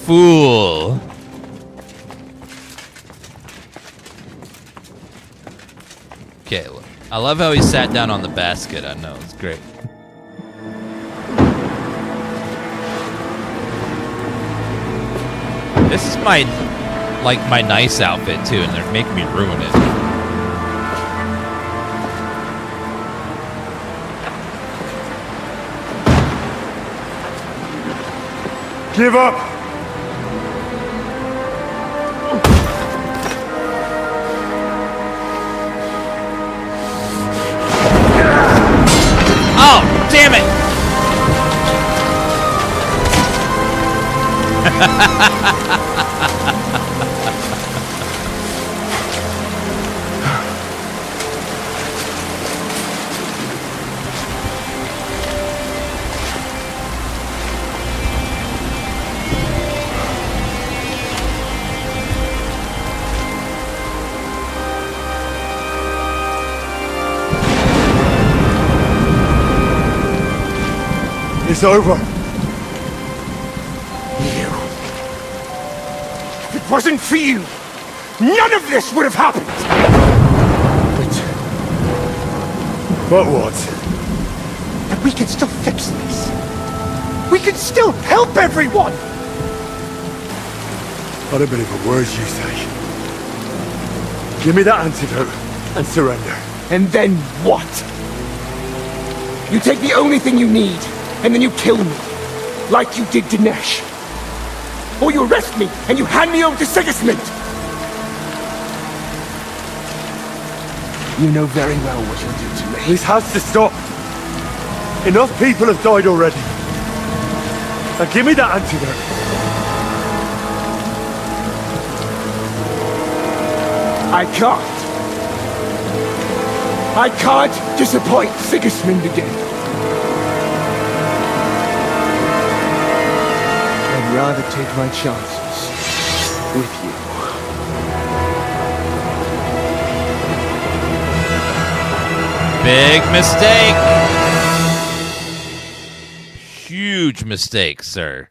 Speaker 1: Fool. Okay, look. I love how he sat down on the basket. I know, it's great. This is my nice outfit too, and they're making me ruin it.
Speaker 3: Give up!
Speaker 1: Oh, damn it!
Speaker 3: It's over.
Speaker 8: If it wasn't for you, none of this would have happened!
Speaker 3: But what?
Speaker 8: But we can still fix this. We can still help everyone!
Speaker 3: I don't believe a word you say. Give me that antidote and surrender.
Speaker 8: And then what? You take the only thing you need, and then you kill me, like you did Dinesh. Or you arrest me, and you hand me over to Sigismund! You know very well what you'll do to me.
Speaker 3: This has to stop. Enough people have died already. Now give me that antidote.
Speaker 8: I can't. I can't disappoint Sigismund again. I'd rather take my chances with you.
Speaker 1: Big mistake. Huge mistake, sir.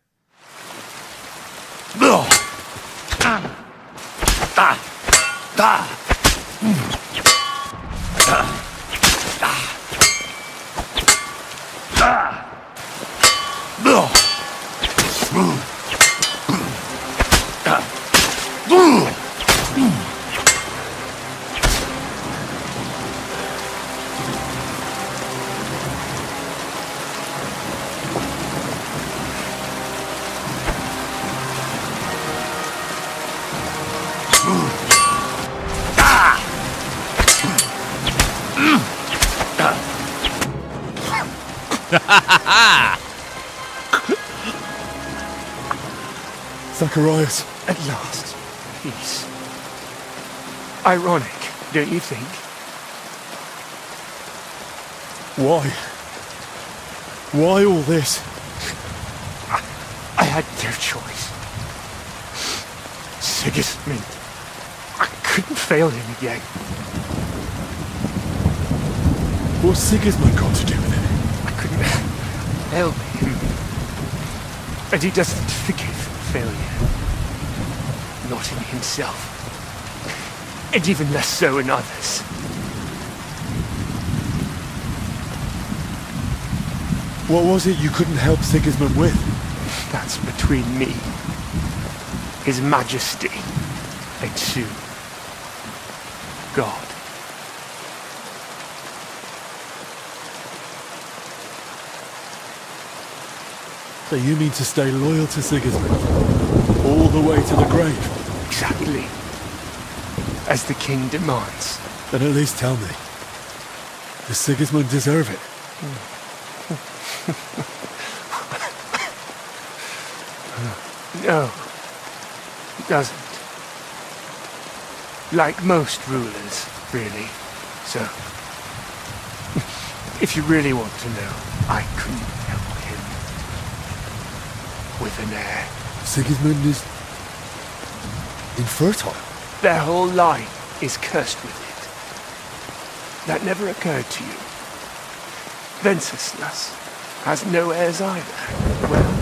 Speaker 3: Zacharias.
Speaker 8: At last, peace. Ironic, don't you think?
Speaker 3: Why? Why all this?
Speaker 8: I had no choice. Sigismund. I couldn't fail him again.
Speaker 3: What's Sigismund got to do with it?
Speaker 8: I couldn't help him. And he doesn't forgive failure. Not in himself. And even less so in others.
Speaker 3: What was it you couldn't help Sigismund with?
Speaker 8: That's between me, His Majesty, and soon, God.
Speaker 3: So you mean to stay loyal to Sigismund? All the way to the grave?
Speaker 8: Exactly. As the king demands.
Speaker 3: Then at least tell me. Does Sigismund deserve it?
Speaker 8: No, he doesn't. Like most rulers, really. So, If you really want to know, I couldn't help him. With an heir.
Speaker 3: Sigismund is infertile.
Speaker 8: Their whole line is cursed with it. That never occurred to you. Venceslas has no heirs either. Well,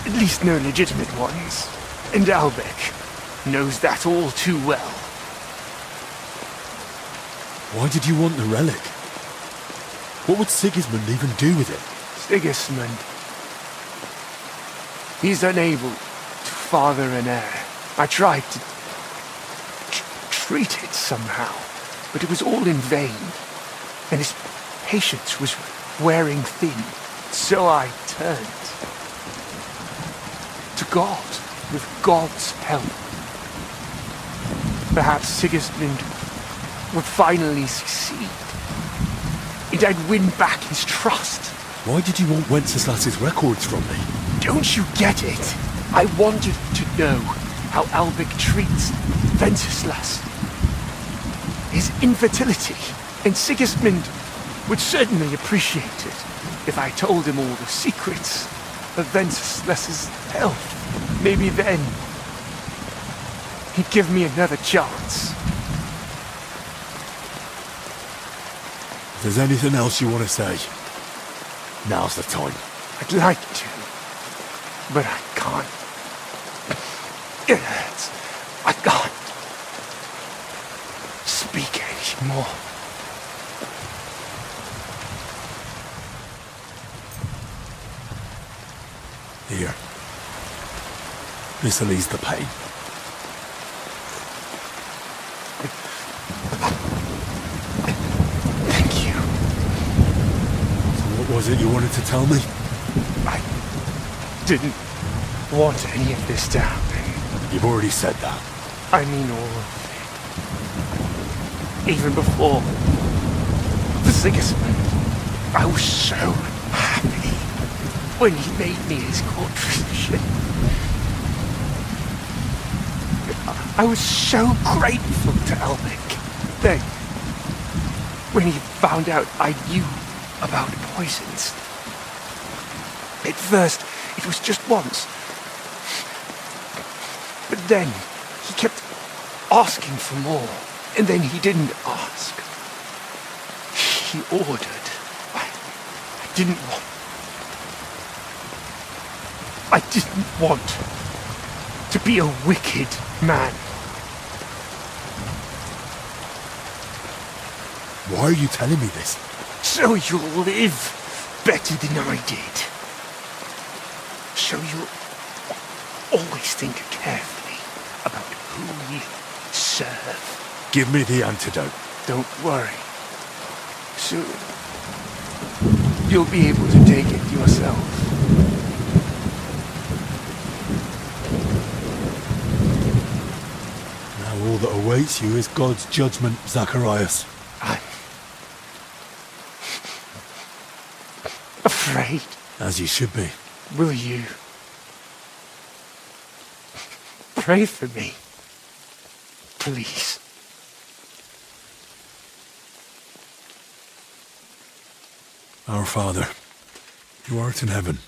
Speaker 8: at least no legitimate ones. And Albec knows that all too well.
Speaker 3: Why did you want the relic? What would Sigismund even do with it?
Speaker 8: Sigismund. He's unable to father an heir. I tried to treat it somehow, but it was all in vain. And his patience was wearing thin. So I turned to God, with God's help. Perhaps Sigismund would finally succeed. And I'd win back his trust.
Speaker 3: Why did you want Wenceslas's records from me?
Speaker 8: Don't you get it? I wanted to know how Albec treats Venceslas. His infertility. And Sigismund would certainly appreciate it if I told him all the secrets of Venceslas's health. Maybe then he'd give me another chance.
Speaker 3: If there's anything else you want to say, now's the time.
Speaker 8: I'd like to, but I can't. It hurts. I can't speak anymore.
Speaker 3: Here. This'll ease the pain.
Speaker 8: Thank you.
Speaker 3: So what was it you wanted to tell me?
Speaker 8: I didn't want any of this to happen.
Speaker 3: You've already said that.
Speaker 8: I mean all of it. Even before the Sigismund, I was so happy when he made me his court physician. I was so grateful to Albec. Then, when he found out I knew about poisons, at first it was just once. But then he kept asking for more, and then he didn't ask. He ordered. I didn't want. I didn't want to be a wicked man.
Speaker 3: Why are you telling me this?
Speaker 8: So you'll live better than I did. So you'll always think carefully about who you serve.
Speaker 3: Give me the antidote.
Speaker 8: Don't worry. Soon, you'll be able to take it yourself.
Speaker 3: Now all that awaits you is God's judgment, Zacharias.
Speaker 8: I'm afraid.
Speaker 3: As you should be.
Speaker 8: Will you pray for me? Please.
Speaker 3: Our Father, who art in heaven,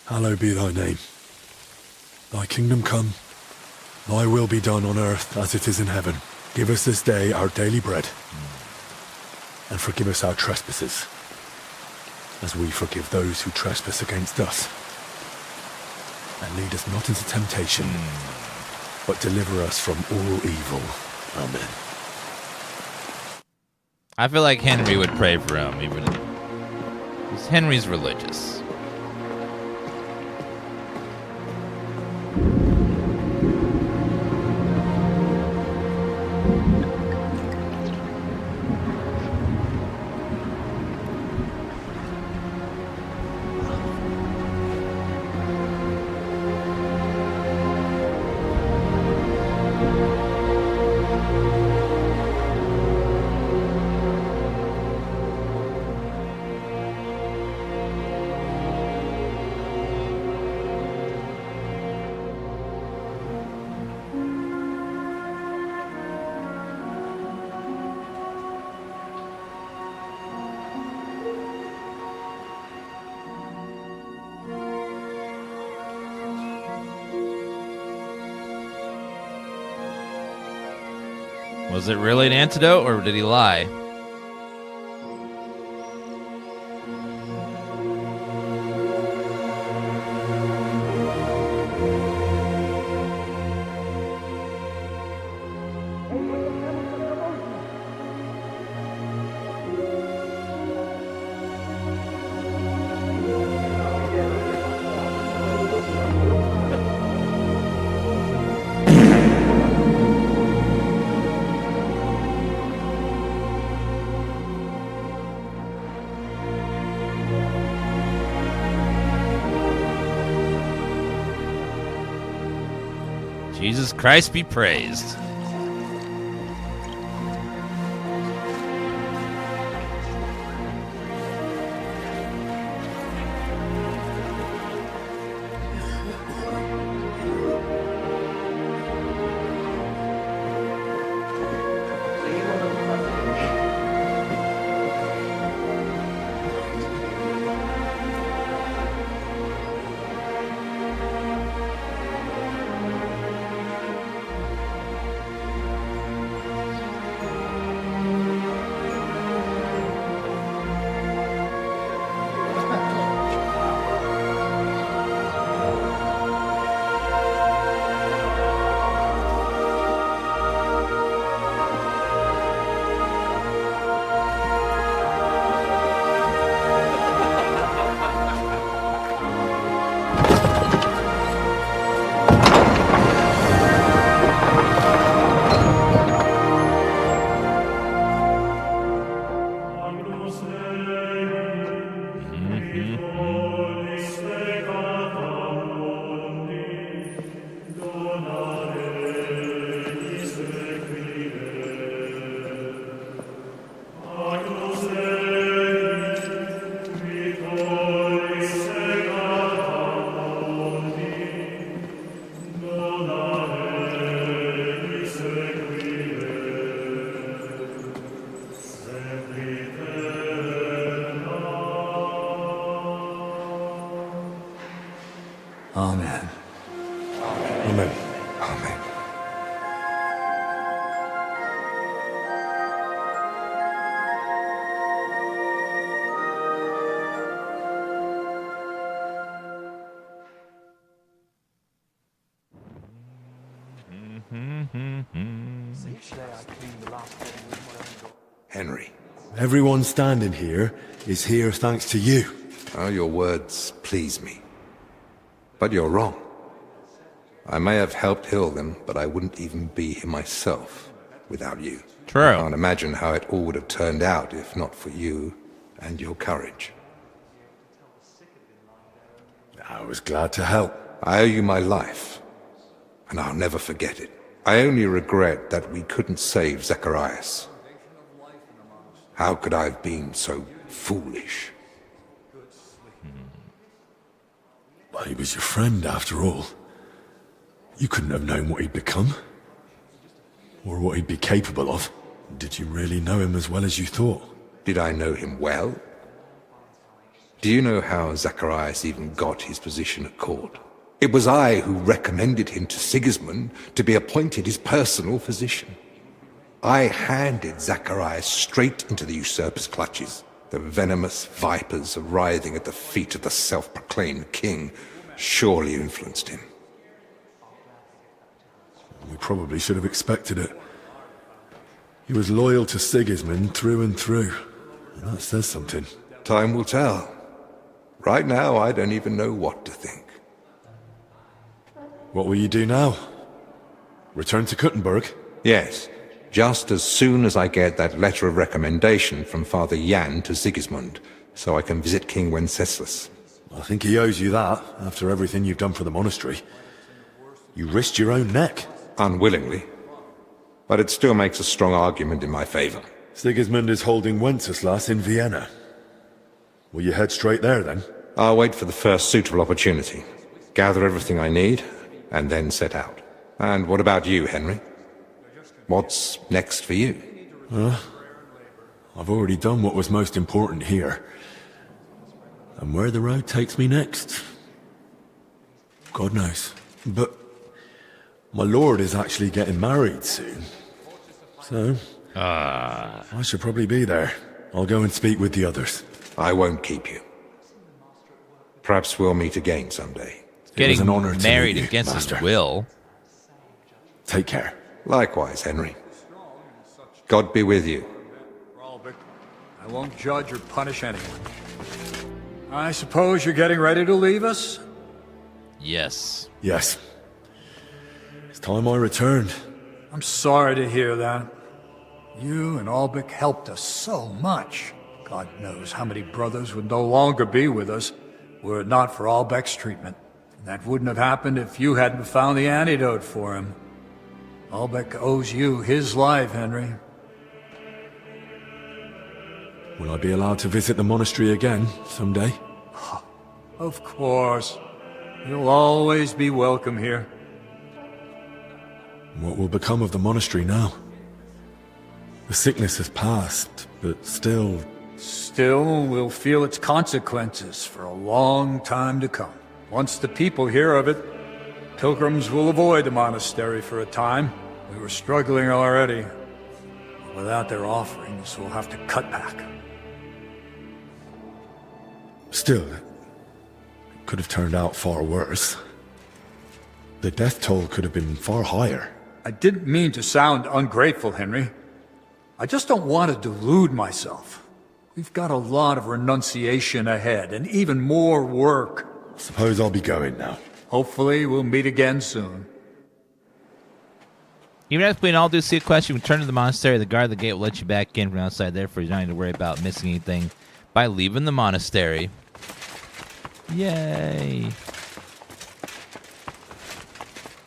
Speaker 3: hallowed be thy name. Thy kingdom come, thy will be done on earth as it is in heaven. Give us this day our daily bread, and forgive us our trespasses, as we forgive those who trespass against us. And lead us not into temptation, but deliver us from all evil. Amen.
Speaker 1: I feel like Henry would pray for him, even because Henry's religious. Was it really an antidote, or did he lie? Jesus Christ be praised.
Speaker 7: Amen.
Speaker 3: Amen. Amen.
Speaker 6: Henry.
Speaker 3: Everyone standing here is here thanks to you.
Speaker 6: Oh, your words please me. But you're wrong. I may have helped heal them, but I wouldn't even be here myself without you.
Speaker 1: True.
Speaker 6: I can't imagine how it all would have turned out if not for you and your courage.
Speaker 3: I was glad to help.
Speaker 6: I owe you my life, and I'll never forget it. I only regret that we couldn't save Zacharias. How could I have been so foolish?
Speaker 3: Well, he was your friend, after all. You couldn't have known what he'd become. Or what he'd be capable of. Did you really know him as well as you thought?
Speaker 6: Did I know him well? Do you know how Zacharias even got his position at court? It was I who recommended him to Sigismund to be appointed his personal physician. I handed Zacharias straight into the usurper's clutches. The venomous vipers writhing at the feet of the self-proclaimed king surely influenced him.
Speaker 3: We probably should have expected it. He was loyal to Sigismund through and through. And that says something.
Speaker 6: Time will tell. Right now, I don't even know what to think.
Speaker 3: What will you do now? Return to Kuttenberg?
Speaker 6: Yes, just as soon as I get that letter of recommendation from Father Jan to Sigismund, so I can visit King Wenceslas.
Speaker 3: I think he owes you that, after everything you've done for the monastery. You risked your own neck.
Speaker 6: Unwillingly. But it still makes a strong argument in my favor.
Speaker 3: Sigismund is holding Wenceslas in Vienna. Will you head straight there, then?
Speaker 6: I'll wait for the first suitable opportunity, gather everything I need, and then set out. And what about you, Henry? What's next for you?
Speaker 3: I've already done what was most important here. And where the road takes me next, God knows. But my lord is actually getting married soon. So, I should probably be there. I'll go and speak with the others.
Speaker 6: I won't keep you. Perhaps we'll meet again someday.
Speaker 1: Getting
Speaker 3: an honor to
Speaker 1: married
Speaker 3: meet you,
Speaker 1: against
Speaker 3: Master.
Speaker 1: his will.
Speaker 3: Take care.
Speaker 6: Likewise, Henry. God be with you.
Speaker 7: I won't judge or punish anyone. I suppose you're getting ready to leave us?
Speaker 1: Yes.
Speaker 3: Yes. It's time I returned.
Speaker 7: I'm sorry to hear that. You and Albic helped us so much. God knows how many brothers would no longer be with us were it not for Albec's treatment. And that wouldn't have happened if you hadn't found the antidote for him. Albec owes you his life, Henry.
Speaker 3: Will I be allowed to visit the monastery again someday?
Speaker 7: Of course. You'll always be welcome here.
Speaker 3: What will become of the monastery now? The sickness has passed, but still...
Speaker 7: Still, we'll feel its consequences for a long time to come. Once the people hear of it, pilgrims will avoid the monastery for a time. We were struggling already. Without their offerings, we'll have to cut back.
Speaker 3: Still, it could have turned out far worse. The death toll could have been far higher.
Speaker 7: I didn't mean to sound ungrateful, Henry. I just don't want to delude myself. We've got a lot of renunciation ahead, and even more work.
Speaker 3: Suppose I'll be going now.
Speaker 7: Hopefully, we'll meet again soon.
Speaker 1: Even after completing all DLC quests, you return to the monastery. The guard at the gate will let you back in from outside. Therefore, you don't need to worry about missing anything by leaving the monastery. Yay!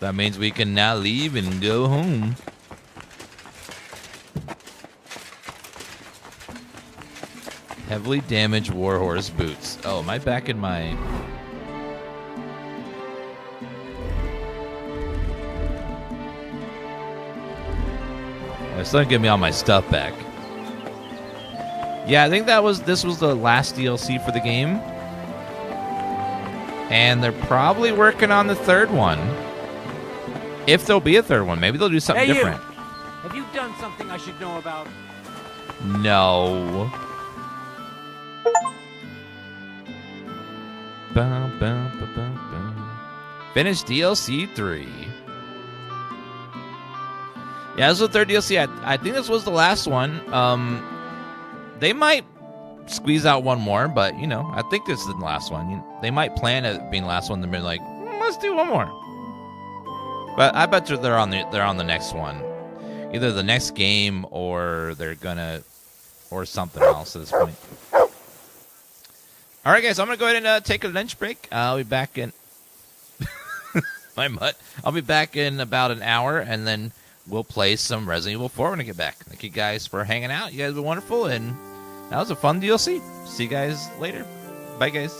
Speaker 1: That means we can now leave and go home. Heavily damaged warhorse boots. Oh, am I back in my... It's still give me all my stuff back. Yeah, I think this was the last DLC for the game. And they're probably working on the third one. If there'll be a third one. Maybe they'll do something different.
Speaker 13: Have you done something I should know about?
Speaker 1: No. Bum, bum, bum, bum, bum. Finish DLC 3. Yeah, this was the third DLC. I think this was the last one. They might squeeze out one more, but, you know, I think this is the last one. They might plan it being the last one. They're like, let's do one more. But I bet you they're on the next one. Either the next game or they're gonna... or something else at this point. All right, guys, I'm going to go ahead and take a lunch break. I'll be back in... my mutt. I'll be back in about an hour, and then we'll play some Resident Evil 4 when I get back. Thank you guys for hanging out. You guys have been wonderful, and that was a fun DLC. See you guys later. Bye, guys.